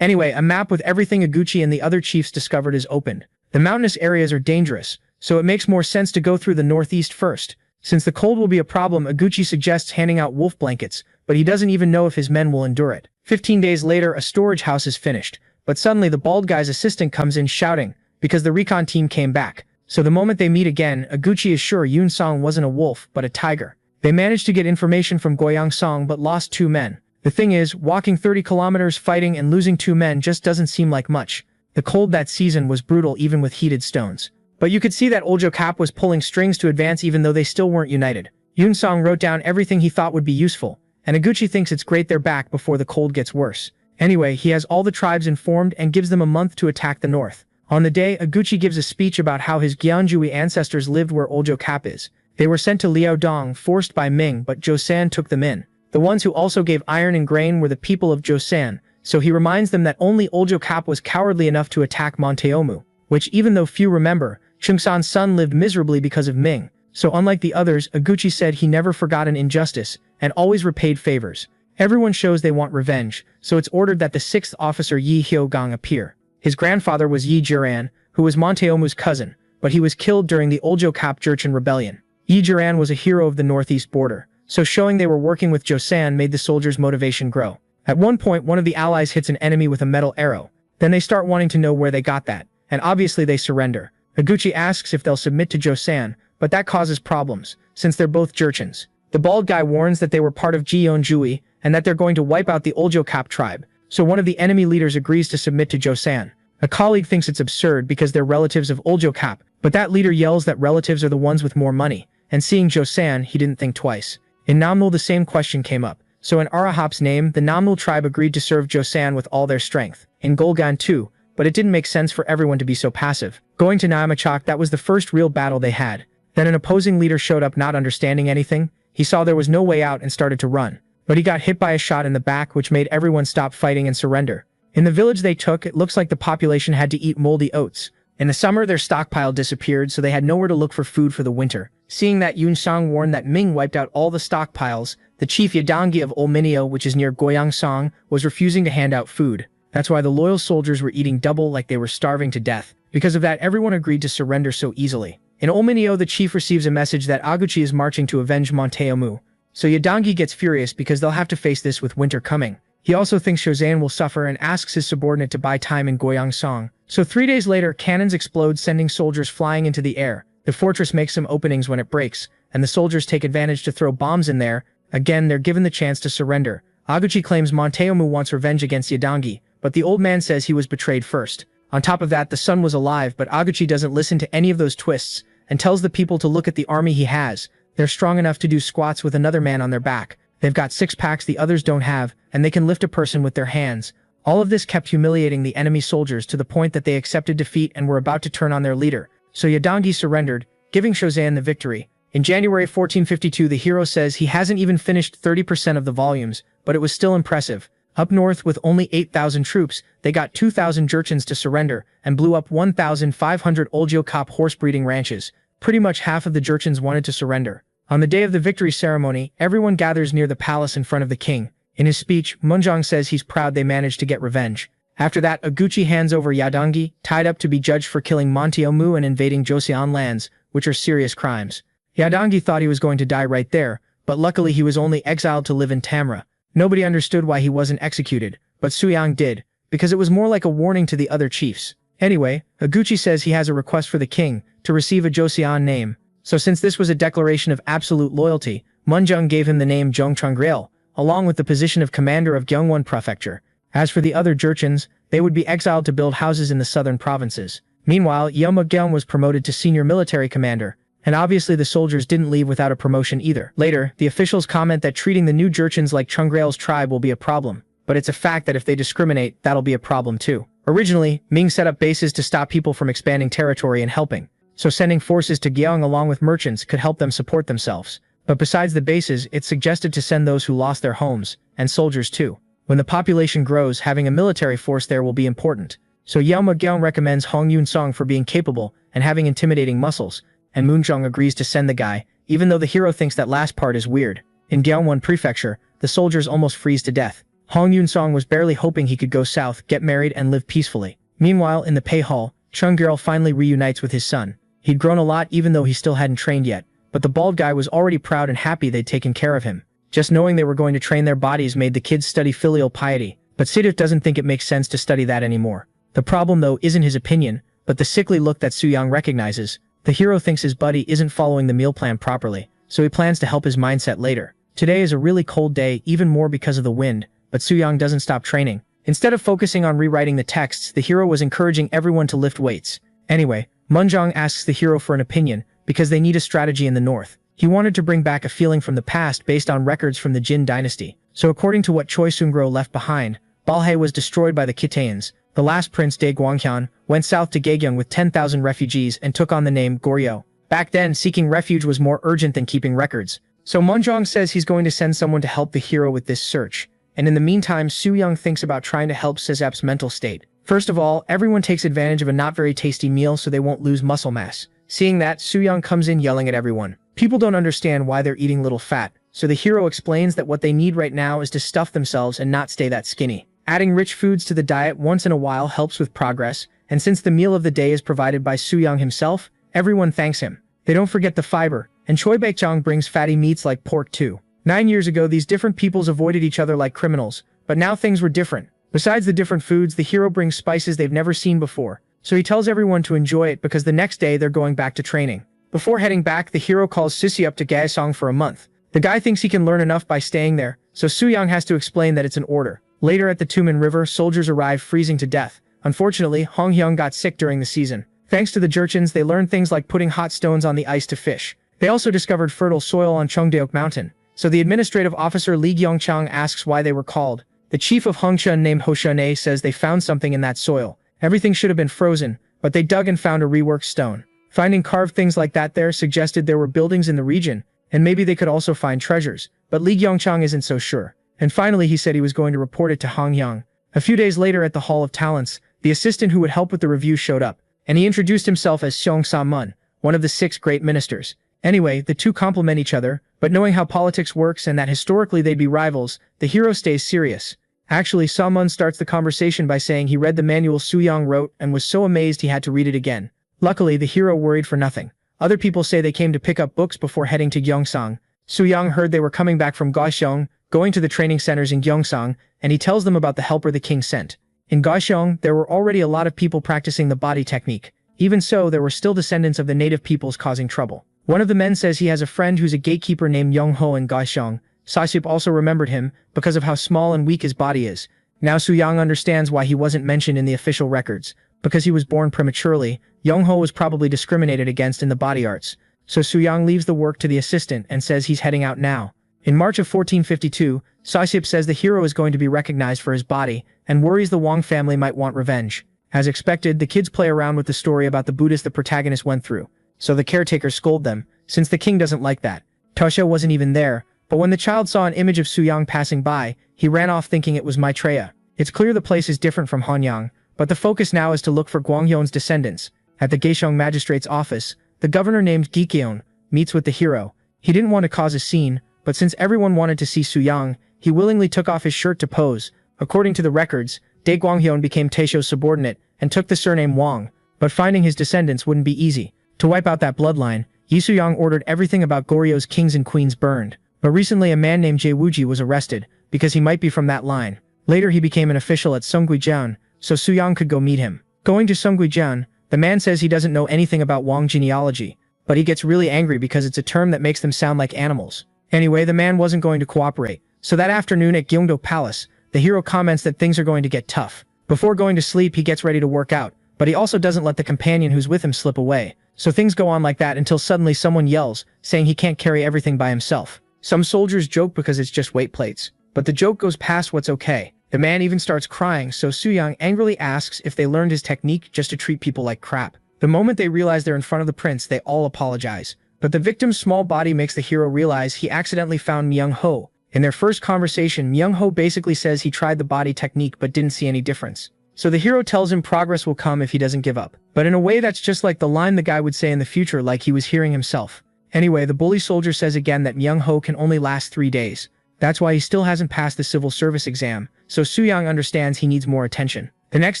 A: Anyway, a map with everything Iguchi and the other chiefs discovered is opened. The mountainous areas are dangerous, so it makes more sense to go through the northeast first. Since the cold will be a problem, Iguchi suggests handing out wolf blankets, but he doesn't even know if his men will endure it. 15 days later, a storage house is finished, but suddenly the bald guy's assistant comes in shouting, because the recon team came back. So the moment they meet again, Iguchi is sure Yoon Song wasn't a wolf, but a tiger. They managed to get information from Goyang Song but lost 2 men. The thing is, walking 30 kilometers fighting and losing 2 men just doesn't seem like much. The cold that season was brutal even with heated stones. But you could see that Oljocap was pulling strings to advance even though they still weren't united. Yoon Song wrote down everything he thought would be useful, and Iguchi thinks it's great they're back before the cold gets worse. Anyway, he has all the tribes informed and gives them a month to attack the north. On the day, Iguchi gives a speech about how his Gyeongjui ancestors lived where Oljocap is. They were sent to Liaodong, forced by Ming, but Joseon took them in. The ones who also gave iron and grain were the people of Joseon, so he reminds them that only Oljocap was cowardly enough to attack Monteomu, which even though few remember, Chungsan's son lived miserably because of Ming. So unlike the others, Iguchi said he never forgot an injustice, and always repaid favors. Everyone shows they want revenge, so it's ordered that the 6th officer Yi Hyogang appear. His grandfather was Yi Jiran, who was Monteomu's cousin, but he was killed during the Oljocap Jurchen rebellion. Yi Jiran was a hero of the northeast border, so showing they were working with Joseon made the soldiers' motivation grow. At one point, one of the allies hits an enemy with a metal arrow. Then they start wanting to know where they got that, and obviously they surrender. Iguchi asks if they'll submit to Joseon, but that causes problems, since they're both Jurchens. The bald guy warns that they were part of Gyeongjui, and that they're going to wipe out the Oljocap tribe, so one of the enemy leaders agrees to submit to Joseon. A colleague thinks it's absurd because they're relatives of Oljocap, but that leader yells that relatives are the ones with more money, and seeing Joseon, he didn't think twice. In Namnul the same question came up, so in Arahap's name, the Namnul tribe agreed to serve Joseon with all their strength. In Golgan too, but it didn't make sense for everyone to be so passive. Going to Naimachak, that was the first real battle they had. Then an opposing leader showed up not understanding anything. He saw there was no way out and started to run. But he got hit by a shot in the back which made everyone stop fighting and surrender. In the village they took, it looks like the population had to eat moldy oats. In the summer, their stockpile disappeared, so they had nowhere to look for food for the winter. Seeing that, Yoon Song warned that Ming wiped out all the stockpiles. The chief Yadangi of Olminio, which is near Goyang Song, was refusing to hand out food. That's why the loyal soldiers were eating double like they were starving to death. Because of that, everyone agreed to surrender so easily. In Olminio, the chief receives a message that Aguchi is marching to avenge Monteomu. So Yadangi gets furious because they'll have to face this with winter coming. He also thinks Joseon will suffer and asks his subordinate to buy time in Goyang Song. So 3 days later, cannons explode, sending soldiers flying into the air. The fortress makes some openings when it breaks, and the soldiers take advantage to throw bombs in there. Again, they're given the chance to surrender. Aguchi claims Monteomu wants revenge against Yadangi, but the old man says he was betrayed first. On top of that, the son was alive, but Aguchi doesn't listen to any of those twists, and tells the people to look at the army he has. They're strong enough to do squats with another man on their back. They've got 6 packs the others don't have, and they can lift a person with their hands. All of this kept humiliating the enemy soldiers to the point that they accepted defeat and were about to turn on their leader. So Yadangi surrendered, giving Joseon the victory. In January 1452, the hero says he hasn't even finished 30% of the volumes, but it was still impressive. Up north, with only 8,000 troops, they got 2,000 Jurchens to surrender, and blew up 1,500 Oljocap horse-breeding ranches. Pretty much half of the Jurchens wanted to surrender. On the day of the victory ceremony, everyone gathers near the palace in front of the king. In his speech, Munjong says he's proud they managed to get revenge. After that, Aguchi hands over Yadangi, tied up to be judged for killing Monteomu and invading Joseon lands, which are serious crimes. Yadangi thought he was going to die right there, but luckily he was only exiled to live in Tamra. Nobody understood why he wasn't executed, but Suyang did, because it was more like a warning to the other chiefs. Anyway, Aguchi says he has a request for the king, to receive a Joseon name. So since this was a declaration of absolute loyalty, Munjong gave him the name Zhongchongreil, along with the position of commander of Gyeongwon Prefecture. As for the other Jurchens, they would be exiled to build houses in the southern provinces. Meanwhile, Yeoma Gyeong was promoted to senior military commander, and obviously the soldiers didn't leave without a promotion either. Later, the officials comment that treating the new Jurchens like Chungreil's tribe will be a problem, but it's a fact that if they discriminate, that'll be a problem too. Originally, Ming set up bases to stop people from expanding territory and helping, so sending forces to Gyeong along with merchants could help them support themselves. But besides the bases, it's suggested to send those who lost their homes, and soldiers too. When the population grows, having a military force there will be important. So Yeoma Gyeong recommends Hong Yoon Song for being capable and having intimidating muscles, and Moonjong agrees to send the guy, even though the hero thinks that last part is weird. In Gyeongwon Prefecture, the soldiers almost freeze to death. Hong Yun-song was barely hoping he could go south, get married, and live peacefully. Meanwhile, in the pay hall, Chung Girl finally reunites with his son. He'd grown a lot even though he still hadn't trained yet, but the bald guy was already proud and happy they'd taken care of him. Just knowing they were going to train their bodies made the kids study filial piety, but Siduk doesn't think it makes sense to study that anymore. The problem though isn't his opinion, but the sickly look that Soo-young recognizes. The hero thinks his buddy isn't following the meal plan properly, so he plans to help his mindset later. Today is a really cold day, even more because of the wind, but Soo-young doesn't stop training. Instead of focusing on rewriting the texts, the hero was encouraging everyone to lift weights. Anyway, Munjong asks the hero for an opinion, because they need a strategy in the north. He wanted to bring back a feeling from the past based on records from the Jin dynasty. So according to what Choi Seung-gro left behind, Balhae was destroyed by the Kitaeans. The last prince, Dae Gwanghyeon, went south to Gaegyong with 10,000 refugees and took on the name Goryeo. Back then, seeking refuge was more urgent than keeping records. So Munjong says he's going to send someone to help the hero with this search. And in the meantime, Soo-young thinks about trying to help Sezep's mental state. First of all, everyone takes advantage of a not very tasty meal so they won't lose muscle mass. Seeing that, Soo-young comes in yelling at everyone. People don't understand why they're eating little fat, so the hero explains that what they need right now is to stuff themselves and not stay that skinny. Adding rich foods to the diet once in a while helps with progress, and since the meal of the day is provided by Soo-young himself, everyone thanks him. They don't forget the fiber, and Choi Baekjong brings fatty meats like pork too. 9 years ago, these different peoples avoided each other like criminals, but now things were different. Besides the different foods, the hero brings spices they've never seen before, so he tells everyone to enjoy it because the next day they're going back to training. Before heading back, the hero calls Sissy up to Gaesong for a month. The guy thinks he can learn enough by staying there, so Soo-young has to explain that it's an order. Later at the Tumen River, soldiers arrive freezing to death. Unfortunately, Hong Hyung got sick during the season. Thanks to the Jurchens, they learned things like putting hot stones on the ice to fish. They also discovered fertile soil on Cheongdeok Mountain. So the administrative officer Lee Gyeongchang asks why they were called. The chief of Hongchun named Ho Shun-ae says they found something in that soil. Everything should have been frozen, but they dug and found a reworked stone. Finding carved things like that there suggested there were buildings in the region, and maybe they could also find treasures, but Lee Gyeongchang isn't so sure. And finally he said he was going to report it to Hong Hyung. A few days later at the Hall of Talents, the assistant who would help with the review showed up, and he introduced himself as Seong Sa-mun, one of the 6 great ministers. Anyway, the two complement each other, but knowing how politics works and that historically they'd be rivals, the hero stays serious. Actually, Sa-mun starts the conversation by saying he read the manual Soo-young wrote and was so amazed he had to read it again. Luckily, the hero worried for nothing. Other people say they came to pick up books before heading to Gyeongsang. Soo-young heard they were coming back from Kaohsiung, going to the training centers in Gyeongsang, and he tells them about the helper the king sent. In Kaohsiung, there were already a lot of people practicing the body technique. Even so, there were still descendants of the native peoples causing trouble. One of the men says he has a friend who's a gatekeeper named Young-ho in Kaohsiung. Sasyup also remembered him because of how small and weak his body is. Now Soo-young understands why he wasn't mentioned in the official records. Because he was born prematurely, Young-ho was probably discriminated against in the body arts. So Soo-young leaves the work to the assistant and says he's heading out now. In March of 1452, Sasyup says the hero is going to be recognized for his body, and worries the Wang family might want revenge. As expected, the kids play around with the story about the Buddhist the protagonist went through. So the caretakers scold them, since the king doesn't like that. Tosha wasn't even there, but when the child saw an image of Soo-young passing by, he ran off thinking it was Maitreya. It's clear the place is different from Hanyang, but the focus now is to look for Gwanghyun's descendants. At the Gaeshong magistrate's office, the governor named Gikyeon meets with the hero. He didn't want to cause a scene, but since everyone wanted to see Soo-young, he willingly took off his shirt to pose. According to the records, Dae Gwanghyun became Taesho's subordinate and took the surname Wang, but finding his descendants wouldn't be easy. To wipe out that bloodline, Yi Soo-young ordered everything about Goryeo's kings and queens burned. But recently a man named Jae Wooji was arrested, because he might be from that line. Later he became an official at Sungguijeon, so Soo-young could go meet him. Going to Sungguijeon, the man says he doesn't know anything about Wang genealogy, but he gets really angry because it's a term that makes them sound like animals. Anyway, the man wasn't going to cooperate, so that afternoon at Gyeongdo Palace, the hero comments that things are going to get tough. Before going to sleep, he gets ready to work out, but he also doesn't let the companion who's with him slip away. So things go on like that until suddenly someone yells, saying he can't carry everything by himself. Some soldiers joke because it's just weight plates, but the joke goes past what's okay. The man even starts crying, so Soo-young angrily asks if they learned his technique just to treat people like crap. The moment they realize they're in front of the prince, they all apologize. But the victim's small body makes the hero realize he accidentally found Myung-ho. In their first conversation, Myung-ho basically says he tried the body technique but didn't see any difference. So the hero tells him progress will come if he doesn't give up. But in a way that's just like the line the guy would say in the future, like he was hearing himself. Anyway, the bully soldier says again that Myung-ho can only last 3 days. That's why he still hasn't passed the civil service exam, so Soo-young understands he needs more attention. The next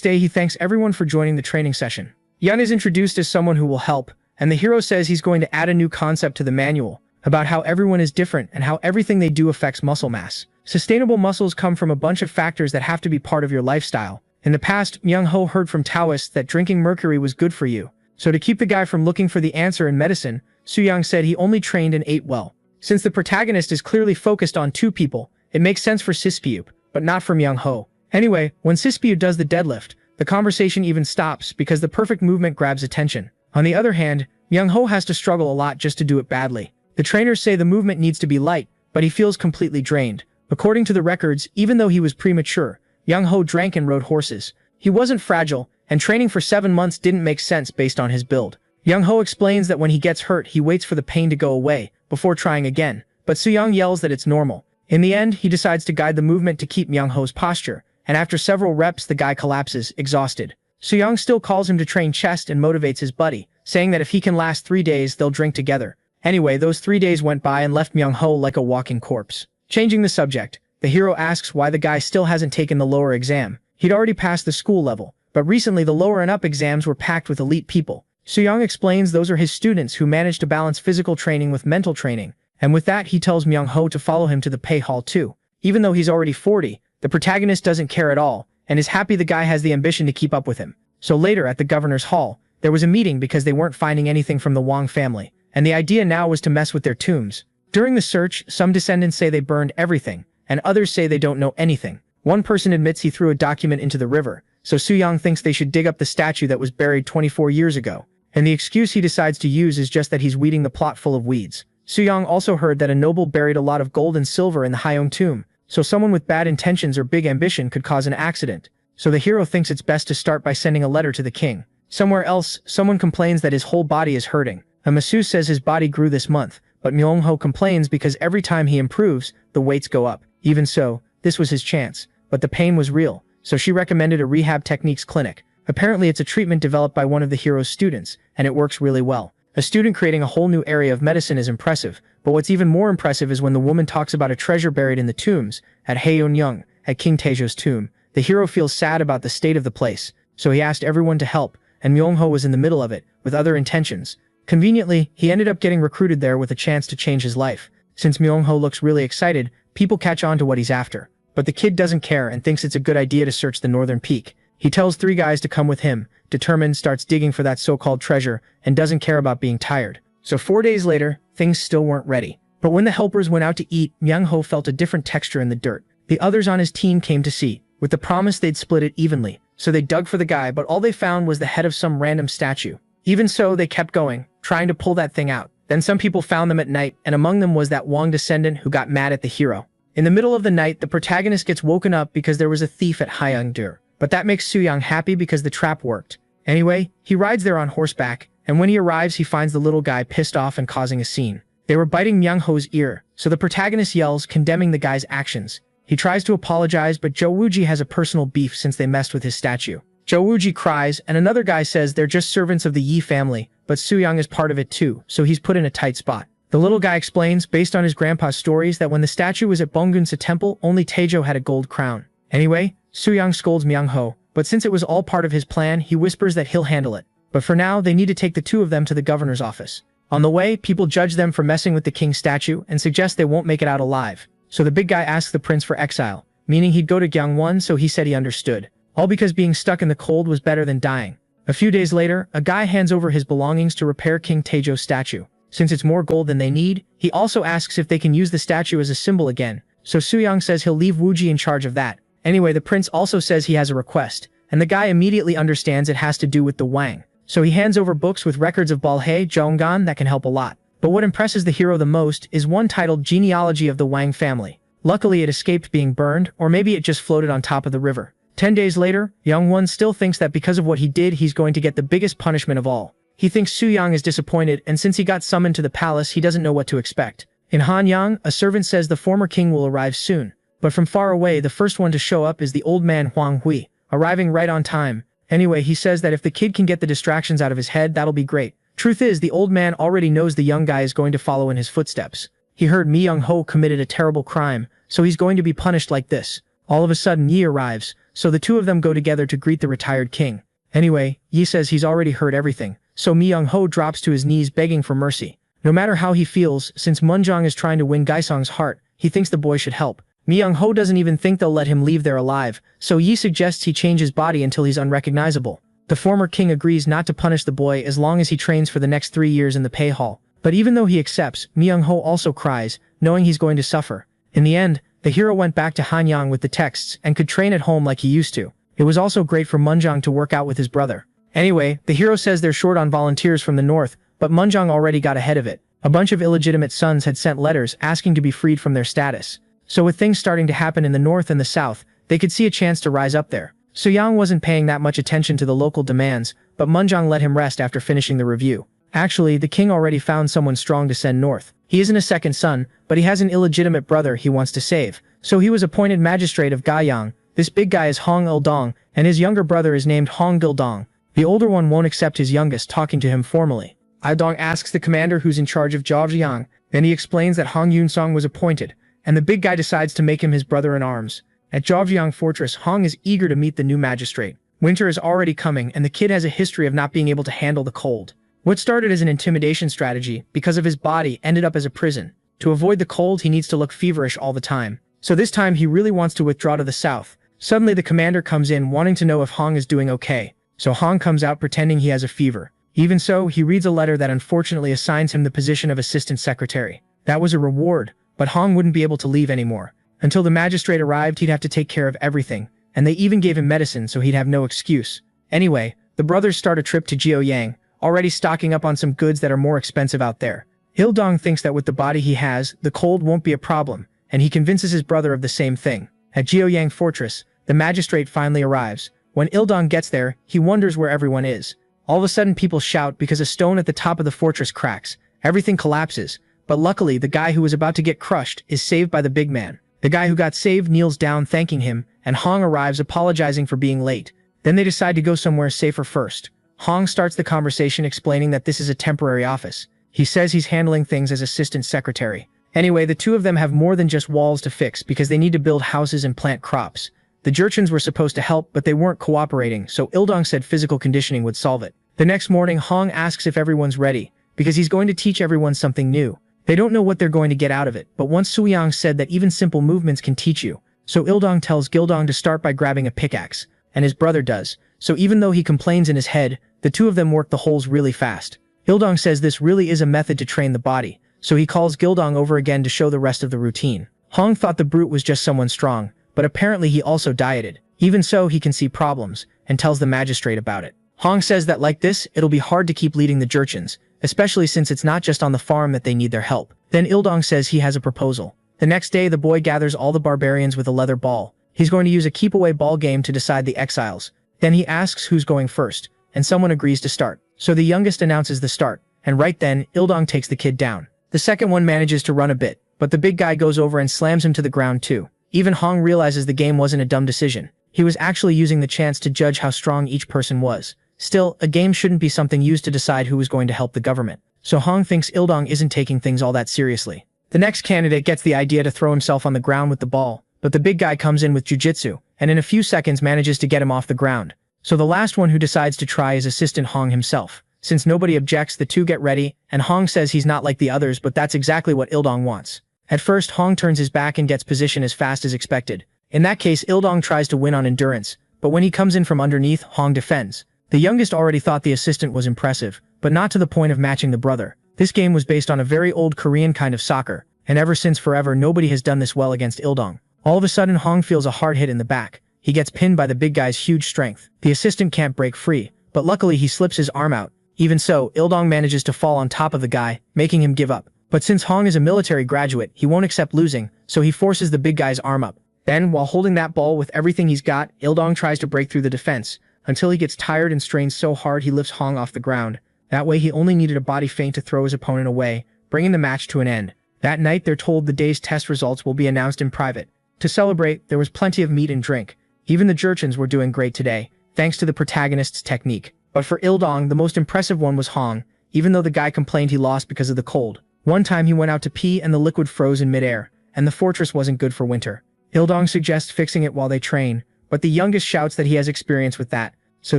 A: day, he thanks everyone for joining the training session. Yun is introduced as someone who will help, and the hero says he's going to add a new concept to the manual about how everyone is different and how everything they do affects muscle mass. Sustainable muscles come from a bunch of factors that have to be part of your lifestyle. In the past, Myung-ho heard from Taoists that drinking mercury was good for you. So to keep the guy from looking for the answer in medicine, Soo-young said he only trained and ate well. Since the protagonist is clearly focused on two people, it makes sense for Sispyup, but not for Myung-ho. Anyway, when Sispyup does the deadlift, the conversation even stops because the perfect movement grabs attention. On the other hand, Myung-ho has to struggle a lot just to do it badly. The trainers say the movement needs to be light, but he feels completely drained. According to the records, even though he was premature, Myung-ho drank and rode horses. He wasn't fragile, and training for 7 months didn't make sense based on his build. Myung-ho explains that when he gets hurt, he waits for the pain to go away before trying again, but Soo-young yells that it's normal. In the end, he decides to guide the movement to keep Myung-ho's posture, and after several reps, the guy collapses, exhausted. Soo-young still calls him to train chest and motivates his buddy, saying that if he can last 3 days, they'll drink together. Anyway, those 3 days went by and left Myung-ho like a walking corpse. Changing the subject, the hero asks why the guy still hasn't taken the lower exam. He'd already passed the school level, but recently the lower and up exams were packed with elite people. Soo-young explains those are his students who managed to balance physical training with mental training, and with that he tells Myung-ho to follow him to the pay hall too. Even though he's already 40, the protagonist doesn't care at all, and is happy the guy has the ambition to keep up with him. So later at the governor's hall, there was a meeting because they weren't finding anything from the Wang family, and the idea now was to mess with their tombs. During the search, some descendants say they burned everything, and others say they don't know anything. One person admits he threw a document into the river, so Soo-young thinks they should dig up the statue that was buried 24 years ago, and the excuse he decides to use is just that he's weeding the plot full of weeds. Soo-young also heard that a noble buried a lot of gold and silver in the Hyung tomb, so someone with bad intentions or big ambition could cause an accident. So the hero thinks it's best to start by sending a letter to the king. Somewhere else, someone complains that his whole body is hurting. A masseuse says his body grew this month, but Myung-ho complains because every time he improves, the weights go up. Even so, this was his chance, but the pain was real, so she recommended a rehab techniques clinic. Apparently it's a treatment developed by one of the hero's students, and it works really well. A student creating a whole new area of medicine is impressive, but what's even more impressive is when the woman talks about a treasure buried in the tombs, at Haeyeonyeong, at King Taejo's tomb. The hero feels sad about the state of the place, so he asked everyone to help, and Myung-ho was in the middle of it, with other intentions. Conveniently, he ended up getting recruited there with a chance to change his life. Since Myung-ho looks really excited, people catch on to what he's after. But the kid doesn't care and thinks it's a good idea to search the northern peak. He tells 3 guys to come with him, determined, starts digging for that so-called treasure, and doesn't care about being tired. So 4 days later, things still weren't ready. But when the helpers went out to eat, Myung-ho felt a different texture in the dirt. The others on his team came to see, with the promise they'd split it evenly. So they dug for the guy, but all they found was the head of some random statue. Even so, they kept going, trying to pull that thing out. Then some people found them at night, and among them was that Wang descendant who got mad at the hero. In the middle of the night, the protagonist gets woken up because there was a thief at Haeyeongdo. But that makes Soo-young happy because the trap worked. Anyway, he rides there on horseback, and when he arrives he finds the little guy pissed off and causing a scene. They were biting Myung-ho's ear, so the protagonist yells, condemning the guy's actions. He tries to apologize, but Jo Woo-ji has a personal beef since they messed with his statue. Jo Woo-ji cries, and another guy says they're just servants of the Yi family, but Soo-young is part of it too, so he's put in a tight spot. The little guy explains, based on his grandpa's stories, that when the statue was at Bonggunsa temple, only Taejo had a gold crown. Anyway, Soo-young scolds Myung-ho, but since it was all part of his plan, he whispers that he'll handle it. But for now, they need to take the 2 of them to the governor's office. On the way, people judge them for messing with the king's statue and suggest they won't make it out alive. So the big guy asks the prince for exile, meaning he'd go to Gyeongwon, so he said he understood. All because being stuck in the cold was better than dying. A few days later, a guy hands over his belongings to repair King Taejo's statue. Since it's more gold than they need, he also asks if they can use the statue as a symbol again, so Soo-young says he'll leave Woo-ji in charge of that. Anyway, the prince also says he has a request, and the guy immediately understands it has to do with the Wang. So he hands over books with records of Balhae Jeongan that can help a lot. But what impresses the hero the most is one titled Genealogy of the Wang Family. Luckily it escaped being burned, or maybe it just floated on top of the river. 10 days later, Young-won still thinks that because of what he did he's going to get the biggest punishment of all. He thinks Soo-young is disappointed, and since he got summoned to the palace he doesn't know what to expect. In Hanyang, a servant says the former king will arrive soon. But from far away the first one to show up is the old man Huang Hui, arriving right on time. Anyway, he says that if the kid can get the distractions out of his head, that'll be great. Truth is, the old man already knows the young guy is going to follow in his footsteps. He heard Mi Young-ho committed a terrible crime, so he's going to be punished like this. All of a sudden Yi arrives, so the two of them go together to greet the retired king. Anyway, Yi says he's already heard everything, so Mi Young-ho drops to his knees begging for mercy. No matter how he feels, since Munjong is trying to win Gaisong's heart, he thinks the boy should help. Mi Young-ho doesn't even think they'll let him leave there alive, so Yi suggests he change his body until he's unrecognizable. The former king agrees not to punish the boy as long as he trains for the next 3 years in the pay hall. But even though he accepts, Mi Young-ho also cries, knowing he's going to suffer. In the end, the hero went back to Hanyang with the texts and could train at home like he used to. It was also great for Munjong to work out with his brother. Anyway, the hero says they're short on volunteers from the north, but Munjong already got ahead of it. A bunch of illegitimate sons had sent letters asking to be freed from their status. So with things starting to happen in the north and the south, they could see a chance to rise up there. So Yang wasn't paying that much attention to the local demands, but Munjong let him rest after finishing the review. Actually, the king already found someone strong to send north. He isn't a second son, but he has an illegitimate brother he wants to save. So he was appointed magistrate of Gaiyang. This big guy is Hong Il-dong, and his younger brother is named Hong Gil-dong. The older one won't accept his youngest talking to him formally. Il-dong asks the commander who's in charge of Zhejiang, then he explains that Hong Yun-song was appointed, and the big guy decides to make him his brother in arms. At Zhejiang Fortress, Hong is eager to meet the new magistrate. Winter is already coming, and the kid has a history of not being able to handle the cold. What started as an intimidation strategy, because of his body, ended up as a prison. To avoid the cold, he needs to look feverish all the time. So this time, he really wants to withdraw to the south. Suddenly, the commander comes in wanting to know if Hong is doing okay. So Hong comes out pretending he has a fever. Even so, he reads a letter that unfortunately assigns him the position of assistant secretary. That was a reward, but Hong wouldn't be able to leave anymore. Until the magistrate arrived, he'd have to take care of everything, and they even gave him medicine so he'd have no excuse. Anyway, the brothers start a trip to Jiuyang, already stocking up on some goods that are more expensive out there. Il-dong thinks that with the body he has, the cold won't be a problem, and he convinces his brother of the same thing. At Jiuyang Fortress, the magistrate finally arrives. When Il-dong gets there, he wonders where everyone is. All of a sudden people shout because a stone at the top of the fortress cracks. Everything collapses, but luckily the guy who was about to get crushed is saved by the big man. The guy who got saved kneels down thanking him, and Hong arrives apologizing for being late. Then they decide to go somewhere safer first. Hong starts the conversation explaining that this is a temporary office. He says he's handling things as assistant secretary. Anyway, the two of them have more than just walls to fix because they need to build houses and plant crops. The Jurchens were supposed to help, but they weren't cooperating, so Il-dong said physical conditioning would solve it. The next morning, Hong asks if everyone's ready, because he's going to teach everyone something new. They don't know what they're going to get out of it, but once Suyang said that even simple movements can teach you. So Il-dong tells Gildong to start by grabbing a pickaxe, and his brother does. So even though he complains in his head, the two of them work the holes really fast. Il-dong says this really is a method to train the body, so he calls Gildong over again to show the rest of the routine. Hong thought the brute was just someone strong, but apparently he also dieted. Even so, he can see problems, and tells the magistrate about it. Hong says that like this, it'll be hard to keep leading the Jurchens, especially since it's not just on the farm that they need their help. Then Il-dong says he has a proposal. The next day, the boy gathers all the barbarians with a leather ball. He's going to use a keep-away ball game to decide the exiles. Then he asks who's going first, and someone agrees to start. So the youngest announces the start, and right then, Il-dong takes the kid down. The second one manages to run a bit, but the big guy goes over and slams him to the ground too. Even Hong realizes the game wasn't a dumb decision. He was actually using the chance to judge how strong each person was. Still, a game shouldn't be something used to decide who was going to help the government. So Hong thinks Il-dong isn't taking things all that seriously. The next candidate gets the idea to throw himself on the ground with the ball, but the big guy comes in with jujitsu, and in a few seconds manages to get him off the ground. So the last one who decides to try is assistant Hong himself. Since nobody objects, the two get ready, and Hong says he's not like the others, but that's exactly what Il-dong wants. At first, Hong turns his back and gets position as fast as expected. In that case, Il-dong tries to win on endurance, but when he comes in from underneath, Hong defends. The youngest already thought the assistant was impressive, but not to the point of matching the brother. This game was based on a very old Korean kind of soccer, and ever since forever nobody has done this well against Il-dong. All of a sudden Hong feels a hard hit in the back. He gets pinned by the big guy's huge strength. The assistant can't break free, but luckily he slips his arm out. Even so, Il-dong manages to fall on top of the guy, making him give up. But since Hong is a military graduate, he won't accept losing, so he forces the big guy's arm up. Then, while holding that ball with everything he's got, Il-dong tries to break through the defense, until he gets tired and strains so hard he lifts Hong off the ground. That way he only needed a body feint to throw his opponent away, bringing the match to an end. That night they're told the day's test results will be announced in private. To celebrate, there was plenty of meat and drink. Even the Jurchens were doing great today, thanks to the protagonist's technique. But for Il-dong, the most impressive one was Hong, even though the guy complained he lost because of the cold. One time he went out to pee and the liquid froze in midair, and the fortress wasn't good for winter. Ildong suggests fixing it while they train, but the youngest shouts that he has experience with that, so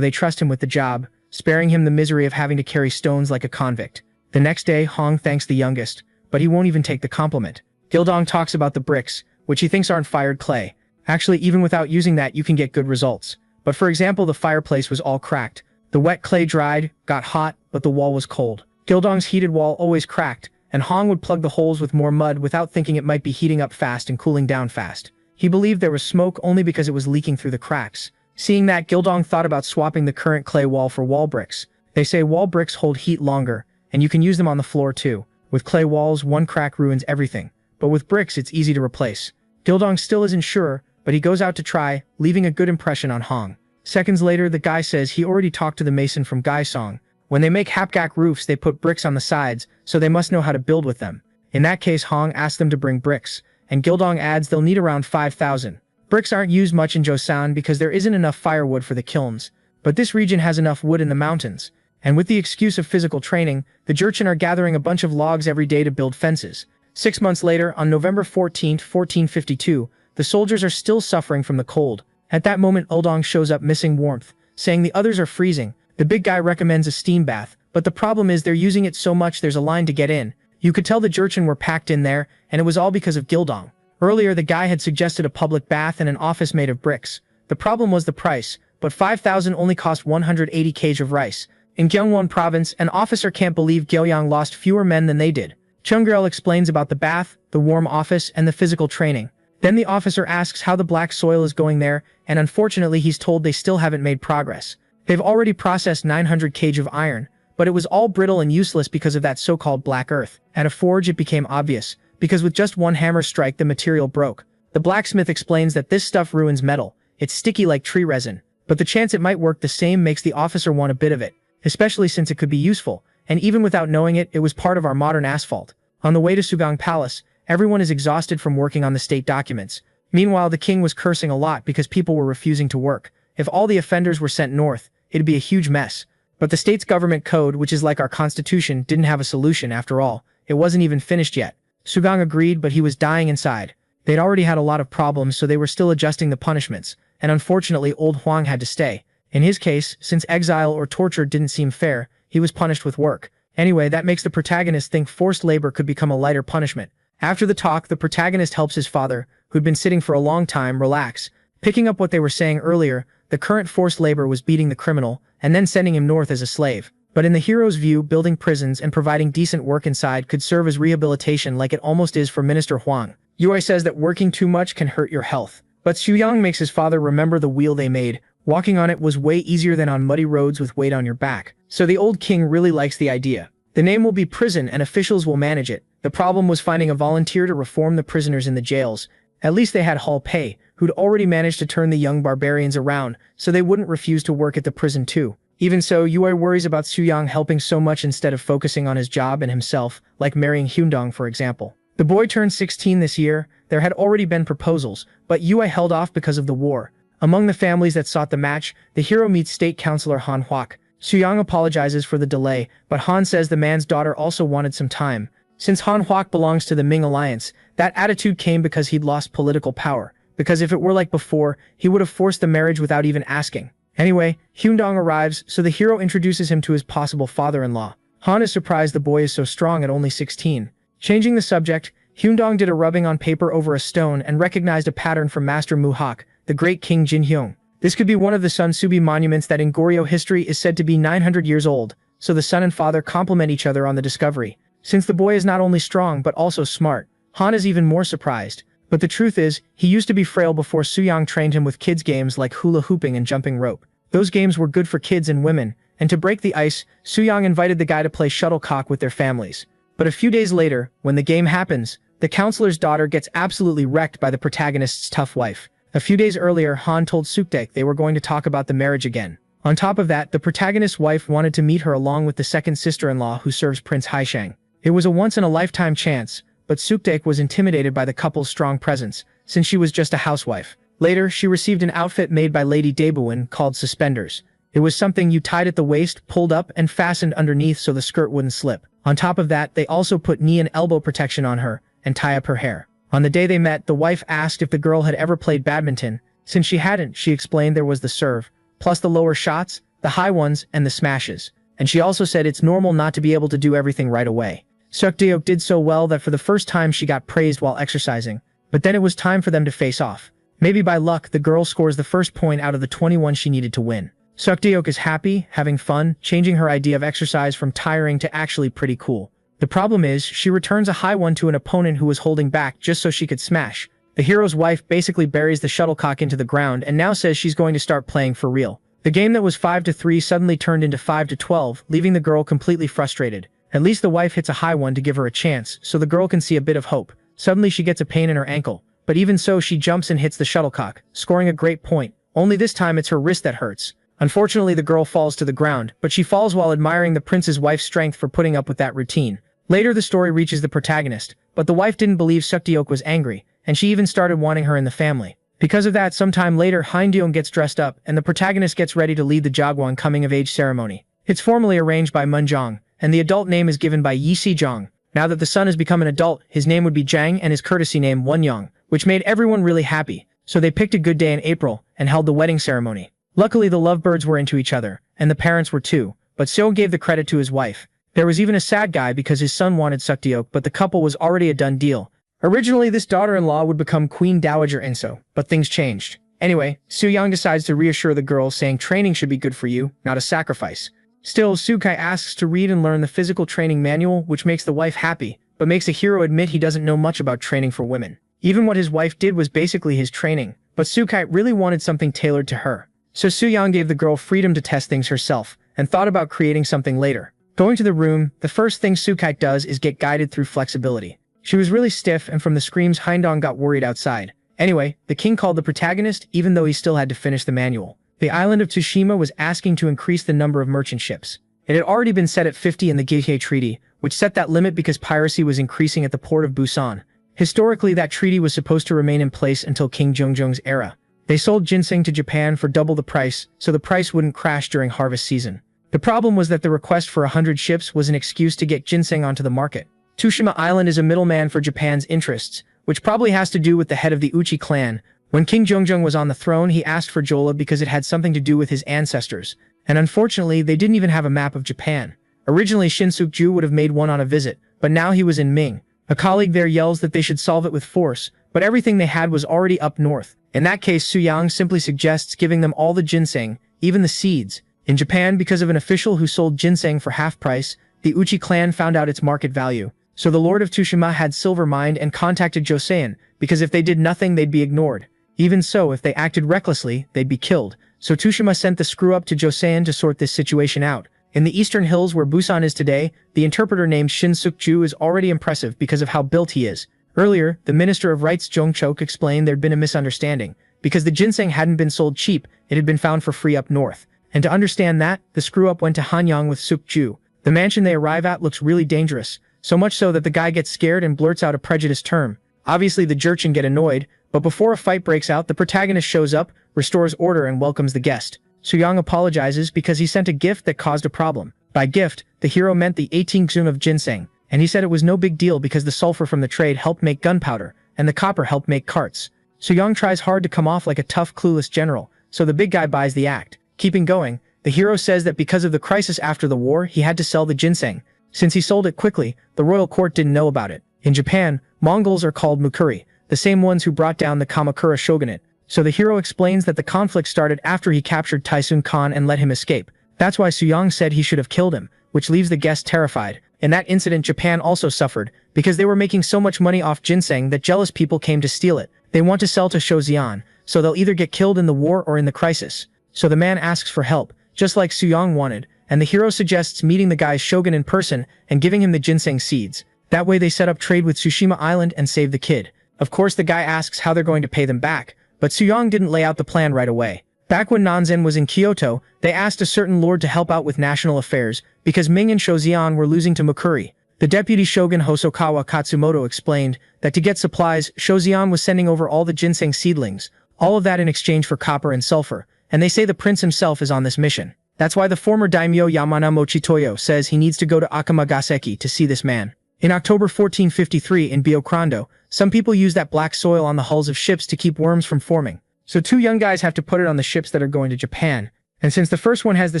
A: they trust him with the job, sparing him the misery of having to carry stones like a convict. The next day, Hong thanks the youngest, but he won't even take the compliment. Gildong talks about the bricks, which he thinks aren't fired clay. Actually, even without using that, you can get good results. But for example, the fireplace was all cracked. The wet clay dried, got hot, but the wall was cold. Gildong's heated wall always cracked, and Hong would plug the holes with more mud without thinking it might be heating up fast and cooling down fast. He believed there was smoke only because it was leaking through the cracks. Seeing that, Gildong thought about swapping the current clay wall for wall bricks. They say wall bricks hold heat longer, and you can use them on the floor too. With clay walls, one crack ruins everything. But with bricks, it's easy to replace. Gildong still isn't sure, but he goes out to try, leaving a good impression on Hong. Seconds later, the guy says he already talked to the mason from Gaisong. When they make hapgak roofs, they put bricks on the sides, so they must know how to build with them. In that case, Hong asks them to bring bricks, and Gildong adds they'll need around 5,000. Bricks aren't used much in Joseon because there isn't enough firewood for the kilns, but this region has enough wood in the mountains. And with the excuse of physical training, the Jurchen are gathering a bunch of logs every day to build fences. 6 months later, on November 14, 1452, the soldiers are still suffering from the cold. At that moment, Ildong shows up missing warmth, saying the others are freezing. The big guy recommends a steam bath, but the problem is they're using it so much there's a line to get in. You could tell the Jurchen were packed in there, and it was all because of Gildong. Earlier, the guy had suggested a public bath and an office made of bricks. The problem was the price, but 5,000 only cost 180 kg of rice. In Gyeongwon province, an officer can't believe Gyeogyang lost fewer men than they did. Chungrel explains about the bath, the warm office, and the physical training. Then the officer asks how the black soil is going there, and unfortunately he's told they still haven't made progress. They've already processed 900 kg of iron, but it was all brittle and useless because of that so-called black earth. At a forge it became obvious, because with just one hammer strike the material broke. The blacksmith explains that this stuff ruins metal. It's sticky like tree resin, but the chance it might work the same makes the officer want a bit of it, especially since it could be useful, and even without knowing it, it was part of our modern asphalt. On the way to Sugang Palace, everyone is exhausted from working on the state documents. Meanwhile, the king was cursing a lot because people were refusing to work. If all the offenders were sent north, it'd be a huge mess. But the state's government code, which is like our constitution, didn't have a solution after all. It wasn't even finished yet. Sugang agreed, but he was dying inside. They'd already had a lot of problems, so they were still adjusting the punishments, and unfortunately old Huang had to stay. In his case, since exile or torture didn't seem fair, he was punished with work. Anyway, that makes the protagonist think forced labor could become a lighter punishment. After the talk, the protagonist helps his father, who'd been sitting for a long time, relax. Picking up what they were saying earlier, the current forced labor was beating the criminal, and then sending him north as a slave. But in the hero's view, building prisons and providing decent work inside could serve as rehabilitation like it almost is for Minister Huang. Yui says that working too much can hurt your health. But Xuyang makes his father remember the wheel they made. Walking on it was way easier than on muddy roads with weight on your back. So the old king really likes the idea. The name will be prison and officials will manage it. The problem was finding a volunteer to reform the prisoners in the jails. At least they had Hall Pei, who'd already managed to turn the young barbarians around, so they wouldn't refuse to work at the prison too. Even so, Yui worries about Xuyang helping so much instead of focusing on his job and himself, like marrying Hyundong for example. The boy turned 16 this year. There had already been proposals, but Yui held off because of the war. Among the families that sought the match, the hero meets state councilor Han Huak. Xuyang apologizes for the delay, but Han says the man's daughter also wanted some time. Since Han Huak belongs to the Ming Alliance, that attitude came because he'd lost political power. Because if it were like before, he would have forced the marriage without even asking. Anyway, Hyundong arrives, so the hero introduces him to his possible father-in-law. Han is surprised the boy is so strong at only 16. Changing the subject, Hyundong did a rubbing on paper over a stone and recognized a pattern from Master Muhak, the great King Jin Hyung. This could be one of the Sun Subi monuments that in Goryeo history is said to be 900 years old, so the son and father complement each other on the discovery. Since the boy is not only strong but also smart, Han is even more surprised. But the truth is, he used to be frail before Xuyang trained him with kids games like hula hooping and jumping rope. Those games were good for kids and women, and to break the ice, Xuyang invited the guy to play shuttlecock with their families. But a few days later, when the game happens, the counselor's daughter gets absolutely wrecked by the protagonist's tough wife. A few days earlier, Han told Sukdek they were going to talk about the marriage again. On top of that, the protagonist's wife wanted to meet her along with the second sister-in-law who serves Prince Haishang. It was a once-in-a-lifetime chance, but Sukdek was intimidated by the couple's strong presence, since she was just a housewife. Later, she received an outfit made by Lady Daebuin called suspenders. It was something you tied at the waist, pulled up, and fastened underneath so the skirt wouldn't slip. On top of that, they also put knee and elbow protection on her, and tie up her hair. On the day they met, the wife asked if the girl had ever played badminton. Since she hadn't, she explained there was the serve, plus the lower shots, the high ones, and the smashes. And she also said it's normal not to be able to do everything right away. Sukdeok did so well that for the first time she got praised while exercising. But then it was time for them to face off. Maybe by luck, the girl scores the first point out of the 21 she needed to win. Sukdeok is happy, having fun, changing her idea of exercise from tiring to actually pretty cool. The problem is, she returns a high one to an opponent who was holding back just so she could smash. The hero's wife basically buries the shuttlecock into the ground and now says she's going to start playing for real. The game that was 5-3 suddenly turned into 5-12, leaving the girl completely frustrated. At least the wife hits a high one to give her a chance, so the girl can see a bit of hope. Suddenly she gets a pain in her ankle, but even so she jumps and hits the shuttlecock, scoring a great point. Only this time it's her wrist that hurts. Unfortunately, the girl falls to the ground, but she falls while admiring the prince's wife's strength for putting up with that routine. Later the story reaches the protagonist, but the wife didn't believe Sukdeok was angry, and she even started wanting her in the family. Because of that, sometime later, Hyeondeong gets dressed up, and the protagonist gets ready to lead the Jagwon coming-of-age ceremony. It's formally arranged by Munjong, and the adult name is given by Yi Si-jong. Now that the son has become an adult, his name would be Jang and his courtesy name Wonyoung, which made everyone really happy, so they picked a good day in April and held the wedding ceremony. Luckily, the lovebirds were into each other, and the parents were too, but Seo gave the credit to his wife. There was even a sad guy because his son wanted Sukdeok, but the couple was already a done deal. Originally, this daughter-in-law would become Queen Dowager Enso, but things changed. Anyway, Soo-young decides to reassure the girl, saying training should be good for you, not a sacrifice. Still, Soo-kai asks to read and learn the physical training manual, which makes the wife happy, but makes a hero admit he doesn't know much about training for women. Even what his wife did was basically his training, but Soo-kai really wanted something tailored to her. So Soo-young gave the girl freedom to test things herself, and thought about creating something later. Going to the room, the first thing Soo-kai does is get guided through flexibility. She was really stiff, and from the screams, Hyeondong got worried outside. Anyway, the king called the protagonist, even though he still had to finish the manual. The island of Tsushima was asking to increase the number of merchant ships. It had already been set at 50 in the Gihei Treaty, which set that limit because piracy was increasing at the port of Busan. Historically, that treaty was supposed to remain in place until King Jeongjong's era. They sold ginseng to Japan for double the price, so the price wouldn't crash during harvest season. The problem was that the request for 100 ships was an excuse to get ginseng onto the market. Tsushima Island is a middleman for Japan's interests, which probably has to do with the head of the Uchi clan. When King Jeongjong was on the throne, he asked for Jola because it had something to do with his ancestors, and unfortunately, they didn't even have a map of Japan. Originally, Shin-suk-ju would have made one on a visit, but now he was in Ming. A colleague there yells that they should solve it with force, but everything they had was already up north. In that case, Soo-young simply suggests giving them all the ginseng, even the seeds. In Japan, because of an official who sold ginseng for half price, the Uchi clan found out its market value. So the Lord of Tsushima had silver mind and contacted Joseon, because if they did nothing, they'd be ignored. Even so, if they acted recklessly, they'd be killed. So Tsushima sent the screw-up to Joseon to sort this situation out. In the eastern hills where Busan is today, the interpreter named Shin Suk-ju is already impressive because of how built he is. Earlier, the Minister of Rights Jong Chok explained there'd been a misunderstanding. Because the ginseng hadn't been sold cheap, it had been found for free up north. And to understand that, the screw-up went to Hanyang with Suk-ju. The mansion they arrive at looks really dangerous. So much so that the guy gets scared and blurts out a prejudiced term. Obviously the Jurchen get annoyed, but before a fight breaks out, the protagonist shows up, restores order and welcomes the guest. Soo-young apologizes because he sent a gift that caused a problem. By gift, the hero meant the 18 xun of ginseng, and he said it was no big deal because the sulfur from the trade helped make gunpowder, and the copper helped make carts. Soo-young tries hard to come off like a tough, clueless general, so the big guy buys the act. Keeping going, the hero says that because of the crisis after the war, he had to sell the ginseng. Since he sold it quickly, the royal court didn't know about it. In Japan, Mongols are called Mukuri, the same ones who brought down the Kamakura shogunate. So the hero explains that the conflict started after he captured Taisun Khan and let him escape. That's why Soo-young said he should have killed him, which leaves the guest terrified. In that incident, Japan also suffered, because they were making so much money off ginseng that jealous people came to steal it. They want to sell to Shozian, so they'll either get killed in the war or in the crisis. So the man asks for help, just like Soo-young wanted, and the hero suggests meeting the guy's shogun in person and giving him the ginseng seeds. That way they set up trade with Tsushima Island and save the kid. Of course, the guy asks how they're going to pay them back, but Soo-young didn't lay out the plan right away. Back when Nanzen was in Kyoto, they asked a certain lord to help out with national affairs, because Ming and Shozian were losing to Mukuri. The deputy shogun Hosokawa Katsumoto explained that to get supplies, Shozian was sending over all the ginseng seedlings, all of that in exchange for copper and sulfur, and they say the prince himself is on this mission. That's why the former daimyo Yamana Mochitoyo says he needs to go to Akamagaseki to see this man. In October 1453 in Biocrondo, some people use that black soil on the hulls of ships to keep worms from forming. So two young guys have to put it on the ships that are going to Japan. And since the first one has the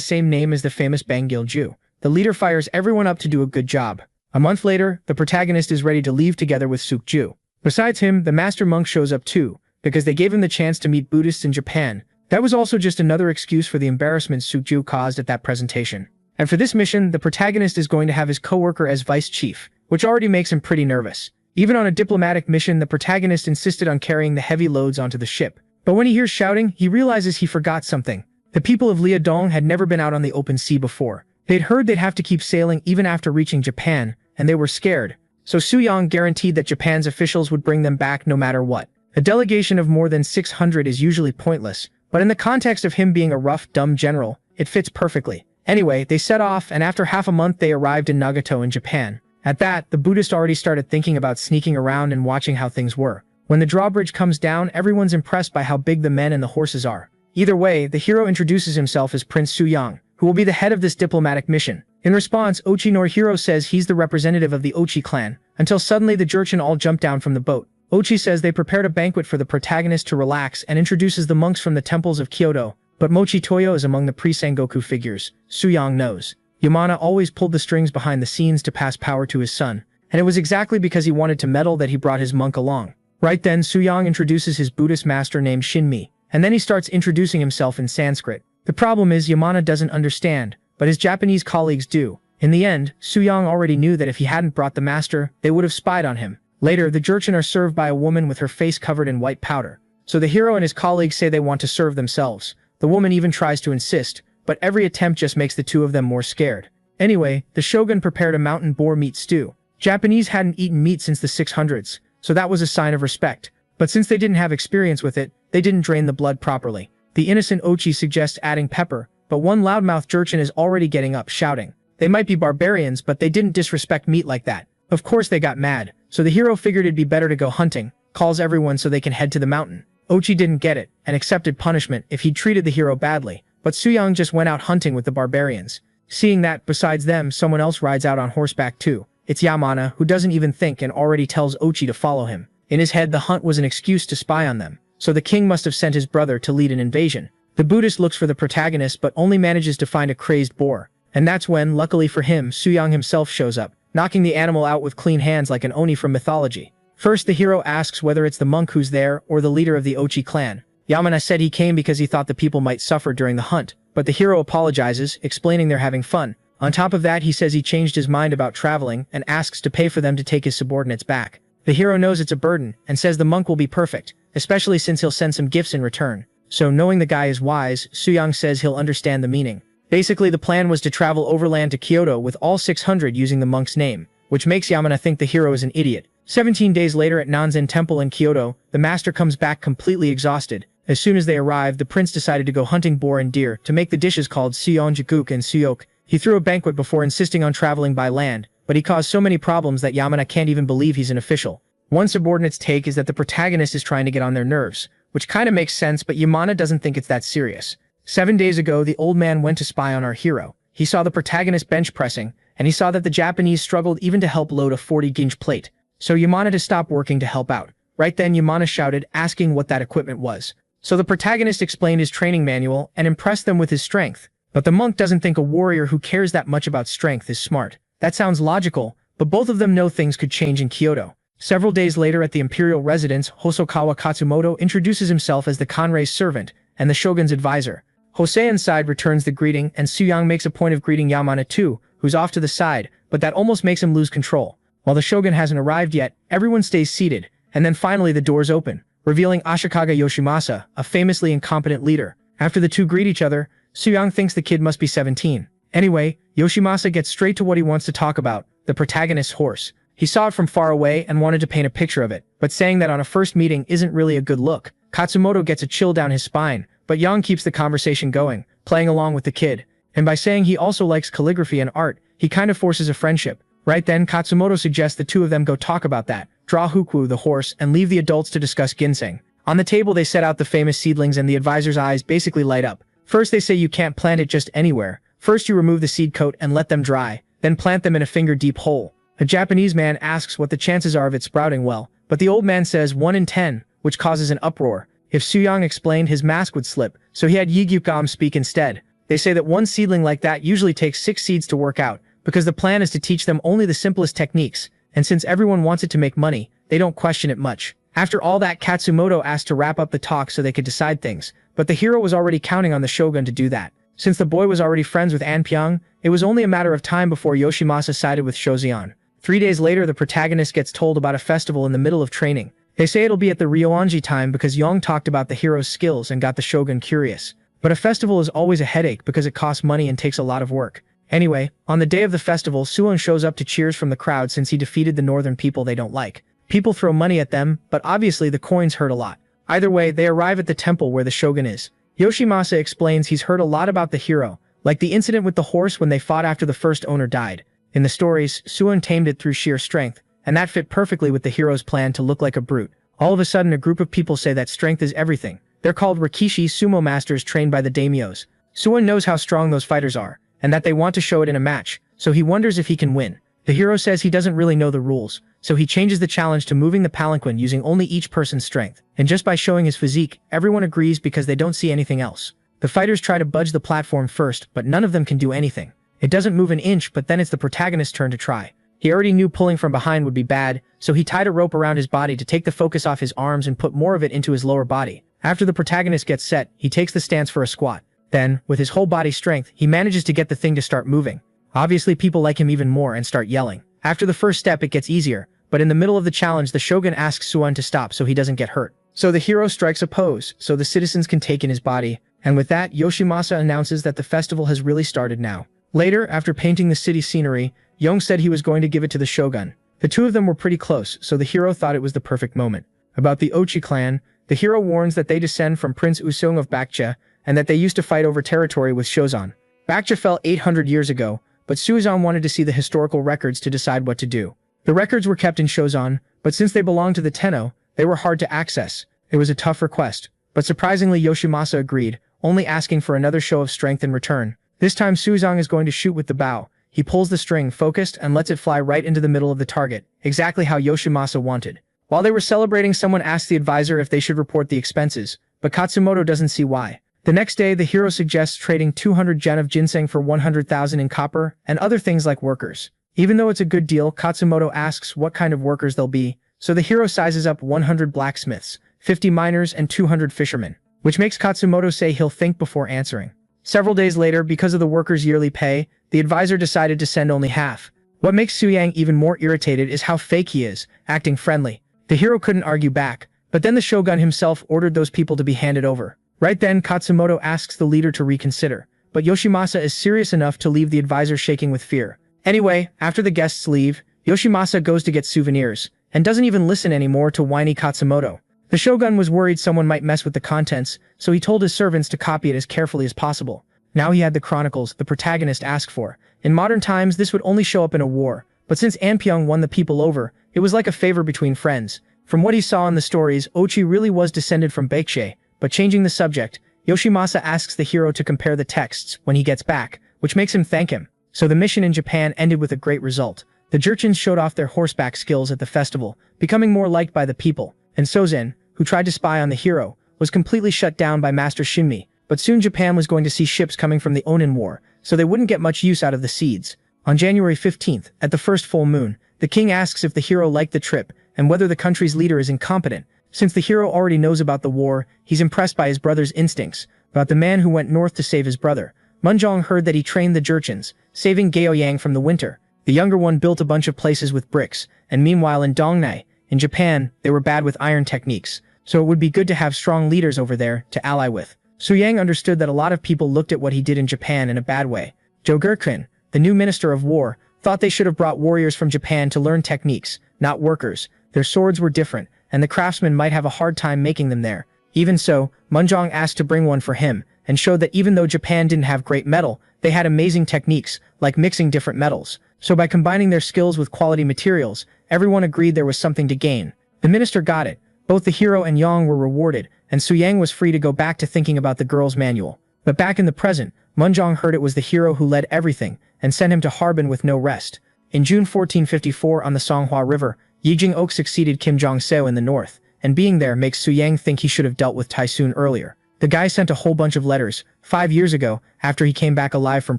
A: same name as the famous Bangil-ju, the leader fires everyone up to do a good job. A month later, the protagonist is ready to leave together with Sukju. Besides him, the master monk shows up too, because they gave him the chance to meet Buddhists in Japan. That was also just another excuse for the embarrassment Sukju caused at that presentation. And for this mission, the protagonist is going to have his co-worker as vice chief, which already makes him pretty nervous. Even on a diplomatic mission, the protagonist insisted on carrying the heavy loads onto the ship. But when he hears shouting, he realizes he forgot something. The people of Liaodong had never been out on the open sea before. They'd heard they'd have to keep sailing even after reaching Japan, and they were scared. So Suyang guaranteed that Japan's officials would bring them back no matter what. A delegation of more than 600 is usually pointless, but in the context of him being a rough, dumb general, it fits perfectly. Anyway, they set off, and after half a month they arrived in Nagato in Japan. At that, the Buddhist already started thinking about sneaking around and watching how things were. When the drawbridge comes down, everyone's impressed by how big the men and the horses are. Either way, the hero introduces himself as Prince Suyang, who will be the head of this diplomatic mission. In response, Ochi Norihiro says he's the representative of the Ochi clan, until suddenly the Jurchen all jump down from the boat. Ochi says they prepared a banquet for the protagonist to relax and introduces the monks from the temples of Kyoto, but Mochi Toyo is among the pre-Sengoku figures. Suyang knows. Yamana always pulled the strings behind the scenes to pass power to his son, and it was exactly because he wanted to meddle that he brought his monk along. Right then, Suyang introduces his Buddhist master named Shinmi, and then he starts introducing himself in Sanskrit. The problem is Yamana doesn't understand, but his Japanese colleagues do. In the end, Suyang already knew that if he hadn't brought the master, they would have spied on him. Later, the Jurchen are served by a woman with her face covered in white powder. So the hero and his colleagues say they want to serve themselves. The woman even tries to insist, but every attempt just makes the two of them more scared. Anyway, the shogun prepared a mountain boar meat stew. Japanese hadn't eaten meat since the 600s, so that was a sign of respect. But since they didn't have experience with it, they didn't drain the blood properly. The innocent Ochi suggests adding pepper, but one loudmouth Jurchen is already getting up, shouting. They might be barbarians, but they didn't disrespect meat like that. Of course they got mad, so the hero figured it'd be better to go hunting, calls everyone so they can head to the mountain. Ochi didn't get it, and accepted punishment if he'd treated the hero badly, but Suyang just went out hunting with the barbarians. Seeing that, besides them, someone else rides out on horseback too. It's Yamana, who doesn't even think and already tells Ochi to follow him. In his head, the hunt was an excuse to spy on them, so the king must have sent his brother to lead an invasion. The Buddhist looks for the protagonist but only manages to find a crazed boar. And that's when, luckily for him, Suyang himself shows up, knocking the animal out with clean hands like an oni from mythology. First, the hero asks whether it's the monk who's there or the leader of the Ochi clan. Yamana said he came because he thought the people might suffer during the hunt, but the hero apologizes, explaining they're having fun. On top of that, he says he changed his mind about traveling and asks to pay for them to take his subordinates back. The hero knows it's a burden and says the monk will be perfect, especially since he'll send some gifts in return. So knowing the guy is wise, Suyang says he'll understand the meaning. Basically, the plan was to travel overland to Kyoto with all 600 using the monk's name, which makes Yamana think the hero is an idiot. 17 days later at Nanzen Temple in Kyoto, the master comes back completely exhausted. As soon as they arrived, the prince decided to go hunting boar and deer to make the dishes called Seonjiguk and Suyok. He threw a banquet before insisting on traveling by land, but he caused so many problems that Yamana can't even believe he's an official. One subordinate's take is that the protagonist is trying to get on their nerves, which kinda makes sense, but Yamana doesn't think it's that serious. 7 days ago, the old man went to spy on our hero. He saw the protagonist bench pressing, and he saw that the Japanese struggled even to help load a 40-ginge plate. So Yamana to stop working to help out. Right then Yamana shouted, asking what that equipment was. So the protagonist explained his training manual and impressed them with his strength. But the monk doesn't think a warrior who cares that much about strength is smart. That sounds logical, but both of them know things could change in Kyoto. Several days later at the imperial residence, Hosokawa Katsumoto introduces himself as the Kanrei's servant and the shogun's advisor. Jose inside returns the greeting, and Suyang makes a point of greeting Yamana too, who's off to the side, but that almost makes him lose control. While the shogun hasn't arrived yet, everyone stays seated, and then finally the doors open, revealing Ashikaga Yoshimasa, a famously incompetent leader. After the two greet each other, Suyang thinks the kid must be 17. Anyway, Yoshimasa gets straight to what he wants to talk about, the protagonist's horse. He saw it from far away and wanted to paint a picture of it, but saying that on a first meeting isn't really a good look. Katsumoto gets a chill down his spine, but Yang keeps the conversation going, playing along with the kid. And by saying he also likes calligraphy and art, he kind of forces a friendship. Right then, Katsumoto suggests the two of them go talk about that, draw Huku, the horse, and leave the adults to discuss ginseng. On the table they set out the famous seedlings and the advisor's eyes basically light up. First they say you can't plant it just anywhere. First you remove the seed coat and let them dry, then plant them in a finger-deep hole. A Japanese man asks what the chances are of it sprouting well, but the old man says 1 in 10, which causes an uproar. If Suyang explained, his mask would slip, so he had Yigukam speak instead. They say that one seedling like that usually takes 6 seeds to work out, because the plan is to teach them only the simplest techniques, and since everyone wants it to make money, they don't question it much. After all that, Katsumoto asked to wrap up the talk so they could decide things, but the hero was already counting on the shogun to do that. Since the boy was already friends with Anpyeong, it was only a matter of time before Yoshimasa sided with Shozion. 3 days later, the protagonist gets told about a festival in the middle of training. They say it'll be at the Ryoanji time because Yong talked about the hero's skills and got the shogun curious. But a festival is always a headache because it costs money and takes a lot of work. Anyway, on the day of the festival, Suwon shows up to cheers from the crowd since he defeated the northern people they don't like. People throw money at them, but obviously the coins hurt a lot. Either way, they arrive at the temple where the shogun is. Yoshimasa explains he's heard a lot about the hero, like the incident with the horse when they fought after the first owner died. In the stories, Suwon tamed it through sheer strength, and that fit perfectly with the hero's plan to look like a brute. All of a sudden, a group of people say that strength is everything. They're called Rikishi, sumo masters trained by the daimyos. Suwon knows how strong those fighters are, and that they want to show it in a match, so he wonders if he can win. The hero says he doesn't really know the rules, so he changes the challenge to moving the palanquin using only each person's strength. And just by showing his physique, everyone agrees because they don't see anything else. The fighters try to budge the platform first, but none of them can do anything. It doesn't move an inch, but then it's the protagonist's turn to try. He already knew pulling from behind would be bad, so he tied a rope around his body to take the focus off his arms and put more of it into his lower body. After the protagonist gets set, he takes the stance for a squat. Then, with his whole body strength, he manages to get the thing to start moving. Obviously, people like him even more and start yelling. After the first step, it gets easier, but in the middle of the challenge, the shogun asks Suwon to stop so he doesn't get hurt. So the hero strikes a pose, so the citizens can take in his body, and with that, Yoshimasa announces that the festival has really started now. Later, after painting the city scenery, Yong said he was going to give it to the shogun. The two of them were pretty close, so the hero thought it was the perfect moment. About the Ochi clan, the hero warns that they descend from Prince Usong of Bakcha, and that they used to fight over territory with Shozan. Bakcha fell 800 years ago, but Suzan wanted to see the historical records to decide what to do. The records were kept in Shozan, but since they belonged to the Tenno, they were hard to access. It was a tough request, but surprisingly Yoshimasa agreed, only asking for another show of strength in return. This time Suzang is going to shoot with the bow. He pulls the string, focused, and lets it fly right into the middle of the target, exactly how Yoshimasa wanted. While they were celebrating, someone asked the advisor if they should report the expenses, but Katsumoto doesn't see why. The next day, the hero suggests trading 200 gen of ginseng for 100,000 in copper, and other things like workers. Even though it's a good deal, Katsumoto asks what kind of workers they'll be, so the hero sizes up 100 blacksmiths, 50 miners, and 200 fishermen, which makes Katsumoto say he'll think before answering. Several days later, because of the workers' yearly pay, the advisor decided to send only half. What makes Suyang even more irritated is how fake he is, acting friendly. The hero couldn't argue back, but then the shogun himself ordered those people to be handed over. Right then, Katsumoto asks the leader to reconsider, but Yoshimasa is serious enough to leave the advisor shaking with fear. Anyway, after the guests leave, Yoshimasa goes to get souvenirs, and doesn't even listen anymore to whiny Katsumoto. The shogun was worried someone might mess with the contents, so he told his servants to copy it as carefully as possible. Now he had the chronicles the protagonist asked for. In modern times, this would only show up in a war, but since Anpyeong won the people over, it was like a favor between friends. From what he saw in the stories, Ochi really was descended from Baekje, but changing the subject, Yoshimasa asks the hero to compare the texts when he gets back, which makes him thank him. So the mission in Japan ended with a great result. The Jurchens showed off their horseback skills at the festival, becoming more liked by the people, and Sozen, who tried to spy on the hero, was completely shut down by Master Shinmi, but soon Japan was going to see ships coming from the Onin War, so they wouldn't get much use out of the seeds. On January 15th, at the first full moon, the king asks if the hero liked the trip, and whether the country's leader is incompetent. Since the hero already knows about the war, he's impressed by his brother's instincts, about the man who went north to save his brother. Munjong heard that he trained the Jurchens, saving Gaoyang from the winter. The younger one built a bunch of places with bricks, and meanwhile in Dongnai, in Japan, they were bad with iron techniques, so it would be good to have strong leaders over there to ally with. Suyang understood that a lot of people looked at what he did in Japan in a bad way. Jogurkin, the new minister of war, thought they should have brought warriors from Japan to learn techniques, not workers. Their swords were different, and the craftsmen might have a hard time making them there. Even so, Munjong asked to bring one for him, and showed that even though Japan didn't have great metal, they had amazing techniques, like mixing different metals. So by combining their skills with quality materials, everyone agreed there was something to gain. The minister got it. Both the hero and Yang were rewarded, and Suyang was free to go back to thinking about the girl's manual. But back in the present, Munjong heard it was the hero who led everything, and sent him to Harbin with no rest. In June 1454 on the Songhua River, Yijing-ok succeeded Kim Jong-seo in the north, and being there makes Su Yang think he should have dealt with Taisun earlier. The guy sent a whole bunch of letters. 5 years ago, after he came back alive from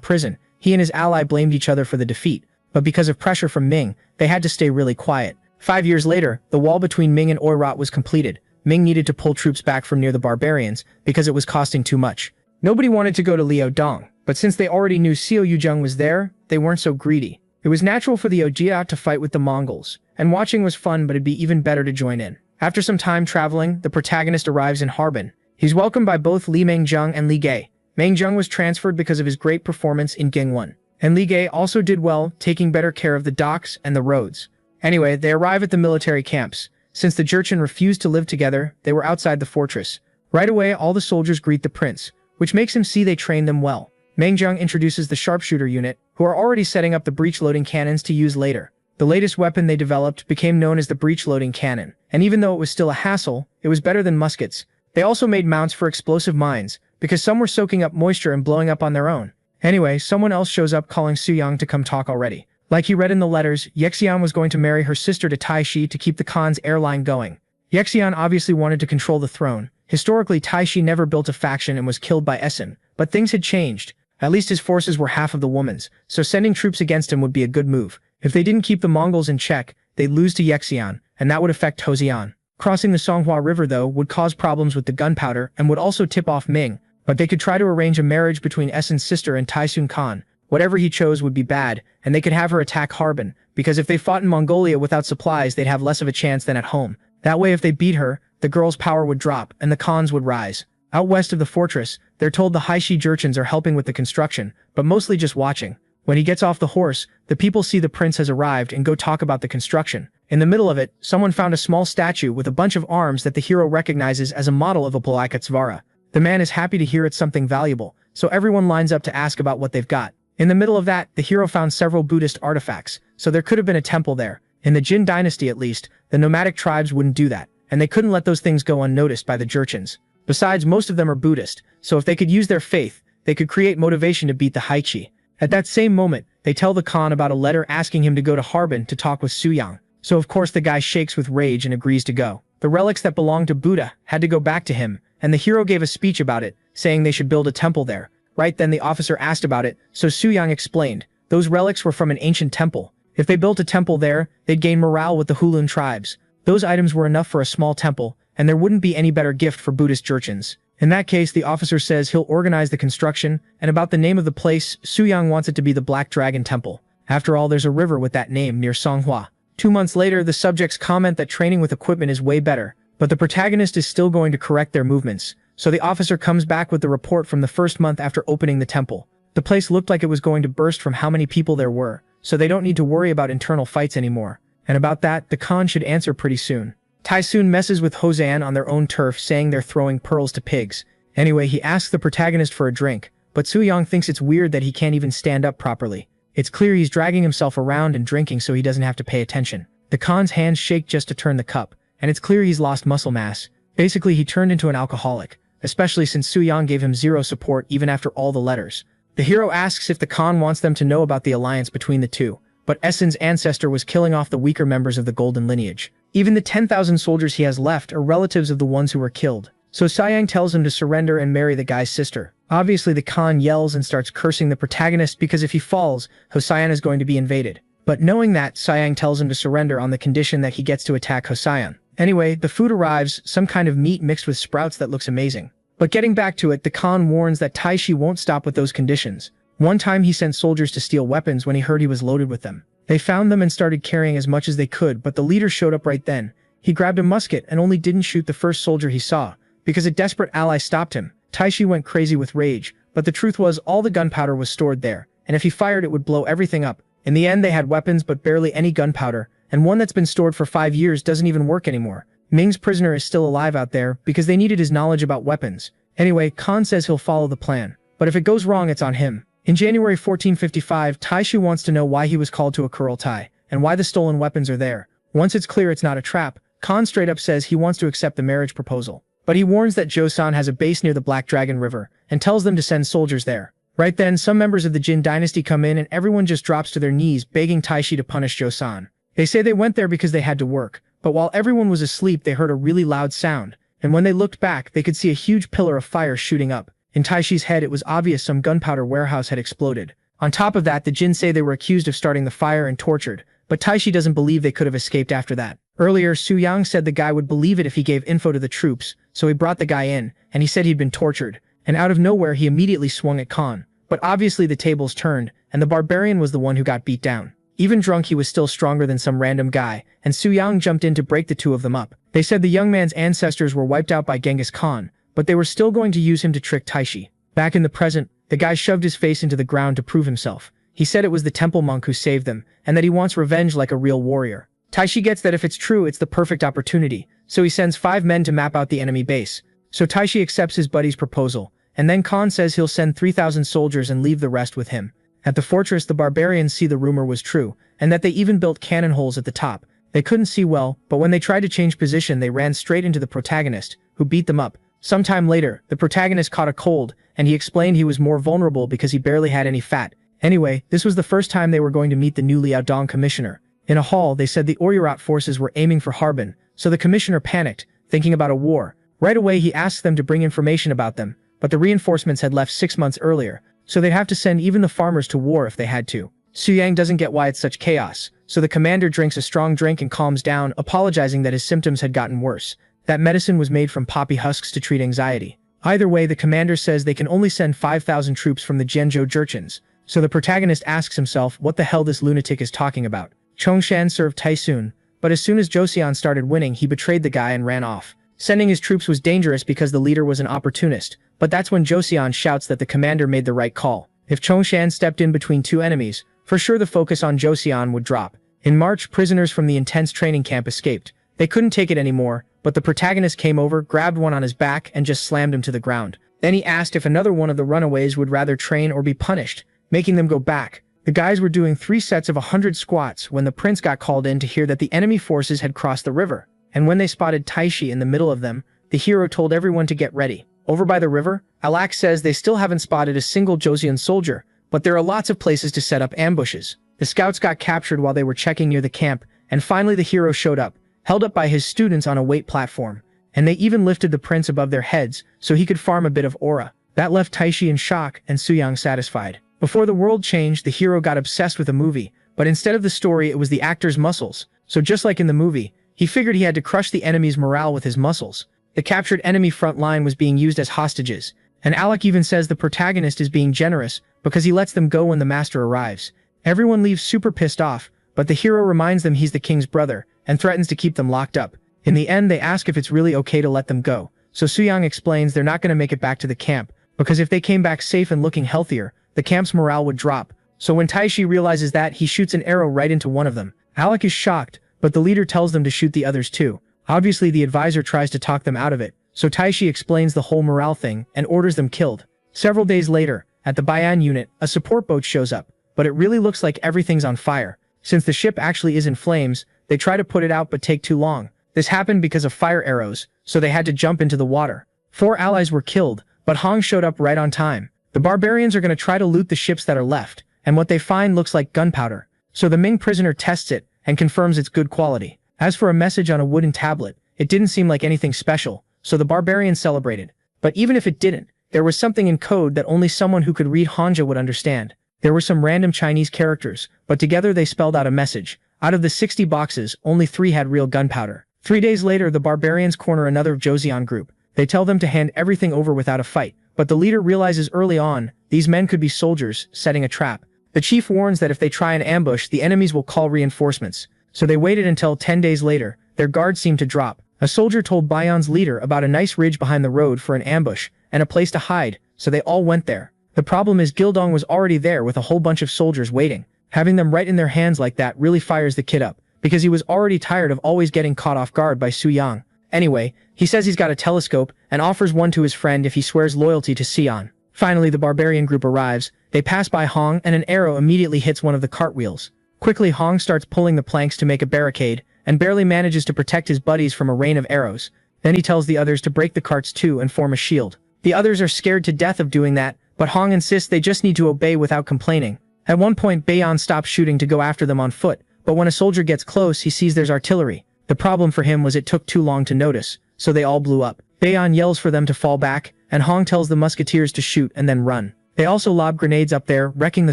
A: prison, he and his ally blamed each other for the defeat, but because of pressure from Ming, they had to stay really quiet. 5 years later, the wall between Ming and Oirat was completed. Ming needed to pull troops back from near the barbarians because it was costing too much. Nobody wanted to go to Liaodong, but since they already knew Xiao Yuzheng was there, they weren't so greedy. It was natural for the Ojia to fight with the Mongols, and watching was fun, but it'd be even better to join in. After some time traveling, the protagonist arrives in Harbin. He's welcomed by both Li Mengzheng and Li Ge. Mengzheng was transferred because of his great performance in Gingwen, and Li Ge also did well, taking better care of the docks and the roads. Anyway, they arrive at the military camps. Since the Jurchen refused to live together, they were outside the fortress. Right away, all the soldiers greet the prince, which makes him see they trained them well. Mengzheng introduces the sharpshooter unit, who are already setting up the breech-loading cannons to use later. The latest weapon they developed became known as the breech-loading cannon, and even though it was still a hassle, it was better than muskets. They also made mounts for explosive mines, because some were soaking up moisture and blowing up on their own. Anyway, someone else shows up calling Su Yang to come talk already. Like he read in the letters, Yexian was going to marry her sister to Taishi to keep the Khan's airline going. Yexian obviously wanted to control the throne. Historically, Taishi never built a faction and was killed by Essen, but things had changed. At least his forces were half of the woman's, so sending troops against him would be a good move. If they didn't keep the Mongols in check, they'd lose to Yexian, and that would affect Houzian. Crossing the Songhua River, though, would cause problems with the gunpowder and would also tip off Ming, but they could try to arrange a marriage between Essen's sister and Taisun Khan. Whatever he chose would be bad, and they could have her attack Harbin, because if they fought in Mongolia without supplies, they'd have less of a chance than at home. That way, if they beat her, the girl's power would drop, and the Khans would rise. Out west of the fortress, they're told the Haishi Jurchens are helping with the construction, but mostly just watching. When he gets off the horse, the people see the prince has arrived and go talk about the construction. In the middle of it, someone found a small statue with a bunch of arms that the hero recognizes as a model of a Polakatsvara. The man is happy to hear it's something valuable, so everyone lines up to ask about what they've got. In the middle of that, the hero found several Buddhist artifacts, so there could have been a temple there. In the Jin dynasty at least, the nomadic tribes wouldn't do that, and they couldn't let those things go unnoticed by the Jurchens. Besides, most of them are Buddhist, so if they could use their faith, they could create motivation to beat the Haichi. At that same moment, they tell the Khan about a letter asking him to go to Harbin to talk with Su Yang, so of course the guy shakes with rage and agrees to go. The relics that belonged to Buddha had to go back to him, and the hero gave a speech about it, saying they should build a temple there. Right then the officer asked about it, so Su Yang explained, those relics were from an ancient temple. If they built a temple there, they'd gain morale with the Hulun tribes. Those items were enough for a small temple, and there wouldn't be any better gift for Buddhist Jurchens. In that case, the officer says he'll organize the construction, and about the name of the place, Su Yang wants it to be the Black Dragon Temple. After all, there's a river with that name near Songhua. 2 months later, the subjects comment that training with equipment is way better, but the protagonist is still going to correct their movements, so the officer comes back with the report from the first month after opening the temple. The place looked like it was going to burst from how many people there were, so they don't need to worry about internal fights anymore. And about that, the Khan should answer pretty soon. Taisun messes with Hozan on their own turf, saying they're throwing pearls to pigs. Anyway, he asks the protagonist for a drink, but Su Yang thinks it's weird that he can't even stand up properly. It's clear he's dragging himself around and drinking so he doesn't have to pay attention. The Khan's hands shake just to turn the cup, and it's clear he's lost muscle mass. Basically, he turned into an alcoholic, especially since Su Yang gave him zero support even after all the letters. The hero asks if the Khan wants them to know about the alliance between the two, but Essen's ancestor was killing off the weaker members of the golden lineage. Even the 10,000 soldiers he has left are relatives of the ones who were killed. So Sayang tells him to surrender and marry the guy's sister. Obviously, the Khan yells and starts cursing the protagonist because if he falls, Hosayan is going to be invaded. But knowing that, Sayang tells him to surrender on the condition that he gets to attack Hosayan. Anyway, the food arrives, some kind of meat mixed with sprouts that looks amazing. But getting back to it, the Khan warns that Taishi won't stop with those conditions. One time he sent soldiers to steal weapons when he heard he was loaded with them. They found them and started carrying as much as they could, but the leader showed up right then. He grabbed a musket and only didn't shoot the first soldier he saw, because a desperate ally stopped him. Taishi went crazy with rage, but the truth was all the gunpowder was stored there, and if he fired it would blow everything up. In the end they had weapons but barely any gunpowder, and one that's been stored for 5 years doesn't even work anymore. Ming's prisoner is still alive out there because they needed his knowledge about weapons. Anyway, Khan says he'll follow the plan, but if it goes wrong it's on him. In January 1455, Taishu wants to know why he was called to a Kurultai, and why the stolen weapons are there. Once it's clear it's not a trap, Khan straight up says he wants to accept the marriage proposal. But he warns that Joseon has a base near the Black Dragon River, and tells them to send soldiers there. Right then, some members of the Jin dynasty come in and everyone just drops to their knees begging Taishi to punish Joseon. They say they went there because they had to work, but while everyone was asleep they heard a really loud sound, and when they looked back they could see a huge pillar of fire shooting up. In Taishi's head it was obvious some gunpowder warehouse had exploded. On top of that, the Jin say they were accused of starting the fire and tortured, but Taishi doesn't believe they could have escaped after that. Earlier, Su Yang said the guy would believe it if he gave info to the troops, so he brought the guy in, and he said he'd been tortured, and out of nowhere he immediately swung at Khan. But obviously the tables turned, and the barbarian was the one who got beat down. Even drunk he was still stronger than some random guy, and Su Yang jumped in to break the two of them up. They said the young man's ancestors were wiped out by Genghis Khan, but they were still going to use him to trick Taishi. Back in the present, the guy shoved his face into the ground to prove himself. He said it was the temple monk who saved them, and that he wants revenge like a real warrior. Taishi gets that if it's true it's the perfect opportunity, so he sends 5 men to map out the enemy base. So Taishi accepts his buddy's proposal, and then Khan says he'll send 3,000 soldiers and leave the rest with him. At the fortress the barbarians see the rumor was true, and that they even built cannon holes at the top. They couldn't see well, but when they tried to change position they ran straight into the protagonist, who beat them up. Sometime later, the protagonist caught a cold, and he explained he was more vulnerable because he barely had any fat. Anyway, this was the first time they were going to meet the new Liaodong commissioner. In a hall, they said the Oryurat forces were aiming for Harbin, so the commissioner panicked, thinking about a war. Right away he asked them to bring information about them, but the reinforcements had left 6 months earlier, so they'd have to send even the farmers to war if they had to. Su Yang doesn't get why it's such chaos, so the commander drinks a strong drink and calms down, apologizing that his symptoms had gotten worse. That medicine was made from poppy husks to treat anxiety. Either way, the commander says they can only send 5,000 troops from the Jianzhou Jurchens, so the protagonist asks himself what the hell this lunatic is talking about. Chongshan served Taisun, but as soon as Joseon started winning he betrayed the guy and ran off. Sending his troops was dangerous because the leader was an opportunist, but that's when Joseon shouts that the commander made the right call. If Chongshan stepped in between two enemies, for sure the focus on Joseon would drop. In March, prisoners from the intense training camp escaped. They couldn't take it anymore, but the protagonist came over, grabbed one on his back, and just slammed him to the ground. Then he asked if another one of the runaways would rather train or be punished, making them go back. The guys were doing 3 sets of 100 squats when the prince got called in to hear that the enemy forces had crossed the river. And when they spotted Taishi in the middle of them, the hero told everyone to get ready. Over by the river, Alak says they still haven't spotted a single Joseon soldier, but there are lots of places to set up ambushes. The scouts got captured while they were checking near the camp, and finally the hero showed up, held up by his students on a weight platform. And they even lifted the prince above their heads so he could farm a bit of aura. That left Taishi in shock and Su Yang satisfied. Before the world changed, the hero got obsessed with a movie, but instead of the story it was the actor's muscles. So just like in the movie, he figured he had to crush the enemy's morale with his muscles. The captured enemy front line was being used as hostages, and Alec even says the protagonist is being generous because he lets them go when the master arrives. Everyone leaves super pissed off, but the hero reminds them he's the king's brother and threatens to keep them locked up. In the end, they ask if it's really okay to let them go, so Su Yang explains they're not going to make it back to the camp, because if they came back safe and looking healthier, the camp's morale would drop. So when Taishi realizes that, he shoots an arrow right into one of them. Alec is shocked, but the leader tells them to shoot the others too. Obviously the advisor tries to talk them out of it, so Taishi explains the whole morale thing and orders them killed. Several days later, at the Bayan unit, a support boat shows up, but it really looks like everything's on fire. Since the ship actually is in flames, they try to put it out but take too long. This happened because of fire arrows, so they had to jump into the water. 4 allies were killed, but Hong showed up right on time. The barbarians are going to try to loot the ships that are left, and what they find looks like gunpowder. So the Ming prisoner tests it and confirms its good quality. As for a message on a wooden tablet, it didn't seem like anything special, so the barbarians celebrated. But even if it didn't, there was something in code that only someone who could read Hanja would understand. There were some random Chinese characters, but together they spelled out a message. Out of the 60 boxes, only 3 had real gunpowder. 3 days later, the barbarians corner another Joseon group. They tell them to hand everything over without a fight, but the leader realizes early on, these men could be soldiers, setting a trap. The chief warns that if they try an ambush, the enemies will call reinforcements. So they waited until 10 days later. Their guards seemed to drop. A soldier told Bayan's leader about a nice ridge behind the road for an ambush, and a place to hide, so they all went there. The problem is Gildong was already there with a whole bunch of soldiers waiting. Having them right in their hands like that really fires the kid up, because he was already tired of always getting caught off guard by Su Yang. Anyway, he says he's got a telescope and offers one to his friend if he swears loyalty to Sion. Finally, the barbarian group arrives. They pass by Hong and an arrow immediately hits one of the cartwheels. Quickly, Hong starts pulling the planks to make a barricade and barely manages to protect his buddies from a rain of arrows. Then he tells the others to break the carts too and form a shield. The others are scared to death of doing that, but Hong insists they just need to obey without complaining. At one point, Bayan stops shooting to go after them on foot, but when a soldier gets close, he sees there's artillery. The problem for him was it took too long to notice, so they all blew up. Bayan yells for them to fall back, and Hong tells the musketeers to shoot and then run. They also lob grenades up there, wrecking the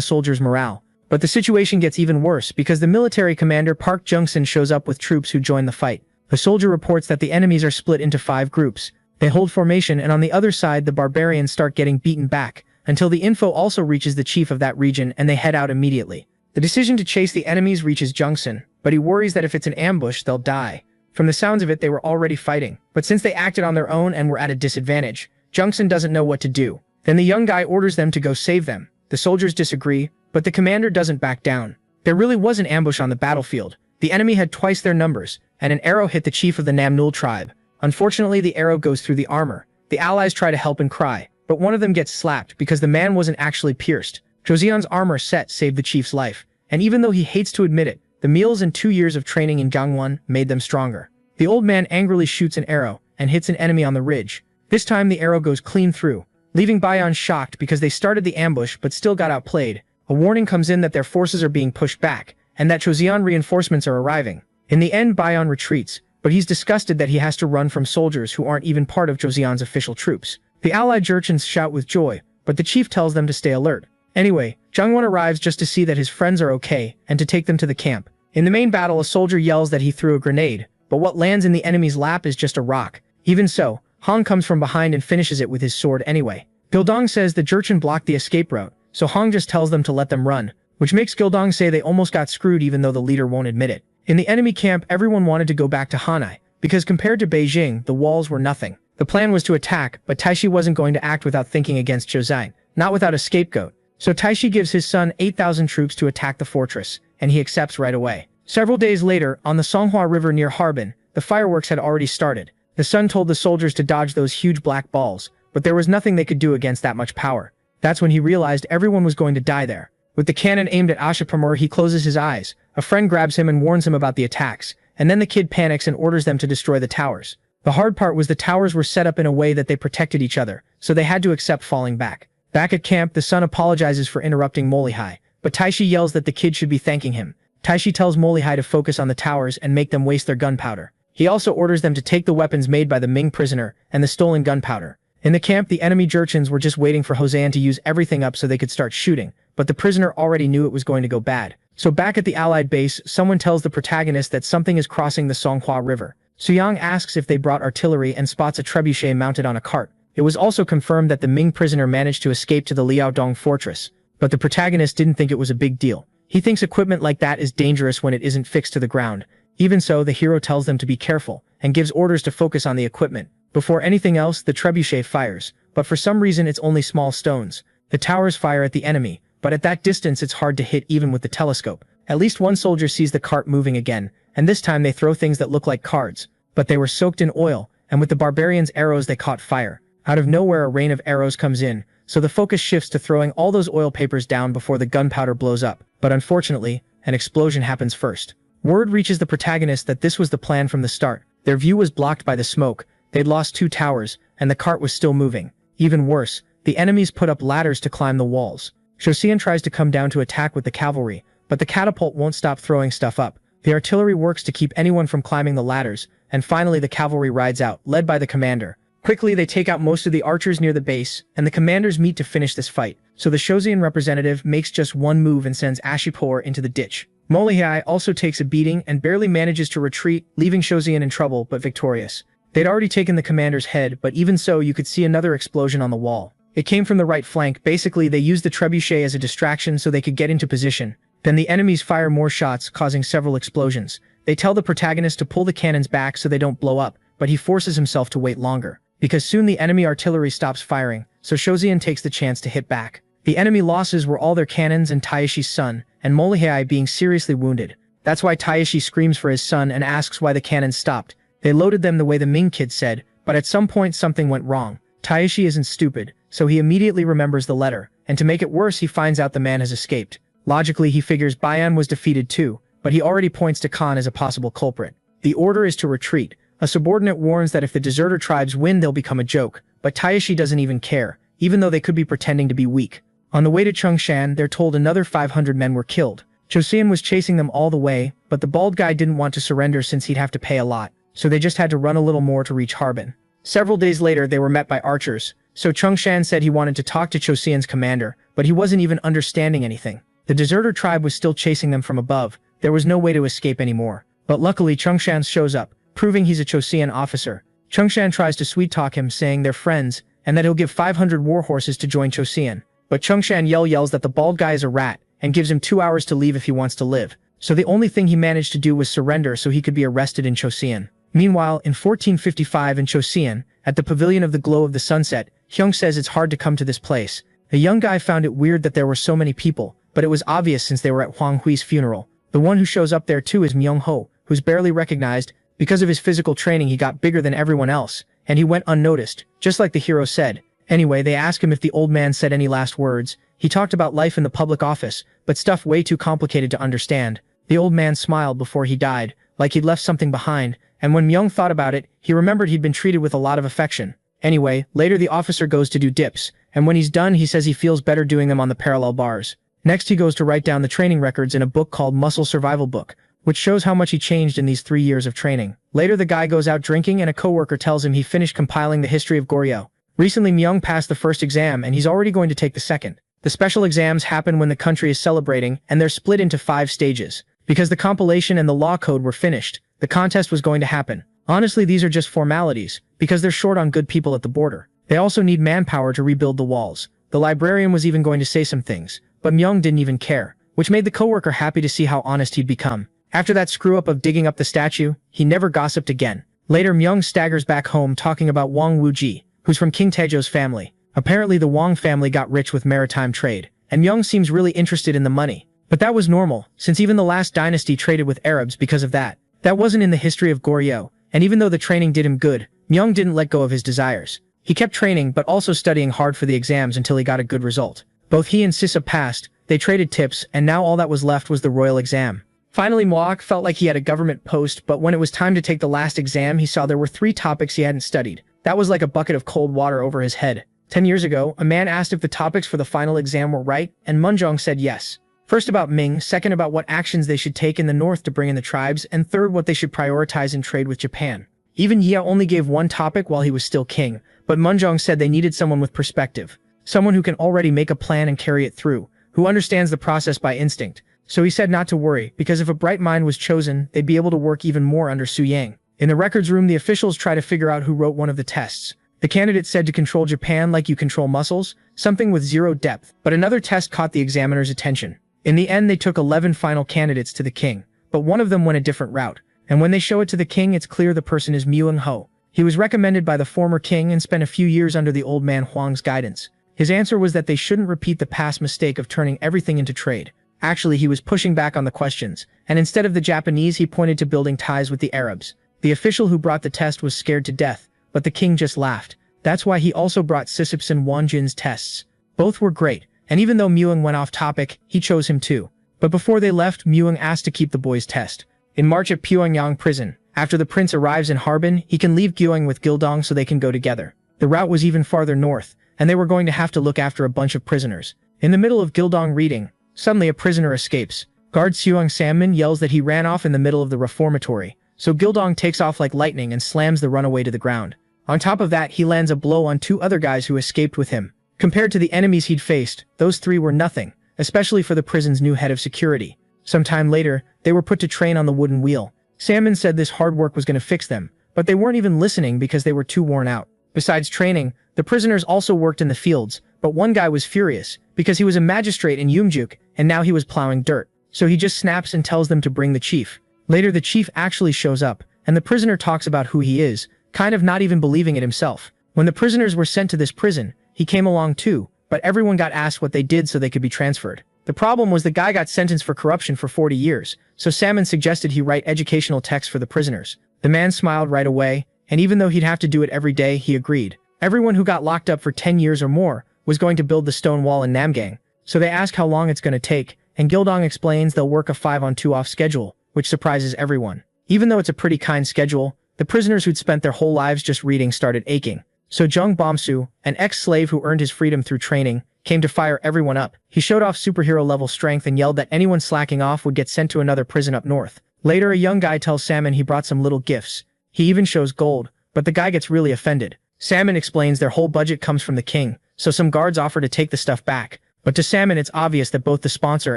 A: soldiers' morale. But the situation gets even worse because the military commander Park Jung-sun shows up with troops who join the fight. The soldier reports that the enemies are split into 5 groups. They hold formation, and on the other side the barbarians start getting beaten back, until the info also reaches the chief of that region and they head out immediately. The decision to chase the enemies reaches Jung-sun, but he worries that if it's an ambush, they'll die. From the sounds of it, they were already fighting, but since they acted on their own and were at a disadvantage, Jung-sun doesn't know what to do. Then the young guy orders them to go save them. The soldiers disagree, but the commander doesn't back down. There really was an ambush on the battlefield. The enemy had twice their numbers, and an arrow hit the chief of the Namnul tribe. Unfortunately, the arrow goes through the armor. The allies try to help and cry, but one of them gets slapped because the man wasn't actually pierced. Joseon's armor set saved the chief's life, and even though he hates to admit it, the meals and 2 years of training in Gangwon made them stronger. The old man angrily shoots an arrow and hits an enemy on the ridge. This time the arrow goes clean through, leaving Bayan shocked because they started the ambush but still got outplayed. A warning comes in that their forces are being pushed back, and that Joseon reinforcements are arriving. In the end, Bayan retreats, but he's disgusted that he has to run from soldiers who aren't even part of Joseon's official troops. The allied urchins shout with joy, but the chief tells them to stay alert. Anyway, Jungwon arrives just to see that his friends are okay and to take them to the camp. In the main battle, a soldier yells that he threw a grenade, but what lands in the enemy's lap is just a rock. Even so, Hong comes from behind and finishes it with his sword anyway. Gildong says the Jurchen blocked the escape route, so Hong just tells them to let them run, which makes Gildong say they almost got screwed even though the leader won't admit it. In the enemy camp, everyone wanted to go back to Hanai, because compared to Beijing, the walls were nothing. The plan was to attack, but Taishi wasn't going to act without thinking against Joseon, not without a scapegoat. So Taishi gives his son 8,000 troops to attack the fortress, and he accepts right away. Several days later, on the Songhua River near Harbin, the fireworks had already started. The son told the soldiers to dodge those huge black balls, but there was nothing they could do against that much power. That's when he realized everyone was going to die there. With the cannon aimed at Ashapamur, he closes his eyes. A friend grabs him and warns him about the attacks, and then the kid panics and orders them to destroy the towers. The hard part was the towers were set up in a way that they protected each other, so they had to accept falling back. Back at camp, the son apologizes for interrupting Molihai, but Taishi yells that the kid should be thanking him. Taishi tells Molihai to focus on the towers and make them waste their gunpowder. He also orders them to take the weapons made by the Ming prisoner and the stolen gunpowder. In the camp, the enemy Jurchens were just waiting for Joseon to use everything up so they could start shooting, but the prisoner already knew it was going to go bad. So back at the Allied base, someone tells the protagonist that something is crossing the Songhua River. Suyang asks if they brought artillery and spots a trebuchet mounted on a cart. It was also confirmed that the Ming prisoner managed to escape to the Liaodong fortress, but the protagonist didn't think it was a big deal. He thinks equipment like that is dangerous when it isn't fixed to the ground. Even so, the hero tells them to be careful, and gives orders to focus on the equipment. Before anything else, the trebuchet fires, but for some reason it's only small stones. The towers fire at the enemy, but at that distance it's hard to hit even with the telescope. At least one soldier sees the cart moving again, and this time they throw things that look like cards, but they were soaked in oil, and with the barbarians' arrows they caught fire. Out of nowhere a rain of arrows comes in, so the focus shifts to throwing all those oil papers down before the gunpowder blows up. But unfortunately, an explosion happens first. Word reaches the protagonist that this was the plan from the start. Their view was blocked by the smoke, they'd lost 2 towers, and the cart was still moving. Even worse, the enemies put up ladders to climb the walls. Joseon tries to come down to attack with the cavalry, but the catapult won't stop throwing stuff up. The artillery works to keep anyone from climbing the ladders, and finally the cavalry rides out, led by the commander. Quickly they take out most of the archers near the base, and the commanders meet to finish this fight, so the Joseon representative makes just one move and sends Ashipor into the ditch. Molihai also takes a beating and barely manages to retreat, leaving Joseon in trouble but victorious. They'd already taken the commander's head, but even so you could see another explosion on the wall. It came from the right flank. Basically they used the trebuchet as a distraction so they could get into position. Then the enemies fire more shots, causing several explosions. They tell the protagonist to pull the cannons back so they don't blow up, but he forces himself to wait longer, because soon the enemy artillery stops firing, so Joseon takes the chance to hit back. The enemy losses were all their cannons and Taishi's son, and Molihai being seriously wounded. That's why Taishi screams for his son and asks why the cannons stopped. They loaded them the way the Ming kid said, but at some point something went wrong. Taishi isn't stupid, so he immediately remembers the letter, and to make it worse he finds out the man has escaped. Logically he figures Bayan was defeated too, but he already points to Khan as a possible culprit. The order is to retreat. A subordinate warns that if the deserter tribes win they'll become a joke, but Taishi doesn't even care. even though they could be pretending to be weak. On the way to Chongshan, they're told another 500 men were killed. Choseon was chasing them all the way, but the bald guy didn't want to surrender since he'd have to pay a lot, so they just had to run a little more to reach Harbin. Several days later, they were met by archers, so Chongshan said he wanted to talk to Choseon's commander, but he wasn't even understanding anything. The deserter tribe was still chasing them from above. There was no way to escape anymore. But luckily Chongshan shows up, proving he's a Choseon officer. Chongshan tries to sweet-talk him, saying they're friends, and that he'll give 500 war horses to join Choseon. But Chongshan yells that the bald guy is a rat, and gives him 2 hours to leave if he wants to live. So the only thing he managed to do was surrender so he could be arrested in Choseon. Meanwhile, in 1455 in Choseon, at the Pavilion of the Glow of the Sunset, Hyung says it's hard to come to this place. A young guy found it weird that there were so many people, but it was obvious since they were at Huang Hui's funeral. The one who shows up there too is Myung-ho, who's barely recognized. Because of his physical training he got bigger than everyone else, and he went unnoticed, just like the hero said. Anyway, they ask him if the old man said any last words. He talked about life in the public office, but stuff way too complicated to understand. The old man smiled before he died, like he'd left something behind, and when Myung thought about it, he remembered he'd been treated with a lot of affection. Anyway, later the officer goes to do dips, and when he's done he says he feels better doing them on the parallel bars. Next he goes to write down the training records in a book called Muscle Survival Book, which shows how much he changed in these 3 years of training. Later the guy goes out drinking and a coworker tells him he finished compiling the history of Goryeo. Recently Myung passed the first exam and he's already going to take the second. The special exams happen when the country is celebrating and they're split into 5 stages. Because the compilation and the law code were finished, the contest was going to happen. Honestly, these are just formalities, because they're short on good people at the border. They also need manpower to rebuild the walls. The librarian was even going to say some things, but Myung didn't even care, which made the coworker happy to see how honest he'd become. After that screw-up of digging up the statue, he never gossiped again. Later Myung staggers back home talking about Wang Wuji, who's from King Taejo's family. Apparently the Wang family got rich with maritime trade, and Myung seems really interested in the money. But that was normal, since even the last dynasty traded with Arabs because of that. That wasn't in the history of Goryeo, and even though the training did him good, Myung didn't let go of his desires. He kept training but also studying hard for the exams until he got a good result. Both he and Sissa passed, they traded tips, and now all that was left was the royal exam. Finally Moak felt like he had a government post, but when it was time to take the last exam he saw there were 3 topics he hadn't studied. That was like a bucket of cold water over his head. 10 years ago, a man asked if the topics for the final exam were right, and Munjong said yes. First about Ming, second about what actions they should take in the north to bring in the tribes, and third what they should prioritize in trade with Japan. Even Ye only gave 1 topic while he was still king, but Munjong said they needed someone with perspective. Someone who can already make a plan and carry it through, who understands the process by instinct. So he said not to worry, because if a bright mind was chosen, they'd be able to work even more under Su Yang. In the records room the officials try to figure out who wrote one of the tests. The candidate said to control Japan like you control muscles, something with 0 depth, but another test caught the examiner's attention. In the end they took 11 final candidates to the king, but one of them went a different route, and when they show it to the king it's clear the person is Myung-ho. He was recommended by the former king and spent a few years under the old man Huang's guidance. His answer was that they shouldn't repeat the past mistake of turning everything into trade. Actually, he was pushing back on the questions, and instead of the Japanese he pointed to building ties with the Arabs. The official who brought the test was scared to death, but the king just laughed. That's why he also brought Sisip's and Wanjin's tests. Both were great, and even though Myung went off topic, he chose him too. But before they left, Myung asked to keep the boys' test. In March at Pyongyang prison, after the prince arrives in Harbin, he can leave Gyeong with Gildong so they can go together. The route was even farther north, and they were going to have to look after a bunch of prisoners. In the middle of Gildong reading, suddenly a prisoner escapes. Guard Seung Sammin yells that he ran off in the middle of the reformatory, so Gildong takes off like lightning and slams the runaway to the ground. On top of that, he lands a blow on 2 other guys who escaped with him. Compared to the enemies he'd faced, those 3 were nothing, especially for the prison's new head of security. Sometime later, they were put to train on the wooden wheel. Sammin said this hard work was going to fix them, but they weren't even listening because they were too worn out. Besides training, the prisoners also worked in the fields, but one guy was furious, because he was a magistrate in Yumjuk, and now he was plowing dirt. So he just snaps and tells them to bring the chief. Later the chief actually shows up, and the prisoner talks about who he is, kind of not even believing it himself. When the prisoners were sent to this prison, he came along too, but everyone got asked what they did so they could be transferred. The problem was the guy got sentenced for corruption for 40 years, so Salmon suggested he write educational texts for the prisoners. The man smiled right away, and even though he'd have to do it every day, he agreed. Everyone who got locked up for 10 years or more was going to build the stone wall in Namgang, so they ask how long it's going to take, and Gildong explains they'll work a 5-on-2-off schedule, which surprises everyone. Even though it's a pretty kind schedule, the prisoners who'd spent their whole lives just reading started aching. So Jung Bomsu, an ex-slave who earned his freedom through training, came to fire everyone up. He showed off superhero-level strength and yelled that anyone slacking off would get sent to another prison up north. Later, a young guy tells Salmon he brought some little gifts. He even shows gold, but the guy gets really offended. Salmon explains their whole budget comes from the king, so some guards offer to take the stuff back. But to Salmon, it's obvious that both the sponsor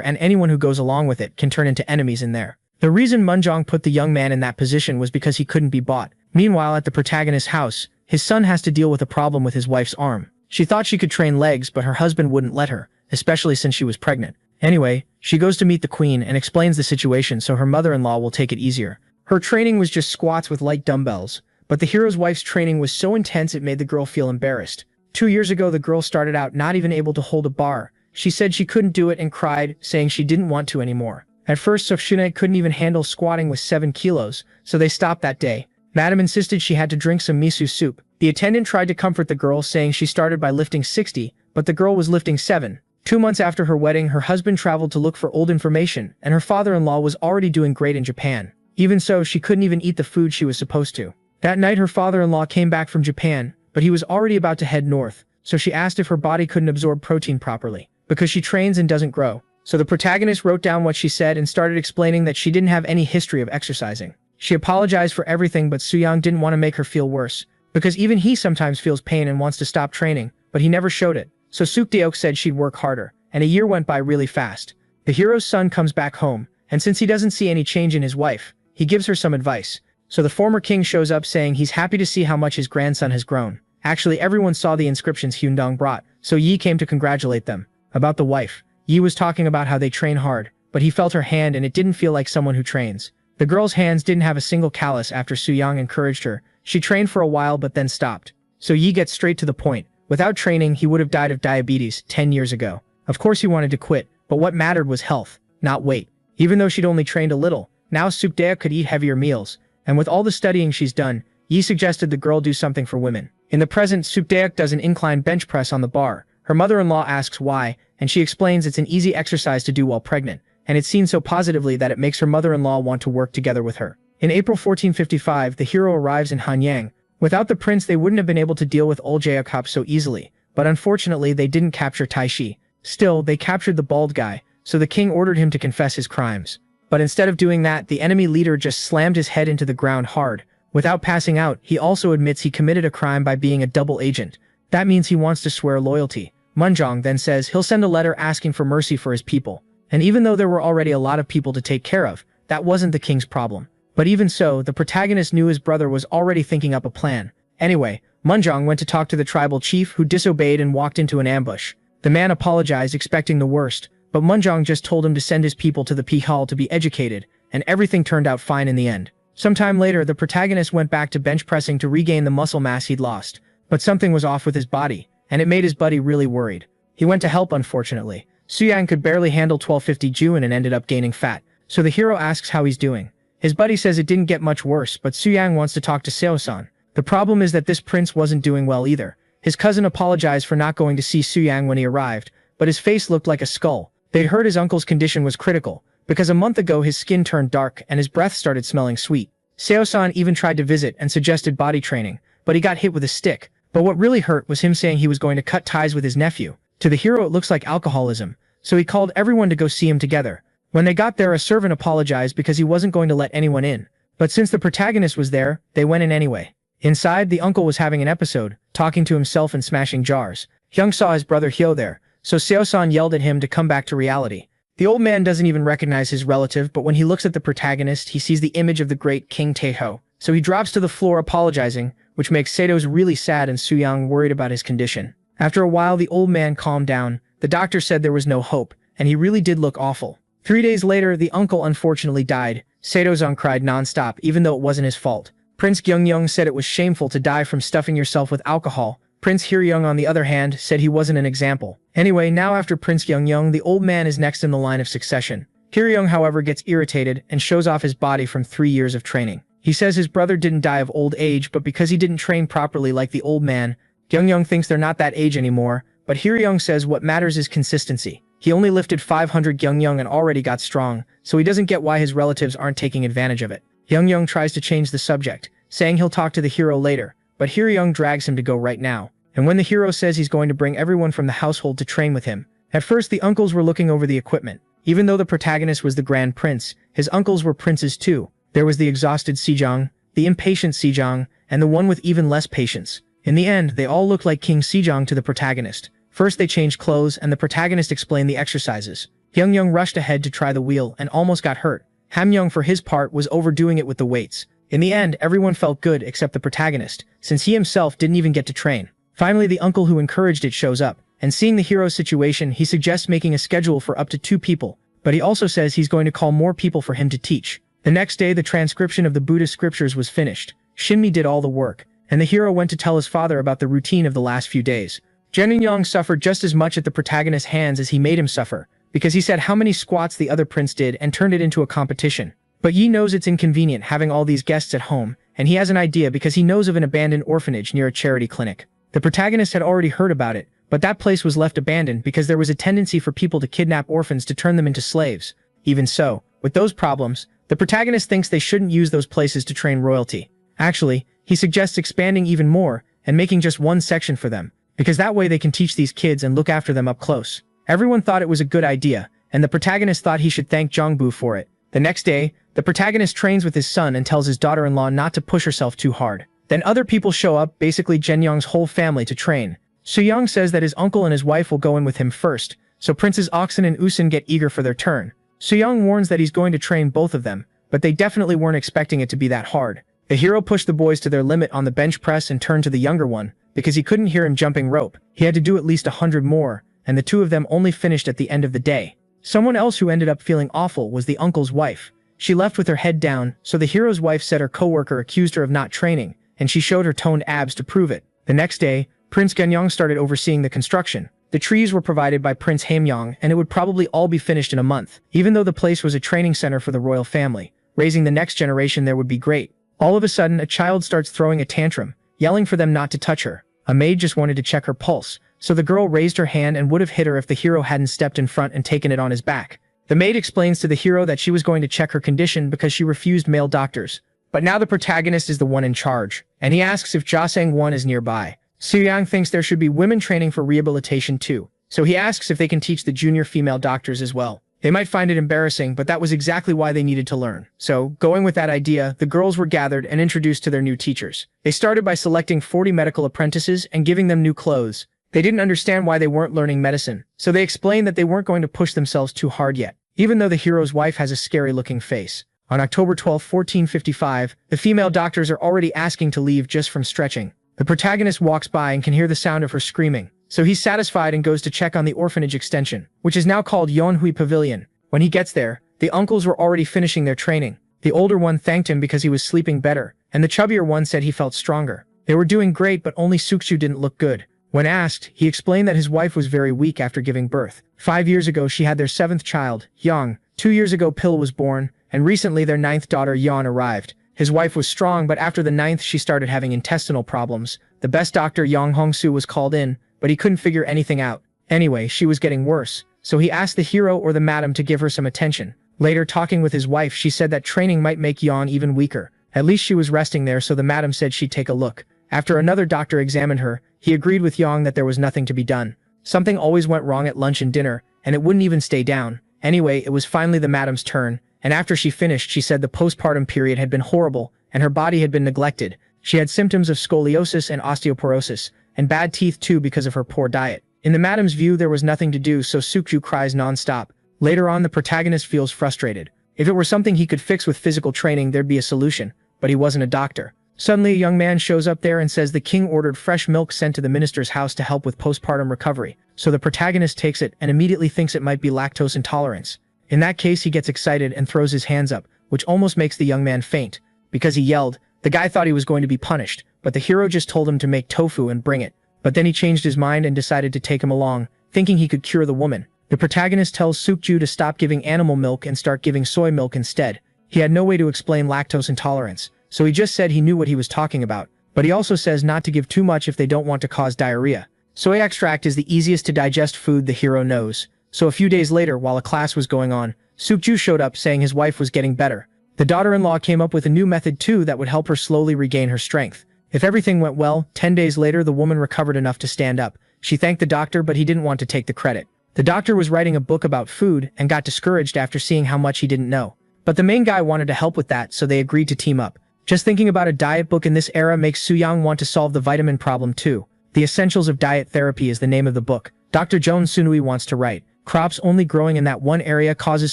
A: and anyone who goes along with it can turn into enemies in there. The reason Munjong put the young man in that position was because he couldn't be bought. Meanwhile, at the protagonist's house, his son has to deal with a problem with his wife's arm. She thought she could train legs, but her husband wouldn't let her, especially since she was pregnant. Anyway, she goes to meet the queen and explains the situation so her mother-in-law will take it easier. Her training was just squats with light dumbbells, but the hero's wife's training was so intense it made the girl feel embarrassed. 2 years ago, the girl started out not even able to hold a bar. She said she couldn't do it and cried, saying she didn't want to anymore. At first, Sofshune couldn't even handle squatting with 7 kilos, so they stopped that day. Madam insisted she had to drink some miso soup. The attendant tried to comfort the girl, saying she started by lifting 60, but the girl was lifting 7. 2 months after her wedding, her husband traveled to look for old information, and her father-in-law was already doing great in Japan. Even so, she couldn't even eat the food she was supposed to. That night, her father-in-law came back from Japan, but he was already about to head north, so she asked if her body couldn't absorb protein properly, because she trains and doesn't grow. So the protagonist wrote down what she said and started explaining that she didn't have any history of exercising. She apologized for everything, but Suyang didn't want to make her feel worse, because even he sometimes feels pain and wants to stop training, but he never showed it. So Sukdeok said she'd work harder, and a year went by really fast. The hero's son comes back home, and since he doesn't see any change in his wife, he gives her some advice. So the former king shows up saying he's happy to see how much his grandson has grown. Actually, everyone saw the inscriptions Hyundong brought, so Yi came to congratulate them. About the wife, Yi was talking about how they train hard, but he felt her hand and it didn't feel like someone who trains. The girl's hands didn't have a single callus after Suyang encouraged her. She trained for a while but then stopped. So Yi gets straight to the point. Without training, he would have died of diabetes 10 years ago. Of course he wanted to quit, but what mattered was health, not weight. Even though she'd only trained a little, now Sukdea could eat heavier meals. And with all the studying she's done, Yi suggested the girl do something for women. In the present, Sukdeok does an incline bench press on the bar. Her mother-in-law asks why, and she explains it's an easy exercise to do while pregnant, and it's seen so positively that it makes her mother-in-law want to work together with her. In April 1455, the hero arrives in Hanyang. Without the prince, they wouldn't have been able to deal with Oljayakup so easily, but unfortunately they didn't capture Taishi. Still, they captured the bald guy, so the king ordered him to confess his crimes. But instead of doing that, the enemy leader just slammed his head into the ground hard. Without passing out, he also admits he committed a crime by being a double agent. That means he wants to swear loyalty. Munjong then says he'll send a letter asking for mercy for his people. And even though there were already a lot of people to take care of, that wasn't the king's problem. But even so, the protagonist knew his brother was already thinking up a plan. Anyway, Munjong went to talk to the tribal chief, who disobeyed and walked into an ambush. The man apologized, expecting the worst, but Munjong just told him to send his people to the P-Hall to be educated, and everything turned out fine in the end. Sometime later, the protagonist went back to bench pressing to regain the muscle mass he'd lost, but something was off with his body, and it made his buddy really worried. He went to help, unfortunately. Suyang could barely handle 1250 Juin and ended up gaining fat, so the hero asks how he's doing. His buddy says it didn't get much worse, but Suyang wants to talk to Seo-san. The problem is that this prince wasn't doing well either. His cousin apologized for not going to see Suyang when he arrived, but his face looked like a skull. They'd heard his uncle's condition was critical, because a month ago his skin turned dark and his breath started smelling sweet. Seo-san even tried to visit and suggested body training, but he got hit with a stick. But what really hurt was him saying he was going to cut ties with his nephew. To the hero it looks like alcoholism, so he called everyone to go see him together. When they got there, a servant apologized because he wasn't going to let anyone in. But since the protagonist was there, they went in anyway. Inside, the uncle was having an episode, talking to himself and smashing jars. Hyung saw his brother Hyo there, so Seo-san yelled at him to come back to reality. The old man doesn't even recognize his relative, but when he looks at the protagonist, he sees the image of the great King Taeho. So he drops to the floor apologizing, which makes Sato's really sad and Suyang worried about his condition. After a while, the old man calmed down. The doctor said there was no hope, and he really did look awful. 3 days later, the uncle unfortunately died. Sato-san cried non-stop, even though it wasn't his fault. Prince Gyeongyong said it was shameful to die from stuffing yourself with alcohol. Prince Hyeryong, on the other hand, said he wasn't an example. Anyway, now after Prince Gyeongyong, the old man is next in the line of succession. Hyeryong, however, gets irritated and shows off his body from 3 years of training. He says his brother didn't die of old age, but because he didn't train properly like the old man. Gyeongyong thinks they're not that age anymore, but Hyeryong says what matters is consistency. He only lifted 500 Gyeongyong and already got strong, so he doesn't get why his relatives aren't taking advantage of it. Gyeongyong tries to change the subject, saying he'll talk to the hero later, but Hyeryong drags him to go right now. And when the hero says he's going to bring everyone from the household to train with him, at first the uncles were looking over the equipment. Even though the protagonist was the Grand Prince, his uncles were princes too. There was the exhausted Sejong, the impatient Sejong, and the one with even less patience. In the end, they all looked like King Sejong to the protagonist. First they changed clothes and the protagonist explained the exercises. Hyungyung rushed ahead to try the wheel and almost got hurt. Hamyoung for his part was overdoing it with the weights. In the end, everyone felt good except the protagonist, since he himself didn't even get to train. Finally, the uncle who encouraged it shows up, and seeing the hero's situation, he suggests making a schedule for up to 2 people, but he also says he's going to call more people for him to teach. The next day, the transcription of the Buddhist scriptures was finished. Shinmi did all the work, and the hero went to tell his father about the routine of the last few days. Jeonyoung suffered just as much at the protagonist's hands as he made him suffer, because he said how many squats the other prince did and turned it into a competition. But Yi knows it's inconvenient having all these guests at home, and he has an idea because he knows of an abandoned orphanage near a charity clinic. The protagonist had already heard about it, but that place was left abandoned because there was a tendency for people to kidnap orphans to turn them into slaves. Even so, with those problems, the protagonist thinks they shouldn't use those places to train royalty. Actually, he suggests expanding even more and making just one section for them, because that way they can teach these kids and look after them up close. Everyone thought it was a good idea, and the protagonist thought he should thank Jongbu for it. The next day, the protagonist trains with his son and tells his daughter-in-law not to push herself too hard. Then other people show up, basically Jeonyoung's whole family, to train. Sooyoung says that his uncle and his wife will go in with him first, so Princes Oxen and Usun get eager for their turn. Sooyoung warns that he's going to train both of them, but they definitely weren't expecting it to be that hard. The hero pushed the boys to their limit on the bench press and turned to the younger one, because he couldn't hear him jumping rope. He had to do at least 100 more, and the 2 of them only finished at the end of the day. Someone else who ended up feeling awful was the uncle's wife. She left with her head down, so the hero's wife said her co-worker accused her of not training, and she showed her toned abs to prove it. The next day, Prince Ganyong started overseeing the construction. The trees were provided by Prince Hamyong, and it would probably all be finished in a month. Even though the place was a training center for the royal family, raising the next generation there would be great. All of a sudden, a child starts throwing a tantrum, yelling for them not to touch her. A maid just wanted to check her pulse, so the girl raised her hand and would have hit her if the hero hadn't stepped in front and taken it on his back. The maid explains to the hero that she was going to check her condition because she refused male doctors. But now the protagonist is the one in charge, and he asks if Jasang-won is nearby. Sooyoung thinks there should be women training for rehabilitation too, so he asks if they can teach the junior female doctors as well. They might find it embarrassing, but that was exactly why they needed to learn. So, going with that idea, the girls were gathered and introduced to their new teachers. They started by selecting 40 medical apprentices and giving them new clothes. They didn't understand why they weren't learning medicine, so they explained that they weren't going to push themselves too hard yet, even though the hero's wife has a scary-looking face. On October 12, 1455, the female doctors are already asking to leave just from stretching. The protagonist walks by and can hear the sound of her screaming, so he's satisfied and goes to check on the orphanage extension, which is now called Yeonhui Pavilion. When he gets there, the uncles were already finishing their training. The older one thanked him because he was sleeping better, and the chubbier one said he felt stronger. They were doing great, but only Sukchu didn't look good. When asked, he explained that his wife was very weak after giving birth. 5 years ago she had their 7th child, Yang. 2 years ago Pil was born, and recently their 9th daughter, Yeon, arrived. His wife was strong, but after the 9th she started having intestinal problems. The best doctor, Yang Hongsu, was called in, but he couldn't figure anything out. Anyway, she was getting worse, so he asked the hero or the madam to give her some attention. Later, talking with his wife, she said that training might make Yeon even weaker. At least she was resting there, so the madam said she'd take a look. After another doctor examined her, he agreed with Yang that there was nothing to be done. Something always went wrong at lunch and dinner, and it wouldn't even stay down. Anyway, it was finally the madam's turn, and after she finished she said the postpartum period had been horrible, and her body had been neglected. She had symptoms of scoliosis and osteoporosis, and bad teeth too because of her poor diet. In the madam's view there was nothing to do, so Sukju cries non-stop. Later on the protagonist feels frustrated. If it were something he could fix with physical training there'd be a solution, but he wasn't a doctor. Suddenly a young man shows up there and says the king ordered fresh milk sent to the minister's house to help with postpartum recovery, so the protagonist takes it and immediately thinks it might be lactose intolerance. In that case he gets excited and throws his hands up, which almost makes the young man faint. Because he yelled, the guy thought he was going to be punished, but the hero just told him to make tofu and bring it. But then he changed his mind and decided to take him along, thinking he could cure the woman. The protagonist tells Sukju to stop giving animal milk and start giving soy milk instead. He had no way to explain lactose intolerance, so he just said he knew what he was talking about, but he also says not to give too much if they don't want to cause diarrhea. Soy extract is the easiest to digest food the hero knows. So a few days later, while a class was going on, Sukju showed up saying his wife was getting better. The daughter-in-law came up with a new method too that would help her slowly regain her strength. If everything went well, 10 days later the woman recovered enough to stand up. She thanked the doctor, but he didn't want to take the credit. The doctor was writing a book about food and got discouraged after seeing how much he didn't know. But the main guy wanted to help with that, so they agreed to team up. Just thinking about a diet book in this era makes Soo-young want to solve the vitamin problem too. The Essentials of Diet Therapy is the name of the book. Dr. Joan Sunui wants to write. Crops only growing in that one area causes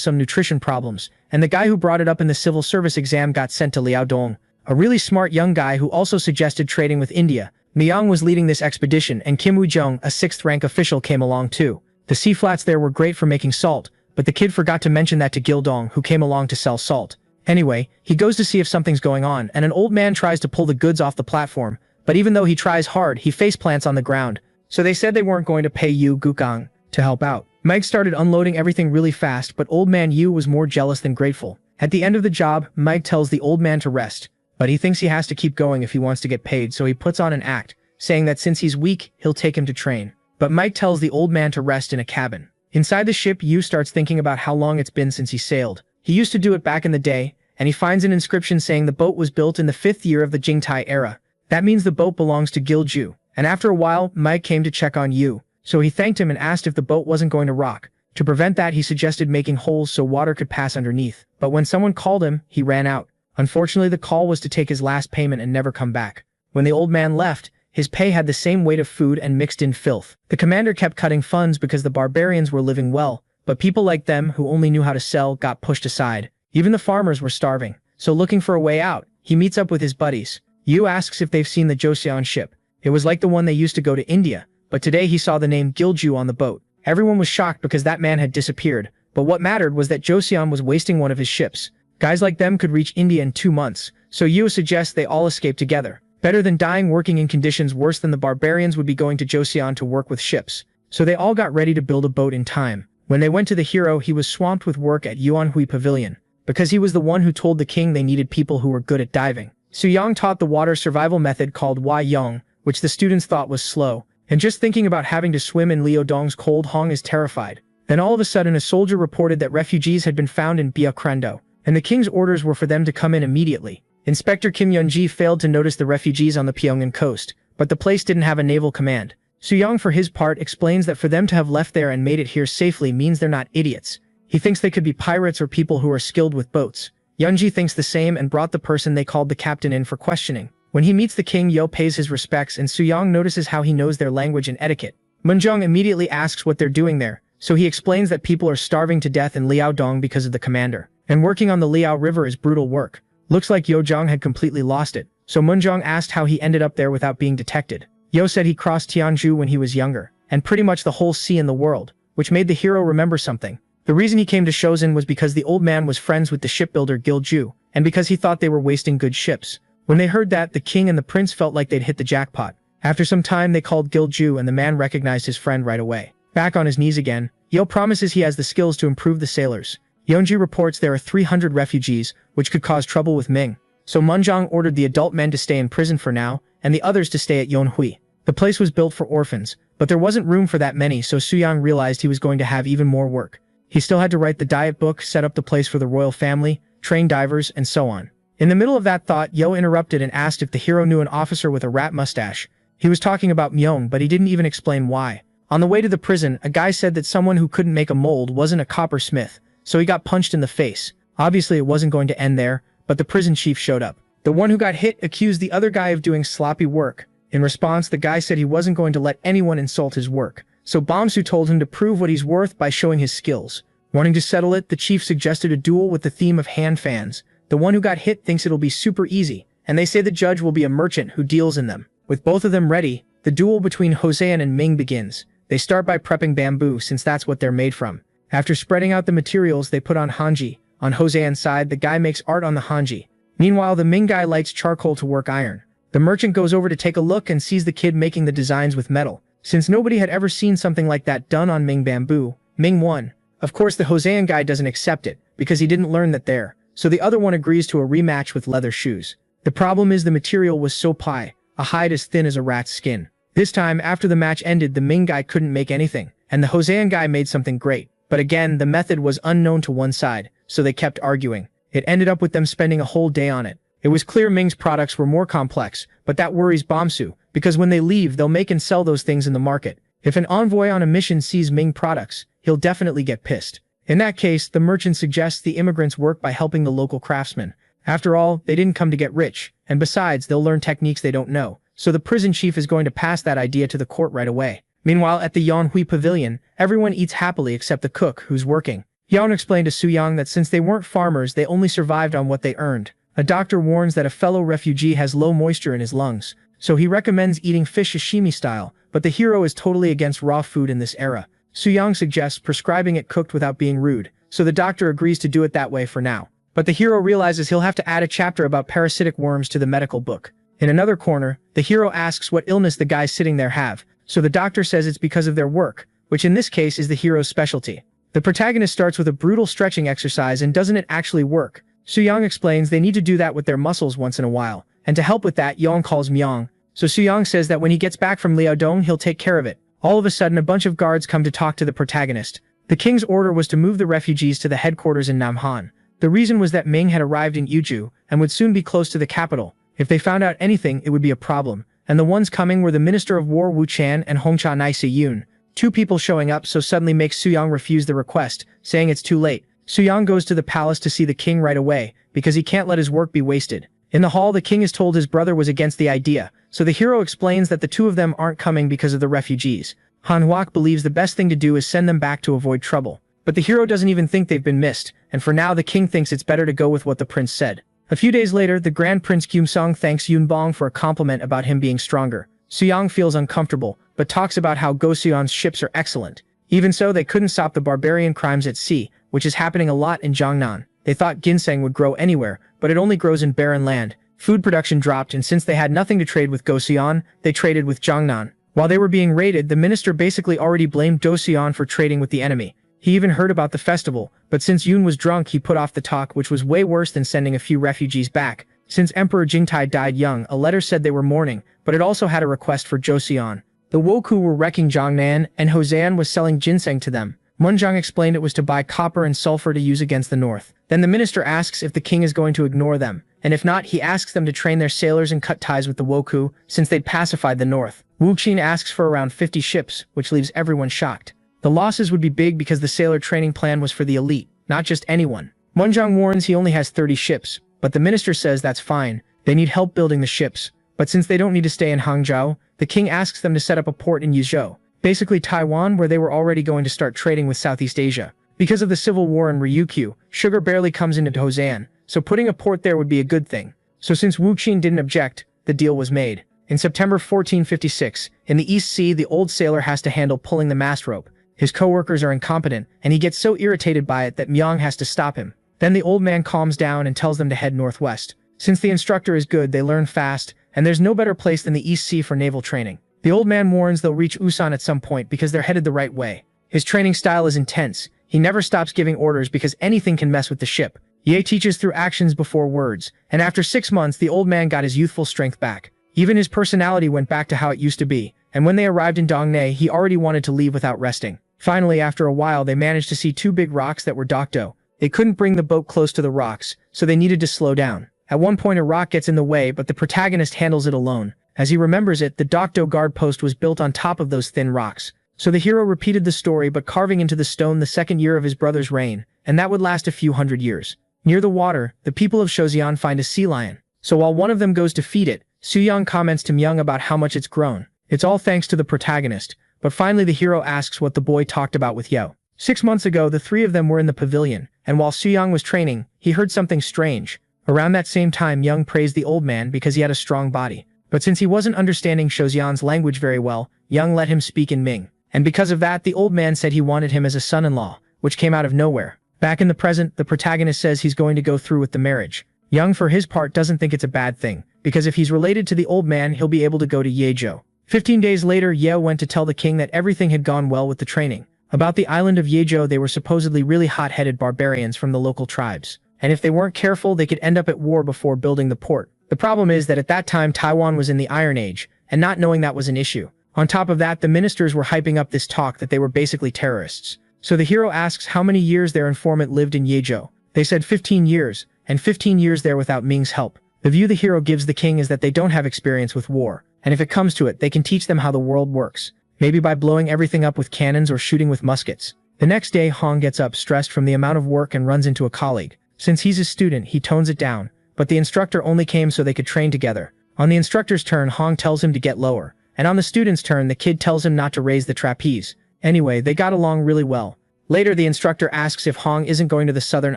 A: some nutrition problems, and the guy who brought it up in the civil service exam got sent to Liaodong, a really smart young guy who also suggested trading with India. Myung was leading this expedition, and Kim Woo-jung, a 6th-rank official, came along too. The sea flats there were great for making salt, but the kid forgot to mention that to Gildong, who came along to sell salt. Anyway, he goes to see if something's going on, and an old man tries to pull the goods off the platform, but even though he tries hard, he faceplants on the ground. So they said they weren't going to pay Yu Gukang to help out. Mike started unloading everything really fast, but old man Yu was more jealous than grateful. At the end of the job, Mike tells the old man to rest, but he thinks he has to keep going if he wants to get paid, so he puts on an act, saying that since he's weak, he'll take him to train. But Mike tells the old man to rest in a cabin. Inside the ship, Yu starts thinking about how long it's been since he sailed. He used to do it back in the day, and he finds an inscription saying the boat was built in the 5th year of the Jingtai era. That means the boat belongs to Gilju. And after a while, Mike came to check on Yu, so he thanked him and asked if the boat wasn't going to rock. To prevent that, he suggested making holes so water could pass underneath. But when someone called him, he ran out. Unfortunately, the call was to take his last payment and never come back. When the old man left, his pay had the same weight of food and mixed in filth. The commander kept cutting funds because the barbarians were living well, but people like them who only knew how to sell got pushed aside. Even the farmers were starving. So looking for a way out, he meets up with his buddies. Yu asks if they've seen the Joseon ship. It was like the one they used to go to India, but today he saw the name Gilju on the boat. Everyone was shocked because that man had disappeared, but what mattered was that Joseon was wasting one of his ships. Guys like them could reach India in 2 months, so Yu suggests they all escape together. Better than dying working in conditions worse than the barbarians would be going to Joseon to work with ships. So they all got ready to build a boat in time. When they went to the hero, he was swamped with work at Yuanhui Pavilion, because he was the one who told the king they needed people who were good at diving. Soo-young taught the water survival method called Wai-yong, which the students thought was slow, and just thinking about having to swim in Liaodong's cold Hong is terrified. Then all of a sudden a soldier reported that refugees had been found in Biakrendo, and the king's orders were for them to come in immediately. Inspector Kim Yun-ji failed to notice the refugees on the Pyongyang coast, but the place didn't have a naval command. Soo-young for his part explains that for them to have left there and made it here safely means they're not idiots. He thinks they could be pirates or people who are skilled with boats. Yun-ji thinks the same and brought the person they called the captain in for questioning. When he meets the king, Yo pays his respects and Soo-young notices how he knows their language and etiquette. Munjong immediately asks what they're doing there, so he explains that people are starving to death in Liaodong because of the commander. And working on the Liao River is brutal work. Looks like Yo-jong had completely lost it, so Munjong asked how he ended up there without being detected. Yo said he crossed Tianju when he was younger, and pretty much the whole sea in the world, which made the hero remember something. The reason he came to Shozhen was because the old man was friends with the shipbuilder Gilju, and because he thought they were wasting good ships. When they heard that, the king and the prince felt like they'd hit the jackpot. After some time, they called Gilju and the man recognized his friend right away. Back on his knees again, Yo promises he has the skills to improve the sailors. Yeonji reports there are 300 refugees, which could cause trouble with Ming. So Munjong ordered the adult men to stay in prison for now, and the others to stay at Yonhui. The place was built for orphans, but there wasn't room for that many, so Soo-young realized he was going to have even more work. He still had to write the diet book, set up the place for the royal family, train divers, and so on. In the middle of that thought, Yo interrupted and asked if the hero knew an officer with a rat mustache. He was talking about Myung, but he didn't even explain why. On the way to the prison, a guy said that someone who couldn't make a mold wasn't a coppersmith, so he got punched in the face. Obviously it wasn't going to end there, but the prison chief showed up. The one who got hit accused the other guy of doing sloppy work. In response, the guy said he wasn't going to let anyone insult his work, so Bomsu told him to prove what he's worth by showing his skills. Wanting to settle it, the chief suggested a duel with the theme of hand fans. The one who got hit thinks it'll be super easy, and they say the judge will be a merchant who deals in them. With both of them ready, the duel between Hosean and Ming begins. They start by prepping bamboo since that's what they're made from. After spreading out the materials, they put on hanji. On Hosean's side, the guy makes art on the hanji. Meanwhile, the Ming guy lights charcoal to work iron. The merchant goes over to take a look and sees the kid making the designs with metal. Since nobody had ever seen something like that done on Ming bamboo, Ming won. Of course, the Hosean guy doesn't accept it, because he didn't learn that there, so the other one agrees to a rematch with leather shoes. The problem is the material was so pai, a hide as thin as a rat's skin. This time, after the match ended, the Ming guy couldn't make anything, and the Hosean guy made something great. But again, the method was unknown to one side, so they kept arguing. It ended up with them spending a whole day on it. It was clear Ming's products were more complex, but that worries Bomsu, because when they leave they'll make and sell those things in the market. If an envoy on a mission sees Ming products, he'll definitely get pissed. In that case, the merchant suggests the immigrants work by helping the local craftsmen. After all, they didn't come to get rich, and besides, they'll learn techniques they don't know. So the prison chief is going to pass that idea to the court right away. Meanwhile, at the Yanhui pavilion, everyone eats happily except the cook, who's working. Yan explained to Suyang that since they weren't farmers, they only survived on what they earned. A doctor warns that a fellow refugee has low moisture in his lungs, so he recommends eating fish sashimi style, but the hero is totally against raw food in this era. Suyang suggests prescribing it cooked without being rude, so the doctor agrees to do it that way for now. But the hero realizes he'll have to add a chapter about parasitic worms to the medical book. In another corner, the hero asks what illness the guys sitting there have, so the doctor says it's because of their work, which in this case is the hero's specialty. The protagonist starts with a brutal stretching exercise and doesn't it actually work? Suyang explains they need to do that with their muscles once in a while, and to help with that Yang calls Myung. So Suyang says that when he gets back from Liaodong he'll take care of it. All of a sudden a bunch of guards come to talk to the protagonist. The king's order was to move the refugees to the headquarters in Namhan. The reason was that Ming had arrived in Yuju, and would soon be close to the capital. If they found out anything it would be a problem, and the ones coming were the Minister of War Wu Chan and Hongcha Naisi Yun. Two people showing up so suddenly makes Suyang refuse the request, saying it's too late. Suyang goes to the palace to see the king right away, because he can't let his work be wasted. In the hall the king is told his brother was against the idea, so the hero explains that the two of them aren't coming because of the refugees. Hanwak believes the best thing to do is send them back to avoid trouble. But the hero doesn't even think they've been missed, and for now the king thinks it's better to go with what the prince said. A few days later, the Grand Prince Kyumsong thanks Yunbong for a compliment about him being stronger. Suyang feels uncomfortable, but talks about how Goseon's ships are excellent. Even so, they couldn't stop the barbarian crimes at sea, which is happening a lot in Jiangnan. They thought ginseng would grow anywhere, but it only grows in barren land. Food production dropped, and since they had nothing to trade with Goseon, they traded with Jiangnan. While they were being raided, the minister basically already blamed Goseon for trading with the enemy. He even heard about the festival, but since Yun was drunk he put off the talk, which was way worse than sending a few refugees back. Since Emperor Jingtai died young, a letter said they were mourning, but it also had a request for Joseon. The Woku were wrecking Jiangnan, and Hosean was selling ginseng to them. Munjang explained it was to buy copper and sulfur to use against the north. Then the minister asks if the king is going to ignore them, and if not, he asks them to train their sailors and cut ties with the Woku, since they'd pacified the north. Wu Qin asks for around 50 ships, which leaves everyone shocked. The losses would be big because the sailor training plan was for the elite, not just anyone. Munjang warns he only has 30 ships, but the minister says that's fine, they need help building the ships. But since they don't need to stay in Hangzhou, the king asks them to set up a port in Yuzhou, basically Taiwan, where they were already going to start trading with Southeast Asia. Because of the civil war in Ryukyu, sugar barely comes into Hosean, so putting a port there would be a good thing. So since Wu Qin didn't object, the deal was made. In September 1456, in the East Sea the old sailor has to handle pulling the mast rope. His co-workers are incompetent, and he gets so irritated by it that Myung has to stop him. Then the old man calms down and tells them to head northwest. Since the instructor is good, they learn fast, and there's no better place than the East Sea for naval training. The old man warns they'll reach Usan at some point because they're headed the right way. His training style is intense. He never stops giving orders because anything can mess with the ship. Ye teaches through actions before words, and after 6 months the old man got his youthful strength back. Even his personality went back to how it used to be, and when they arrived in Dongnei he already wanted to leave without resting. Finally, after a while they managed to see 2 big rocks that were Dokdo. They couldn't bring the boat close to the rocks, so they needed to slow down. At one point a rock gets in the way, but the protagonist handles it alone. As he remembers it, the Dokdo guard post was built on top of those thin rocks. So the hero repeated the story but carving into the stone the 2nd year of his brother's reign, and that would last a few hundred years. Near the water, the people of Shozian find a sea lion. So while one of them goes to feed it, Suyang comments to Myung about how much it's grown. It's all thanks to the protagonist, but finally the hero asks what the boy talked about with Yo. 6 months ago the 3 of them were in the pavilion, and while Suyang was training, he heard something strange. Around that same time Myung praised the old man because he had a strong body. But since he wasn't understanding Shozian's language very well, Myung let him speak in Ming. And because of that the old man said he wanted him as a son-in-law, which came out of nowhere. Back in the present, the protagonist says he's going to go through with the marriage. Myung for his part doesn't think it's a bad thing, because if he's related to the old man he'll be able to go to Yezhou. 15 days later Yeo went to tell the king that everything had gone well with the training. About the island of Yezhou they were supposedly really hot-headed barbarians from the local tribes, and if they weren't careful they could end up at war before building the port. The problem is that at that time Taiwan was in the Iron Age, and not knowing that was an issue. On top of that, the ministers were hyping up this talk that they were basically terrorists. So the hero asks how many years their informant lived in Yezhou. They said 15 years, and 15 years there without Ming's help. The view the hero gives the king is that they don't have experience with war, and if it comes to it, they can teach them how the world works, maybe by blowing everything up with cannons or shooting with muskets. The next day, Hong gets up stressed from the amount of work and runs into a colleague. Since he's a student, he tones it down, but the instructor only came so they could train together. On the instructor's turn, Hong tells him to get lower, and on the student's turn, the kid tells him not to raise the trapeze. Anyway, they got along really well. Later, the instructor asks if Hong isn't going to the southern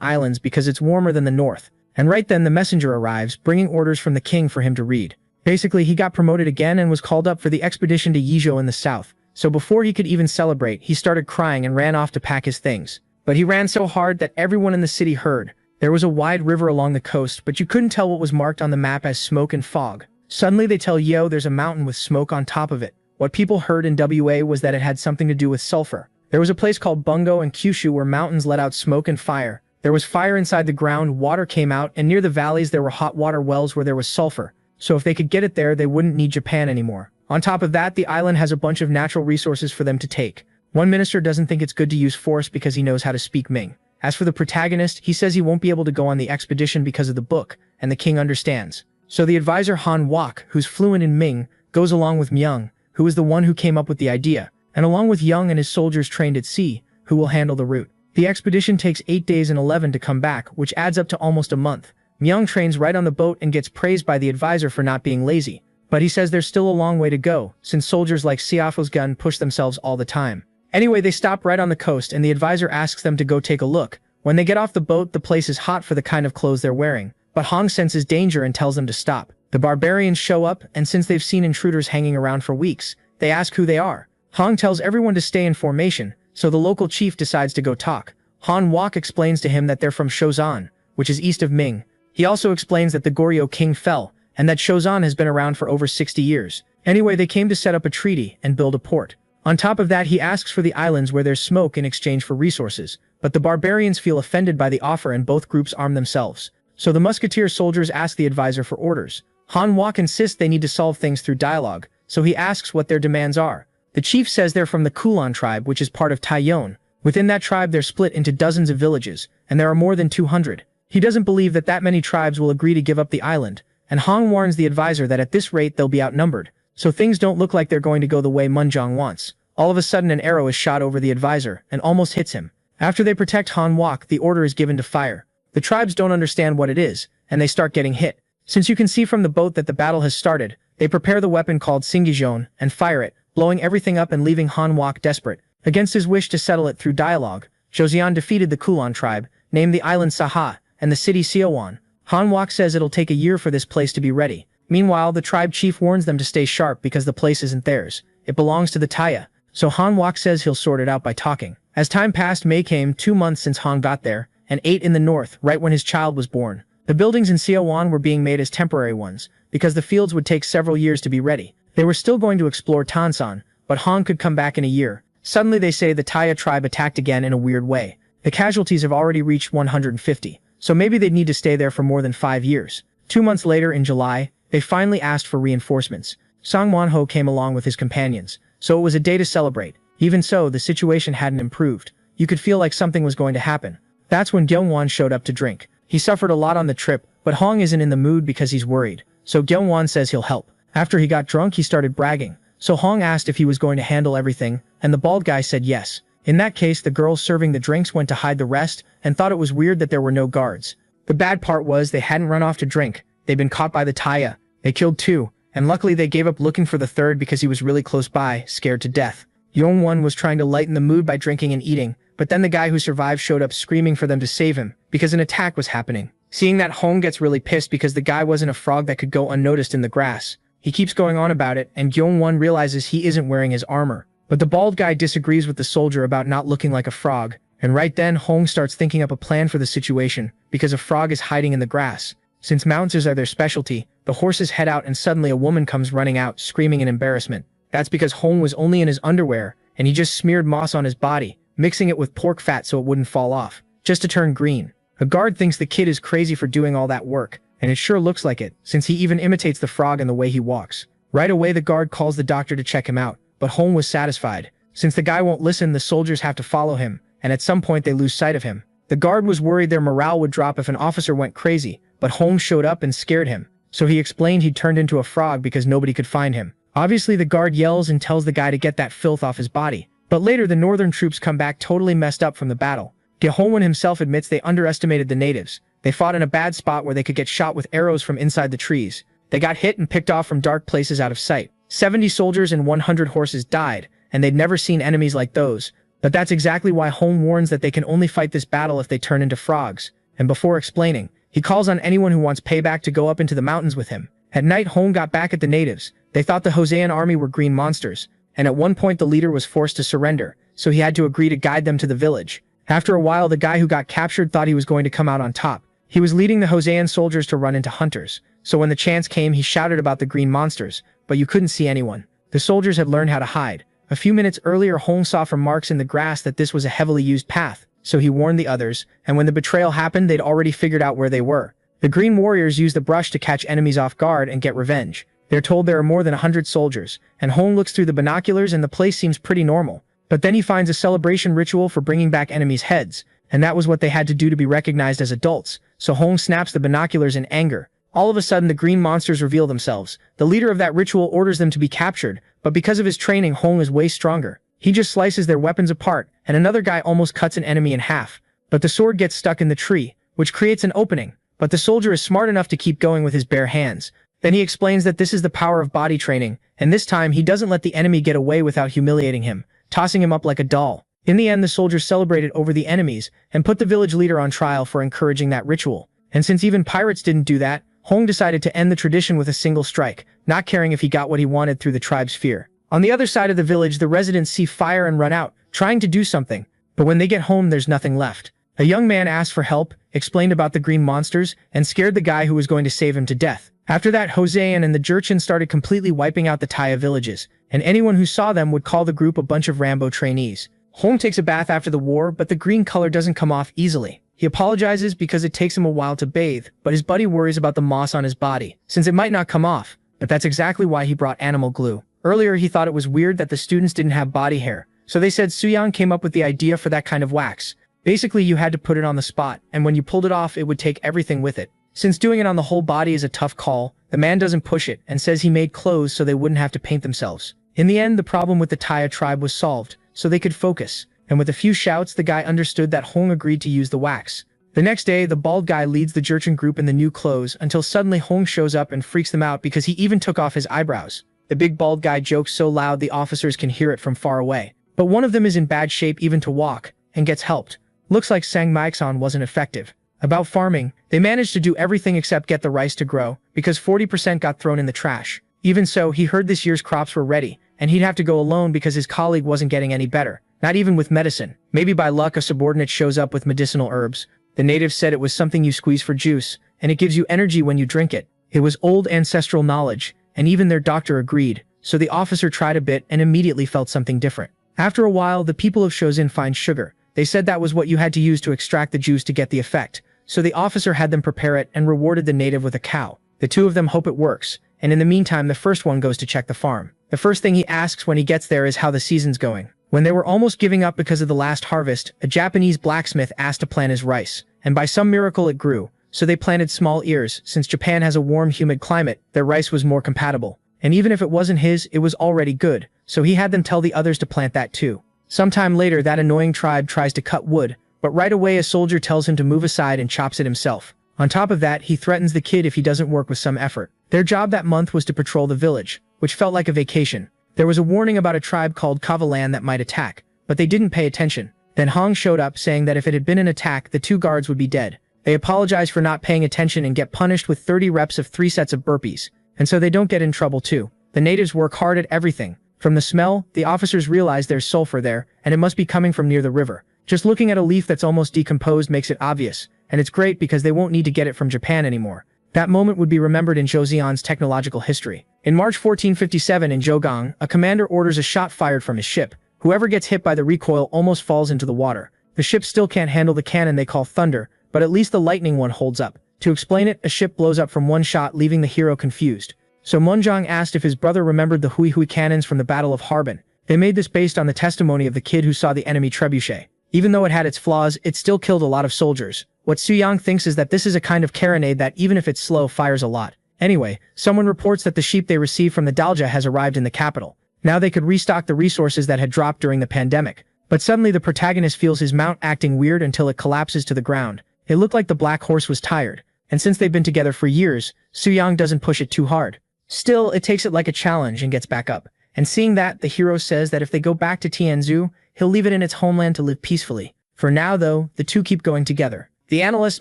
A: islands because it's warmer than the north, and right then the messenger arrives, bringing orders from the king for him to read. Basically, he got promoted again and was called up for the expedition to Yizhou in the south, so before he could even celebrate, he started crying and ran off to pack his things. But he ran so hard that everyone in the city heard. There was a wide river along the coast, but you couldn't tell what was marked on the map as smoke and fog. Suddenly they tell Yo there's a mountain with smoke on top of it. What people heard in WA was that it had something to do with sulfur. There was a place called Bungo and Kyushu where mountains let out smoke and fire. There was fire inside the ground, water came out, and near the valleys there were hot water wells where there was sulfur. So if they could get it there, they wouldn't need Japan anymore. On top of that, the island has a bunch of natural resources for them to take. One minister doesn't think it's good to use force because he knows how to speak Ming. As for the protagonist, he says he won't be able to go on the expedition because of the book, and the king understands. So the advisor Han Wok, who's fluent in Ming, goes along with Myung, who is the one who came up with the idea, and along with Young and his soldiers trained at sea, who will handle the route. The expedition takes 8 days and 11 to come back, which adds up to almost a month. Myung trains right on the boat and gets praised by the advisor for not being lazy. But he says there's still a long way to go, since soldiers like Siafo's gun push themselves all the time. Anyway, they stop right on the coast and the advisor asks them to go take a look. When they get off the boat, the place is hot for the kind of clothes they're wearing, but Hong senses danger and tells them to stop. The barbarians show up, and since they've seen intruders hanging around for weeks, they ask who they are. Hong tells everyone to stay in formation, so the local chief decides to go talk. Han Wok explains to him that they're from Shozan, which is east of Ming. He also explains that the Goryeo king fell, and that Shozan has been around for over 60 years. Anyway, they came to set up a treaty and build a port. On top of that, he asks for the islands where there's smoke in exchange for resources, but the barbarians feel offended by the offer and both groups arm themselves. So the musketeer soldiers ask the advisor for orders. Han Wok insists they need to solve things through dialogue, so he asks what their demands are. The chief says they're from the Kulon tribe, which is part of Taiyon. Within that tribe, they're split into dozens of villages, and there are more than 200. He doesn't believe that many tribes will agree to give up the island, and Hong warns the advisor that at this rate they'll be outnumbered, so things don't look like they're going to go the way Munjong wants. All of a sudden an arrow is shot over the advisor, and almost hits him. After they protect Han Wok, the order is given to fire. The tribes don't understand what it is, and they start getting hit. Since you can see from the boat that the battle has started, they prepare the weapon called Singijon and fire it, blowing everything up and leaving Han Wok desperate. Against his wish to settle it through dialogue, Joseon defeated the Kulon tribe, named the island Saha, and the city Seowan. Han Wok says it'll take a year for this place to be ready. Meanwhile, the tribe chief warns them to stay sharp because the place isn't theirs. It belongs to the Taya. So Han Wok says he'll sort it out by talking. As time passed, May came 2 months since Han got there, and 8 in the north, right when his child was born. The buildings in Seowan were being made as temporary ones, because the fields would take several years to be ready. They were still going to explore Tansan, but Han could come back in a year. Suddenly they say the Taya tribe attacked again in a weird way. The casualties have already reached 150, so maybe they'd need to stay there for more than 5 years. 2 months later, in July, they finally asked for reinforcements. Song Wonho came along with his companions, so it was a day to celebrate. Even so, the situation hadn't improved. You could feel like something was going to happen. That's when Gyeongwon showed up to drink. He suffered a lot on the trip, but Hong isn't in the mood because he's worried, so Gyeongwon says he'll help. After he got drunk, he started bragging, so Hong asked if he was going to handle everything, and the bald guy said yes. In that case, the girls serving the drinks went to hide the rest and thought it was weird that there were no guards. The bad part was they hadn't run off to drink. They'd been caught by the Taya. They killed 2, and luckily they gave up looking for the 3rd because he was really close by, scared to death. Yongwon was trying to lighten the mood by drinking and eating, but then the guy who survived showed up screaming for them to save him, because an attack was happening. Seeing that, Hong gets really pissed because the guy wasn't a frog that could go unnoticed in the grass. He keeps going on about it, and Gyeongwon realizes he isn't wearing his armor. But the bald guy disagrees with the soldier about not looking like a frog, and right then Hong starts thinking up a plan for the situation, because a frog is hiding in the grass. Since mounts are their specialty, the horses head out and suddenly a woman comes running out, screaming in embarrassment. That's because Hong was only in his underwear, and he just smeared moss on his body, mixing it with pork fat so it wouldn't fall off, just to turn green. A guard thinks the kid is crazy for doing all that work, and it sure looks like it, since he even imitates the frog in the way he walks. Right away the guard calls the doctor to check him out, but Hong was satisfied. Since the guy won't listen, the soldiers have to follow him, and at some point they lose sight of him. The guard was worried their morale would drop if an officer went crazy, but Hong showed up and scared him. so he explained he'd turned into a frog because nobody could find him. Obviously, the guard yells and tells the guy to get that filth off his body. But later, the northern troops come back totally messed up from the battle. Gihonwan himself admits they underestimated the natives. They fought in a bad spot where they could get shot with arrows from inside the trees. They got hit and picked off from dark places out of sight. 70 soldiers and 100 horses died, and they'd never seen enemies like those. But that's exactly why Hong warns that they can only fight this battle if they turn into frogs. And before explaining, he calls on anyone who wants payback to go up into the mountains with him. At night, Hong got back at the natives. They thought the Hosean army were green monsters, and at one point the leader was forced to surrender, so he had to agree to guide them to the village. After a while, the guy who got captured thought he was going to come out on top. He was leading the Hosean soldiers to run into hunters, so when the chance came, he shouted about the green monsters, but you couldn't see anyone. The soldiers had learned how to hide. A few minutes earlier, Hong saw from marks in the grass that this was a heavily used path, so he warned the others, and when the betrayal happened, they'd already figured out where they were. The green warriors use the brush to catch enemies off guard and get revenge. They're told there are more than 100 soldiers, and Hong looks through the binoculars and the place seems pretty normal. But then he finds a celebration ritual for bringing back enemies' heads, and that was what they had to do to be recognized as adults, so Hong snaps the binoculars in anger. All of a sudden, the green monsters reveal themselves. The leader of that ritual orders them to be captured, but because of his training, Hong is way stronger. He just slices their weapons apart, and another guy almost cuts an enemy in half. But the sword gets stuck in the tree, which creates an opening, but the soldier is smart enough to keep going with his bare hands. Then he explains that this is the power of body training, and this time he doesn't let the enemy get away without humiliating him, tossing him up like a doll. In the end, the soldiers celebrated over the enemies and put the village leader on trial for encouraging that ritual. And since even pirates didn't do that, Hong decided to end the tradition with a single strike, not caring if he got what he wanted through the tribe's fear. On the other side of the village, the residents see fire and run out, trying to do something, but when they get home, there's nothing left. A young man asked for help, explained about the green monsters, and scared the guy who was going to save him to death. After that, Hosean and the Jurchen started completely wiping out the Taya villages, and anyone who saw them would call the group a bunch of Rambo trainees. Hong takes a bath after the war, but the green color doesn't come off easily. He apologizes because it takes him a while to bathe, but his buddy worries about the moss on his body, since it might not come off. But that's exactly why he brought animal glue. Earlier, he thought it was weird that the students didn't have body hair, so they said Suyang came up with the idea for that kind of wax. Basically, you had to put it on the spot, and when you pulled it off, it would take everything with it. Since doing it on the whole body is a tough call, the man doesn't push it and says he made clothes so they wouldn't have to paint themselves. In the end, the problem with the Taya tribe was solved, so they could focus, and with a few shouts, the guy understood that Hong agreed to use the wax. The next day, the bald guy leads the Jurchen group in the new clothes until suddenly Hong shows up and freaks them out because he even took off his eyebrows. The big bald guy jokes so loud the officers can hear it from far away. But one of them is in bad shape even to walk, and gets helped. Looks like Sang Maixon wasn't effective. About farming, they managed to do everything except get the rice to grow, because 40% got thrown in the trash. Even so, he heard this year's crops were ready, and he'd have to go alone because his colleague wasn't getting any better. Not even with medicine. Maybe by luck a subordinate shows up with medicinal herbs. The natives said it was something you squeeze for juice, and it gives you energy when you drink it. It was old ancestral knowledge, and even their doctor agreed, so the officer tried a bit and immediately felt something different. After a while, the people of Shozin find sugar. They said that was what you had to use to extract the juice to get the effect, so the officer had them prepare it and rewarded the native with a cow. The two of them hope it works, and in the meantime the first one goes to check the farm. The first thing he asks when he gets there is how the season's going. When they were almost giving up because of the last harvest, a Japanese blacksmith asked to plant his rice, and by some miracle it grew, so they planted small ears. Since Japan has a warm, humid climate, their rice was more compatible. And even if it wasn't his, it was already good, so he had them tell the others to plant that too. Sometime later, that annoying tribe tries to cut wood, but right away a soldier tells him to move aside and chops it himself. On top of that, he threatens the kid if he doesn't work with some effort. Their job that month was to patrol the village, which felt like a vacation. There was a warning about a tribe called Kavalan that might attack, but they didn't pay attention. Then Hong showed up saying that if it had been an attack, the two guards would be dead. They apologize for not paying attention and get punished with 30 reps of 3 sets of burpees, and so they don't get in trouble too. The natives work hard at everything. From the smell, the officers realize there's sulfur there, and it must be coming from near the river. Just looking at a leaf that's almost decomposed makes it obvious, and it's great because they won't need to get it from Japan anymore. That moment would be remembered in Joseon's technological history. In March 1457 in Jogang, a commander orders a shot fired from his ship. Whoever gets hit by the recoil almost falls into the water. The ship still can't handle the cannon they call thunder, but at least the lightning one holds up. To explain it, a ship blows up from one shot, leaving the hero confused. So Munjong asked if his brother remembered the Hui Hui cannons from the Battle of Harbin. They made this based on the testimony of the kid who saw the enemy trebuchet. Even though it had its flaws, it still killed a lot of soldiers. What Suyang thinks is that this is a kind of carronade that even if it's slow, fires a lot. Anyway, someone reports that the sheep they received from the Dalja has arrived in the capital. Now they could restock the resources that had dropped during the pandemic. But suddenly the protagonist feels his mount acting weird until it collapses to the ground. It looked like the black horse was tired. And since they've been together for years, Soo-young doesn't push it too hard. Still, it takes it like a challenge and gets back up. And seeing that, the hero says that if they go back to Tianzhu, he'll leave it in its homeland to live peacefully. For now though, the two keep going together. The analyst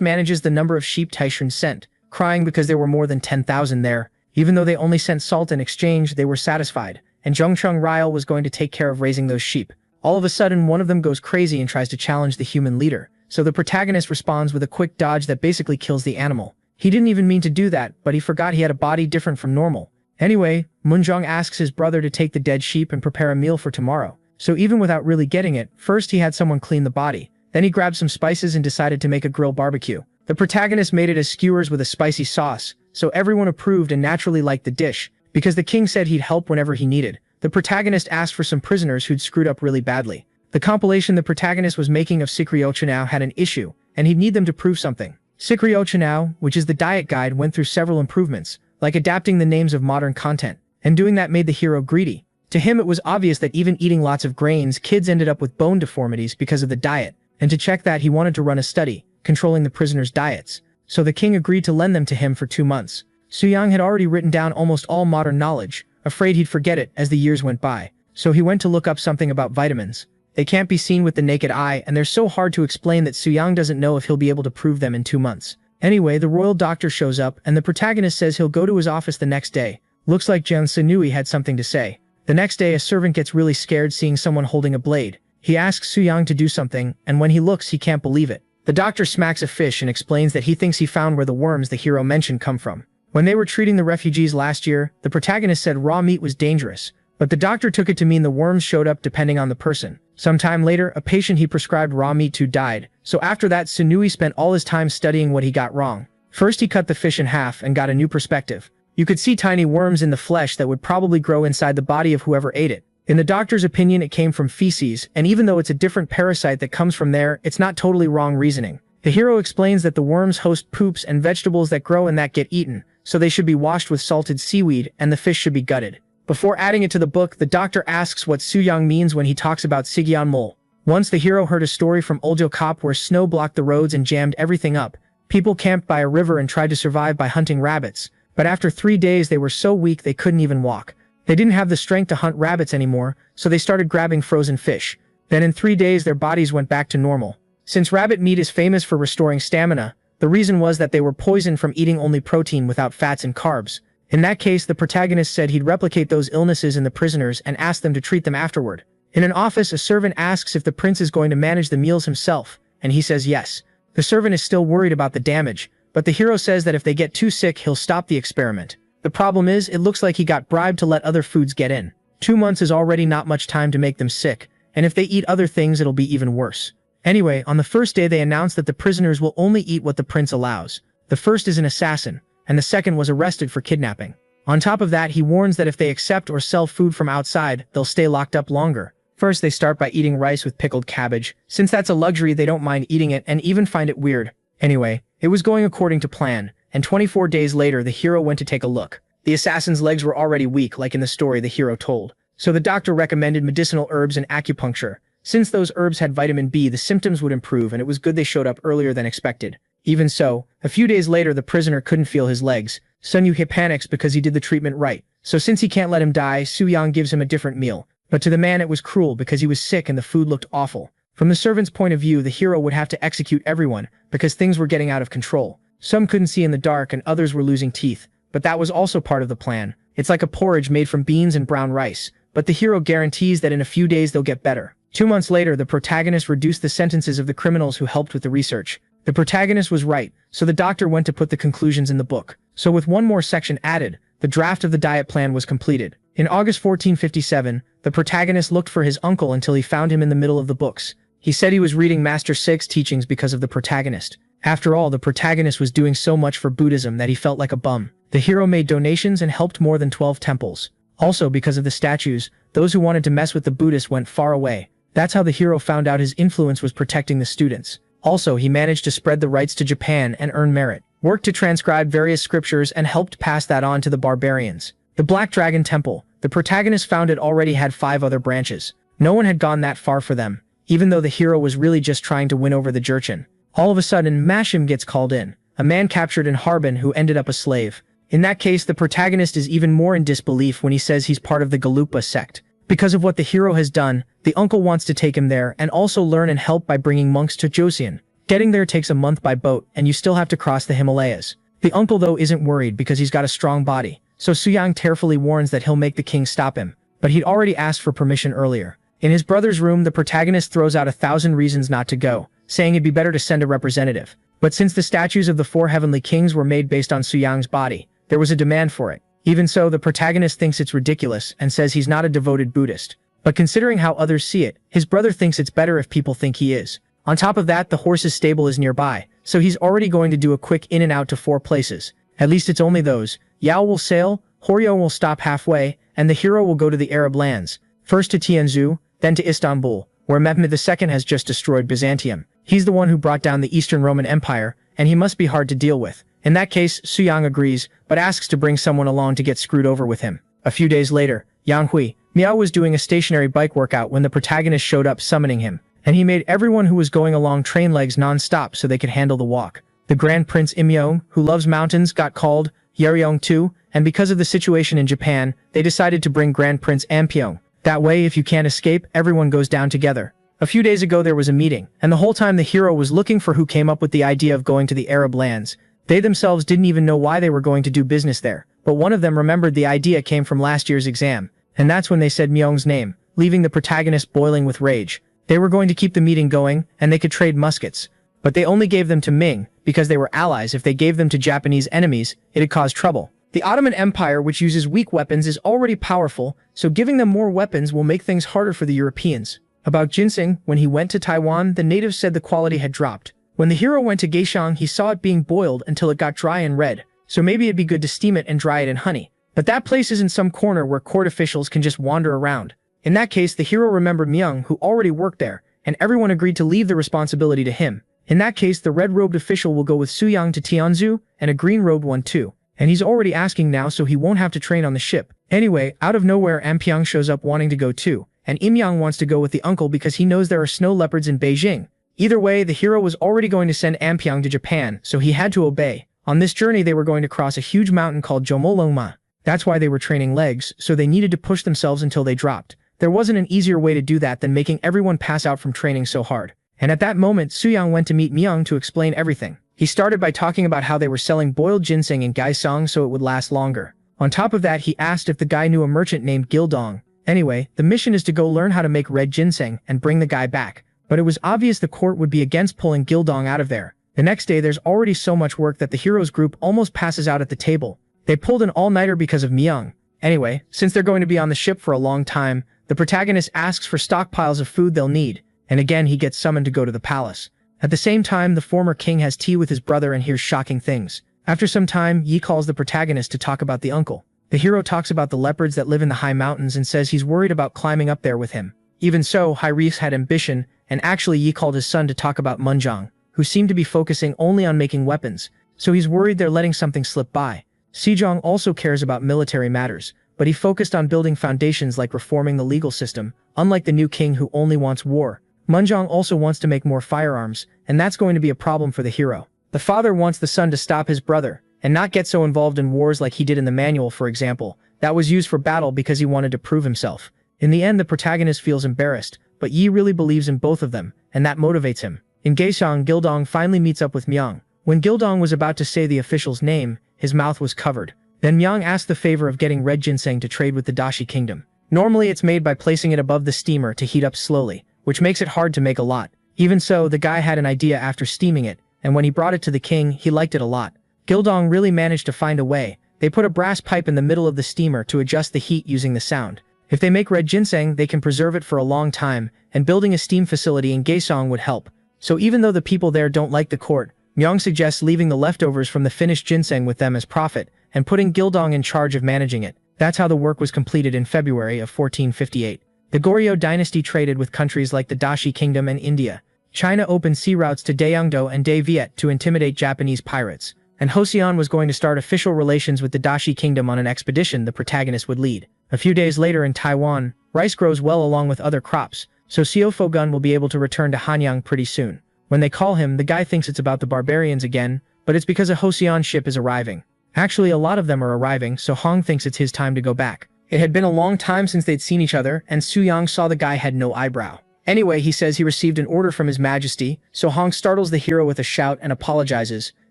A: manages the number of sheep Taishun sent, crying because there were more than 10,000 there. Even though they only sent salt in exchange, they were satisfied, and Zhongcheng Ryle was going to take care of raising those sheep. All of a sudden, one of them goes crazy and tries to challenge the human leader, so the protagonist responds with a quick dodge that basically kills the animal. He didn't even mean to do that, but he forgot he had a body different from normal. Anyway, Munjong asks his brother to take the dead sheep and prepare a meal for tomorrow. So even without really getting it, first he had someone clean the body. Then he grabbed some spices and decided to make a grill barbecue. The protagonist made it as skewers with a spicy sauce, so everyone approved and naturally liked the dish, because the king said he'd help whenever he needed. The protagonist asked for some prisoners who'd screwed up really badly. The compilation the protagonist was making of Sikryo-chanao had an issue, and he'd need them to prove something. Sikryo-chanao, which is the diet guide, went through several improvements, like adapting the names of modern content, and doing that made the hero greedy. To him it was obvious that even eating lots of grains, kids ended up with bone deformities because of the diet, and to check that he wanted to run a study, controlling the prisoners' diets. So the king agreed to lend them to him for 2 months. Soo-young had already written down almost all modern knowledge, afraid he'd forget it as the years went by, so he went to look up something about vitamins. They can't be seen with the naked eye, and they're so hard to explain that Soo-young doesn't know if he'll be able to prove them in 2 months. Anyway, the royal doctor shows up, and the protagonist says he'll go to his office the next day. Looks like Jeon Sunui had something to say. The next day, a servant gets really scared seeing someone holding a blade. He asks Soo-young to do something, and when he looks, he can't believe it. The doctor smacks a fish and explains that he thinks he found where the worms the hero mentioned come from. When they were treating the refugees last year, the protagonist said raw meat was dangerous, but the doctor took it to mean the worms showed up depending on the person. Sometime later, a patient he prescribed raw meat to died, so after that Sunui spent all his time studying what he got wrong. First he cut the fish in half and got a new perspective. You could see tiny worms in the flesh that would probably grow inside the body of whoever ate it. In the doctor's opinion, it came from feces, and even though it's a different parasite that comes from there, it's not totally wrong reasoning. The hero explains that the worms host poops and vegetables that grow and that get eaten, so they should be washed with salted seaweed, and the fish should be gutted. Before adding it to the book, the doctor asks what Soo-young means when he talks about Sigyeon Mol. Once the hero heard a story from Oljo Cop where snow blocked the roads and jammed everything up. People camped by a river and tried to survive by hunting rabbits, but after 3 days they were so weak they couldn't even walk. They didn't have the strength to hunt rabbits anymore, so they started grabbing frozen fish. Then in 3 days their bodies went back to normal. Since rabbit meat is famous for restoring stamina, the reason was that they were poisoned from eating only protein without fats and carbs. In that case, the protagonist said he'd replicate those illnesses in the prisoners and ask them to treat them afterward. In an office, a servant asks if the prince is going to manage the meals himself, and he says yes. The servant is still worried about the damage, but the hero says that if they get too sick, he'll stop the experiment. The problem is, it looks like he got bribed to let other foods get in. 2 months is already not much time to make them sick, and if they eat other things, it'll be even worse. Anyway, on the first day they announce that the prisoners will only eat what the prince allows. The first is an assassin, and the second was arrested for kidnapping. On top of that, he warns that if they accept or sell food from outside, they'll stay locked up longer. First, they start by eating rice with pickled cabbage. Since that's a luxury, they don't mind eating it and even find it weird. Anyway, it was going according to plan, and 24 days later, the hero went to take a look. The assassin's legs were already weak, like in the story the hero told. So the doctor recommended medicinal herbs and acupuncture. Since those herbs had vitamin B, the symptoms would improve, and it was good they showed up earlier than expected. Even so, a few days later the prisoner couldn't feel his legs. Sun Yu panics because he did the treatment right. So since he can't let him die, Soo-young gives him a different meal. But to the man it was cruel because he was sick and the food looked awful. From the servant's point of view, the hero would have to execute everyone because things were getting out of control. Some couldn't see in the dark and others were losing teeth. But that was also part of the plan. It's like a porridge made from beans and brown rice. But the hero guarantees that in a few days they'll get better. 2 months later, the protagonist reduced the sentences of the criminals who helped with the research. The protagonist was right, so the doctor went to put the conclusions in the book. So with one more section added, the draft of the diet plan was completed. In August 1457, the protagonist looked for his uncle until he found him in the middle of the books. He said he was reading Master Sig's teachings because of the protagonist. After all, the protagonist was doing so much for Buddhism that he felt like a bum. The hero made donations and helped more than 12 temples. Also, because of the statues, those who wanted to mess with the Buddhists went far away. That's how the hero found out his influence was protecting the students. Also, he managed to spread the rights to Japan and earn merit. worked to transcribe various scriptures and helped pass that on to the barbarians. The Black Dragon Temple, the protagonist found it already had 5 other branches. No one had gone that far for them, even though the hero was really just trying to win over the Jurchen. All of a sudden, Mashim gets called in, a man captured in Harbin who ended up a slave. In that case, the protagonist is even more in disbelief when he says he's part of the Galupa sect. Because of what the hero has done, the uncle wants to take him there and also learn and help by bringing monks to Joseon. Getting there takes a month by boat, and you still have to cross the Himalayas. The uncle though isn't worried because he's got a strong body, so Suyang tearfully warns that he'll make the king stop him. But he'd already asked for permission earlier. In his brother's room, the protagonist throws out 1,000 reasons not to go, saying it'd be better to send a representative. But since the statues of the 4 heavenly kings were made based on Suyang's body, there was a demand for it. Even so, the protagonist thinks it's ridiculous and says he's not a devoted Buddhist. But considering how others see it, his brother thinks it's better if people think he is. On top of that, the horse's stable is nearby, so he's already going to do a quick in and out to 4 places. At least it's only those. Yao will sail, Horyo will stop halfway, and the hero will go to the Arab lands. First to Tianzhu, then to Istanbul, where Mehmed II has just destroyed Byzantium. He's the one who brought down the Eastern Roman Empire, and he must be hard to deal with. In that case, Suyang agrees, but asks to bring someone along to get screwed over with him. A few days later, Yang Miao was doing a stationary bike workout when the protagonist showed up summoning him, and he made everyone who was going along train legs non-stop so they could handle the walk. The Grand Prince Imyong, who loves mountains, got called Yeryong too, and because of the situation in Japan, they decided to bring Grand Prince Ampyong. That way, if you can't escape, everyone goes down together. A few days ago there was a meeting, and the whole time the hero was looking for who came up with the idea of going to the Arab lands. They themselves didn't even know why they were going to do business there, but one of them remembered the idea came from last year's exam, and that's when they said Myong's name, leaving the protagonist boiling with rage. They were going to keep the meeting going, and they could trade muskets. But they only gave them to Ming, because they were allies. If they gave them to Japanese enemies, it'd cause trouble. The Ottoman Empire, which uses weak weapons, is already powerful, so giving them more weapons will make things harder for the Europeans. About ginseng, when he went to Taiwan, the natives said the quality had dropped. When the hero went to Kaesong, he saw it being boiled until it got dry and red, so maybe it'd be good to steam it and dry it in honey. But that place is in some corner where court officials can just wander around. In that case, the hero remembered Myung, who already worked there, and everyone agreed to leave the responsibility to him. In that case, the red-robed official will go with Suyang to Tianzhu, and a green-robed one too. And he's already asking now, so he won't have to train on the ship. Anyway, out of nowhere, Ampyong shows up wanting to go too, and Imyang wants to go with the uncle because he knows there are snow leopards in Beijing. Either way, the hero was already going to send Ampyong to Japan, so he had to obey. On this journey, they were going to cross a huge mountain called Jomolungma. That's why they were training legs, so they needed to push themselves until they dropped. There wasn't an easier way to do that than making everyone pass out from training so hard. And at that moment, Suyang went to meet Myung to explain everything. He started by talking about how they were selling boiled ginseng in Kaesong so it would last longer. On top of that, he asked if the guy knew a merchant named Gildong. Anyway, the mission is to go learn how to make red ginseng and bring the guy back. But it was obvious the court would be against pulling Gildong out of there. The next day, there's already so much work that the hero's group almost passes out at the table. They pulled an all-nighter because of Myung. Anyway, since they're going to be on the ship for a long time, the protagonist asks for stockpiles of food they'll need, and again he gets summoned to go to the palace. At the same time, the former king has tea with his brother and hears shocking things. After some time, Yi calls the protagonist to talk about the uncle. The hero talks about the leopards that live in the high mountains and says he's worried about climbing up there with him. Even so, Hyrees had ambition, and actually Yi called his son to talk about Munjong, who seemed to be focusing only on making weapons, so he's worried they're letting something slip by. Sejong also cares about military matters, but he focused on building foundations like reforming the legal system, unlike the new king who only wants war. Munjong also wants to make more firearms, and that's going to be a problem for the hero. The father wants the son to stop his brother, and not get so involved in wars like he did in the manual, for example, that was used for battle because he wanted to prove himself. In the end, the protagonist feels embarrassed, but Yi really believes in both of them, and that motivates him. In Kaesong, Gildong finally meets up with Myung. When Gildong was about to say the official's name, his mouth was covered. Then Myung asked the favor of getting red ginseng to trade with the Dashi kingdom. Normally it's made by placing it above the steamer to heat up slowly, which makes it hard to make a lot. Even so, the guy had an idea after steaming it, and when he brought it to the king, he liked it a lot. Gildong really managed to find a way. They put a brass pipe in the middle of the steamer to adjust the heat using the sound. If they make red ginseng, they can preserve it for a long time, and building a steam facility in Kaesong would help. So even though the people there don't like the court, Myung suggests leaving the leftovers from the finished ginseng with them as profit, and putting Gildong in charge of managing it. That's how the work was completed in February of 1458. The Goryeo dynasty traded with countries like the Dashi kingdom and India. China opened sea routes to Daeungdo and Dae Viet to intimidate Japanese pirates. and Joseon was going to start official relations with the Dashi kingdom on an expedition the protagonist would lead. A few days later in Taiwan, rice grows well along with other crops, so Seo Fogun will be able to return to Hanyang pretty soon. When they call him, the guy thinks it's about the barbarians again, but it's because a Joseon ship is arriving. Actually, a lot of them are arriving, so Hong thinks it's his time to go back. It had been a long time since they'd seen each other, and Suyang saw the guy had no eyebrow. Anyway, he says he received an order from His Majesty, so Hong startles the hero with a shout and apologizes.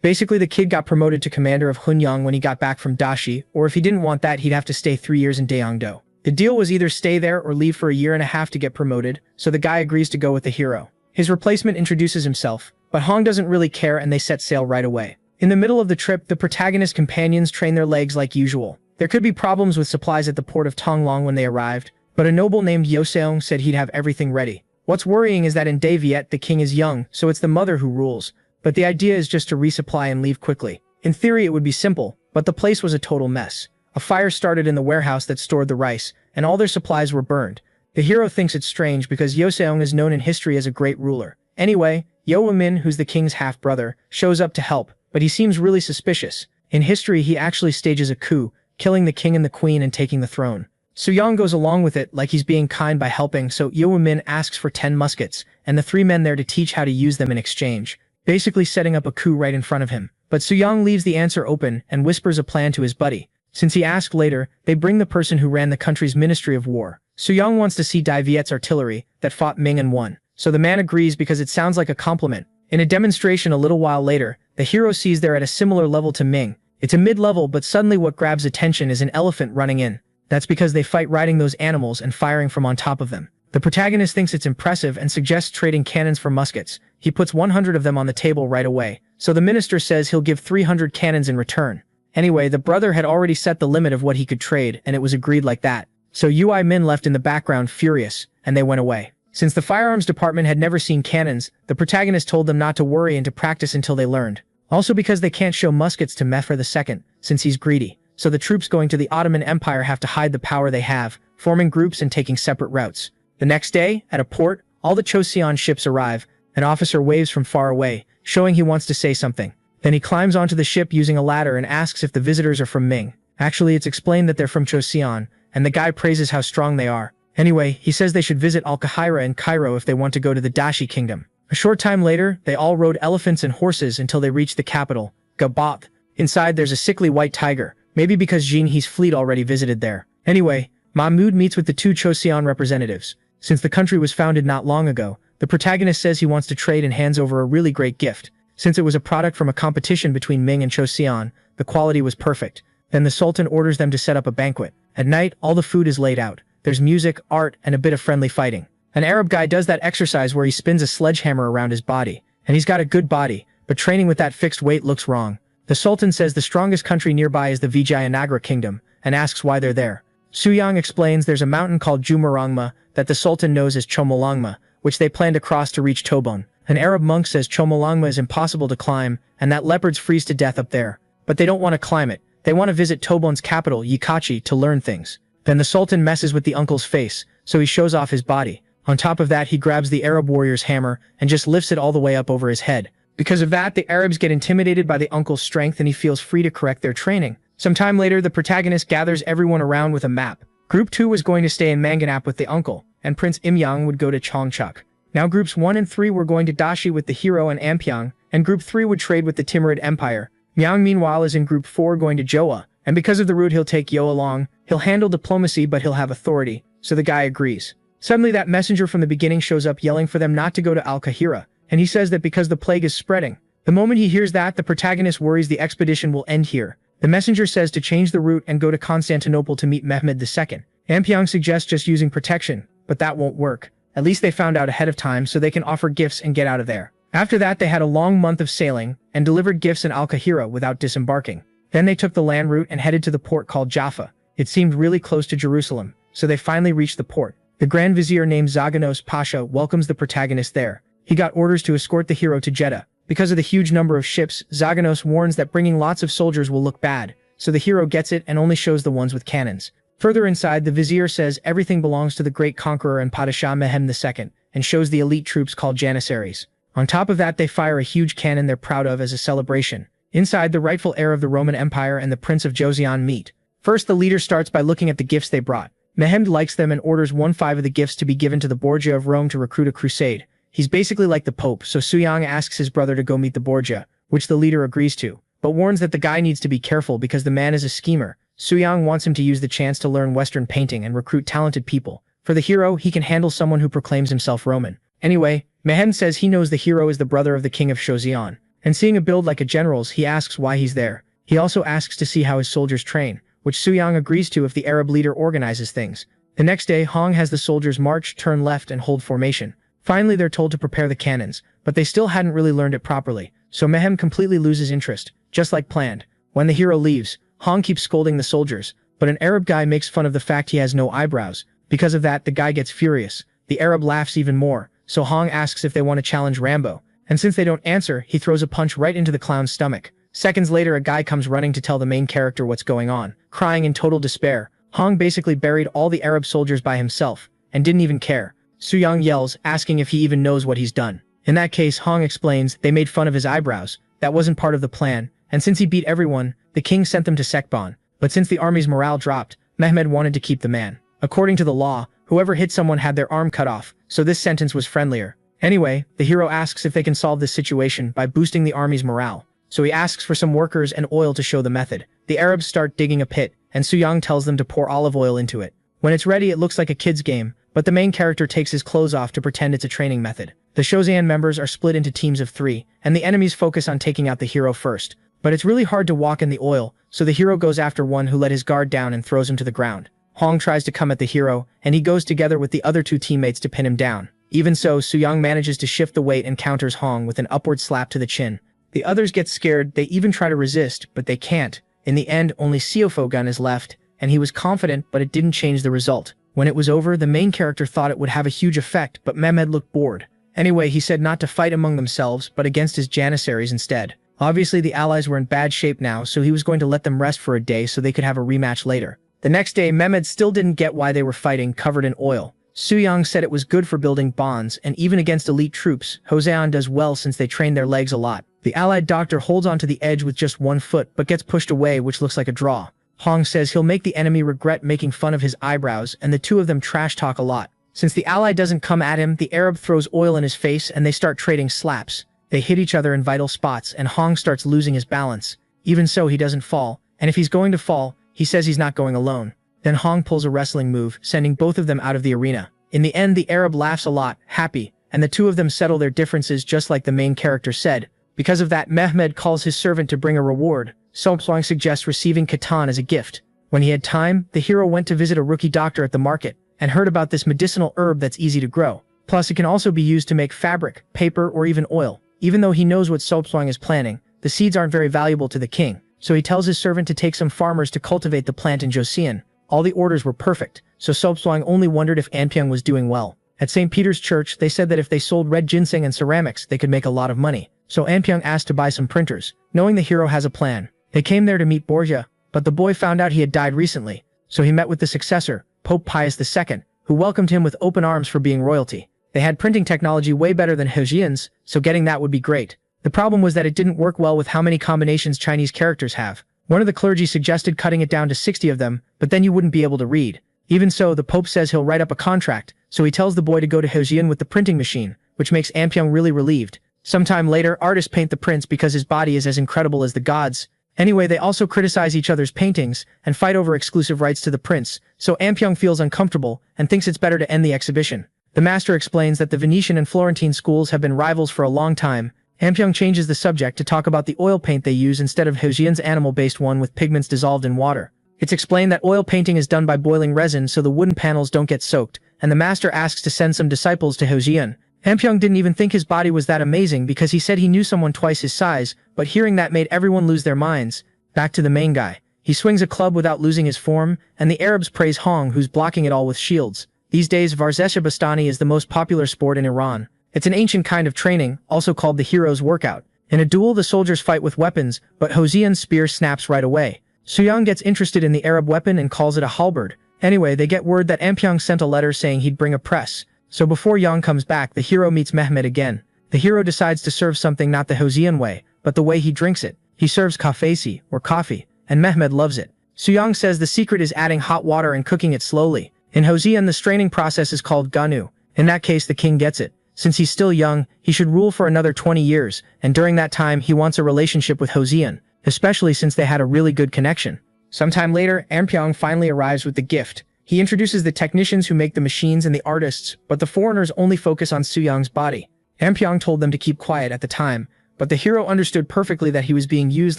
A: Basically, the kid got promoted to commander of Hunyang when he got back from Dashi, or if he didn't want that, he'd have to stay 3 years in Daeongdo. The deal was either stay there or leave for a year and a half to get promoted, so the guy agrees to go with the hero. His replacement introduces himself, but Hong doesn't really care and they set sail right away. In the middle of the trip, the protagonist's companions train their legs like usual. There could be problems with supplies at the port of Tonglong when they arrived, but a noble named Yoseong said he'd have everything ready. What's worrying is that in Dae Viet the king is young, so it's the mother who rules, but the idea is just to resupply and leave quickly. In theory it would be simple, but the place was a total mess. A fire started in the warehouse that stored the rice, and all their supplies were burned. The hero thinks it's strange because Yoseong is known in history as a great ruler. Anyway, Yo Min, who's the king's half-brother, shows up to help, but he seems really suspicious. In history he actually stages a coup, killing the king and the queen and taking the throne. Suyang goes along with it like he's being kind by helping, so Yo Min asks for 10 muskets, and the 3 men there to teach how to use them in exchange, basically setting up a coup right in front of him. But Suyang leaves the answer open and whispers a plan to his buddy. Since he asked later, they bring the person who ran the country's Ministry of War. Suyang wants to see Dae Viet's artillery that fought Ming and won, so the man agrees because it sounds like a compliment. In a demonstration a little while later, the hero sees they're at a similar level to Ming. It's a mid-level, but suddenly what grabs attention is an elephant running in. That's because they fight riding those animals and firing from on top of them. The protagonist thinks it's impressive and suggests trading cannons for muskets. He puts 100 of them on the table right away, so the minister says he'll give 300 cannons in return. Anyway, the brother had already set the limit of what he could trade, and it was agreed like that. So Ui Min left in the background furious, and they went away. Since the firearms department had never seen cannons, the protagonist told them not to worry and to practice until they learned. Also because they can't show muskets to Mehfer II, since he's greedy. So the troops going to the Ottoman Empire have to hide the power they have, forming groups and taking separate routes. The next day, at a port, all the Choseon ships arrive. An officer waves from far away, showing he wants to say something. Then he climbs onto the ship using a ladder and asks if the visitors are from Ming. Actually, it's explained that they're from Choseon, and the guy praises how strong they are. Anyway, he says they should visit Al-Qahira in Cairo if they want to go to the Dashi kingdom. A short time later, they all rode elephants and horses until they reached the capital, Gaboth. Inside there's a sickly white tiger, maybe because Jin He's fleet already visited there. Anyway, Mahmud meets with the 2 Choseon representatives. Since the country was founded not long ago, the protagonist says he wants to trade and hands over a really great gift. Since it was a product from a competition between Ming and Choseon, the quality was perfect. Then the Sultan orders them to set up a banquet. At night, all the food is laid out. There's music, art, and a bit of friendly fighting. An Arab guy does that exercise where he spins a sledgehammer around his body. And he's got a good body, but training with that fixed weight looks wrong. The Sultan says the strongest country nearby is the Vijayanagra kingdom, and asks why they're there. Suyang explains there's a mountain called Jumurangma that the Sultan knows as Chomolangma, which they plan to cross to reach Tobon. An Arab monk says Chomolangma is impossible to climb, and that leopards freeze to death up there. But they don't want to climb it. They want to visit Tobon's capital, Yikachi, to learn things. Then the Sultan messes with the uncle's face, so he shows off his body. On top of that, he grabs the Arab warrior's hammer and just lifts it all the way up over his head. Because of that, the Arabs get intimidated by the uncle's strength and he feels free to correct their training. Sometime later, the protagonist gathers everyone around with a map. Group 2 was going to stay in Manganap with the uncle, and Prince Imyang would go to Chongchuk. Now groups 1 and 3 were going to Dashi with the hero and Ampyang, and group 3 would trade with the Timurid Empire. Myang meanwhile is in group 4 going to Joa, and because of the route he'll take Yo along, he'll handle diplomacy but he'll have authority, so the guy agrees. Suddenly that messenger from the beginning shows up yelling for them not to go to Al-Qahira, and he says that because the plague is spreading. The moment he hears that, the protagonist worries the expedition will end here. The messenger says to change the route and go to Constantinople to meet Mehmed II. Ampyang suggests just using protection, but that won't work. At least they found out ahead of time so they can offer gifts and get out of there. After that, they had a long month of sailing and delivered gifts in Al-Qahira without disembarking. Then they took the land route and headed to the port called Jaffa. It seemed really close to Jerusalem, so they finally reached the port. The Grand Vizier named Zaganos Pasha welcomes the protagonist there. He got orders to escort the hero to Jeddah. Because of the huge number of ships, Zaganos warns that bringing lots of soldiers will look bad, so the hero gets it and only shows the ones with cannons. Further inside, the Vizier says everything belongs to the great conqueror and Padishah Mehem II, and shows the elite troops called Janissaries. On top of that, they fire a huge cannon they're proud of as a celebration. Inside, the rightful heir of the Roman Empire and the Prince of Joseon meet. First, the leader starts by looking at the gifts they brought. Mehmed likes them and orders 1/5 of the gifts to be given to the Borgia of Rome to recruit a crusade. He's basically like the Pope, so Suyang asks his brother to go meet the Borgia, which the leader agrees to, but warns that the guy needs to be careful because the man is a schemer. Suyang wants him to use the chance to learn Western painting and recruit talented people. For the hero, he can handle someone who proclaims himself Roman. Anyway, Mehmed says he knows the hero is the brother of the king of Joseon, and seeing a build like a general's, he asks why he's there. He also asks to see how his soldiers train, which Suyang agrees to if the Arab leader organizes things. The next day, Hong has the soldiers march, turn left, and hold formation. Finally, they're told to prepare the cannons, but they still hadn't really learned it properly, so Mehmed completely loses interest, just like planned. When the hero leaves, Hong keeps scolding the soldiers, but an Arab guy makes fun of the fact he has no eyebrows. Because of that, the guy gets furious. The Arab laughs even more, so Hong asks if they want to challenge Rambo, and since they don't answer, he throws a punch right into the clown's stomach. Seconds later, a guy comes running to tell the main character what's going on, crying in total despair. Hong basically buried all the Arab soldiers by himself, and didn't even care. Suyang yells, asking if he even knows what he's done. In that case, Hong explains they made fun of his eyebrows. That wasn't part of the plan, and since he beat everyone, the king sent them to Sekban. But since the army's morale dropped, Mehmed wanted to keep the man. According to the law, whoever hit someone had their arm cut off, so this sentence was friendlier. Anyway, the hero asks if they can solve this situation by boosting the army's morale. So he asks for some workers and oil to show the method. The Arabs start digging a pit, and Suyang tells them to pour olive oil into it. When it's ready, it looks like a kid's game, but the main character takes his clothes off to pretend it's a training method. The Joseon members are split into teams of 3, and the enemies focus on taking out the hero first. But it's really hard to walk in the oil, so the hero goes after one who let his guard down and throws him to the ground. Hong tries to come at the hero, and he goes together with the other 2 teammates to pin him down. Even so, Suyang manages to shift the weight and counters Hong with an upward slap to the chin. The others get scared, they even try to resist, but they can't. In the end, only Siofo gun is left, and he was confident, but it didn't change the result. When it was over, the main character thought it would have a huge effect, but Mehmed looked bored. Anyway, he said not to fight among themselves, but against his janissaries instead. Obviously, the allies were in bad shape now, so he was going to let them rest for a day so they could have a rematch later. The next day, Mehmed still didn't get why they were fighting covered in oil. Suyang said it was good for building bonds, and even against elite troops, Joseon does well since they train their legs a lot. The allied doctor holds onto the edge with just 1 foot, but gets pushed away, which looks like a draw. Hong says he'll make the enemy regret making fun of his eyebrows, and the 2 of them trash talk a lot. Since the ally doesn't come at him, the Arab throws oil in his face and they start trading slaps. They hit each other in vital spots, and Hong starts losing his balance. Even so, he doesn't fall, and if he's going to fall, he says he's not going alone. Then Hong pulls a wrestling move, sending both of them out of the arena. In the end, the Arab laughs a lot, happy, and the 2 of them settle their differences just like the main character said. Because of that, Mehmed calls his servant to bring a reward. Sopswang suggests receiving Katan as a gift. When he had time, the hero went to visit a rookie doctor at the market, and heard about this medicinal herb that's easy to grow. Plus, it can also be used to make fabric, paper, or even oil. Even though he knows what Sopswang is planning, the seeds aren't very valuable to the king, so he tells his servant to take some farmers to cultivate the plant in Joseon. All the orders were perfect, so Sopswang only wondered if Anpyeong was doing well. At St. Peter's Church, they said that if they sold red ginseng and ceramics, they could make a lot of money. So Anpyeong asked to buy some printers, knowing the hero has a plan. They came there to meet Borgia, but the boy found out he had died recently, so he met with the successor, Pope Pius II, who welcomed him with open arms for being royalty. They had printing technology way better than Hejian's, so getting that would be great. The problem was that it didn't work well with how many combinations Chinese characters have. One of the clergy suggested cutting it down to 60 of them, but then you wouldn't be able to read. Even so, the Pope says he'll write up a contract, so he tells the boy to go to Hejian with the printing machine, which makes Anpyeong really relieved. Sometime later, artists paint the prince because his body is as incredible as the gods. Anyway, they also criticize each other's paintings and fight over exclusive rights to the prince, so Anpyeong feels uncomfortable and thinks it's better to end the exhibition. The master explains that the Venetian and Florentine schools have been rivals for a long time. Anpyeong changes the subject to talk about the oil paint they use instead of Hejian's animal-based one with pigments dissolved in water. It's explained that oil painting is done by boiling resin so the wooden panels don't get soaked, and the master asks to send some disciples to Hejian. Anpyeong didn't even think his body was that amazing because he said he knew someone twice his size, but hearing that made everyone lose their minds. Back to the main guy. He swings a club without losing his form, and the Arabs praise Hong, who's blocking it all with shields. These days, Varzesha Bastani is the most popular sport in Iran. It's an ancient kind of training, also called the hero's workout. In a duel, the soldiers fight with weapons, but Hejian's spear snaps right away. Suyang gets interested in the Arab weapon and calls it a halberd. Anyway, they get word that Anpyeong sent a letter saying he'd bring a press. So before Yang comes back, the hero meets Mehmed again. The hero decides to serve something not the Hejian way, but the way he drinks it. He serves kafesi, or coffee, and Mehmed loves it. Suyang says the secret is adding hot water and cooking it slowly. In Joseon, the straining process is called ganu. In that case, the king gets it. Since he's still young, he should rule for another 20 years, and during that time he wants a relationship with Joseon, especially since they had a really good connection. Sometime later, Ampyeong finally arrives with the gift. He introduces the technicians who make the machines and the artists, but the foreigners only focus on Suyang's body. Ampyeong told them to keep quiet at the time, but the hero understood perfectly that he was being used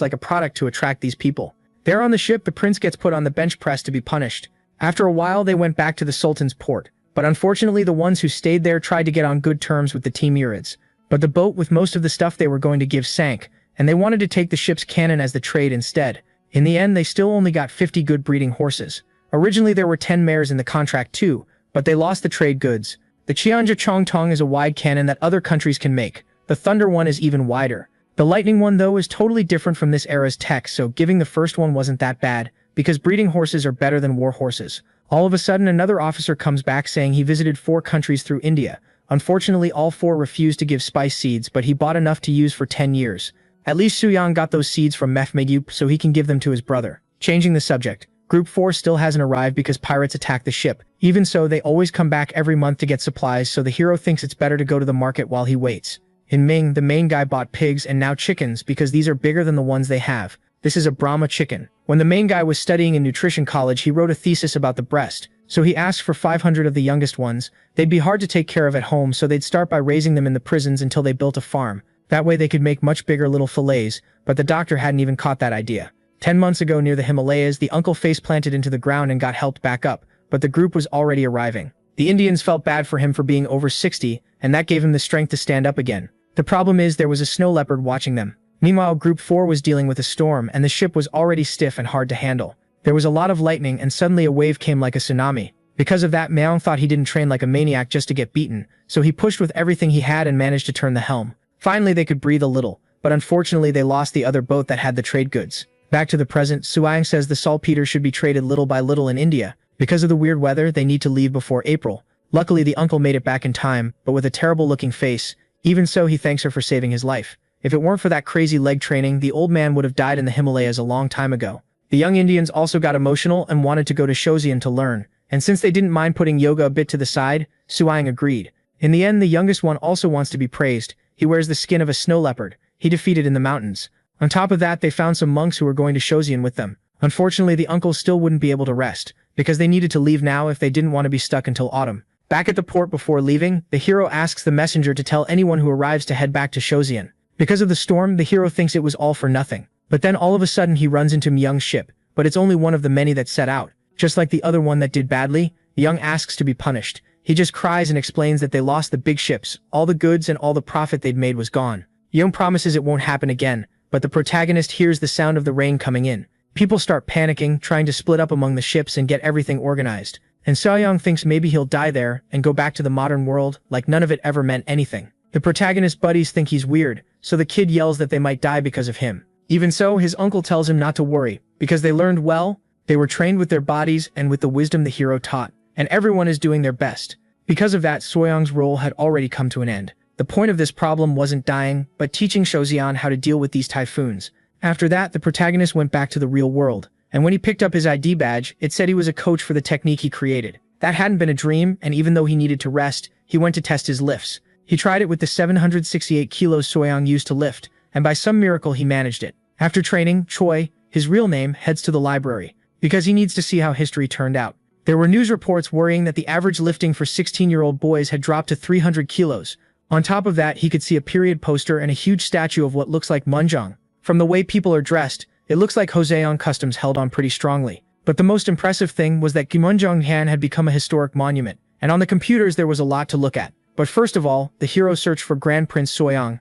A: like a product to attract these people. There on the ship, the prince gets put on the bench press to be punished. After a while, they went back to the Sultan's port, but unfortunately the ones who stayed there tried to get on good terms with the Timurids. But the boat with most of the stuff they were going to give sank, and they wanted to take the ship's cannon as the trade instead. In the end, they still only got 50 good breeding horses. Originally there were 10 mares in the contract too, but they lost the trade goods. The Cheonja Chongtong is a wide cannon that other countries can make. The Thunder one is even wider. The Lightning one though is totally different from this era's tech, so giving the first one wasn't that bad, because breeding horses are better than war horses. All of a sudden another officer comes back saying he visited 4 countries through India. Unfortunately all 4 refused to give spice seeds, but he bought enough to use for 10 years. At least Suyang got those seeds from Mehmed so he can give them to his brother. Changing the subject, Group 4 still hasn't arrived because pirates attacked the ship. Even so, they always come back every month to get supplies, so the hero thinks it's better to go to the market while he waits. In Ming, the main guy bought pigs and now chickens because these are bigger than the ones they have. This is a Brahma chicken. When the main guy was studying in nutrition college, he wrote a thesis about the breast, so he asked for 500 of the youngest ones. They'd be hard to take care of at home, so they'd start by raising them in the prisons until they built a farm. That way they could make much bigger little fillets, but the doctor hadn't even caught that idea. 10 months ago near the Himalayas, the uncle face planted into the ground and got helped back up, but the group was already arriving. The Indians felt bad for him for being over 60, and that gave him the strength to stand up again. The problem is there was a snow leopard watching them. Meanwhile, Group 4 was dealing with a storm, and the ship was already stiff and hard to handle. There was a lot of lightning, and suddenly a wave came like a tsunami. Because of that, Meong thought he didn't train like a maniac just to get beaten, so he pushed with everything he had and managed to turn the helm. Finally, they could breathe a little, but unfortunately they lost the other boat that had the trade goods. Back to the present, Suyang says the saltpeter should be traded little by little in India. Because of the weird weather, they need to leave before April. Luckily, the uncle made it back in time, but with a terrible-looking face. Even so, he thanks her for saving his life. If it weren't for that crazy leg training, the old man would have died in the Himalayas a long time ago. The young Indians also got emotional and wanted to go to Joseon to learn, and since they didn't mind putting yoga a bit to the side, Suyang agreed. In the end, the youngest one also wants to be praised. He wears the skin of a snow leopard. He defeated in the mountains. On top of that, they found some monks who were going to Joseon with them. Unfortunately, the uncle still wouldn't be able to rest, because they needed to leave now if they didn't want to be stuck until autumn. Back at the port before leaving, the hero asks the messenger to tell anyone who arrives to head back to Joseon. Because of the storm, the hero thinks it was all for nothing. But then all of a sudden he runs into Myung's ship, but it's only one of the many that set out. Just like the other one that did badly, Myung asks to be punished. He just cries and explains that they lost the big ships, all the goods and all the profit they'd made was gone. Myung promises it won't happen again, but the protagonist hears the sound of the rain coming in. People start panicking, trying to split up among the ships and get everything organized. And Seo-young thinks maybe he'll die there and go back to the modern world like none of it ever meant anything. The protagonist's buddies think he's weird, so the kid yells that they might die because of him. Even so, his uncle tells him not to worry, because they learned well, they were trained with their bodies and with the wisdom the hero taught, and everyone is doing their best. Because of that, Seo-young's role had already come to an end. The point of this problem wasn't dying, but teaching Shozian how to deal with these typhoons. After that, the protagonist went back to the real world, and when he picked up his ID badge, it said he was a coach for the technique he created. That hadn't been a dream, and even though he needed to rest, he went to test his lifts. He tried it with the 768 kilos Seo-young used to lift, and by some miracle he managed it. After training, Choi, his real name, heads to the library, because he needs to see how history turned out. There were news reports worrying that the average lifting for 16-year-old boys had dropped to 300 kilos. On top of that, he could see a period poster and a huge statue of what looks like Munjong. From the way people are dressed, it looks like Joseon customs held on pretty strongly. But the most impressive thing was that Gimunjong-han had become a historic monument, and on the computers there was a lot to look at. But first of all, the hero searched for Grand Prince Soyoung,